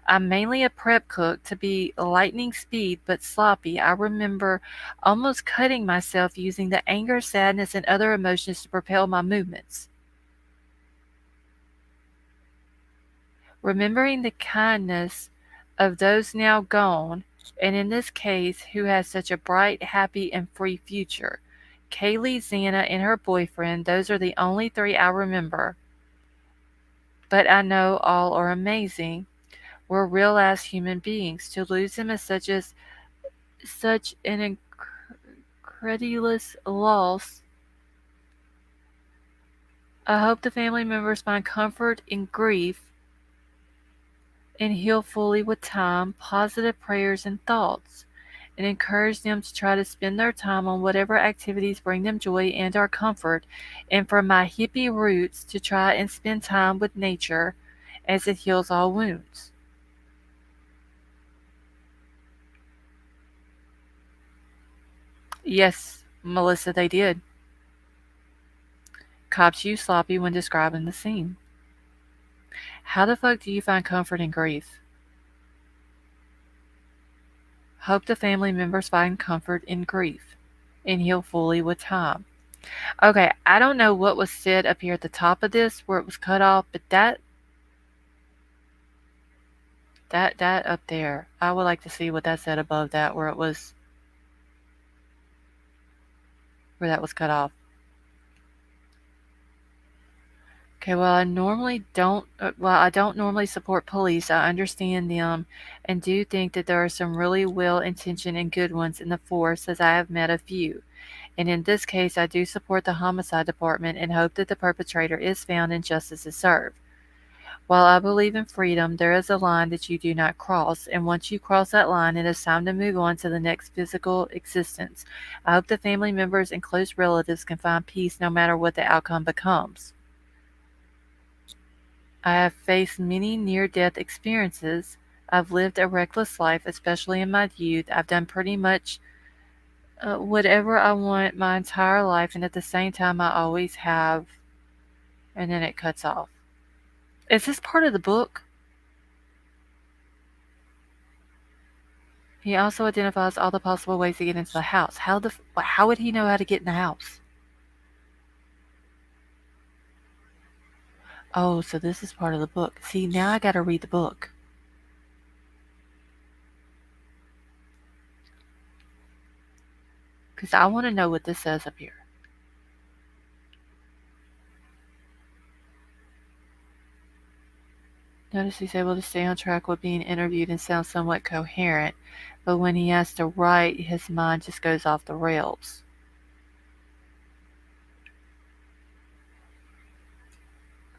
I'm mainly a prep cook, to be lightning speed but sloppy. I remember almost cutting myself using the anger, sadness, and other emotions to propel my movements. Remembering the kindness of those now gone, and in this case, who has such a bright, happy, and free future. Kaylee, Xana, and her boyfriend, those are the only three I remember. But I know all are amazing. We're real-ass human beings. To lose them is such an incredulous loss. I hope the family members find comfort in grief and heal fully with time, positive prayers and thoughts, and encourage them to try to spend their time on whatever activities bring them joy and or comfort, and for my hippie roots to try and spend time with nature as it heals all wounds. Yes, Melissa, they did. Cops use sloppy when describing the scene. How the fuck do you find comfort in grief? Hope the family members find comfort in grief and heal fully with time. Okay, I don't know what was said up here at the top of this where it was cut off, but that up there, I would like to see what that said above that where that was cut off. Okay, well, I don't normally support police. I understand them and do think that there are some really well-intentioned and good ones in the force, as I have met a few. And in this case, I do support the homicide department and hope that the perpetrator is found and justice is served. While I believe in freedom, there is a line that you do not cross, and once you cross that line, it is time to move on to the next physical existence. I hope the family members and close relatives can find peace no matter what the outcome becomes. I have faced many near death experiences. I've lived a reckless life, especially in my youth. I've done pretty much whatever I want my entire life, and at the same time, I always have. And then it cuts off. Is this part of the book? He also identifies all the possible ways to get into the house. How would he know how to get in the house? Oh, so this is part of the book. See, now I got to read the book. Because I want to know what this says up here. Notice he's able to stay on track with being interviewed and sound somewhat coherent, but when he has to write, his mind just goes off the rails.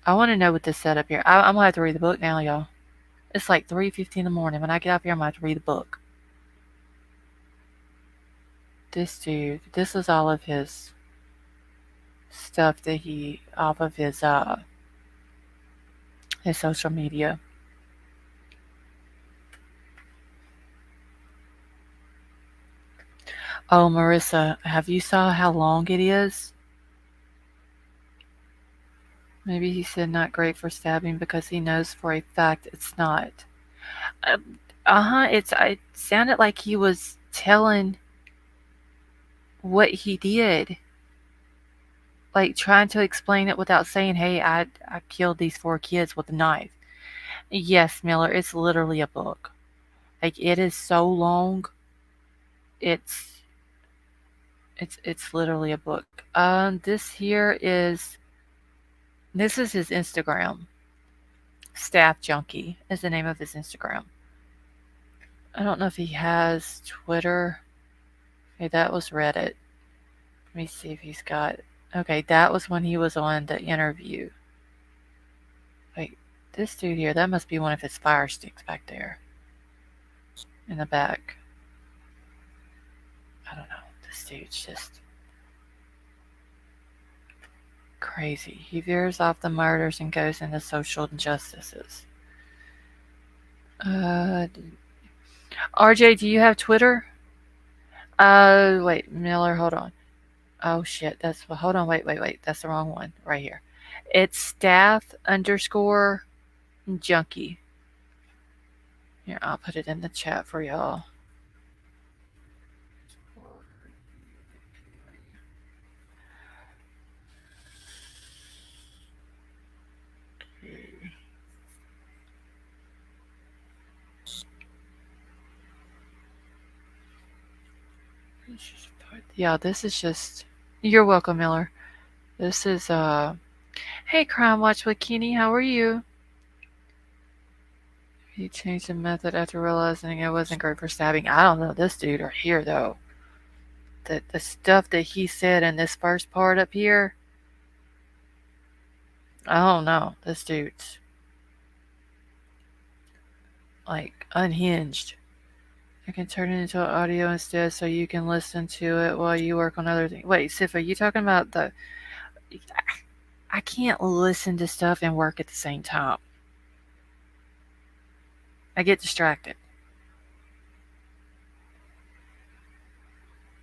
I want to know what this said up here. I'm going to have to read the book now, y'all. It's like 3:50 in the morning. When I get up here, I'm going to have to read the book. This dude, this is all of his stuff that he, off of his social media. Oh, Marissa, have you saw how long it is? Maybe he said not great for stabbing because he knows for a fact it's not. It sounded like he was telling what he did, like trying to explain it without saying, "Hey, I killed these 4 kids with a knife." Yes, Miller, it's literally a book. Like it is so long. It's it's literally a book. This is his Instagram. Staff Junkie is the name of his Instagram. I don't know if he has Twitter. Okay, that was Reddit. Let me see if he's got. Okay, that was when he was on the interview. Wait, this dude here, that must be one of his fire sticks back there. In the back. I don't know. This dude's just crazy. He veers off the murders and goes into social injustices. RJ, do you have Twitter? Wait, Miller, hold on. Oh shit, hold on, wait, that's the wrong one right here. It's staff_junkie. Here, I'll put it in the chat for y'all. Yeah, this is just. You're welcome, Miller. This is Hey, Crime Watch with Kenny. How are you? He changed the method after realizing it wasn't great for stabbing. I don't know this dude right here though. The stuff that he said in this first part up here. I don't know. This dude's like unhinged. I can turn it into audio instead so you can listen to it while you work on other things. Wait, Sif, are you talking about the. I can't listen to stuff and work at the same time. I get distracted.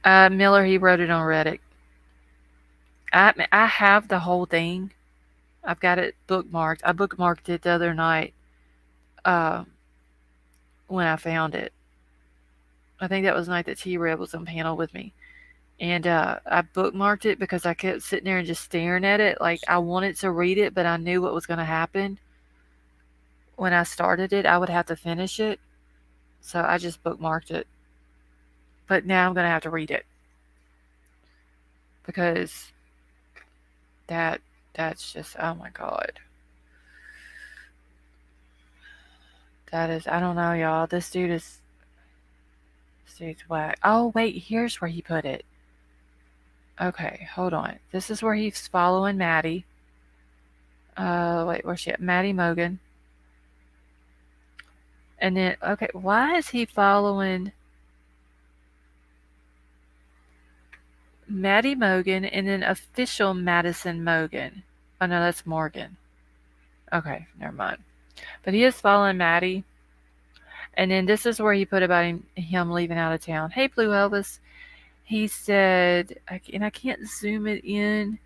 Miller, he wrote it on Reddit. I have the whole thing. I've got it bookmarked. I bookmarked it the other night uh, when I found it. I think that was the night that T-Red was on panel with me. And I bookmarked it because I kept sitting there and just staring at it. Like I wanted to read it, but I knew what was going to happen. When I started it, I would have to finish it. So I just bookmarked it. But now I'm going to have to read it. Because that's just, oh my God. That is, I don't know, y'all. This dude's whack. Oh, wait, here's where he put it. Okay, hold on. This is where he's following Maddie. Wait, where's she at? Maddie Mogan. And then, okay, why is he following Maddie Mogan and then official Madison Mogan? Oh, no, that's Morgan. Okay, never mind. But he is following Maddie. And then this is where he put about him leaving out of town. Hey, Blue Elvis. He said, and I can't zoom it in.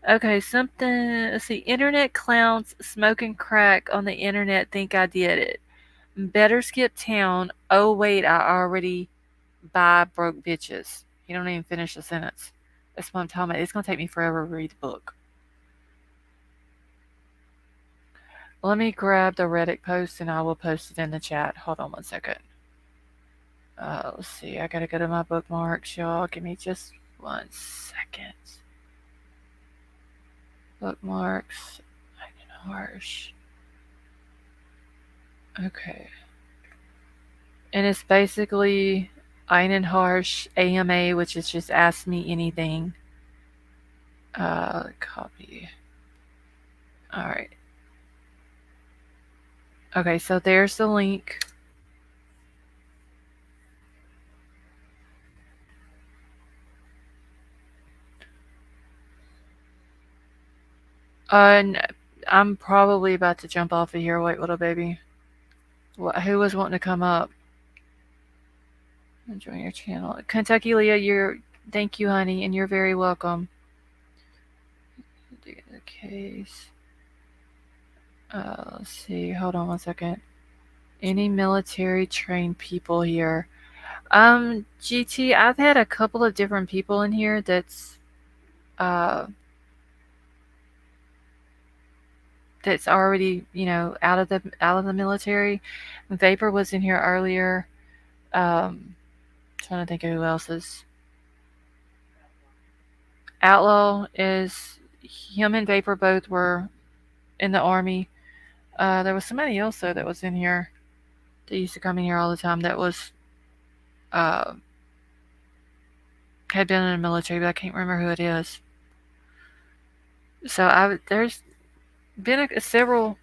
Okay, something. Let's see. Internet clowns smoking crack on the internet think I did it. Better skip town. Oh, wait, I already buy broke bitches. You don't even finish the sentence. That's what I'm talking about. It's going to take me forever to read the book. Let me grab the Reddit post and I will post it in the chat. Hold on one second. Let's see. I gotta go to my bookmarks, y'all. Give me just 1 second. Bookmarks. Harsh. Okay. And it's basically Einen Harsh AMA, which is just Ask Me Anything. Copy. Alright. Okay, so there's the link. I'm probably about to jump off of here. Wait, little baby. Who was wanting to come up? Enjoy your channel. Kentucky Leah, thank you, honey, and you're very welcome. The case. Let's see. Hold on 1 second. Any military trained people here? GT, I've had a couple of different people in here that's already, out of the military. Vapor was in here earlier. Trying to think of who else is. Outlaw is him and Vapor both were in the army. There was somebody else though that was in here that used to come in here all the time that was had been in the military, but I can't remember who it is. So there's been several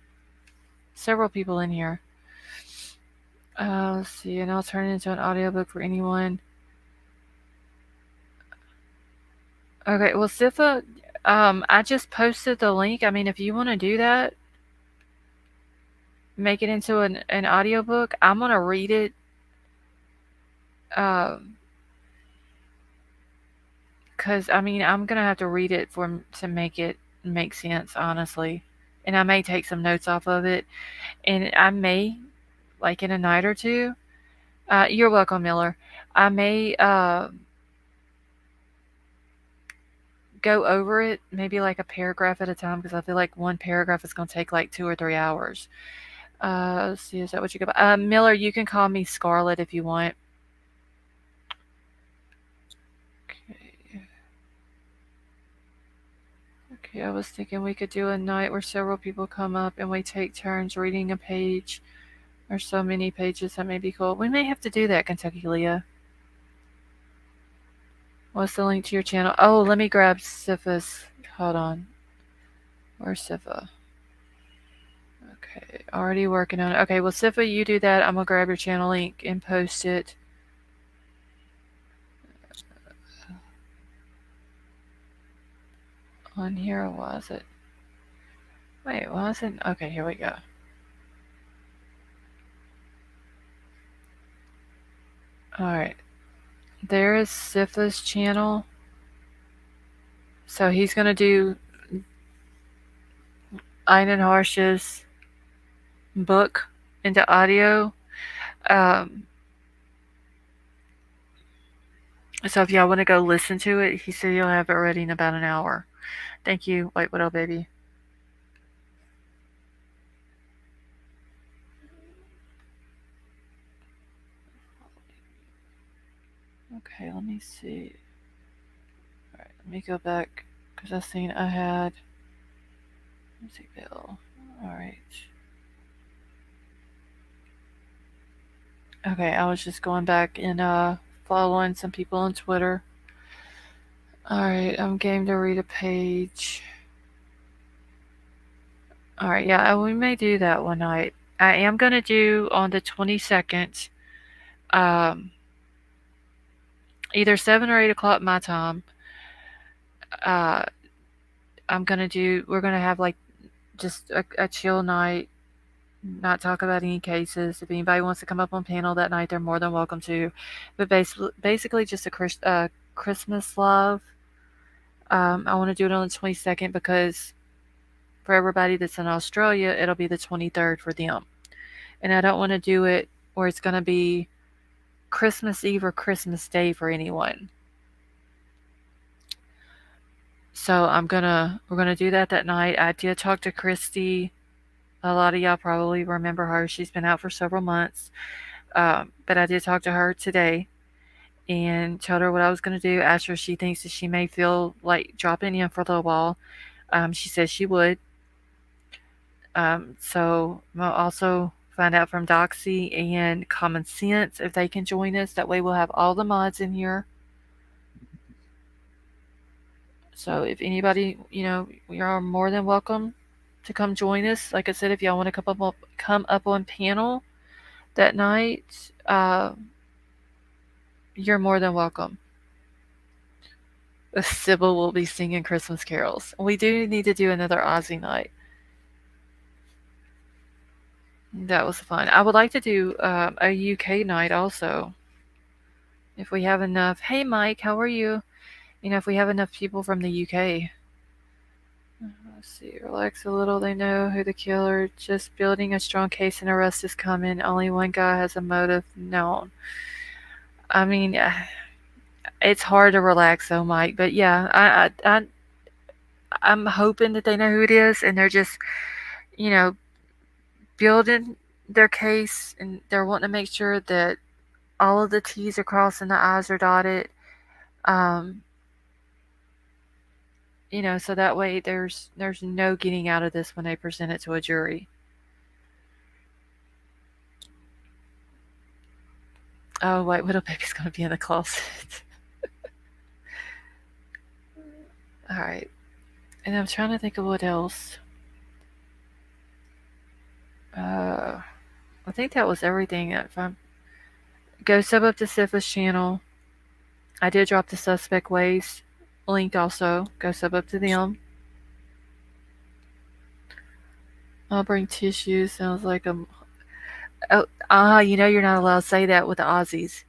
people in here. Let's see, and I'll turn it into an audiobook for anyone. Okay, well, Sifa, I just posted the link. I mean, if you want to do that, make it into an audiobook. I'm going to read it. Because, I mean, I'm going to have to read it to make it make sense, honestly. And I may take some notes off of it. And I may, like in a night or two, you're welcome, Miller. I may go over it, maybe like a paragraph at a time, because I feel like one paragraph is going to take like 2 or 3 hours. Let's see, is that what you go by? Miller, you can call me Scarlett if you want. Okay, I was thinking we could do a night where several people come up and we take turns reading a page. There's so many pages that may be cool. We may have to do that, Kentucky Leah. What's the link to your channel? Oh, let me grab Sifa's. Hold on. Where's Sifa? Okay, already working on it. Okay, well, Sifa, you do that. I'm going to grab your channel link and post it. On here, or was it? Wait, was it? Okay, here we go. Alright. There is Sifa's channel. So he's going to do Einen Harsh's book into audio. So if y'all want to go listen to it, he said he'll have it ready in about an hour. Thank you, White Widow Baby. Okay, let me see. Alright, let me go back because I seen I had. Let's see, Bill. Alright. Okay, I was just going back and following some people on Twitter. Alright, I'm game to read a page. Alright, yeah, we may do that one night. I am going to do on the 22nd, either 7 or 8 o'clock my time. We're going to have like just a chill night, not talk about any cases. If anybody wants to come up on panel that night, they're more than welcome to. But basically just a Christmas love. I want to do it on the 22nd because for everybody that's in Australia, it'll be the 23rd for them. And I don't want to do it where it's going to be Christmas Eve or Christmas Day for anyone. So we're gonna do that night. I did talk to Christy. A lot of y'all probably remember her. She's been out for several months. But I did talk to her today and told her what I was gonna do. Asked her if she thinks that she may feel like dropping in for a little while. She said she would. So we'll also find out from Doxy and Common Sense if they can join us. That way we'll have all the mods in here. So if anybody, you are more than welcome to come join us. Like I said, if y'all want to come up on panel that night, you're more than welcome. Sybil will be singing Christmas carols. We do need to do another Aussie night. That was fun. I would like to do a UK night also. If we have enough. Hey, Mike, how are you? If we have enough people from the UK. Let's see. Relax a little. They know who the killer. Just building a strong case and arrest is coming. Only one guy has a motive known. I mean, it's hard to relax though, Mike. But yeah, I'm hoping that they know who it is, and they're just, you know, building their case, and they're wanting to make sure that all of the T's are crossed and the I's are dotted. Um, so that way there's no getting out of this when they present it to a jury. Oh, White Widow Baby's gonna be in the closet. All right, and I'm trying to think of what else. I think that was everything. If I'm go sub up to Sypha's channel. I did drop the Suspect Ways link also. Go sub up to them. I'll bring tissues. Sounds like I'm. Oh, you're not allowed to say that with the Aussies.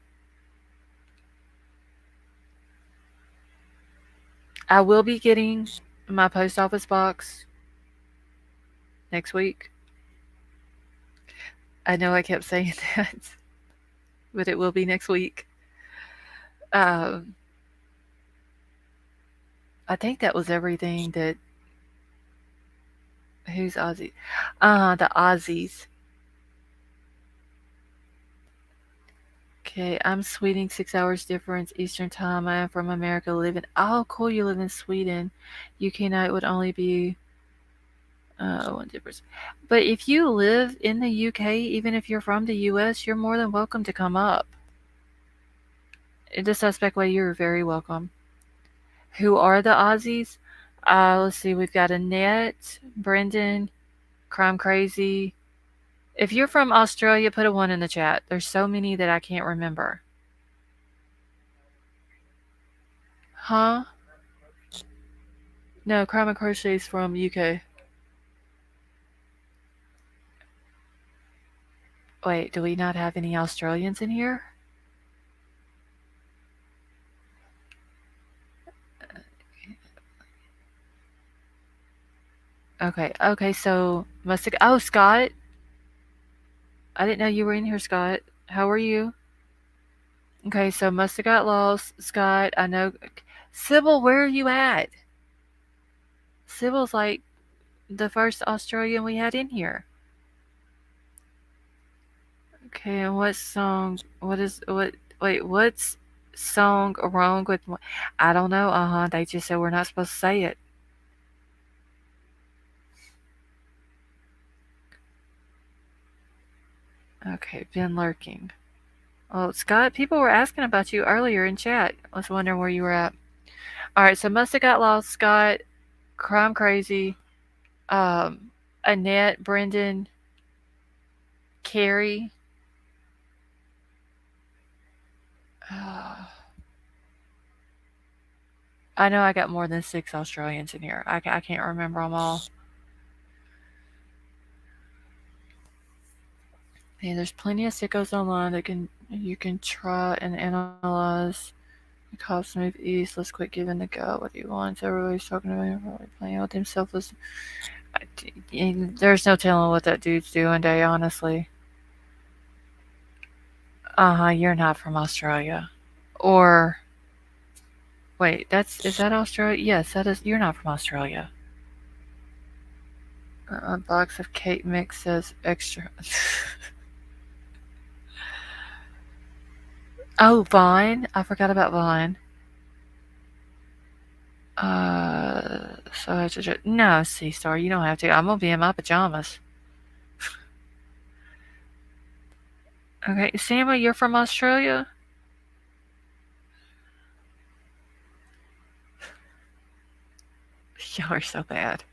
I will be getting my post office box next week. I know I kept saying that, but it will be next week. Um, I think that was everything that. Who's Aussie? The Aussies. Okay, I'm Sweden, 6 hours difference Eastern time. I am from America, living. Oh, cool! You live in Sweden. UK night would only be one difference. But if you live in the UK, even if you're from the US, you're more than welcome to come up. In the Suspect Way, you're very welcome. Who are the Aussies? Let's see. We've got Annette, Brendan, Crime Crazy. If you're from Australia, put a 1 in the chat. There's so many that I can't remember. Huh? No, Crime and Crochet is from UK. Wait, do we not have any Australians in here? Okay, so must have. Oh, Scott. I didn't know you were in here, Scott. How are you? Okay, so must have got lost, Scott. I know. Sybil, where are you at? Sybil's like the first Australian we had in here. Okay, and what song? Wait, what's song wrong with? I don't know. They just said we're not supposed to say it. Okay, been lurking. Oh, Scott, people were asking about you earlier in chat. I was wondering where you were at. All right, so must have got lost, Scott. Crime Crazy. Annette, Brendan, Carrie. I know I got more than 6 Australians in here. I can't remember them all. Hey, there's plenty of sickos online that you can try and analyze. The cops move east. Let's quit giving the go what he wants. Everybody's talking about him probably playing with himself. There's no telling what that dude's doing day, honestly. You're not from Australia. Or wait, is that Australia? Yes, that is. You're not from Australia. A box of cake mix says extra. Oh, Vine. I forgot about Vine. So I have to. No, Sea Star, you don't have to. I'm gonna be in my pajamas. Okay, Samuel, you're from Australia. Y'all are so bad.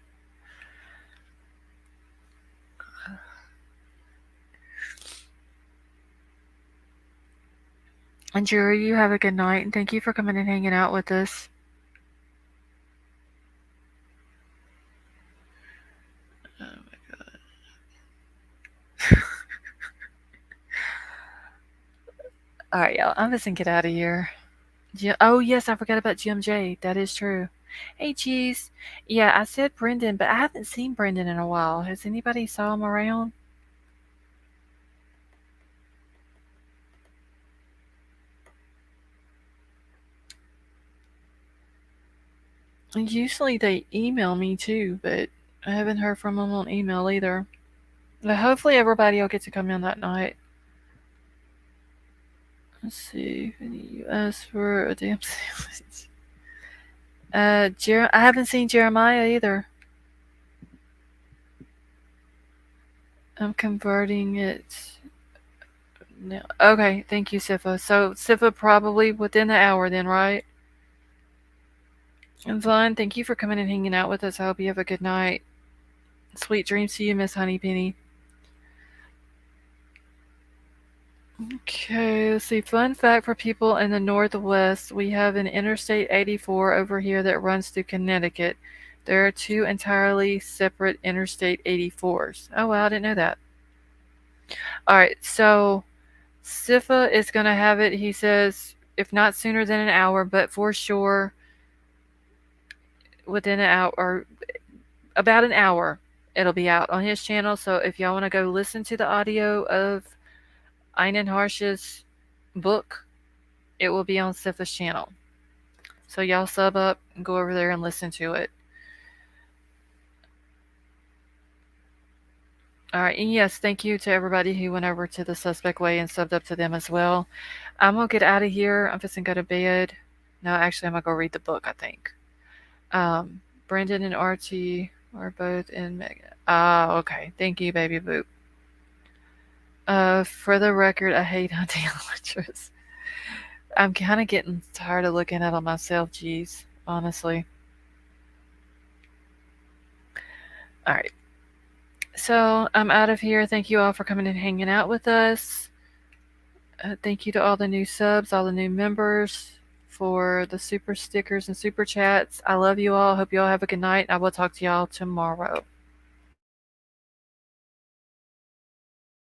And Jerry, you have a good night, and thank you for coming and hanging out with us. Oh my god. All right, y'all. I'm just gonna get out of here. Oh yes, I forgot about Jim J. That is true. Hey, Cheese. Yeah, I said Brendan, but I haven't seen Brendan in a while. Has anybody saw him around? Usually they email me too, but I haven't heard from them on email either. But hopefully everybody will get to come in that night. Let's see. You asked for a damn sandwich. I haven't seen Jeremiah either. I'm converting it now. Okay, thank you, Sifa. So Sifa probably within the hour then, right? And Vaughn, thank you for coming and hanging out with us. I hope you have a good night. Sweet dreams to you, Miss Honeypenny. Okay, let's see. Fun fact for people in the Northwest, we have an Interstate 84 over here that runs through Connecticut. There are two entirely separate Interstate 84s. Oh, wow, I didn't know that. All right, so Sifa is going to have it, he says, if not sooner than an hour, but for sure within an hour, or about an hour, it'll be out on his channel. So if y'all want to go listen to the audio of Einan Harsh's book, it will be on Sifa's channel. So y'all sub up and go over there and listen to it. All right, and yes, thank you to everybody who went over to the Suspect Way and subbed up to them as well. I'm gonna get out of here. I'm just gonna go to bed. No, actually, I'm gonna go read the book. I think. Brendan and Archie are both in Mega. Okay. Thank you, baby boop. For the record, I hate hunting electros. I'm kind of getting tired of looking at them myself, geez, honestly. All right. So I'm out of here. Thank you all for coming and hanging out with us. Thank you to all the new subs, all the new members for the super stickers and super chats. I love you all. Hope you all have a good night. I will talk to y'all tomorrow.